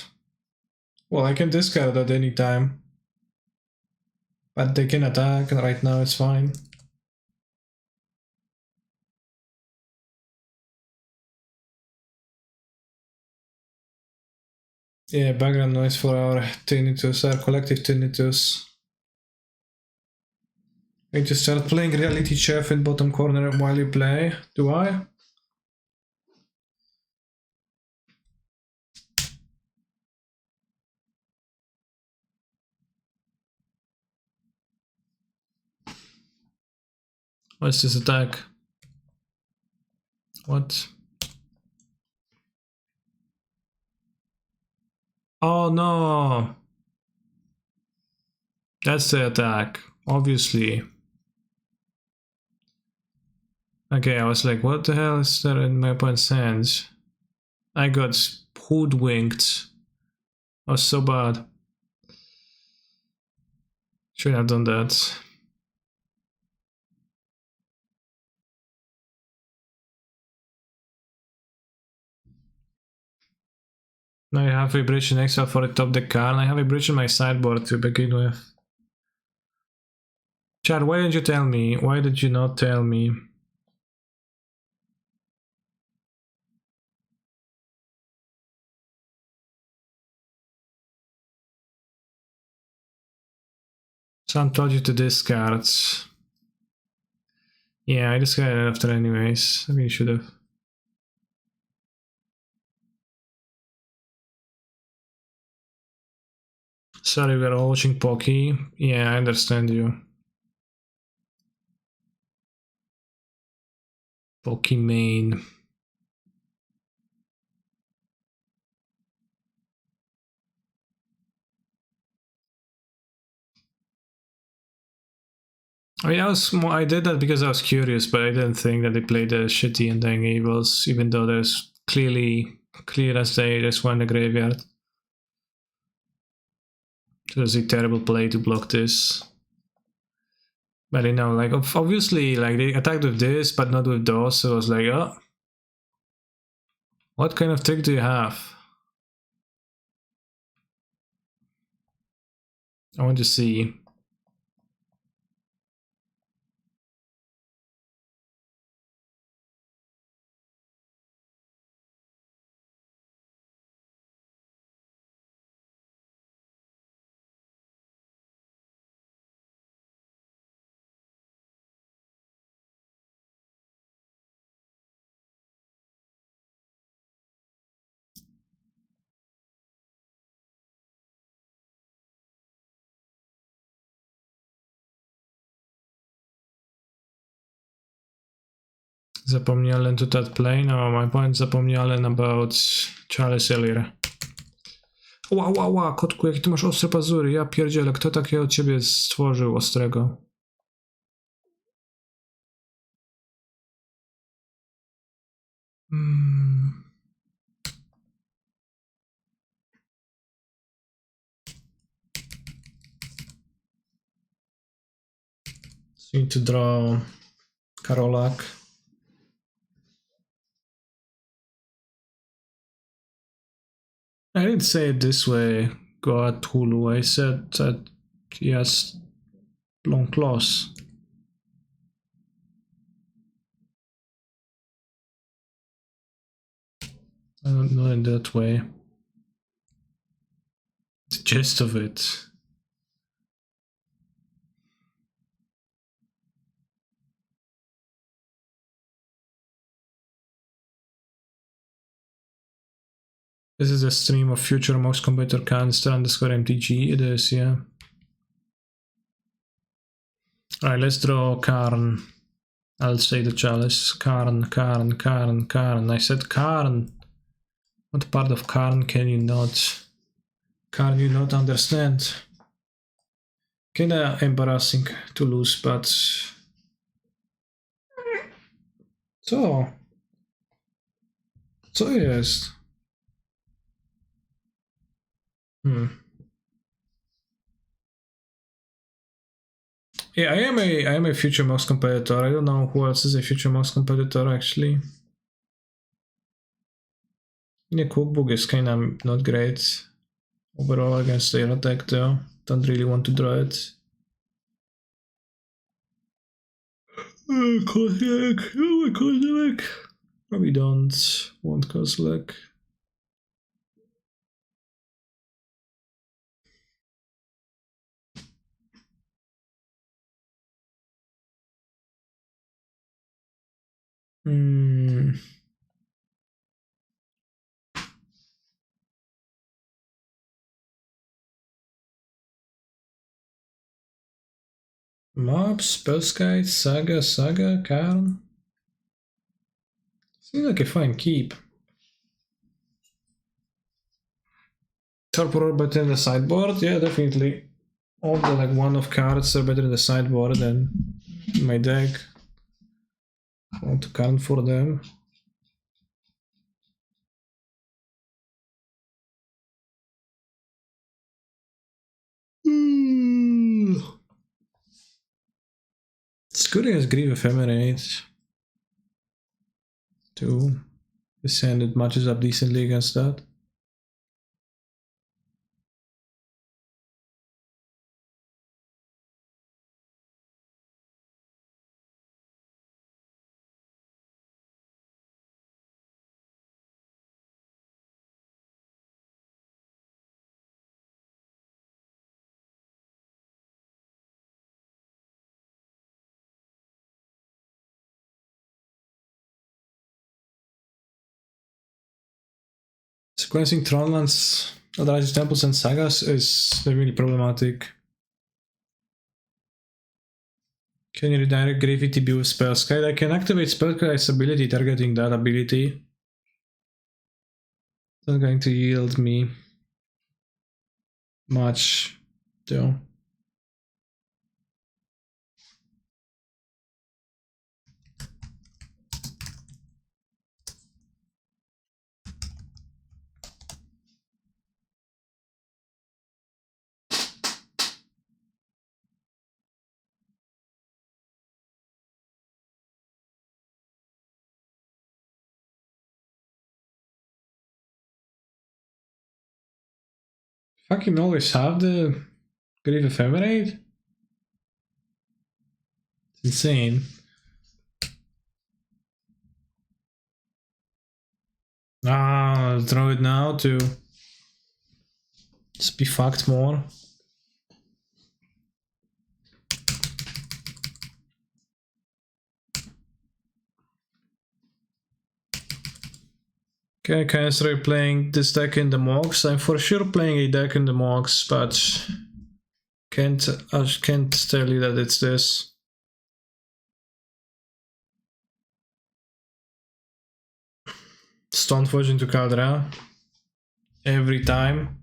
Well, I can discard at any time. But they can attack, and right now it's fine. Yeah, background noise for our tinnitus, our collective tinnitus. I need to start playing Reality Chef in bottom corner while you play. Do I? What's this attack? What? Oh no! That's the attack, obviously. Okay, I was like, what the hell is there in my opponent's hands? I got hoodwinked. I was so bad. Should have done that. Now I have Vibration Exile for the top deck card, and I have Vibration in my sideboard to begin with. Chad, why didn't you tell me? Why did you not tell me? Sam told you to discard. Yeah, I discarded it after anyways. I mean, you should have. Sorry, we're all watching Pocky. Yeah, I understand you. Pocky main. I mean, I did that because I was curious, but I didn't think that they played the shitty Undying Evils, even though there's clear as day, there's one in the graveyard. So it was a terrible play to block this. But you know, like obviously, like they attacked with this, but not with those. So I was like, oh, what kind of trick do you have? I want to see. Zapomniałem tutaj play, no my point zapomniałem about Charles Ellier. Ła, kotku, jakie ty masz ostre pazury, ja pierdzielę, kto takiego od ciebie stworzył ostrego? So need to draw Karolak. I didn't say it this way, God Hulu. I said that he has long claws. I don't know in that way. The gist of it. This is a stream of future most computer cancer underscore MTG. It is, yeah. Alright, let's draw Karn. I'll say the chalice. Karn. I said Karn. What part of Karn can you not understand? Kinda embarrassing to lose, but... Co jest? Yeah, I am a future mouse competitor. I don't know who else is a future mouse competitor actually. Yeah, cookbook is kinda not great overall against their attack though. Don't really want to draw it. Kozilek. Probably don't want Kozilek. Mob, Spellskite, Saga, Karn. Seems like a fine keep. Torpor better in the sideboard? Yeah, definitely. All the like one of cards are better in the sideboard than my deck. I want to count for them. It's good against Grieve Ephemerate. 2. This hand it matches up decently against that. Sequencing Tronlands, Otherwise Temples and Sagas is really problematic. Can you redirect Gravy TB with Spellskite? I can activate Spellskite's ability targeting that ability. Not going to yield me much, though. Fucking always have the Grief Ephemerate? It's insane. Ah, I'll throw it now to just be fucked more. Okay, can I start playing this deck in the Mox? I'm for sure playing a deck in the Mox, but I can't tell you that it's this. Stoneforge into Caldera. Every time.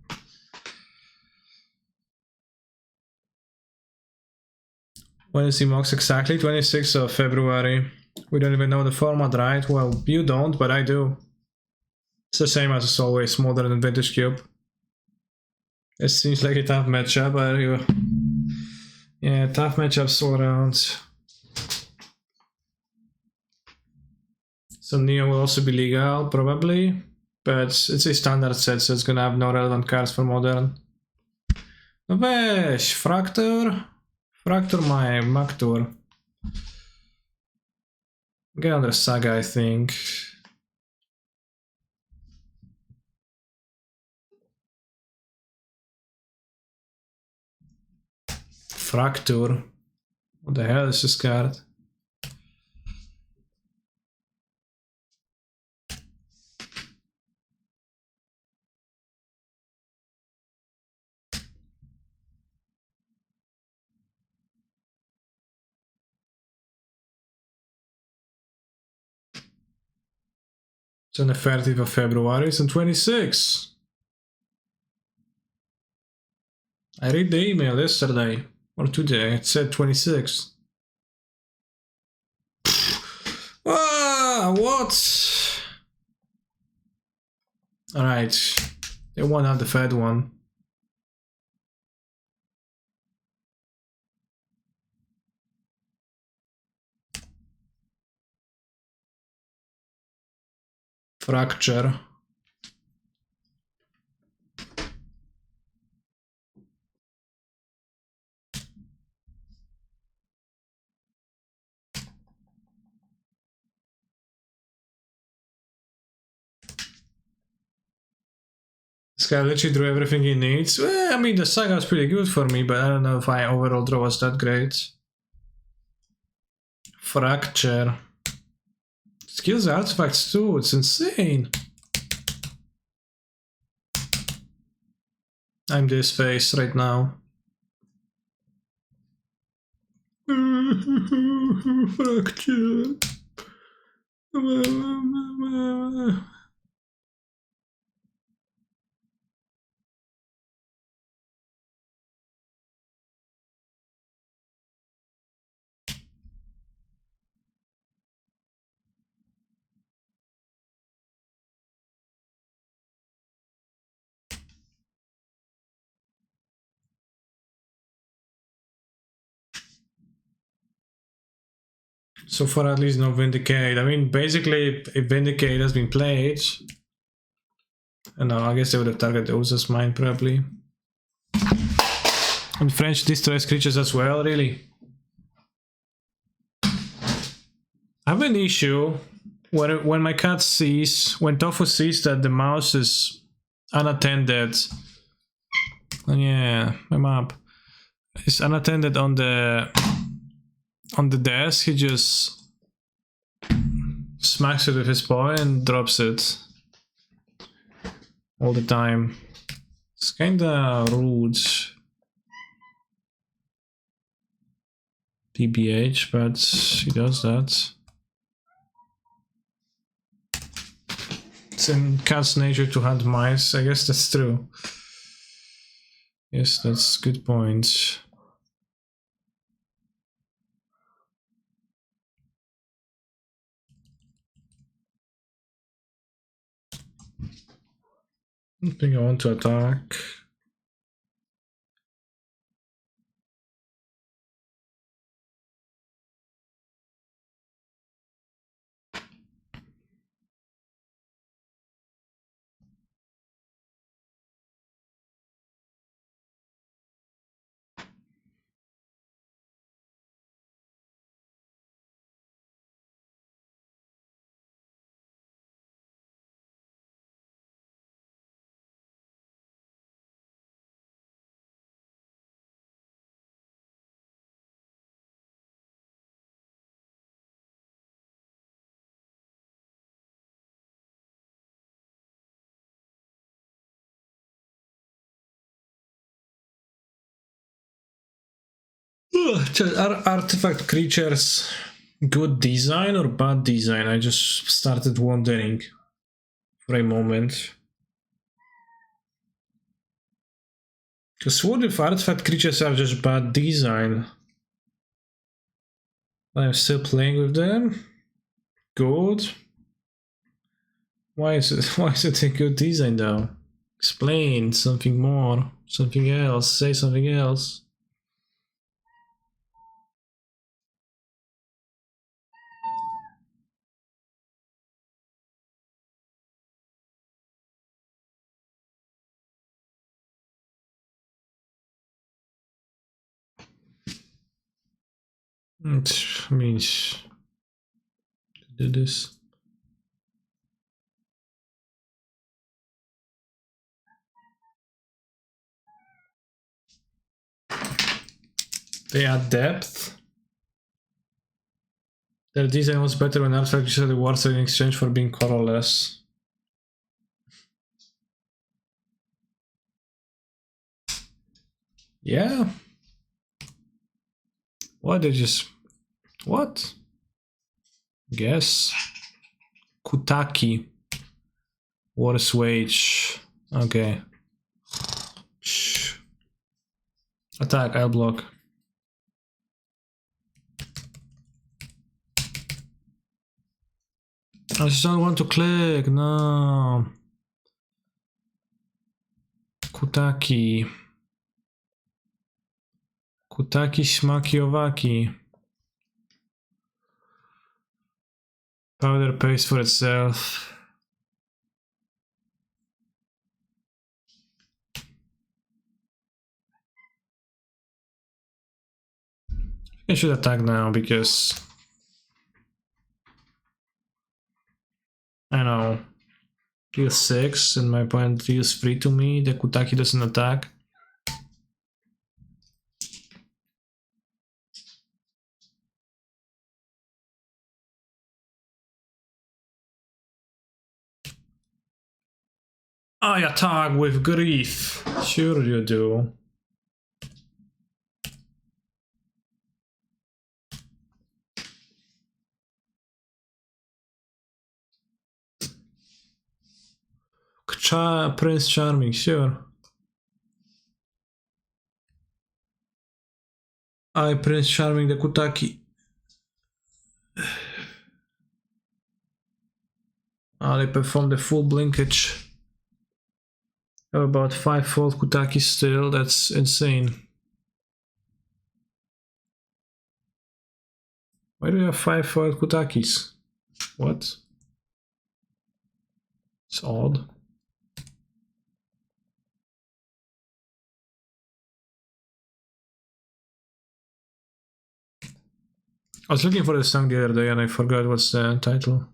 When is the Mox exactly? 26th of February. We don't even know the format, right? Well, you don't, but I do. It's the same as always, Modern and Vintage Cube. It seems like a tough matchup, but yeah, tough matchups all around. So Neo will also be legal, probably, but it's a standard set, so it's gonna have no relevant cards for Modern. No weź, Fracture? Fracture my Mactur. Get under Saga, I think. Fracture? What the hell is this card? It's on the 30th of February, it's on 26. I read the email yesterday, or today, it said 26. Ah, what? Alright, they won out the Fed one. Fracture. This guy literally drew everything he needs. Well, I mean, the Saga was pretty good for me, but I don't know if my overall draw was that great. Fracture. Skills artifacts too, it's insane. I'm this face right now. Fracture. So far, at least no Vindicate. I mean, basically, if Vindicate has been played, and I guess they would have targeted Oza's Mine probably. And French destroys creatures as well, really. I have an issue when my cat sees, when Tofu sees that the mouse is unattended. Oh yeah, my map is unattended on the desk. He just smacks it with his paw and drops it all the time. It's kinda rude. TBH, but he does that. It's in cat's nature to hunt mice. I guess that's true. Yes, that's a good point. I think I want to attack. Are artifact creatures good design or bad design? I just started wondering for a moment. Because what if artifact creatures are just bad design? I'm still playing with them? Good. Why is it a good design though? Explain something more, something else, say something else. It means to do this. They add depth. Their design was better when artifact creatures had worth in exchange for being colorless. Yeah. Why they just... What? Guess. Kutaki. Worse wage. Okay. Attack, I'll block. I just don't want to click, no. Kutaki. Kutaki Smaki Owaki. Powder pays for itself. I should attack now because I know. Deals 6 and my opponent deals 3 to me. The Kutaki doesn't attack. I attack with grief. Sure you do. Prince Charming, sure. I Prince Charming the Kutaki. They perform the full blinkage. Have about 5-fold Kutaki still, that's insane. Why do you have 5-fold Kutakis? What? It's odd. I was looking for the song the other day and I forgot what's the title.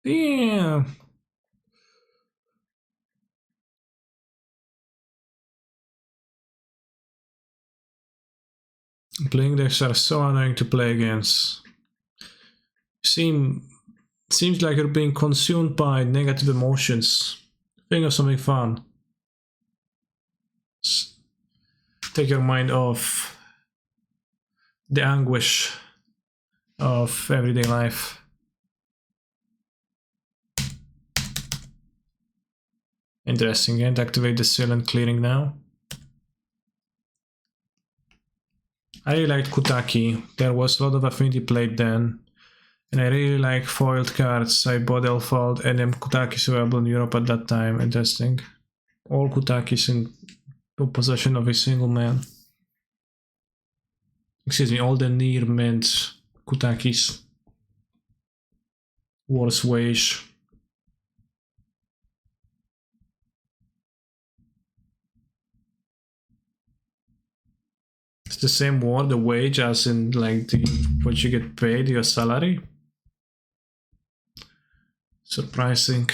Yeah. Blink decks are so annoying to play against. Seems like you're being consumed by negative emotions. Think of something fun. Take your mind off the anguish of everyday life. Interesting, and activate the silent clearing now. I really liked Kutaki. There was a lot of affinity played then. And I really like foiled cards. I bought Elfold and then Kutakis available in Europe at that time. Interesting. All Kutakis in possession of a single man. Excuse me, all the near mint Kutakis. Worse wage. It's the same word, the wage, as in like the what you get paid, your salary. Surprising.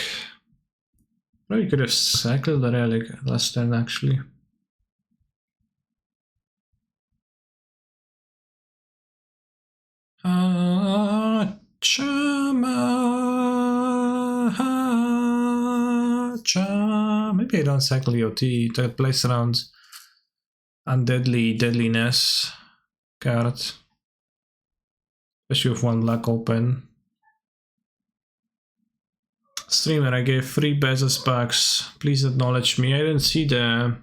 Probably could have cycled the relic last turn actually. Maybe I don't cycle EOT. That plays around deadliness card. Especially with one black open. Streamer, I gave 3 Bezos packs. Please acknowledge me. I didn't see the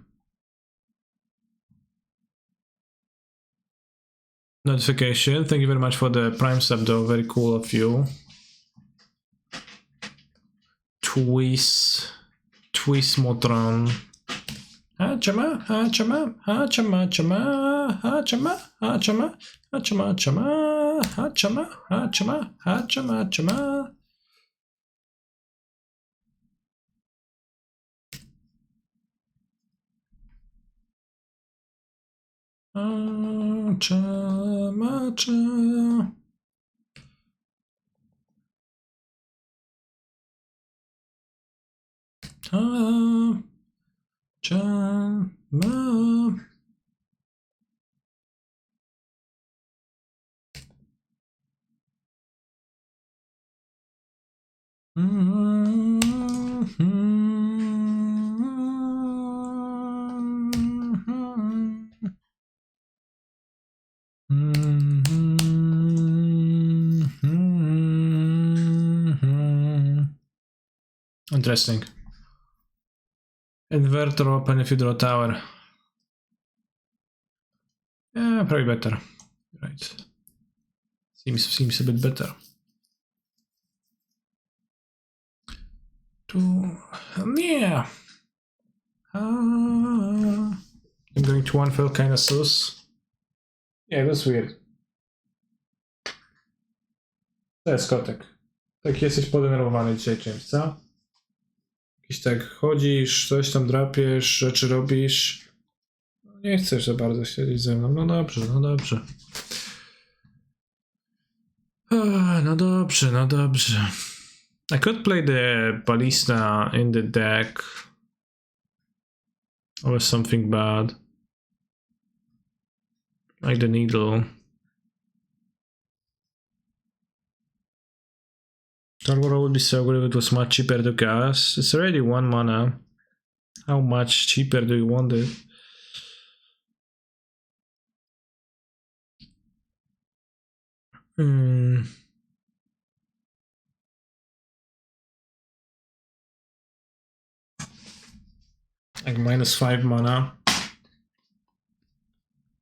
notification. Thank you very much for the Prime sub though. Very cool of you. Twist Motron. Hachama, hachama, hachama, chama, hachama, hachama, hachama, chama, hachama, hachama, hachama, chama. Chama, chama. Chama. Interesting. Inverter open if you draw tower. Yeah, probably better. Right. Seems a bit better. Yeah. I'm going to one felt kind of sus. Yeah, that's weird. To jest kotek. Tak jesteś podenerwowany dzisiaj czymś, co? Jakiś tak chodzisz, coś tam drapiesz, rzeczy robisz. Nie chcesz za bardzo siedzieć ze mną. No dobrze, no dobrze. No dobrze, no dobrze. I could play the ballista in the deck. Or something bad. Like the needle. Torwara would be so good if it was much cheaper to cast. It's already 1 mana. How much cheaper do you want it? Like -5 mana.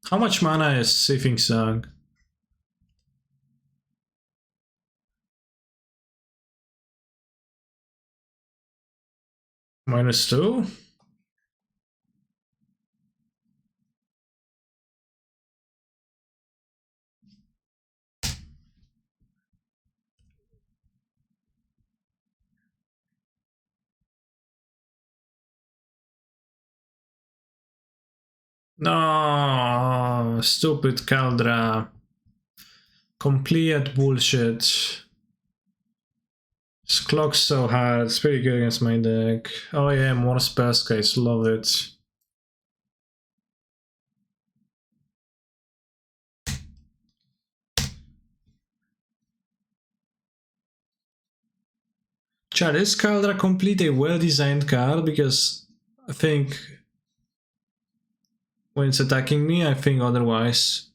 How much mana is Sifting Song? -2? No, stupid Caldra. Complete bullshit. This clock's so hard. It's pretty good against my deck. Oh yeah, more spells, guys. Love it. Chad, is Caldra complete a well-designed card? Because I think when it's attacking me, I think otherwise.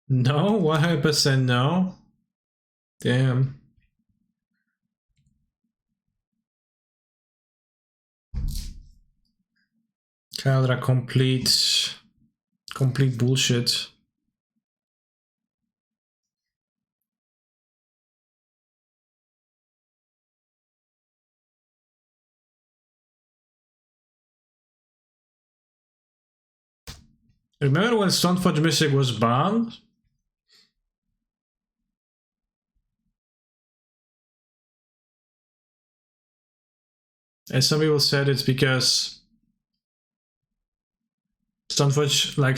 No? 100% no? Damn. Caldra complete bullshit. Remember when Stoneforge Mystic was banned? And some people said it's because Stoneforge, like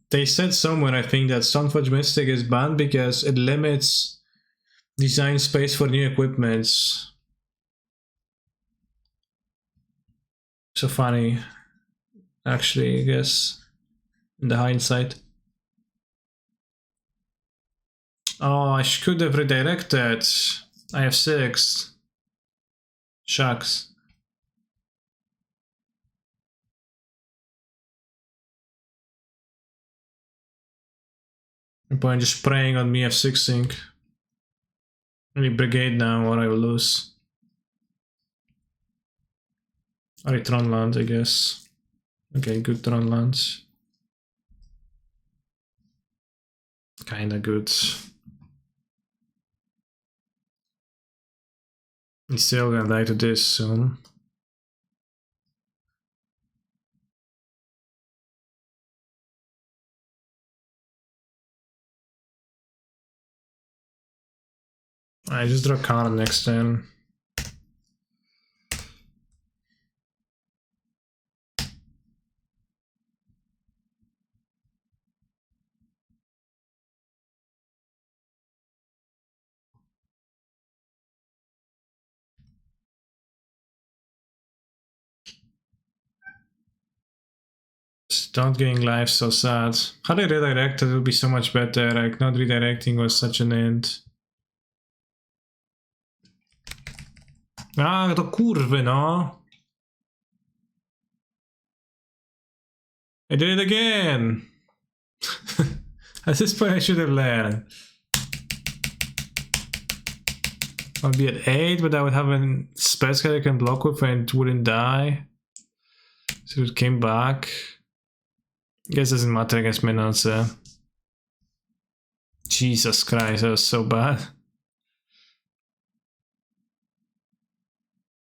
they said somewhere, I think, that Stoneforge Mystic is banned because it limits design space for new equipments. So funny, actually, I guess, in the hindsight. Oh, I could have redirected. I have 6. Shucks. No point just praying on me F6ing. Only brigade now or I will lose. Alright, Tron land, I guess. Okay, good Tron lands. Kinda good. He's still gonna die to this soon. I just draw card next turn. Don't getting life, so sad. How they redirect it would be so much better. Like, not redirecting was such an end. Ah, to kurwy, no! I did it again! At this point I should have learned. I'll be at 8, but I would have a space card I can block with and it wouldn't die. So it came back. I guess it doesn't matter against minions. Jesus Christ, that was so bad.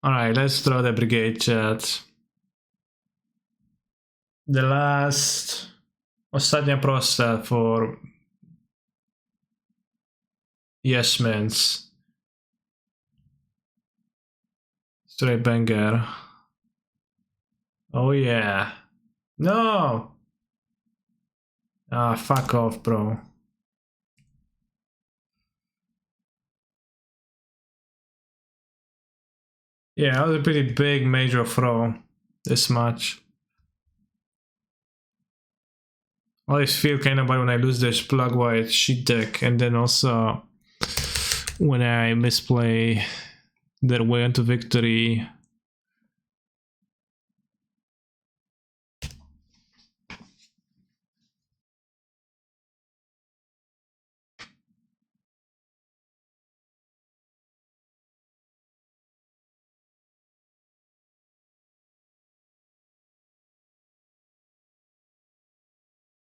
Alright, let's draw the brigade, chat. The last... Ostatnia prosta for... Yes mans. Straight banger. Oh yeah. No! Ah, fuck off, bro. Yeah, that was a pretty big major throw. This much. I always feel kind of bad when I lose this plug white sheet deck, and then also when I misplay their way into victory.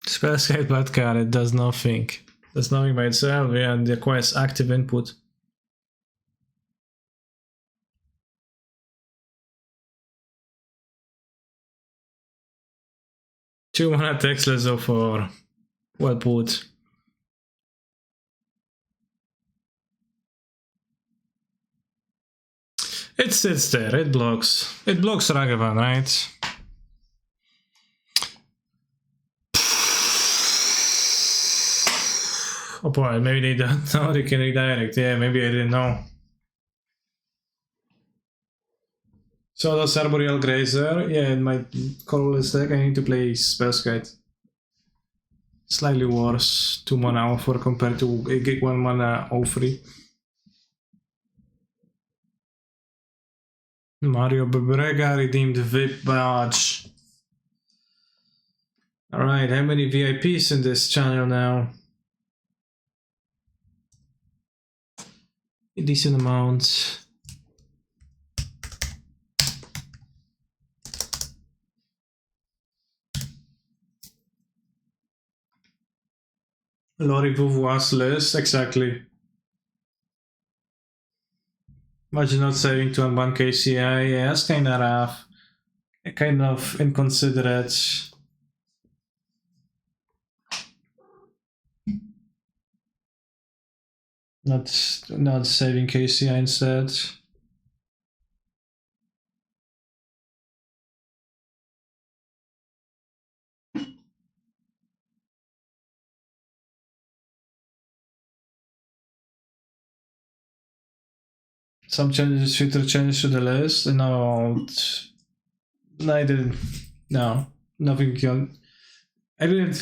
Spellscape bad card, it does nothing. Does nothing by itself, yeah, and it requires active input. Two mana textless though for well put. It sits there, it blocks. It blocks Ragavan, right? Oh boy, maybe they don't know they can redirect. Yeah, maybe I didn't know. So does Arboreal Grazer. Yeah, in my colorless deck I need to play Spellskite. Slightly worse 2 mana offer compared to 1 mana 03. Mario Bebrega redeemed VIP badge. Alright, how many VIPs in this channel now? A decent amount. Lori Vouvoir's list, exactly. Imagine not saving 2 and 1 KCI, yeah, that's kinda rough. Kind of inconsiderate. Not saving KCI instead. Some changes, future changes to the list. No, I didn't. No, nothing. I didn't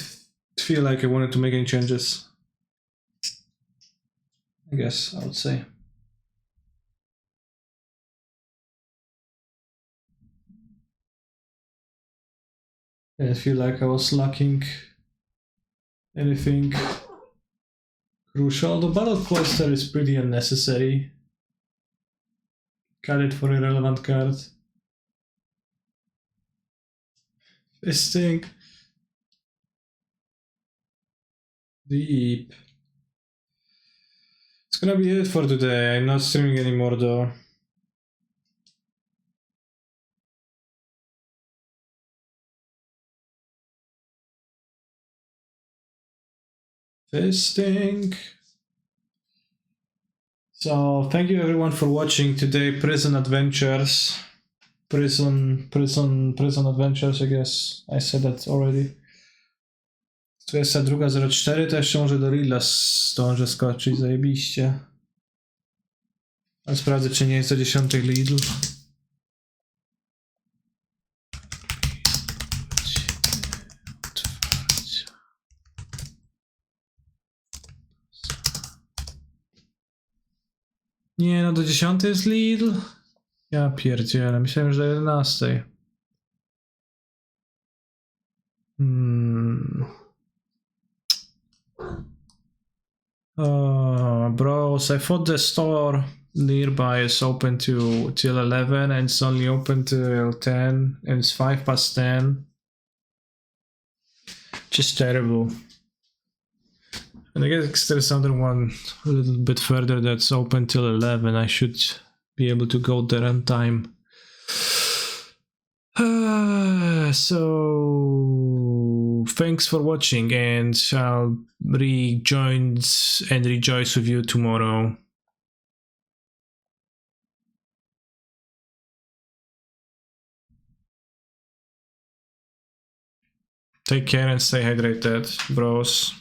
feel like I wanted to make any changes. I guess I would say. I feel like I was lacking anything crucial. The battle cluster is pretty unnecessary. Cut it for irrelevant card. Fisting. Deep. It's gonna be it for today. I'm not streaming anymore though. Fisting. So thank you everyone for watching today. Prison Adventures. Prison Adventures, I guess. I said that already. 22:04, to jeszcze może do Reela zdążę skoczyć, zajebiście. Ale sprawdzę, czy nie jest o 10 Lidl. Nie, no do 10 jest Lidl? Ja pierdzielę, myślałem, że do 11. Bros, I thought the store nearby is open till 11 and it's only open till 10 and it's 10:05. Just terrible. And I guess there's another one a little bit further that's open till 11. I should be able to go there on time. So thanks for watching, and I'll rejoin and rejoice with you tomorrow. Take care and stay hydrated, bros.